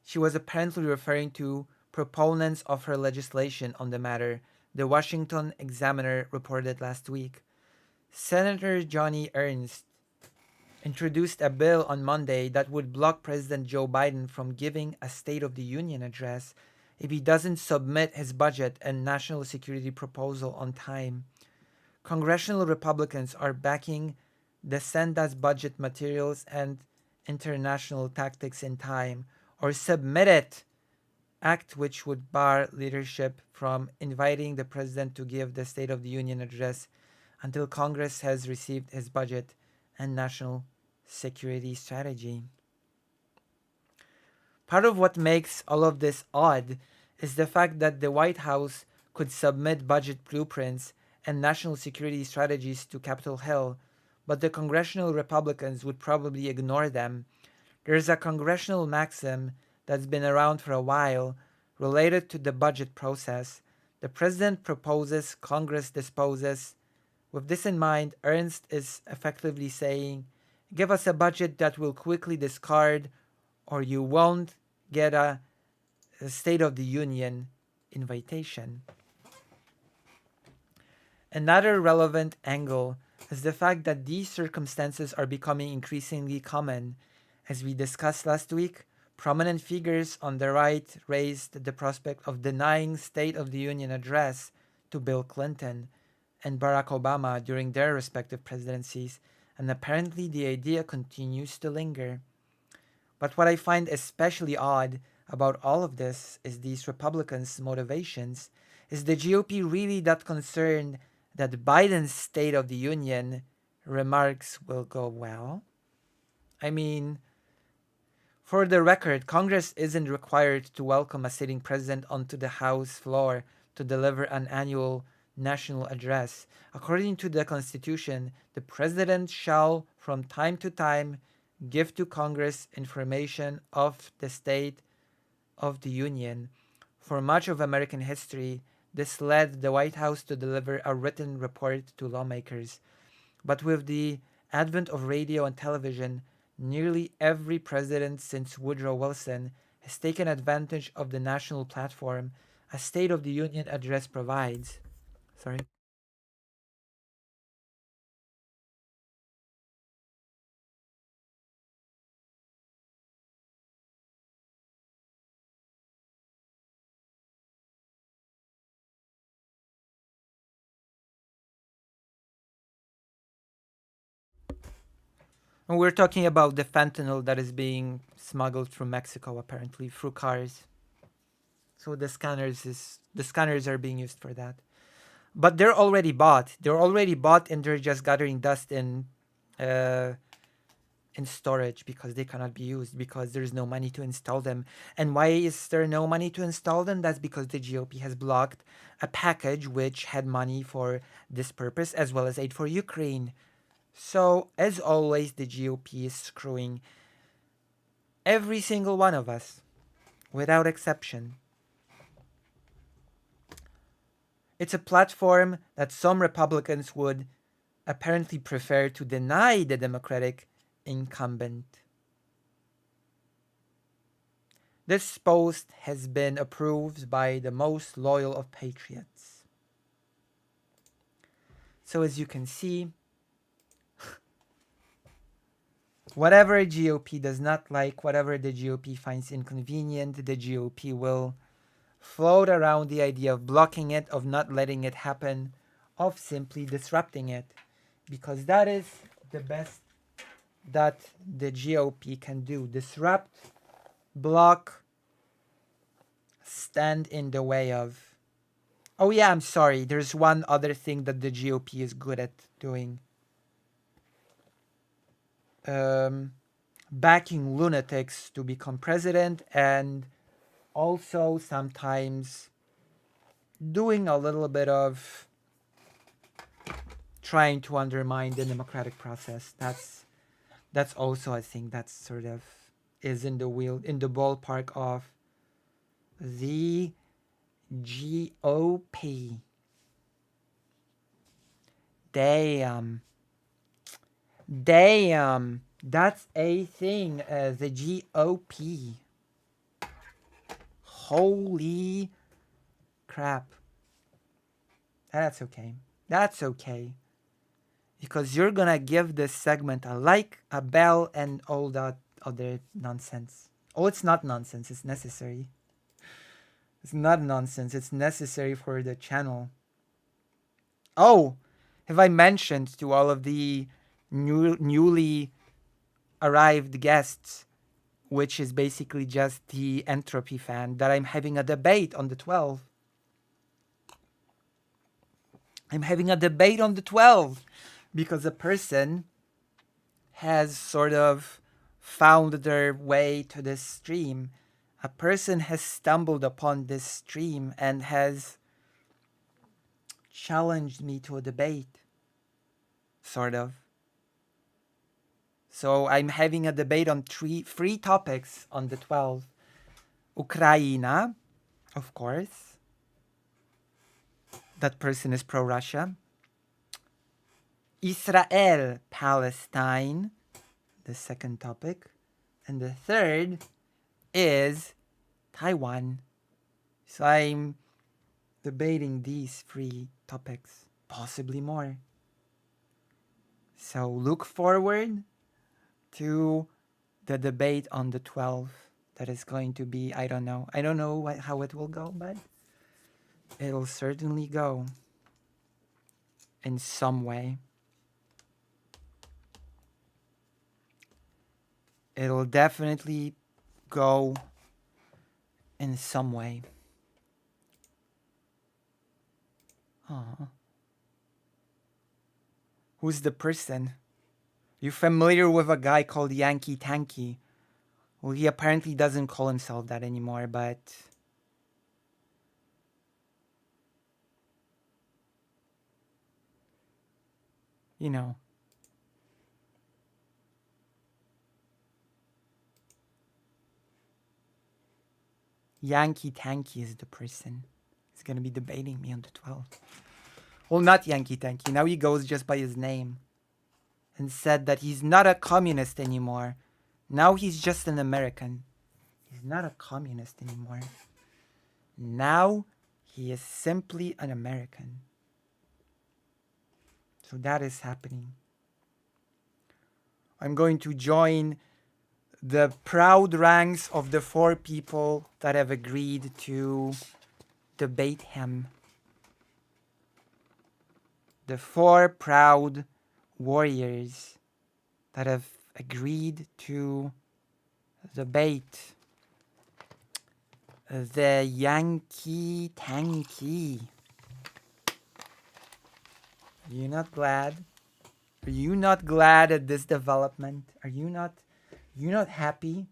she was apparently referring to proponents of her legislation on the matter, the Washington Examiner reported last week. Senator Johnny Ernst introduced a bill on Monday that would block President Joe Biden from giving a State of the Union address if he doesn't submit his budget and national security proposal on time. Congressional Republicans are backing the Send Us budget materials and international tactics in time, or submit it, act which would bar leadership from inviting the president to give the State of the Union address until Congress has received his budget and national security strategy. Part of what makes all of this odd is the fact that the White House could submit budget blueprints and national security strategies to Capitol Hill, but the congressional Republicans would probably ignore them. There's a congressional maxim that's been around for a while related to the budget process. The president proposes, Congress disposes. With this in mind, Ernst is effectively saying, give us a budget that we'll quickly discard, or you won't get a State of the Union invitation. Another relevant angle is the fact that these circumstances are becoming increasingly common. As we discussed last week, prominent figures on the right raised the prospect of denying State of the Union address to Bill Clinton and Barack Obama during their respective presidencies, and apparently the idea continues to linger. But what I find especially odd about all of this is these Republicans' motivations. Is the GOP really that concerned that Biden's State of the Union remarks will go well? I mean, for the record, Congress isn't required to welcome a sitting president onto the House floor to deliver an annual national address. According to the Constitution, the president shall, from time to time, give to Congress information of the State of the Union. For much of American history, this led the White House to deliver a written report to lawmakers. But with the advent of radio and television, nearly every president since Woodrow Wilson has taken advantage of the national platform a State of the Union address provides. And we're talking about the fentanyl that is being smuggled from Mexico, apparently, through cars. So the scanners are being used for that. But they're already bought. And they're just gathering dust in storage because they cannot be used, because there's no money to install them. And why is there no money to install them? That's because the GOP has blocked a package which had money for this purpose, as well as aid for Ukraine. So, as always, the GOP is screwing every single one of us, without exception. It's a platform that some Republicans would apparently prefer to deny the Democratic incumbent. This post has been approved by the most loyal of patriots. So as you can see, whatever GOP does not like, whatever the GOP finds inconvenient, the GOP will float around the idea of blocking it, of not letting it happen, of simply disrupting it. Because that is the best that the GOP can do. Disrupt, block, stand in the way of. Oh yeah, I'm sorry. There's one other thing that the GOP is good at doing. Backing lunatics to become president, and also sometimes doing a little bit of trying to undermine the democratic process. That's also, I think, that's sort of is in the ballpark of the GOP. Damn, that's a thing. The GOP. Holy crap. That's okay. because you're gonna give this segment a like, a bell, and all that other nonsense. Oh, it's not nonsense, it's necessary. It's not nonsense, it's necessary for the channel. Oh, have I mentioned to all of the newly arrived guests, which is basically just the Entropy fan, that I'm having a debate on the 12th? I'm having a debate on the 12th because a person has sort of found their way to this stream. A person has stumbled upon this stream and has challenged me to a debate, sort of. So I'm having a debate on three topics on the 12th. Ukraine, of course. That person is pro-Russia. Israel, Palestine, the second topic. And the third is Taiwan. So I'm debating these three topics, possibly more. So look forward to the debate on the 12th. That is going to be, I don't know how it will go, but it'll certainly go in some way. It'll definitely go in some way. Aww. Who's the person? You familiar with a guy called Yankee Tanky? Well, he apparently doesn't call himself that anymore, but you know. Yankee Tanky is the person. He's gonna be debating me on the 12th. Well, not Yankee Tanky. Now he goes just by his name. And said that he's not a communist anymore. Now he's just an American. He's not a communist anymore. Now he is simply an American. So that is happening. I'm going to join the proud ranks of the 4 people that have agreed to debate him. The 4 proud warriors that have agreed to debate the Yankee Tanky. Are you not glad? Are you not glad at this development? Are you not happy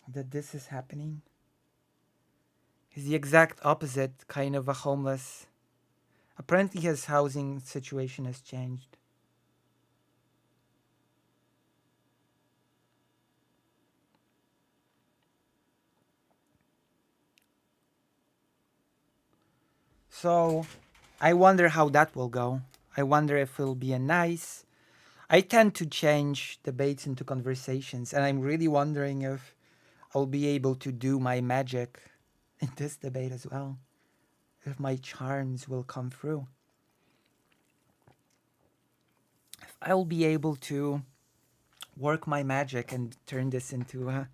that this is happening? He's the exact opposite kind of a homeless. Apparently his housing situation has changed. So I wonder how that will go. I wonder if it'll be a nice. I tend to change debates into conversations, and I'm really wondering if I'll be able to do my magic in this debate as well. If my charms will come through. If I'll be able to work my magic and turn this into a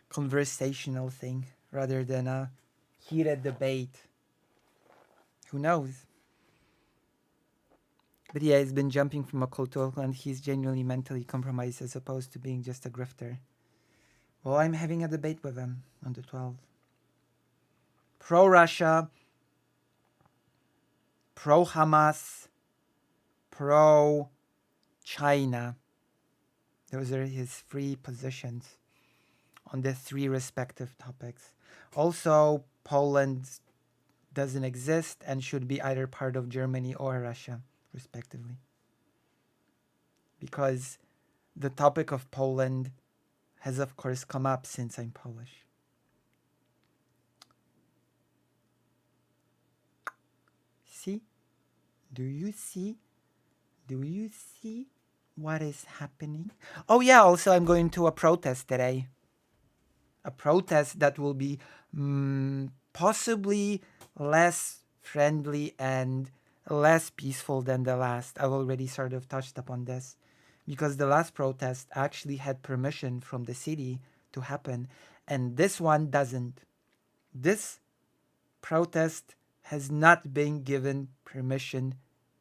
conversational thing rather than a heated debate. Who knows? But yeah, he's been jumping from a cult to a cult, and he's genuinely mentally compromised as opposed to being just a grifter. Well, I'm having a debate with him on the 12th. Pro-Russia, pro-Hamas, pro-China. Those are his 3 positions on the 3 respective topics. Also, Poland doesn't exist and should be either part of Germany or Russia, respectively. Because the topic of Poland has, of course, come up since I'm Polish. See? Do you see? Do you see what is happening? Oh yeah, also I'm going to a protest today. A protest that will be possibly less friendly and less peaceful than the last. I've already sort of touched upon this, because the last protest actually had permission from the city to happen, and this one doesn't. This protest has not been given permission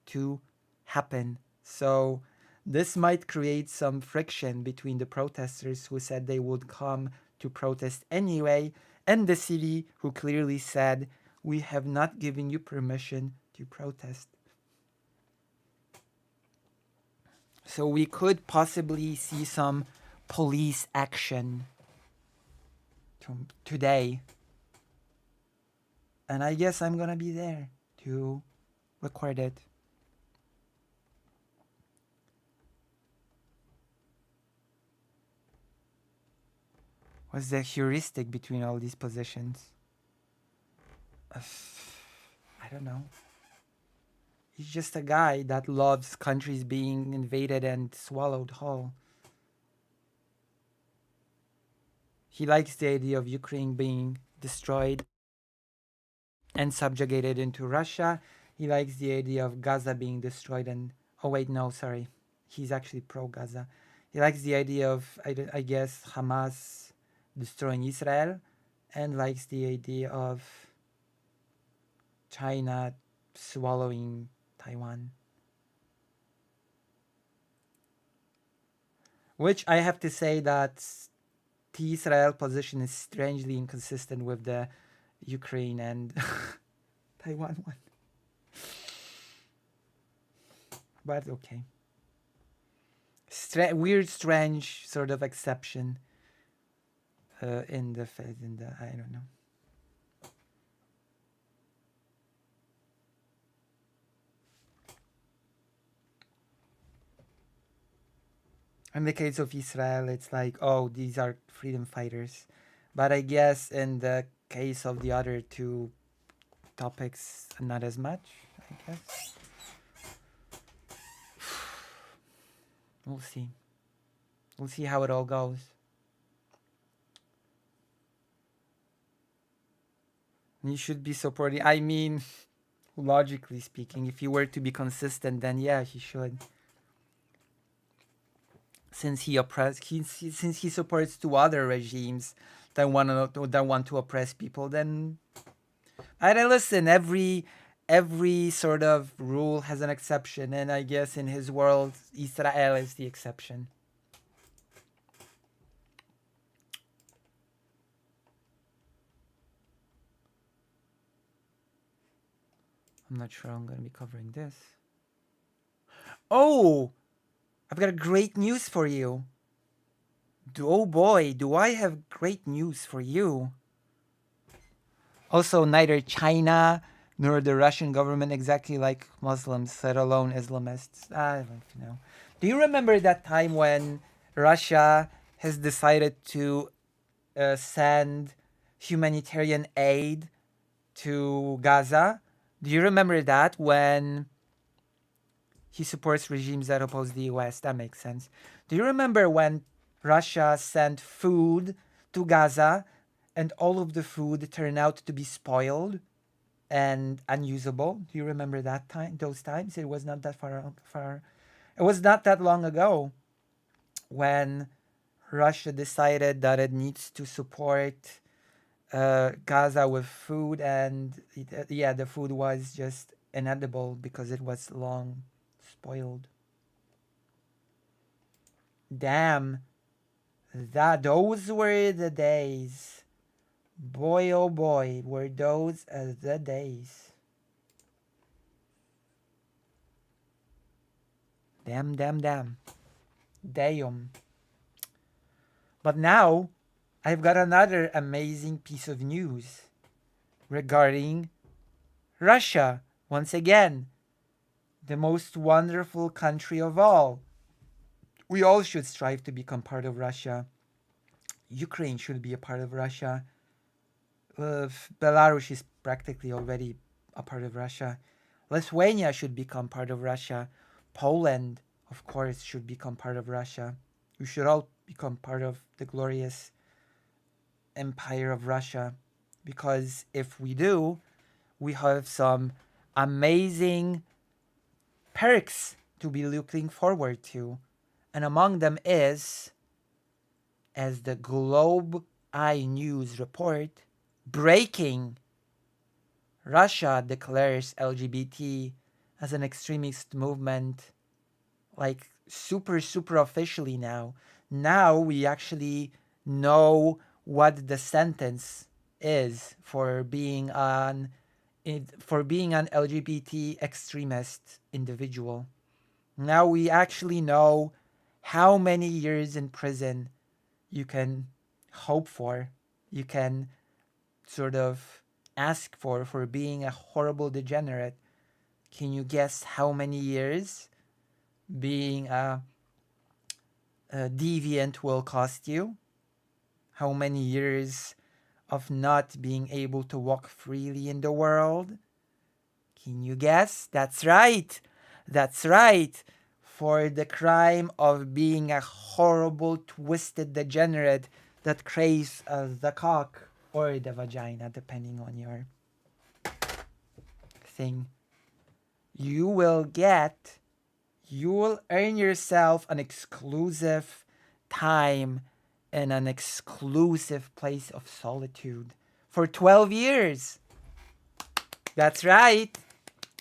to happen. So this might create some friction between the protesters who said they would come to protest anyway, and the city who clearly said, we have not given you permission to protest. So we could possibly see some police action today. And I guess I'm gonna be there to record it. What's the heuristic between all these positions? I don't know. He's just a guy that loves countries being invaded and swallowed whole. He likes the idea of Ukraine being destroyed and subjugated into Russia. He likes the idea of Gaza being destroyed and... Oh wait, no, sorry. He's actually pro-Gaza. He likes the idea of, I guess, Hamas destroying Israel, and likes the idea of China swallowing Taiwan. Which I have to say that the Israel position is strangely inconsistent with the Ukraine and Taiwan one. But okay. Weird, strange sort of exception in the I don't know. In the case of Israel, it's like, oh, these are freedom fighters. But I guess in the case of the other two topics, not as much, I guess. We'll see. We'll see how it all goes. You should be supporting. I mean, logically speaking, if you were to be consistent, then yeah, he should. Since he supports two other regimes that want to oppress people, then I don't listen. Every sort of rule has an exception, and I guess in his world, Israel is the exception. I'm not sure I'm going to be covering this. Oh! I've got great news for you. Oh boy, do I have great news for you. Also, neither China nor the Russian government exactly like Muslims, let alone Islamists. I don't know. Do you remember that time when Russia has decided to send humanitarian aid to Gaza? Do you remember that, when he supports regimes that oppose the US? That makes sense. Do you remember when Russia sent food to Gaza and all of the food turned out to be spoiled and unusable? Do you remember that time? Those times? It was not that far. It was not that long ago when Russia decided that it needs to support Gaza with food, and the food was just inedible because it was long spoiled. Damn, those were the days. Boy, oh boy, were those the days. Damn. Damn. But now, I've got another amazing piece of news regarding Russia. Once again, the most wonderful country of all. We all should strive to become part of Russia. Ukraine should be a part of Russia. Belarus is practically already a part of Russia. Lithuania should become part of Russia. Poland, of course, should become part of Russia. We should all become part of the glorious empire of Russia, because if we do, we have some amazing perks to be looking forward to. And among them is, as the Globe Eye News report, breaking, Russia declares LGBT as an extremist movement, like super officially now. Now we actually know what the sentence is for being an LGBT extremist individual. Now we actually know how many years in prison you can hope for, you can sort of ask for being a horrible degenerate. Can you guess how many years being a deviant will cost you? How many years of not being able to walk freely in the world? Can you guess? That's right. That's right. For the crime of being a horrible, twisted degenerate that craves the cock or the vagina, depending on your thing. You will earn yourself an exclusive time in an exclusive place of solitude for 12 years. That's right.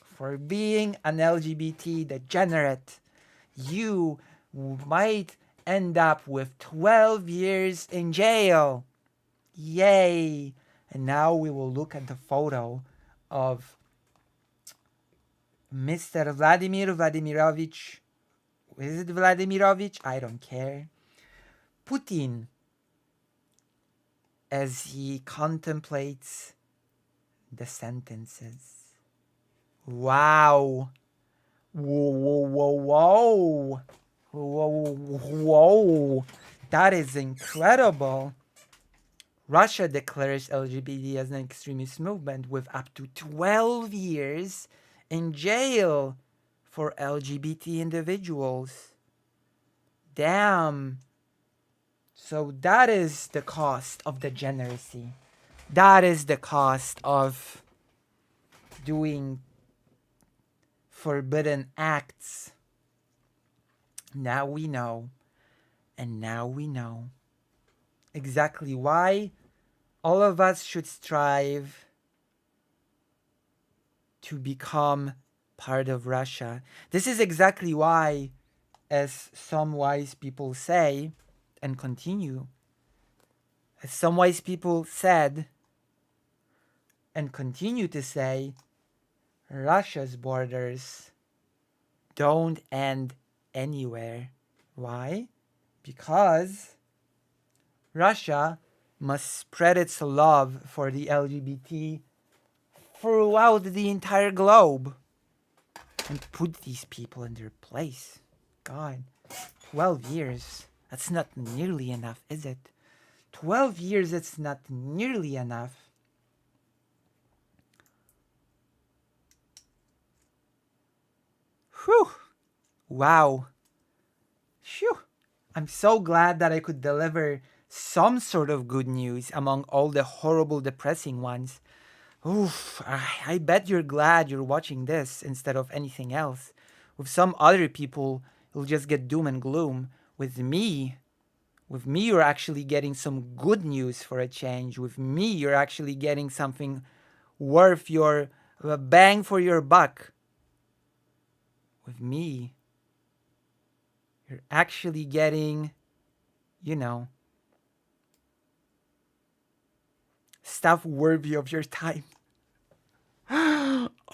For being an LGBT degenerate, you might end up with 12 years in jail. Yay! And now we will look at the photo of Mr. Vladimir Vladimirovich. Is it Vladimirovich? I don't care. Putin, as he contemplates the sentences. Wow. Whoa. That is incredible. Russia declares LGBT as an extremist movement with up to 12 years in jail for LGBT individuals. Damn. So that is the cost of degeneracy. That is the cost of doing forbidden acts. Now we know. And now we know exactly why all of us should strive to become part of Russia. This is exactly why, as some wise people say, and continue, as some wise people said and continue to say, Russia's borders don't end anywhere. Why? Because Russia must spread its love for the LGBT throughout the entire globe and put these people in their place. God, 12 years. That's not nearly enough, is it? 12 years, it's not nearly enough. Whew. Wow. Phew. I'm so glad that I could deliver some sort of good news among all the horrible, depressing ones. Oof, I bet you're glad you're watching this instead of anything else. With some other people, you'll just get doom and gloom. With me, you're actually getting some good news for a change. With me, you're actually getting something worth your bang for your buck. With me, you're actually getting, stuff worthy of your time.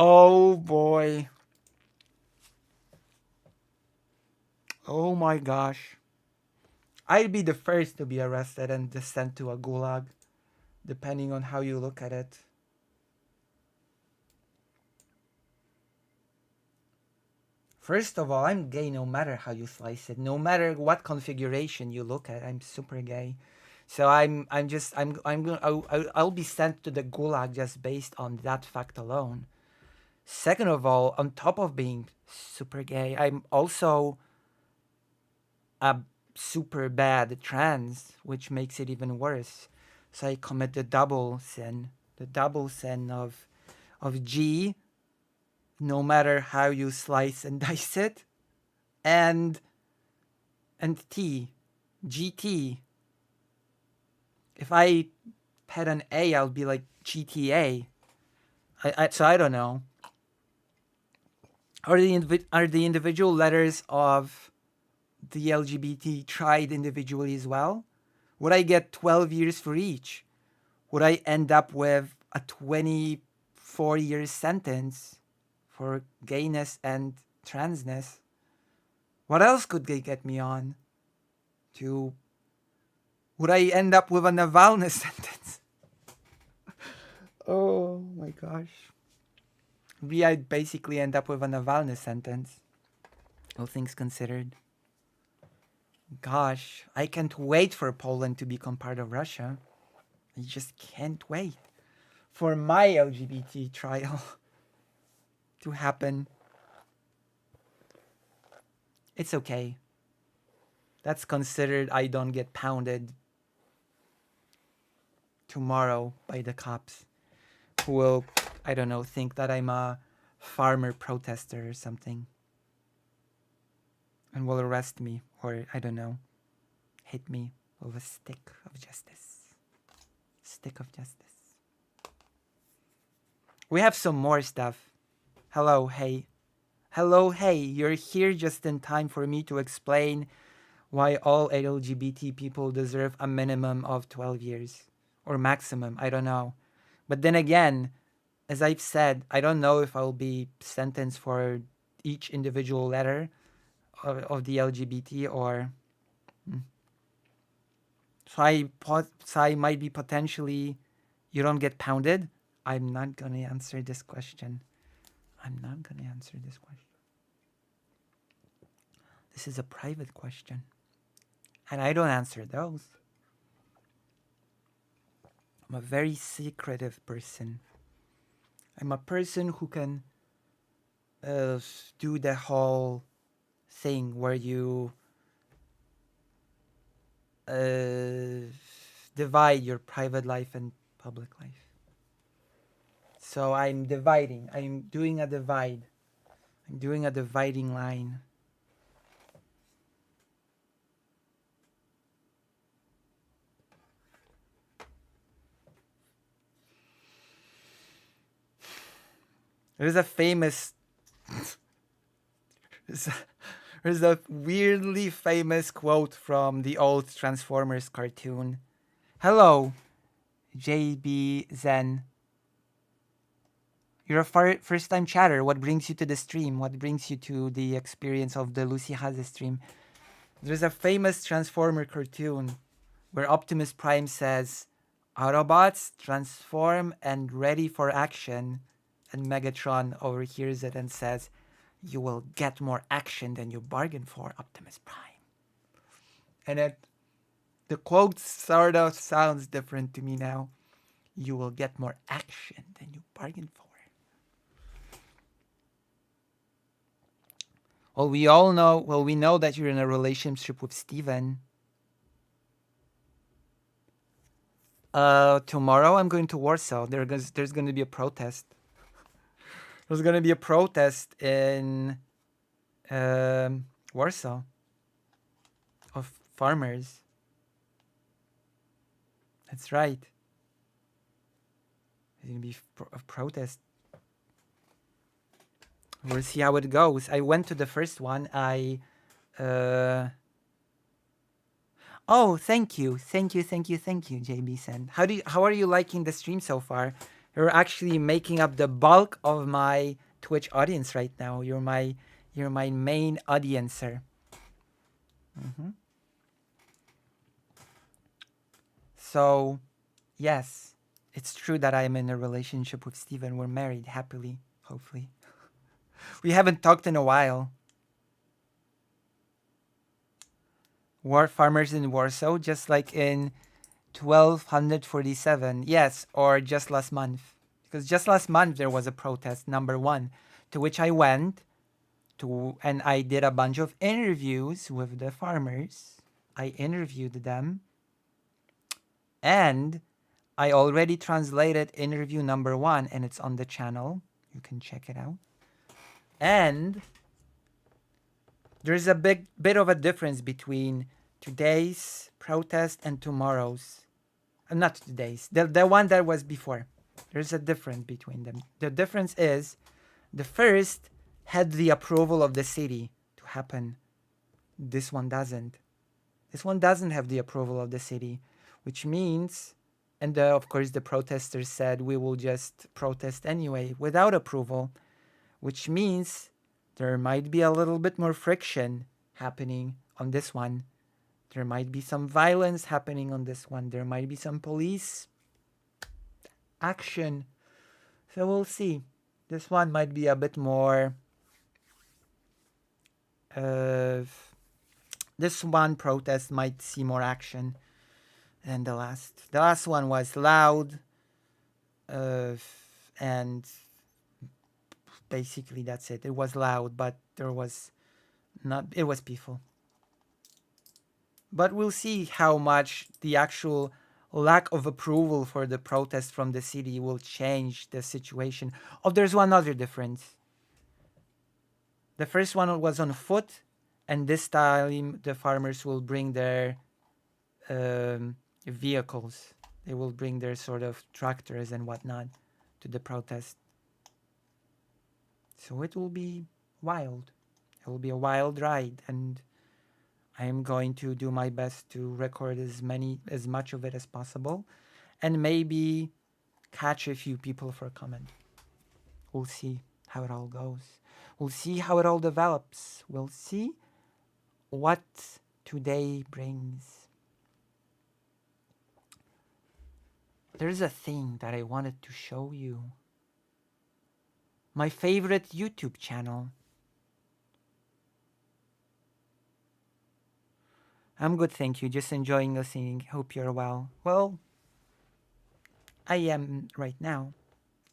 Oh boy. Oh my gosh. I'd be the first to be arrested and sent to a gulag, depending on how you look at it. First of all, I'm gay no matter how you slice it, no matter what configuration you look at. I'm super gay. So I'll be sent to the gulag just based on that fact alone. Second of all, on top of being super gay, I'm also a super bad trans, which makes it even worse. So I commit the double sin of G no matter how you slice and dice it. And GT. If I had an A, I'll be like GTA. So I don't know. Are the individual letters of the LGBT tried individually as well? Would I get 12 years for each? Would I end up with a 24-year sentence for gayness and transness? What else could they get me on? Would I end up with a Navalny sentence? Oh my gosh. I'd basically end up with a Navalny sentence. All things considered. Gosh, I can't wait for Poland to become part of Russia. I just can't wait for my LGBT trial to happen. It's okay. That's considered I don't get pounded tomorrow by the cops who will, I don't know, think that I'm a farmer protester or something and will arrest me or, I don't know, hit me with a stick of justice. Stick of justice. We have some more stuff. Hello, hey. Hello, hey. You're here just in time for me to explain why all LGBT people deserve a minimum of 12 years. Or maximum, I don't know. But then again, as I've said, I don't know if I'll be sentenced for each individual letter of the LGBT or... So I might be potentially... You don't get pounded? I'm not going to answer this question. This is a private question. And I don't answer those. I'm a very secretive person. I'm a person who can do the whole thing where you divide your private life and public life. So I'm dividing. I'm doing a divide. I'm doing a dividing line. There's a famous... There's a weirdly famous quote from the old Transformers cartoon. Hello, JB Zen. You're a first-time chatter. What brings you to the stream? What brings you to the experience of the Lucy Haze stream? There's a famous Transformer cartoon where Optimus Prime says, Autobots, transform and ready for action. And Megatron overhears it and says, you will get more action than you bargained for, Optimus Prime. And the quote sort of sounds different to me now. You will get more action than you bargained for. Well, we know that you're in a relationship with Steven. Tomorrow I'm going to Warsaw. There's going to be a protest. There's going to be a protest in Warsaw of farmers. That's right. There's going to be a protest. We'll see how it goes. I went to the first one. Oh, thank you, JB Sen. How are you liking the stream so far? You're actually making up the bulk of my Twitch audience right now. You're my main audiencer. So, yes, it's true that I'm in a relationship with Steven. We're married happily, hopefully. We haven't talked in a while. Farmers in Warsaw, just like in 1247. Yes, or just last month. Because just last month there was a protest, number 1, to which I went to, and I did a bunch of interviews with the farmers. I interviewed them. And I already translated interview number 1, and it's on the channel. You can check it out. And there's a bit of a difference between today's protest and tomorrow's. Not today's. The one that was before. There's a difference between them. The difference is the first had the approval of the city to happen. This one doesn't. This one doesn't have the approval of the city, which means, and of course the protesters said we will just protest anyway without approval, which means there might be a little bit more friction happening on this one. There might be some violence happening on this one. There might be some police action. So we'll see. This one might be a bit more... this one protest might see more action than the last. The last one was loud. And basically that's it. It was loud, but there was not... It was peaceful. But we'll see how much the actual lack of approval for the protest from the city will change the situation. Oh, there's one other difference. The first one was on foot, and this time the farmers will bring their vehicles. They will bring their sort of tractors and whatnot to the protest. So it will be wild. It will be a wild ride, and I am going to do my best to record as much of it as possible, and maybe catch a few people for a comment. We'll see how it all goes. We'll see how it all develops. We'll see what today brings. There's a thing that I wanted to show you. My favorite YouTube channel. I'm good, thank you. Just enjoying listening. Hope you're well. Well, I am right now.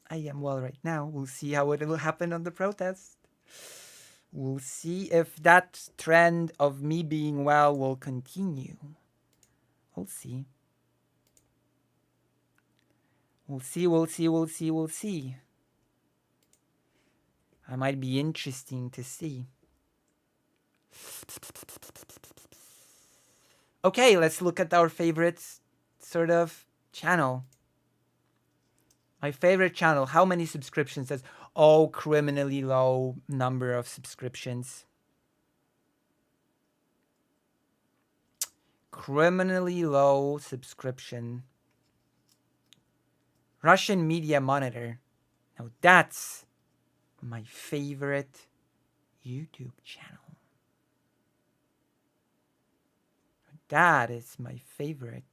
I am well right now. We'll see how it will happen on the protest. We'll see if that trend of me being well will continue. We'll see. We'll see, we'll see, we'll see, we'll see. It might be interesting to see. Okay, let's look at our favorite sort of channel. My favorite channel. How many subscriptions? Says, oh, criminally low number of subscriptions. Criminally low subscription. Russian Media Monitor. Now that's my favorite YouTube channel. That is my favorite.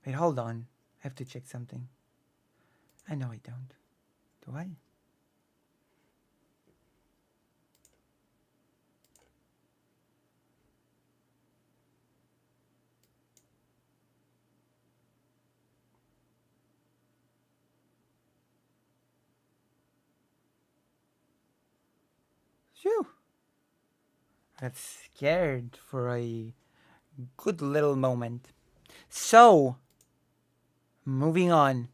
Wait, hold on. I have to check something. I know I don't. Do I? Phew. I got scared for a good little moment. So, moving on.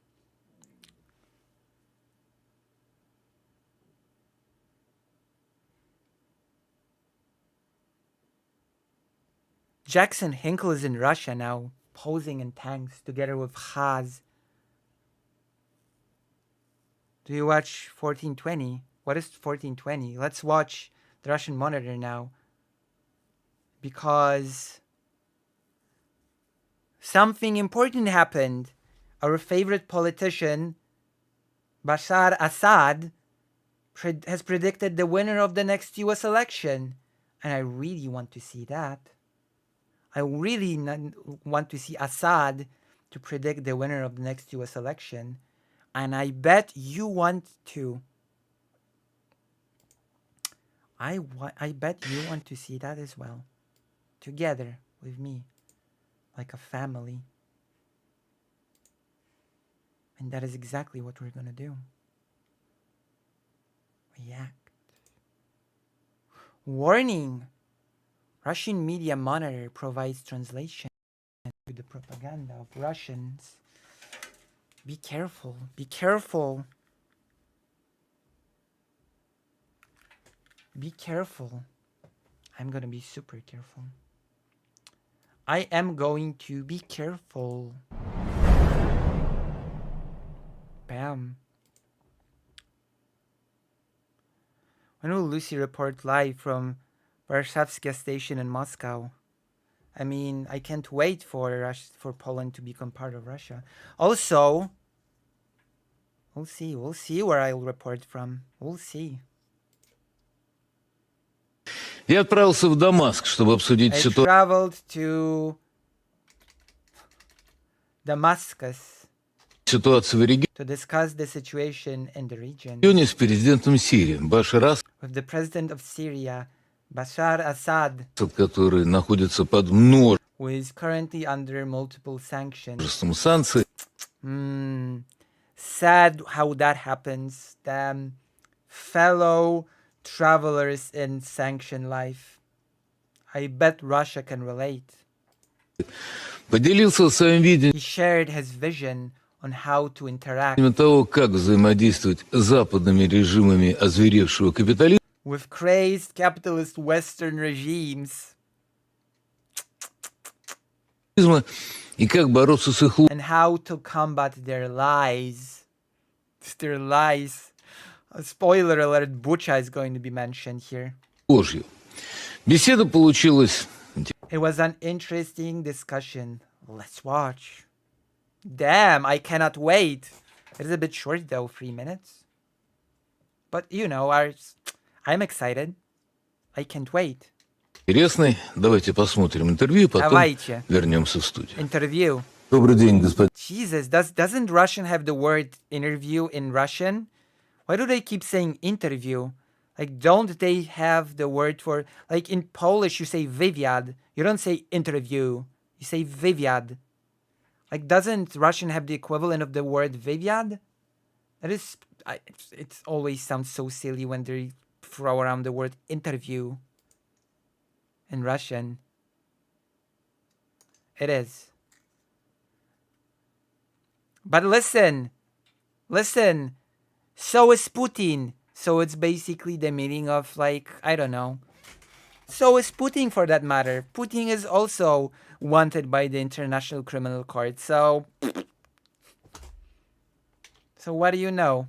Jackson Hinkle is in Russia now, posing in tanks together with Khaz. Do you watch 1420? What is 1420? Let's watch the Russian Monitor now. Because something important happened. Our favorite politician, Bashar Assad, has predicted the winner of the next US election. And I really want to see that. I really want to see Assad to predict the winner of the next US election. And I bet you want to. I bet you want to see that as well. Together with me. Like a family. And that is exactly what we're going to do. React. Warning! Russian Media Monitor provides translation. the propaganda of Russians. Be careful. Be careful. Be careful. I'm gonna be super careful. I am going to be careful. Bam. When will Lucy report live from Warszawska station in Moscow? I mean, I can't wait for Poland to become part of Russia. Also, we'll see. We'll see where I'll report from. We'll see. Я отправился в Дамаск, чтобы обсудить I ситуацию traveled to Damascus в регионе to discuss the situation in the region с президентом Сирии Башар Асад, with the president of Syria, Bashar Assad, который находится под множеством who is currently under multiple sanctions. санкций. Sad how that happens. Damn. Fellow travelers in sanction life. I bet Russia can relate. Поделился своим видением He shared his vision on how to interact того, как взаимодействовать с западными режимами озверевшего капитализма with crazed capitalist Western regimes и как бороться с их and how to combat their lies. Their lies. A spoiler alert, Bucha is going to be mentioned here. ложью. Беседа получилась It was an interesting discussion. Let's watch. Damn, I cannot wait. It is a bit short though, 3 minutes. But you know, I'm excited. I can't wait. интересной. Давайте посмотрим интервью, потом Давайте. вернемся в студию. Interview. Добрый день, господин. Jesus, doesn't Russian have the word interview in Russian? Why do they keep saying interview? Like, don't they have the word for, like in Polish you say wywiad. You don't say interview. You say wywiad. Like, doesn't Russian have the equivalent of the word wywiad? That is, it always sounds so silly when they throw around the word interview in Russian. It is. But listen. So is Putin. So it's basically the meaning of, like, I don't know. So is Putin, for that matter. Putin is also wanted by the International Criminal Court. So what do you know?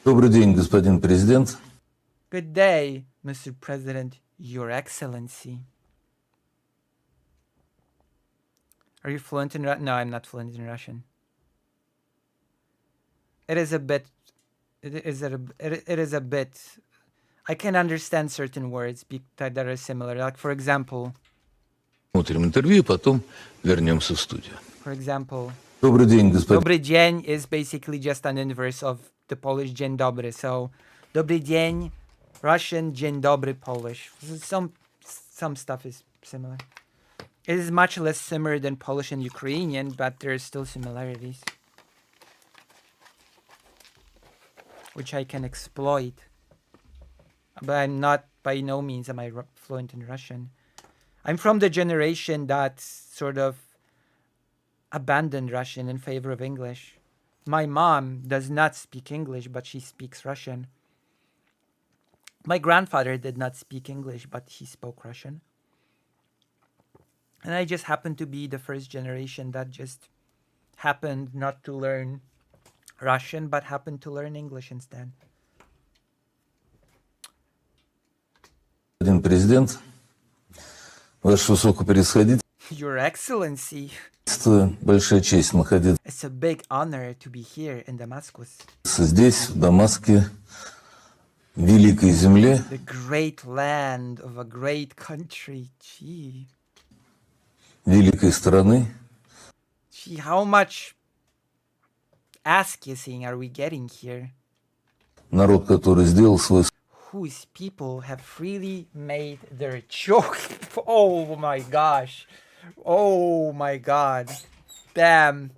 Добрый день, господин президент. Good day, Mr. President, Your Excellency. Are you fluent in Russian? No, I'm not fluent in Russian. It is a bit. I can understand certain words that are similar. Like, for example. Смотрим интервью, потом вернемся в студию. For example. Добрый день, господин. Dobry dzień is basically just an inverse of the Polish dzień dobry. So, dobry dzień, Russian, dzień dobry, Polish. Some stuff is similar. It is much less similar than Polish and Ukrainian, but there are still similarities, which I can exploit. But I'm not, by no means am I fluent in Russian. I'm from the generation that sort of abandoned Russian in favor of English. My mom does not speak English, but she speaks Russian. My grandfather did not speak English, but he spoke Russian. And I just happened to be the first generation that just happened not to learn Russian, but happened to learn English instead. Господин президент, ваше высокопревосходительство, Your Excellency, большая честь находиться it's a big honor to be here in Damascus, здесь, в Дамаске, в великой земле, the great land of a great country. Gee, великой страны. how much ass kissing are we getting here? Народ, который сделал свой Whose people have freely made their choice. Oh my gosh. Oh my god. Damn.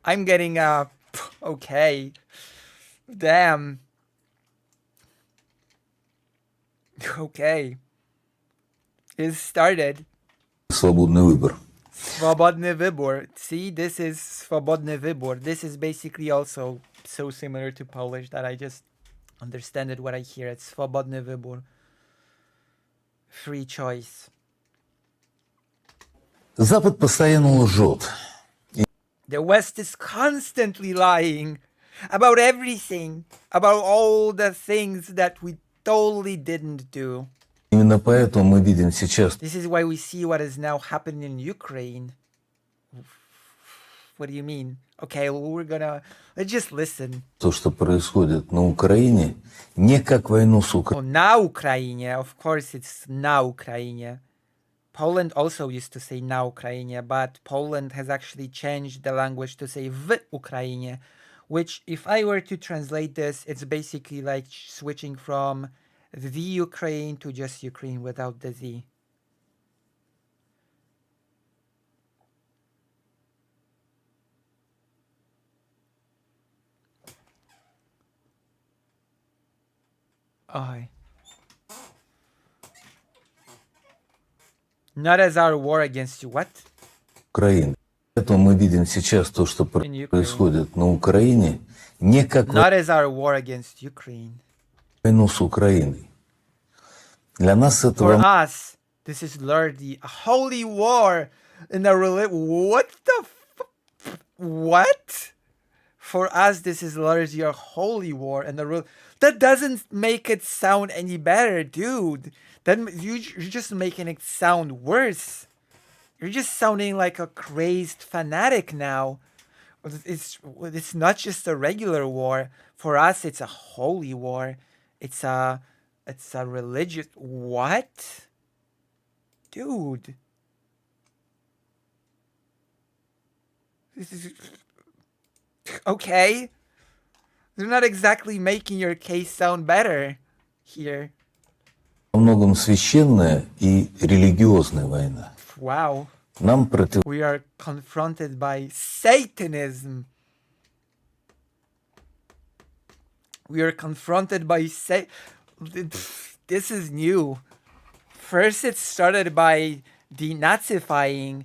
I'm getting okay. Damn. Okay. It started. свободный выбор. Swobodny wybór. See, this is swobodny wybór. This is basically also so similar to Polish that I just understand it when I hear it. Swobodny wybór. Free choice. Запад постоянно лжет. The West is constantly lying about everything, about all the things that we totally didn't do. Именно поэтому мы видим сейчас This is why we see what is now happening in Ukraine. What do you mean? Okay, well, let's just listen. то, что происходит на Украине, не как войну с Украиной. Oh, na Ukrainie, of course it's na Ukrainie. Poland also used to say na Ukrainie, but Poland has actually changed the language to say w Ukrainie, which if I were to translate this, it's basically like switching from the Ukraine to just Ukraine without the Z. Oh. Not as our war against you. What? Украины. Поэтому мы видим сейчас то, что происходит на Украине, не как Not as our war against Ukraine. войну с Украиной. Для нас это For us, this is literally a holy war in a What the what? For us, this is literally a holy war and that doesn't make it sound any better, dude. Then you're just making it sound worse. You're just sounding like a crazed fanatic now. It's not just a regular war. For us, it's a holy war. It's a religious what? Dude. This is okay. They're not exactly making your case sound better here. во многом священная и религиозная война. Wow. Нам We are confronted by Satanism. We are confronted by This is new. First, it started by denazifying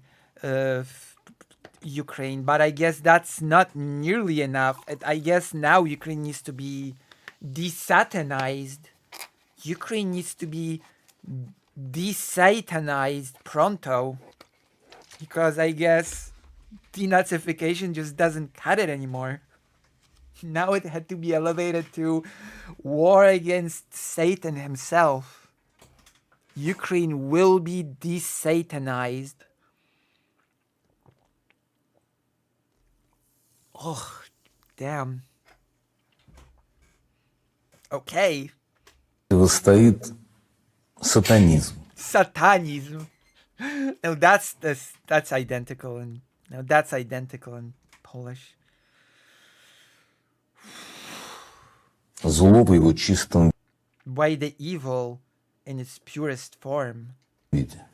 Ukraine, but I guess that's not nearly enough. I guess now Ukraine needs to be desatanized. Ukraine needs to be desatanized pronto, because I guess denazification just doesn't cut it anymore. Now it had to be elevated to war against Satan himself. Ukraine will be desatanized. Oh, damn. Okay. Стоит сатанизм. Satanism. No, that's identical in Polish. Зло в его чистом By the evil in its purest form. виде.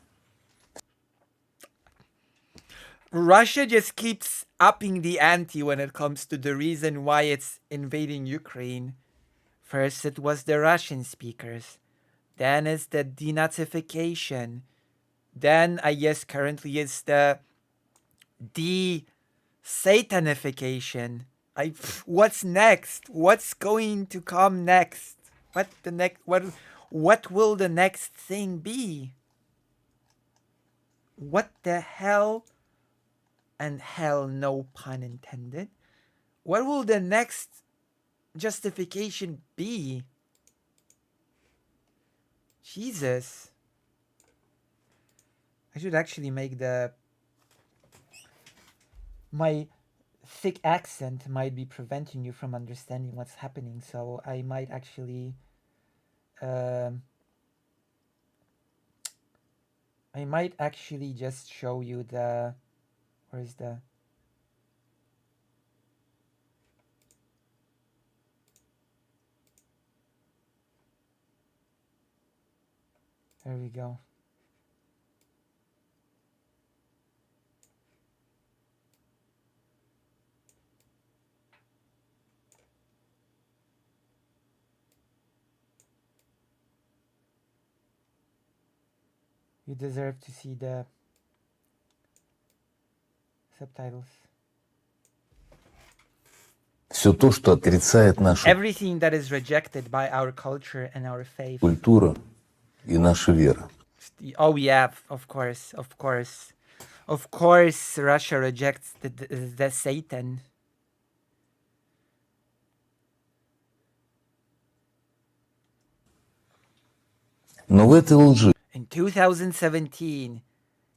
Russia just keeps upping the ante when it comes to the reason why it's invading Ukraine. First it was the Russian speakers. Then it's the denazification. Then I guess currently it's the de-satanification. What's next? What's going to come next? What will the next thing be? What the hell? And hell, no pun intended. What will the next justification be? Jesus. I should actually make my thick accent might be preventing you from understanding what's happening, so I might actually just show you where is the there we go. You deserve to see the Subtitles. Все то, что отрицает нашу Everything that is rejected by our culture and our faith. культуру и наша вера. Oh yeah, of course, of course. Of course, Russia rejects the Satan. Но в этой лжи In 2017,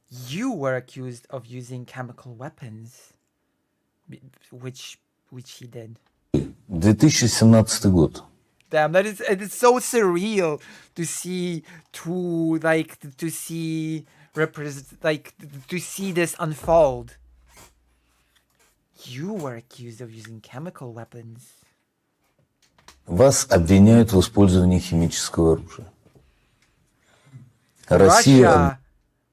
you were accused of using chemical weapons, which he did. 2017 год. Damn, it's so surreal to see to see this unfold. You were accused of using chemical weapons. Вас обвиняют в использовании химического оружия. Russia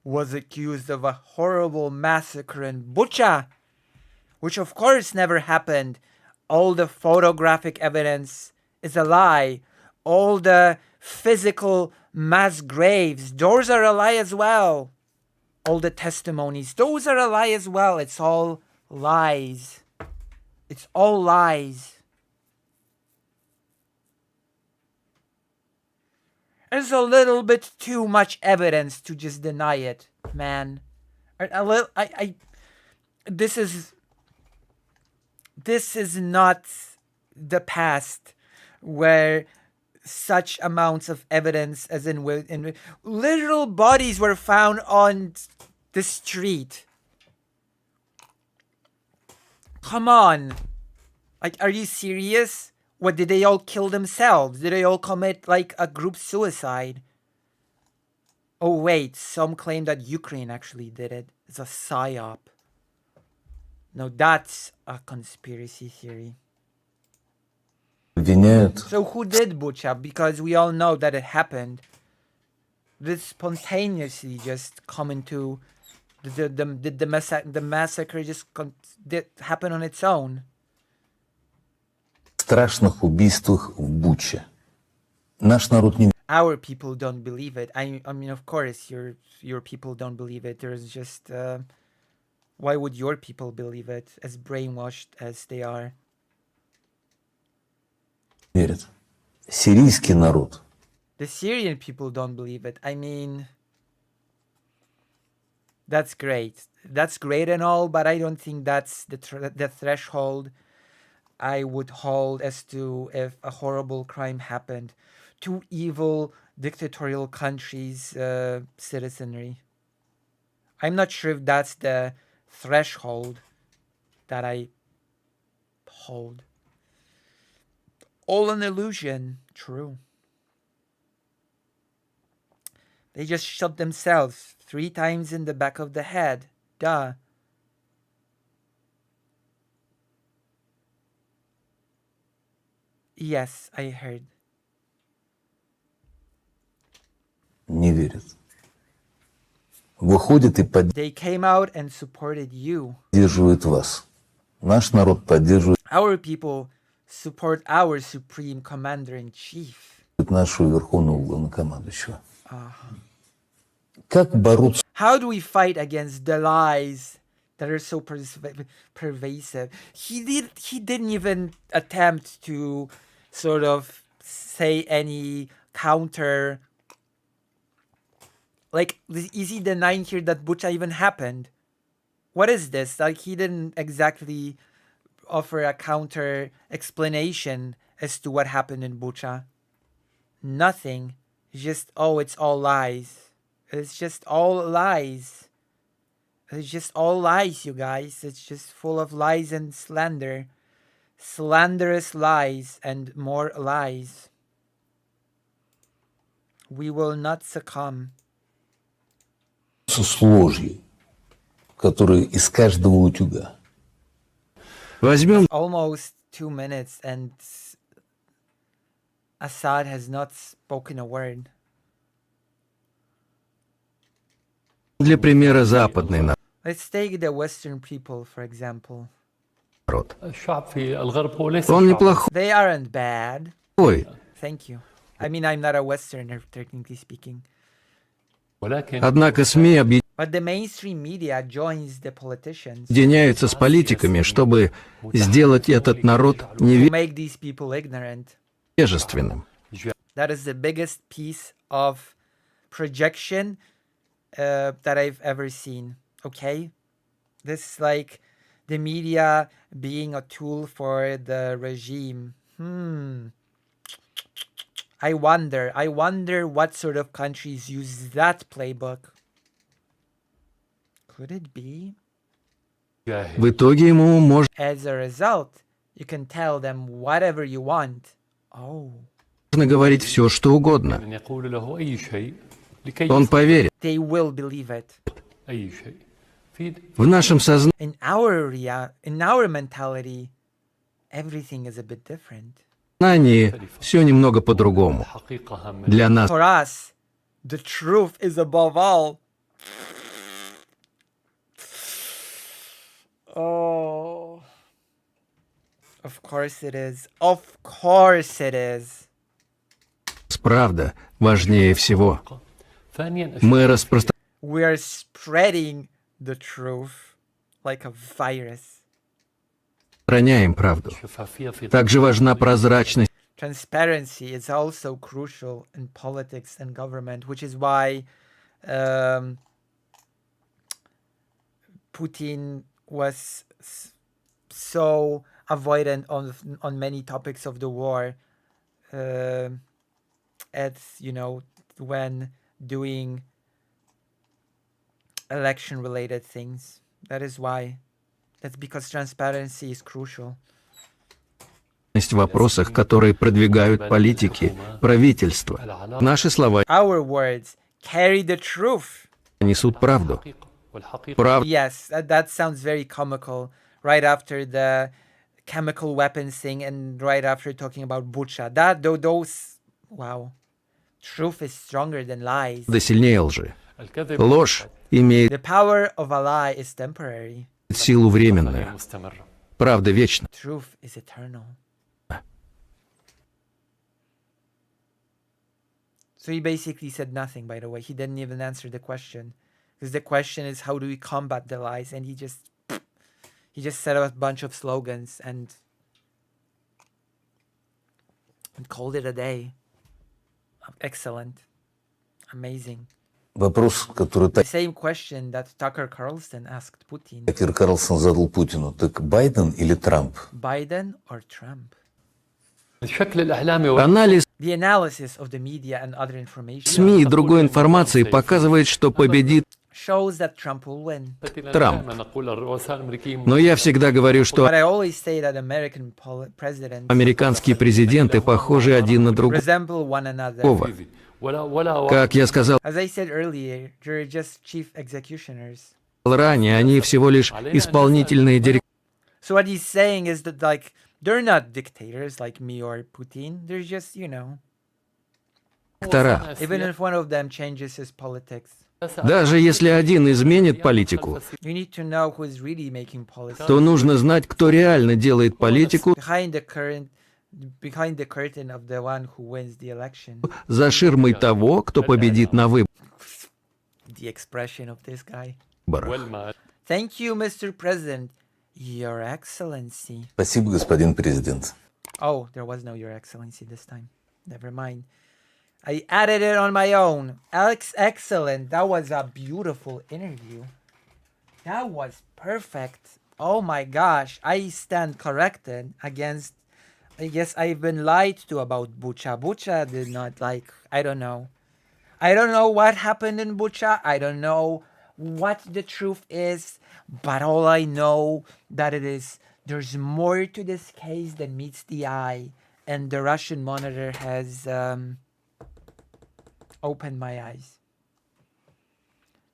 was accused of a horrible massacre in Bucha, which of course never happened. All the photographic evidence is a lie. All the physical mass graves, those are a lie as well. All the testimonies, those are a lie as well. It's all lies. It's all lies. There's a little bit too much evidence to just deny it, man. This is not the past where such amounts of evidence as in literal bodies were found on the street. Come on. Like, are you serious? What, did they all kill themselves? Did they all commit like a group suicide? Oh wait, some claim that Ukraine actually did it. It's a psyop. No, that's a conspiracy theory. So who did Bucha? Because we all know that it happened. This spontaneously just come into the massacre just did happen on its own. Страшных убийствах в Буче. Наш народ не... Our people don't believe it. I mean, of course, your people don't believe it. There's just... why would your people believe it, as brainwashed as they are? Верит. Сирийский народ. The Syrian people don't believe it. I mean... That's great. That's great and all, but I don't think that's the threshold I would hold as to if a horrible crime happened to evil dictatorial countries' citizenry. I'm not sure if that's the threshold that I hold. All an illusion. True. They just shot themselves 3 times in the back of the head. Duh. Yes, I heard. Не верят. Выходит и They came out and supported you. поддерживает вас. Наш народ поддерживает Our people support our supreme commander-in-chief. нашего верховного главнокомандующего. Как бороться? How do we fight against the lies that are so pervasive? He didn't even attempt to sort of say any counter. Like, is he denying here that Bucha even happened? What is this? Like, he didn't exactly offer a counter explanation as to what happened in Bucha. Nothing. Just, oh, it's all lies. It's just all lies. It's just all lies, you guys. It's just full of lies and slander. Slanderous lies and more lies. We will not succumb. С ложью, которые из каждого утюга. Возьмем... Almost 2 minutes and Assad has not spoken a word. Для примера западный народ. Let's take the Western people, for example. Он неплохой. They aren't bad. Thank you. I mean, I'm not a Westerner, technically speaking. Однако СМИ But the mainstream media joins the politicians Объединяются с политиками, чтобы сделать этот народ to make these people ignorant. невежественным. That is the biggest piece of projection that I've ever seen. Okay? This is like the media being a tool for the regime. I wonder what sort of countries use that playbook. Could it be? В итоге ему можно As a result, you can tell them whatever you want. Oh. говорить все, что угодно. Он поверит. They will believe it. В нашем сознании In our mentality, everything is a bit different. все немного по-другому. Для нас For us, the truth is above all. Oh. Of course it is. Of course it is. правда важнее всего. Мы We are spreading the truth like a virus. распространяем правду. Также важна прозрачность. Transparency is also crucial in politics and government, which is why Putin was so avoidant on many topics of the war. When doing election-related things. That is why. That's because transparency is crucial. В вопросах, которые продвигают политики, правительства. Наши слова Our words carry the truth. несут правду. Yes, that sounds very comical. Right after the chemical weapons thing and right after talking about Bucha. Wow. Truth is stronger than lies. Да сильнее лжи. Ложь имеет The power of a lie is temporary. силу временную. Правда вечна. Truth is eternal. So he basically said nothing, by the way. He didn't even answer the question. Because the question is, how do we combat the lies? And he just said a bunch of slogans and called it a day. Excellent. Amazing. Вопрос, который The same question that Tucker Carlson asked Putin. Такер Карлсон задал Путину. Так Байден или Трамп? Biden or Trump? Анализ The analysis of the media and other information СМИ и другой информации показывает, что победит shows that Trump will win. Трамп. Но я всегда говорю, что But I always say that American presidents американские президенты похожи один на resemble one another. другого. Как я сказал As I said earlier, they're just chief executioners. ранее, они всего лишь исполнительные директора. So what he's saying is that, like, they're not dictators like me or Putin. They're just, even if one of them changes his politics. Даже если один изменит политику, You need to know who is really making policy. то нужно знать, кто реально делает политику Behind the curtain of the one who wins the election. за ширмой того, кто победит на The expression of this guy. выборах. Thank you, Mr. President. Your Excellency. Спасибо, господин президент. Oh, there was no Your Excellency this time. Never mind. I added it on my own. Alex, excellent. That was a beautiful interview. That was perfect. Oh my gosh. I stand corrected against... I guess I've been lied to about Bucha. Bucha did not I don't know. I don't know what happened in Bucha. I don't know what the truth is. But all I know that there's more to this case than meets the eye. And the Russian Monitor has opened my eyes.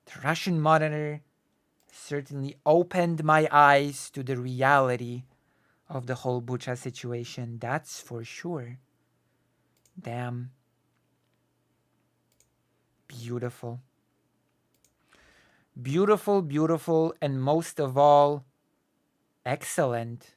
The Russian Monitor certainly opened my eyes to the reality of the whole Bucha situation. That's for sure. Damn. Beautiful. Beautiful, beautiful, and most of all, excellent.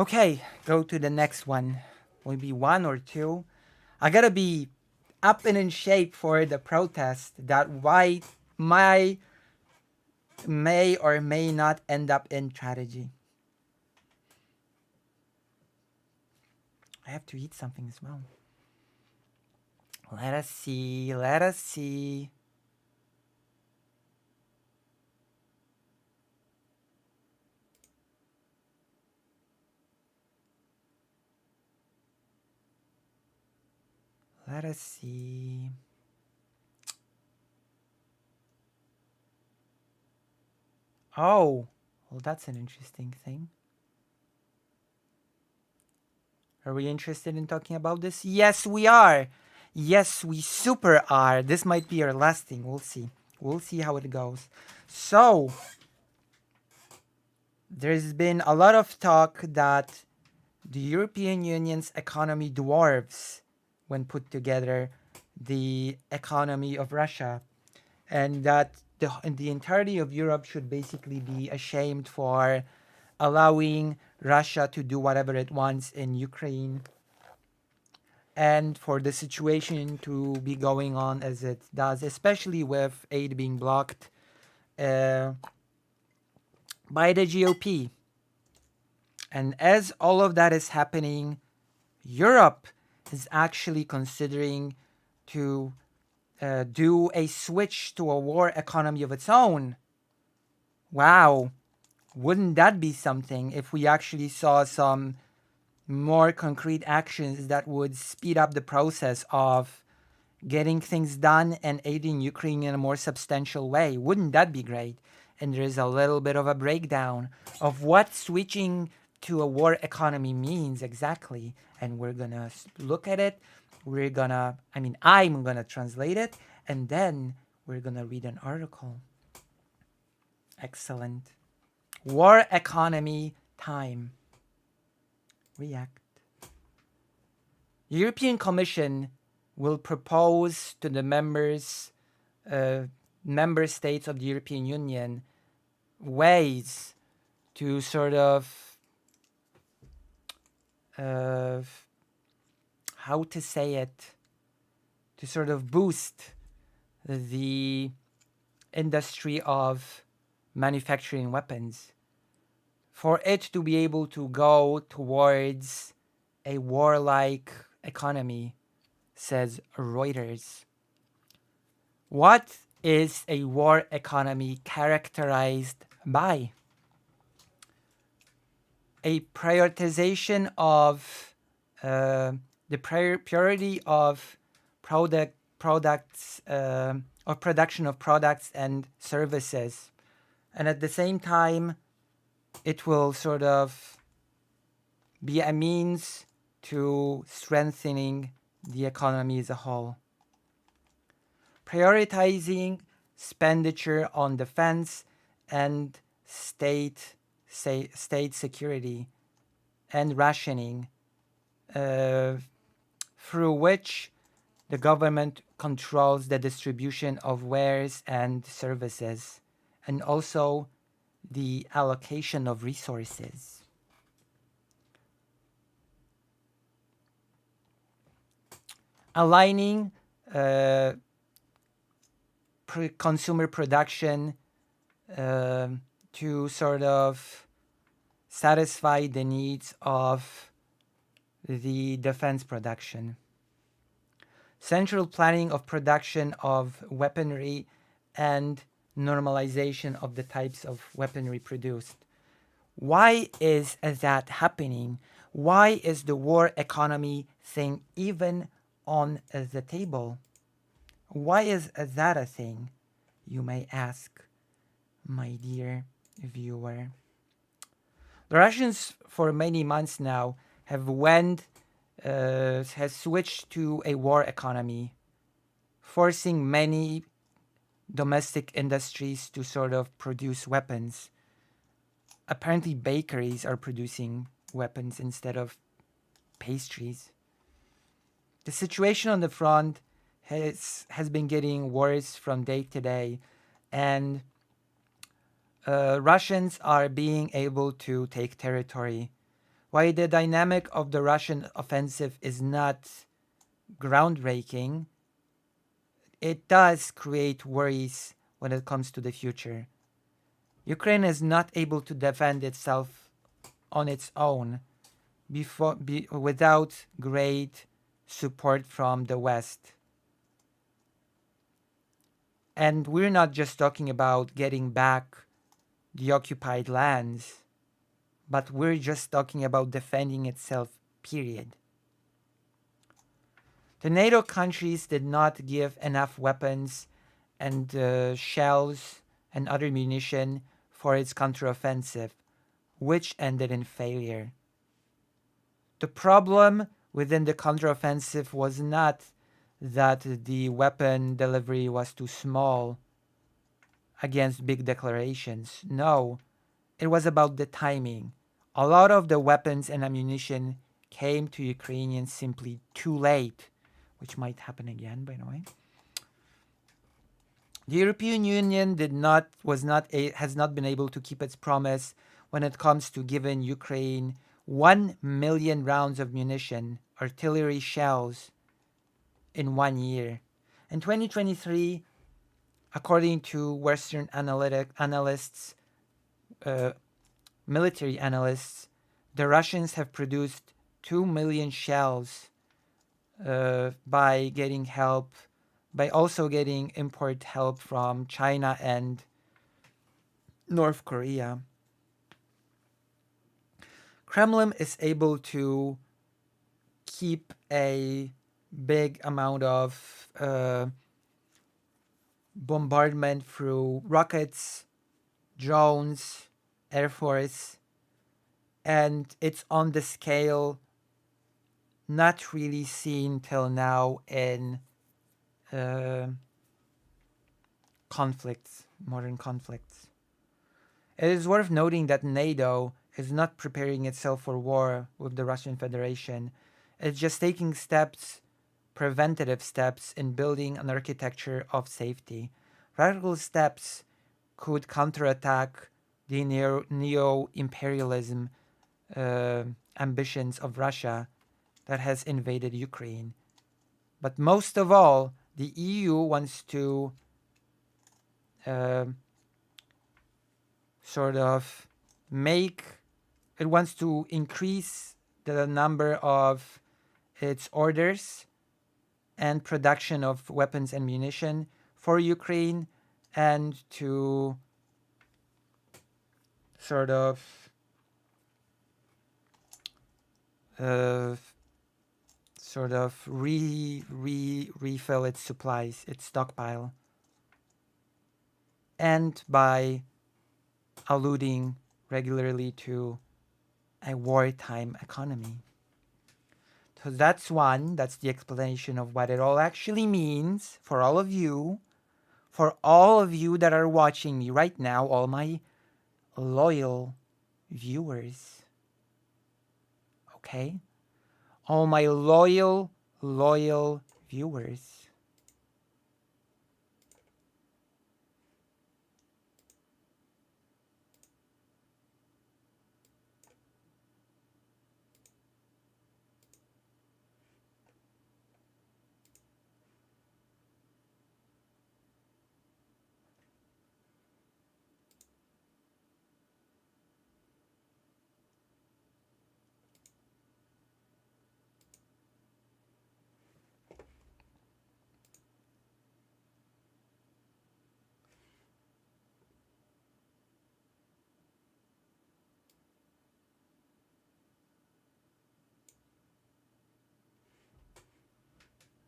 Okay, go to the next one. Maybe one or two. I gotta be up and in shape for the protest that may or may not end up in tragedy. I have to eat something as well. Let us see. Let us see. Let us see. Oh, well, that's an interesting thing. Are we interested in talking about this? Yes, we are. Yes, we super are. This might be our last thing. We'll see. We'll see how it goes. So, there's been a lot of talk that the European Union's economy dwarfs, when put together, the economy of Russia, and that the entirety of Europe should basically be ashamed for allowing Russia to do whatever it wants in Ukraine, and for the situation to be going on as it does, especially with aid being blocked by the GOP. And as all of that is happening, Europe is actually considering to do a switch to a war economy of its own. Wow. Wouldn't that be something if we actually saw some more concrete actions that would speed up the process of getting things done and aiding Ukraine in a more substantial way? Wouldn't that be great? And there is a little bit of a breakdown of what switching to a war economy means exactly. And we're going to look at it. I'm going to translate it. And then we're going to read an article. Excellent. War economy time. React. European Commission will propose to the member states of the European Union ways to sort of how to say it, to sort of boost the industry of manufacturing weapons, for it to be able to go towards a warlike economy, says Reuters. What is a war economy characterized by? A prioritization of the priority of products or production of products and services, and at the same time it will sort of be a means to strengthening the economy as a whole. Prioritizing expenditure on defense and state security and rationing, through which the government controls the distribution of wares and services, and also the allocation of resources. Aligning consumer production to sort of satisfy the needs of the defense production. Central planning of production of weaponry and normalization of the types of weaponry produced. Why is that happening? Why is the war economy thing even on the table? Why is that a thing, you may ask, my dear viewer? The Russians for many months now has switched to a war economy, forcing many domestic industries to sort of produce weapons. Apparently bakeries are producing weapons instead of pastries. The situation on the front has been getting worse from day to day, and Russians are being able to take territory Why the dynamic of the Russian offensive is not groundbreaking, it does create worries when it comes to the future. Ukraine is not able to defend itself on its own without great support from the West. And we're not just talking about getting back the occupied lands, but we're just talking about defending itself, period. The NATO countries did not give enough weapons and shells and other munition for its counteroffensive, which ended in failure. The problem within the counteroffensive was not that the weapon delivery was too small against big declarations. No, it was about the timing. A lot of the weapons and ammunition came to Ukrainians simply too late, which might happen again, by the way. The European Union has not been able to keep its promise when it comes to giving Ukraine 1 million rounds of munition, artillery shells, in 1 year. In 2023, according to Western analysts, military analysts, the Russians have produced 2 million shells by getting help, by also getting import help from China and North Korea. Kremlin is able to keep a big amount of bombardment through rockets, drones, Air Force, and it's on the scale not really seen till now in conflicts, modern conflicts. It is worth noting that NATO is not preparing itself for war with the Russian Federation. It's just taking steps, preventative steps, in building an architecture of safety. Radical steps could counterattack the neo-imperialism ambitions of Russia that has invaded Ukraine. But most of all, the EU wants to wants to increase the number of its orders and production of weapons and munition for Ukraine, and to refill its supplies, its stockpile, and by alluding regularly to a wartime economy. So that's the explanation of what it all actually means for all of you that are watching me right now, all my loyal viewers. Okay? All my loyal viewers.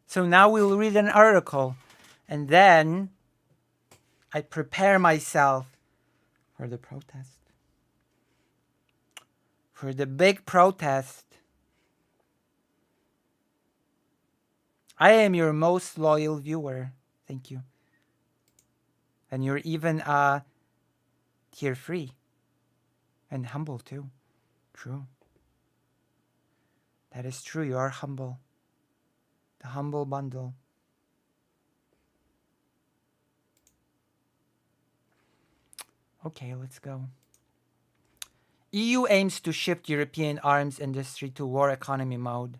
So now we'll read an article, and then I prepare myself for the protest. For the big protest. I am your most loyal viewer. Thank you. And you're even tier free. And humble too. True. That is true. You are humble. The humble bundle. Okay, let's go. EU aims to shift European arms industry to war economy mode.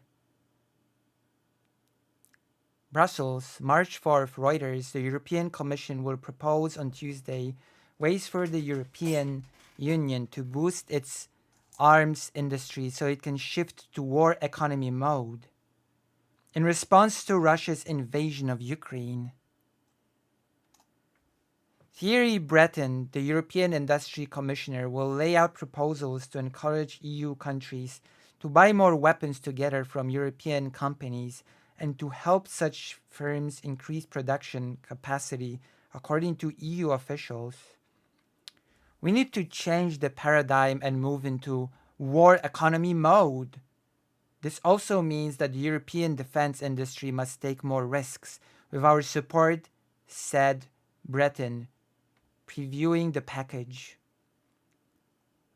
Brussels, March 4th, Reuters, the European Commission will propose on Tuesday ways for the European Union to boost its arms industry so it can shift to war economy mode in response to Russia's invasion of Ukraine. Thierry Breton, the European Industry Commissioner, will lay out proposals to encourage EU countries to buy more weapons together from European companies and to help such firms increase production capacity, according to EU officials. We need to change the paradigm and move into war economy mode. This also means that the European defense industry must take more risks. With our support, said Breton, previewing the package.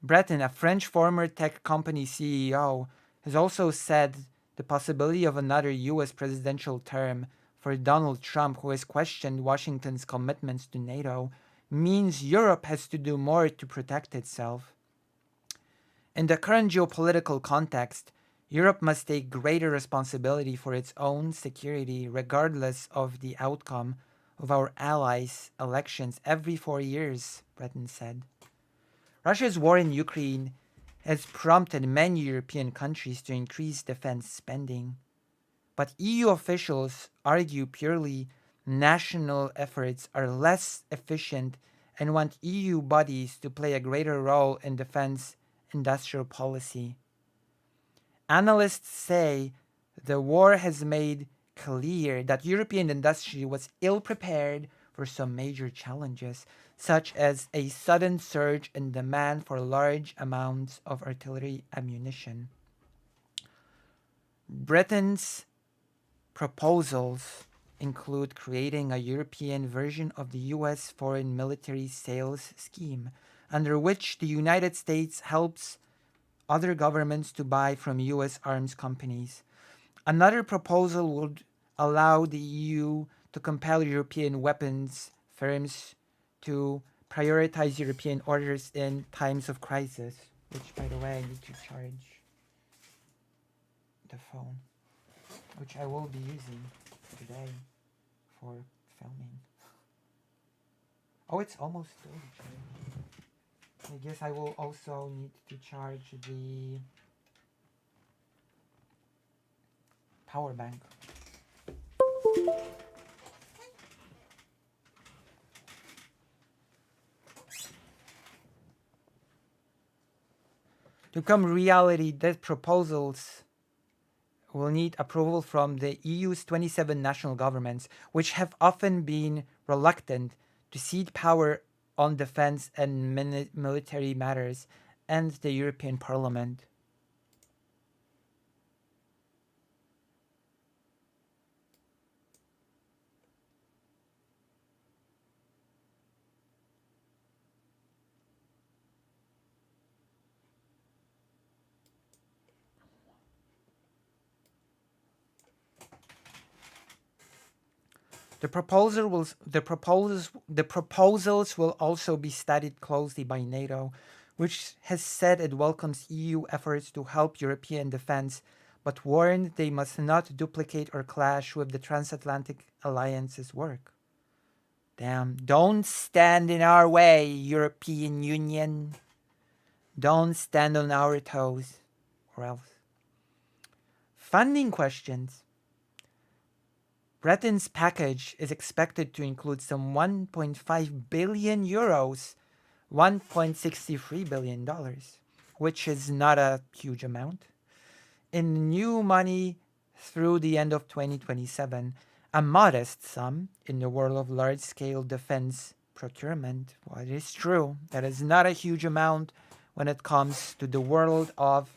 Breton, a French former tech company CEO, has also said the possibility of another US presidential term for Donald Trump, who has questioned Washington's commitments to NATO, means Europe has to do more to protect itself. In the current geopolitical context, Europe must take greater responsibility for its own security, regardless of the outcome of our allies' elections every 4 years, Breton said. Russia's war in Ukraine has prompted many European countries to increase defense spending. But EU officials argue purely national efforts are less efficient and want EU bodies to play a greater role in defense industrial policy. Analysts say the war has made clear that European industry was ill-prepared for some major challenges, such as a sudden surge in demand for large amounts of artillery ammunition. Britain's proposals include creating a European version of the US foreign military sales scheme, under which the United States helps other governments to buy from US arms companies. Another proposal would allow the EU to compel European weapons firms to prioritize European orders in times of crisis, which, by the way, I need to charge the phone, which I will be using today for filming. Oh, it's almost fully charged. I guess I will also need to charge the power bank. To become reality, these proposals will need approval from the EU's 27 national governments, which have often been reluctant to cede power on defense and military matters, and the European Parliament. The proposals will also be studied closely by NATO, which has said it welcomes EU efforts to help European defense, but warned they must not duplicate or clash with the transatlantic alliance's work. Damn, don't stand in our way, European Union. Don't stand on our toes, or else. Funding questions. Breton's package is expected to include some 1.5 billion euros, $1.63 billion, which is not a huge amount, in new money through the end of 2027, a modest sum in the world of large-scale defense procurement. Well, it is true, that is not a huge amount when it comes to the world of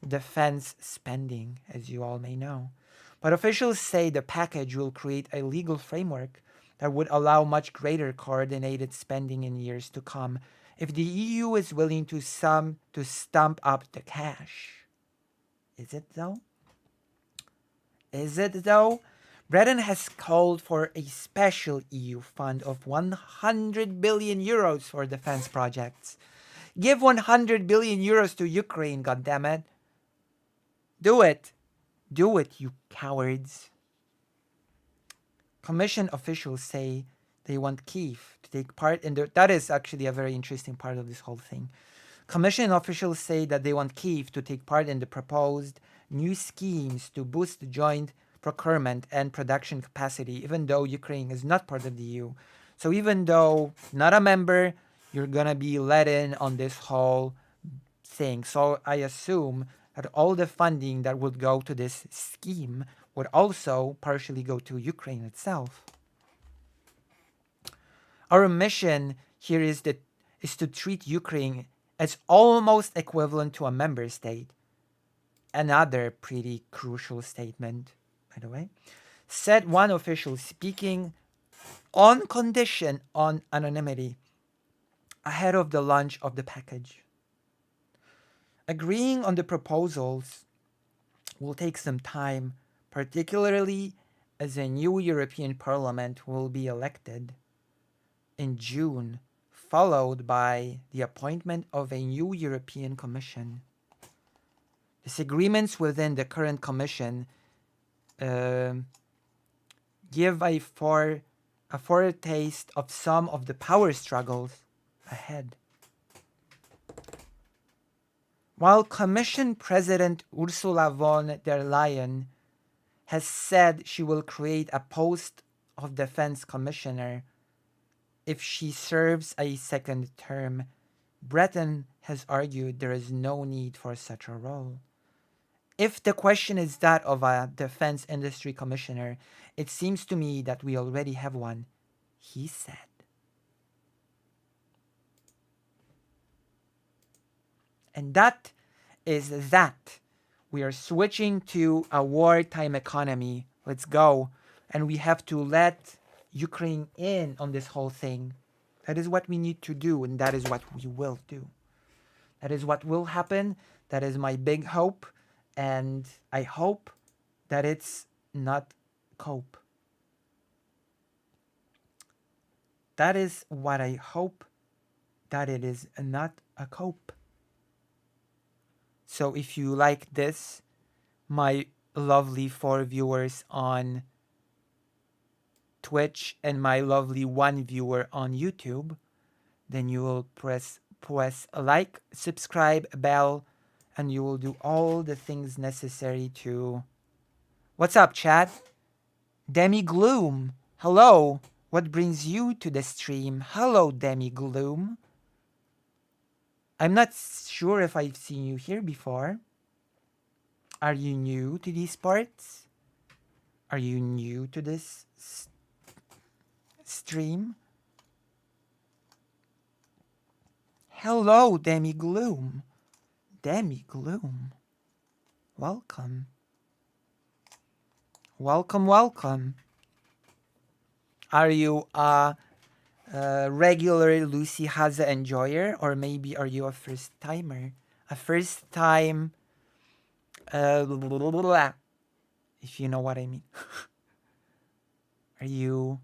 defense spending, as you all may know. But officials say the package will create a legal framework that would allow much greater coordinated spending in years to come if the EU is willing to stump up the cash. Is it though? Is it though? Breton has called for a special EU fund of 100 billion euros for defense projects. Give 100 billion euros to Ukraine, goddammit. Do it. Do it, you cowards. Commission officials say they want Kyiv to take part in the... That is actually a very interesting part of this whole thing. Commission officials say that they want Kyiv to take part in the proposed new schemes to boost joint procurement and production capacity, even though Ukraine is not part of the EU. So even though not a member, you're going to be let in on this whole thing. So I assume that all the funding that would go to this scheme would also partially go to Ukraine itself. Our mission here is to treat Ukraine as almost equivalent to a member state. Another pretty crucial statement, by the way. Said one official speaking on condition on anonymity ahead of the launch of the package. Agreeing on the proposals will take some time, particularly as a new European Parliament will be elected in June, followed by the appointment of a new European Commission. Disagreements within the current Commission give a foretaste of some of the power struggles ahead. While Commission President Ursula von der Leyen has said she will create a post of Defense Commissioner if she serves a second term, Breton has argued there is no need for such a role. If the question is that of a Defense Industry Commissioner, it seems to me that we already have one, he said. And that is that. We are switching to a wartime economy. Let's go. And we have to let Ukraine in on this whole thing. That is what we need to do, and that is what we will do. That is what will happen. That is my big hope, and I hope that it's not cope. That is what I hope, that it is not a cope. So if you like this, my lovely 4 viewers on Twitch and my lovely 1 viewer on YouTube, then you will press like, subscribe, bell, and you will do all the things necessary to... What's up, chat? Demi Gloom, hello. What brings you to the stream? Hello, Demi Gloom. I'm not sure if I've seen you here before. Are you new to these parts? Are you new to this stream? Hello, Demi Gloom. Demi Gloom. Welcome. Welcome, welcome. Are you a regular Lucy Haza enjoyer, or maybe are you a first timer? A first time, if you know what I mean. Are you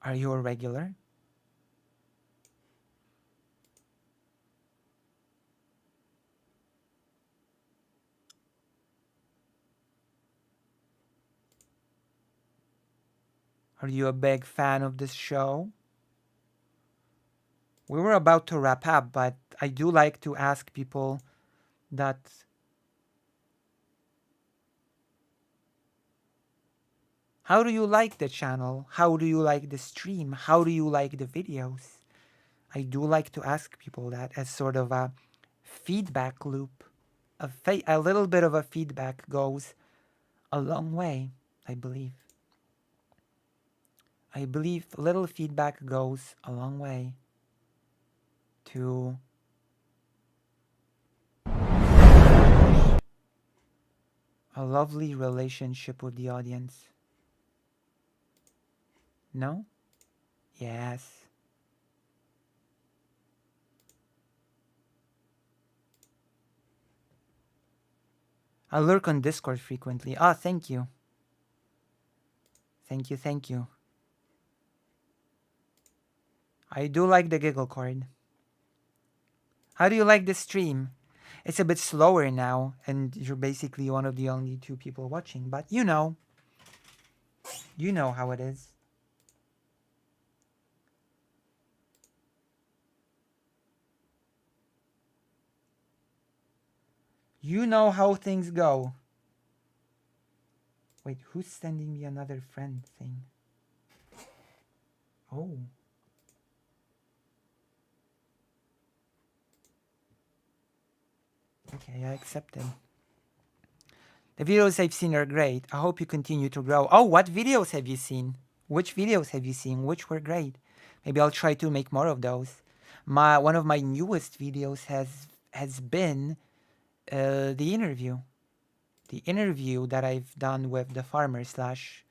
a regular? Are you a big fan of this show? We were about to wrap up, but I do like to ask people that how do you like the channel? How do you like the stream? How do you like the videos? I do like to ask people that as sort of a feedback loop. A little bit of a feedback goes a long way, I believe. I believe little feedback goes a long way to a lovely relationship with the audience. No? Yes. I lurk on Discord frequently. Ah, thank you. Thank you, thank you. I do like the giggle chord. How do you like the stream? It's a bit slower now, and you're basically one of the only 2 people watching, but you know how it is. You know how things go. Wait, who's sending me another friend thing? Oh. Okay, I accepted. The videos I've seen are great. I hope you continue to grow. Oh, what videos have you seen? Which videos have you seen? Which were great? Maybe I'll try to make more of those. One of my newest videos has been the interview. The interview that I've done with the farmer slash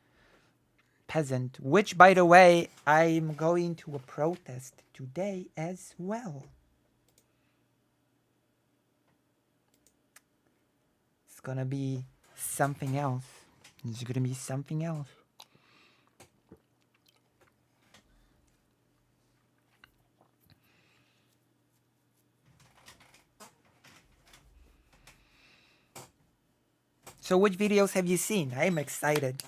peasant, which, by the way, I'm going to a protest today as well. It's gonna be something else. It's gonna be something else. So which videos have you seen? I'm excited.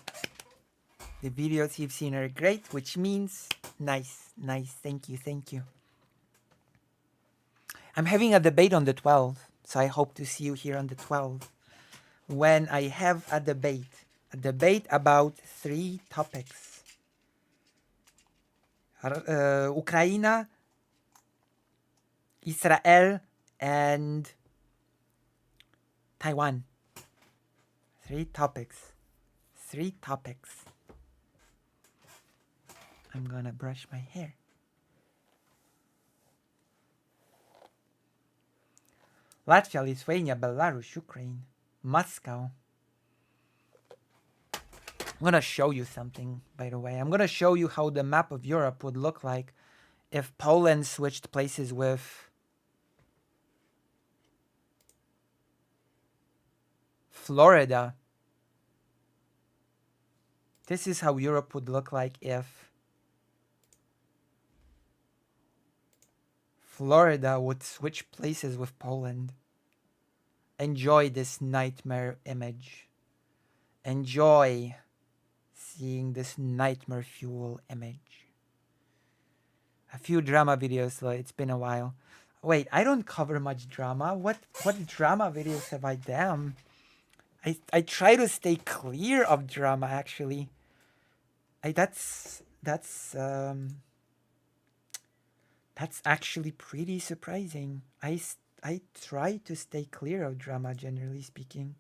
The videos you've seen are great, which means nice. Thank you. I'm having a debate on the 12th, so I hope to see you here on the 12th when I have a debate about 3 topics. Ukraine, Israel, and Taiwan. 3 topics. I'm gonna brush my hair. Latvia, Lithuania, Belarus, Ukraine, Moscow. I'm gonna show you something, by the way. I'm gonna show you how the map of Europe would look like if Poland switched places with Florida. This is how Europe would look like if Florida would switch places with Poland. Enjoy this nightmare image. Enjoy seeing this nightmare fuel image. A few drama videos, though. It's been a while. Wait, I don't cover much drama. What drama videos have I done? I try to stay clear of drama, actually. That's actually pretty surprising. I try to stay clear of drama, generally speaking.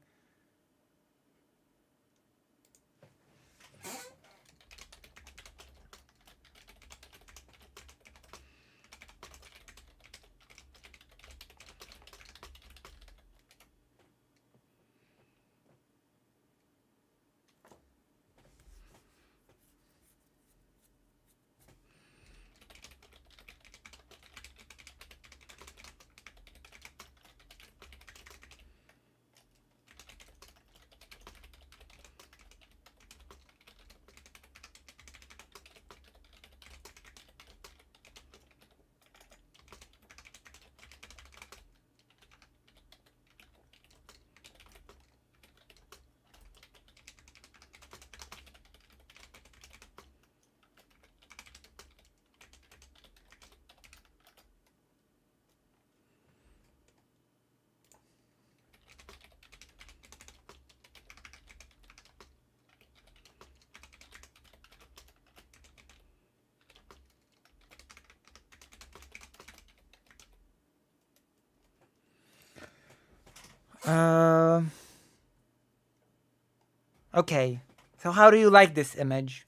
Okay, so how do you like this image?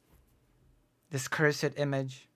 This cursed image?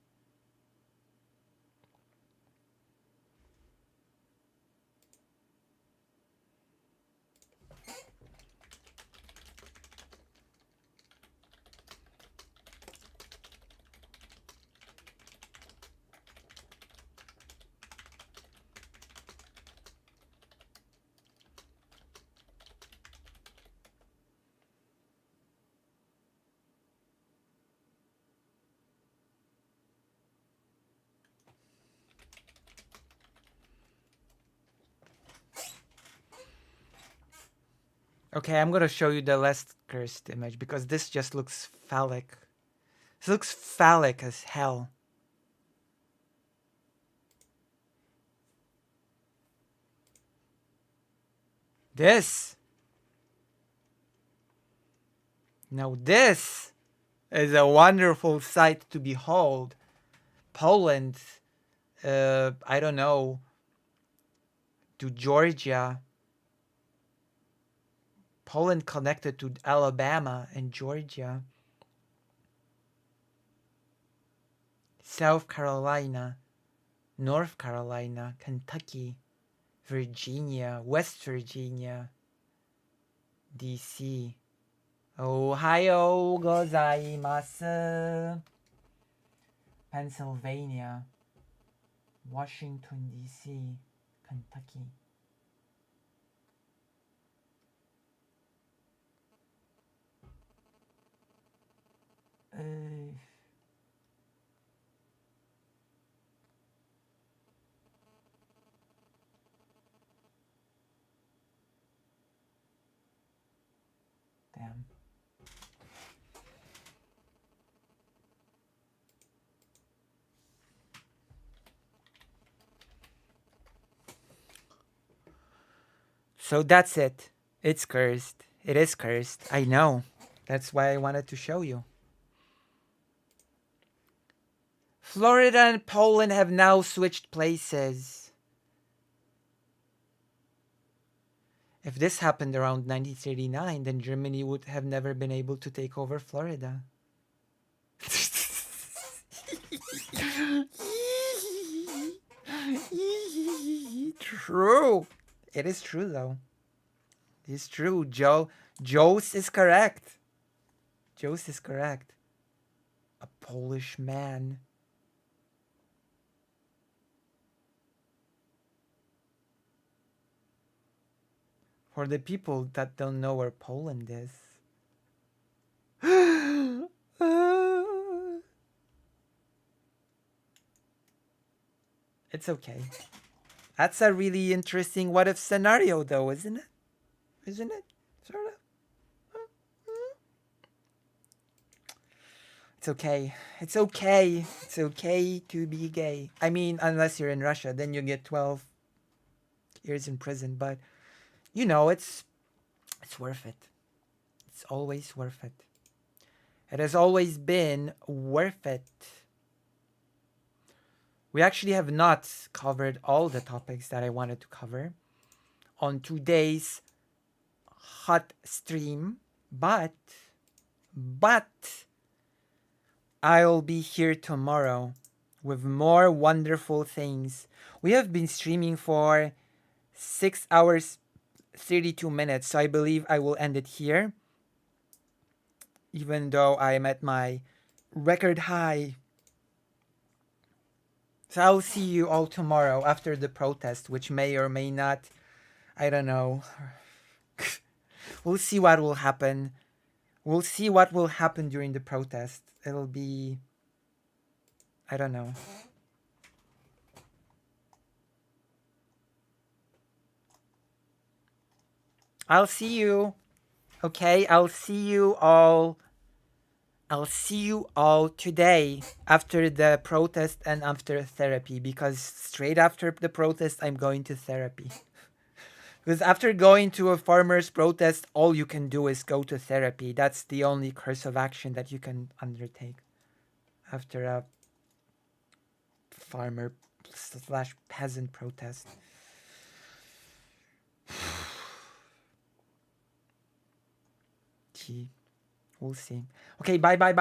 Okay, I'm gonna show you the less cursed image because this just looks phallic. This looks phallic as hell. This. Now this is a wonderful sight to behold. Poland, I don't know, to Georgia. Poland connected to Alabama and Georgia. South Carolina, North Carolina, Kentucky, Virginia, West Virginia, DC. Ohio gozaimasu. Pennsylvania, Washington, D.C., Kentucky. Damn. So that's it. It's cursed. It is cursed. I know. That's why I wanted to show you. Florida and Poland have now switched places. If this happened around 1939, then Germany would have never been able to take over Florida. True. It is true, though. It is true. Jose is correct. Jose is correct. A Polish man. For the people that don't know where Poland is. It's okay. That's a really interesting what if scenario, though, isn't it? Isn't it? Sort of. It's okay. It's okay. It's okay to be gay. I mean, unless you're in Russia, then you get 12 years in prison. But, you know, it's worth it. It's always worth it. It has always been worth it. We actually have not covered all the topics that I wanted to cover on today's hot stream, but I'll be here tomorrow with more wonderful things. We have been streaming for 6 hours 32 minutes, so I believe I will end it here, even though I'm at my record high. So I'll see you all tomorrow after the protest, which may or may not, I don't know. We'll see what will happen. We'll see what will happen during the protest. It'll be, I don't know. I'll see you. Okay, I'll see you all today after the protest and after therapy, because straight after the protest, I'm going to therapy. Because after going to a farmer's protest, all you can do is go to therapy. That's the only course of action that you can undertake after a farmer/peasant protest. Gee. We'll see. Okay, bye. I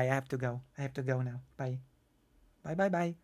have to go. I have to go now. Bye. Bye.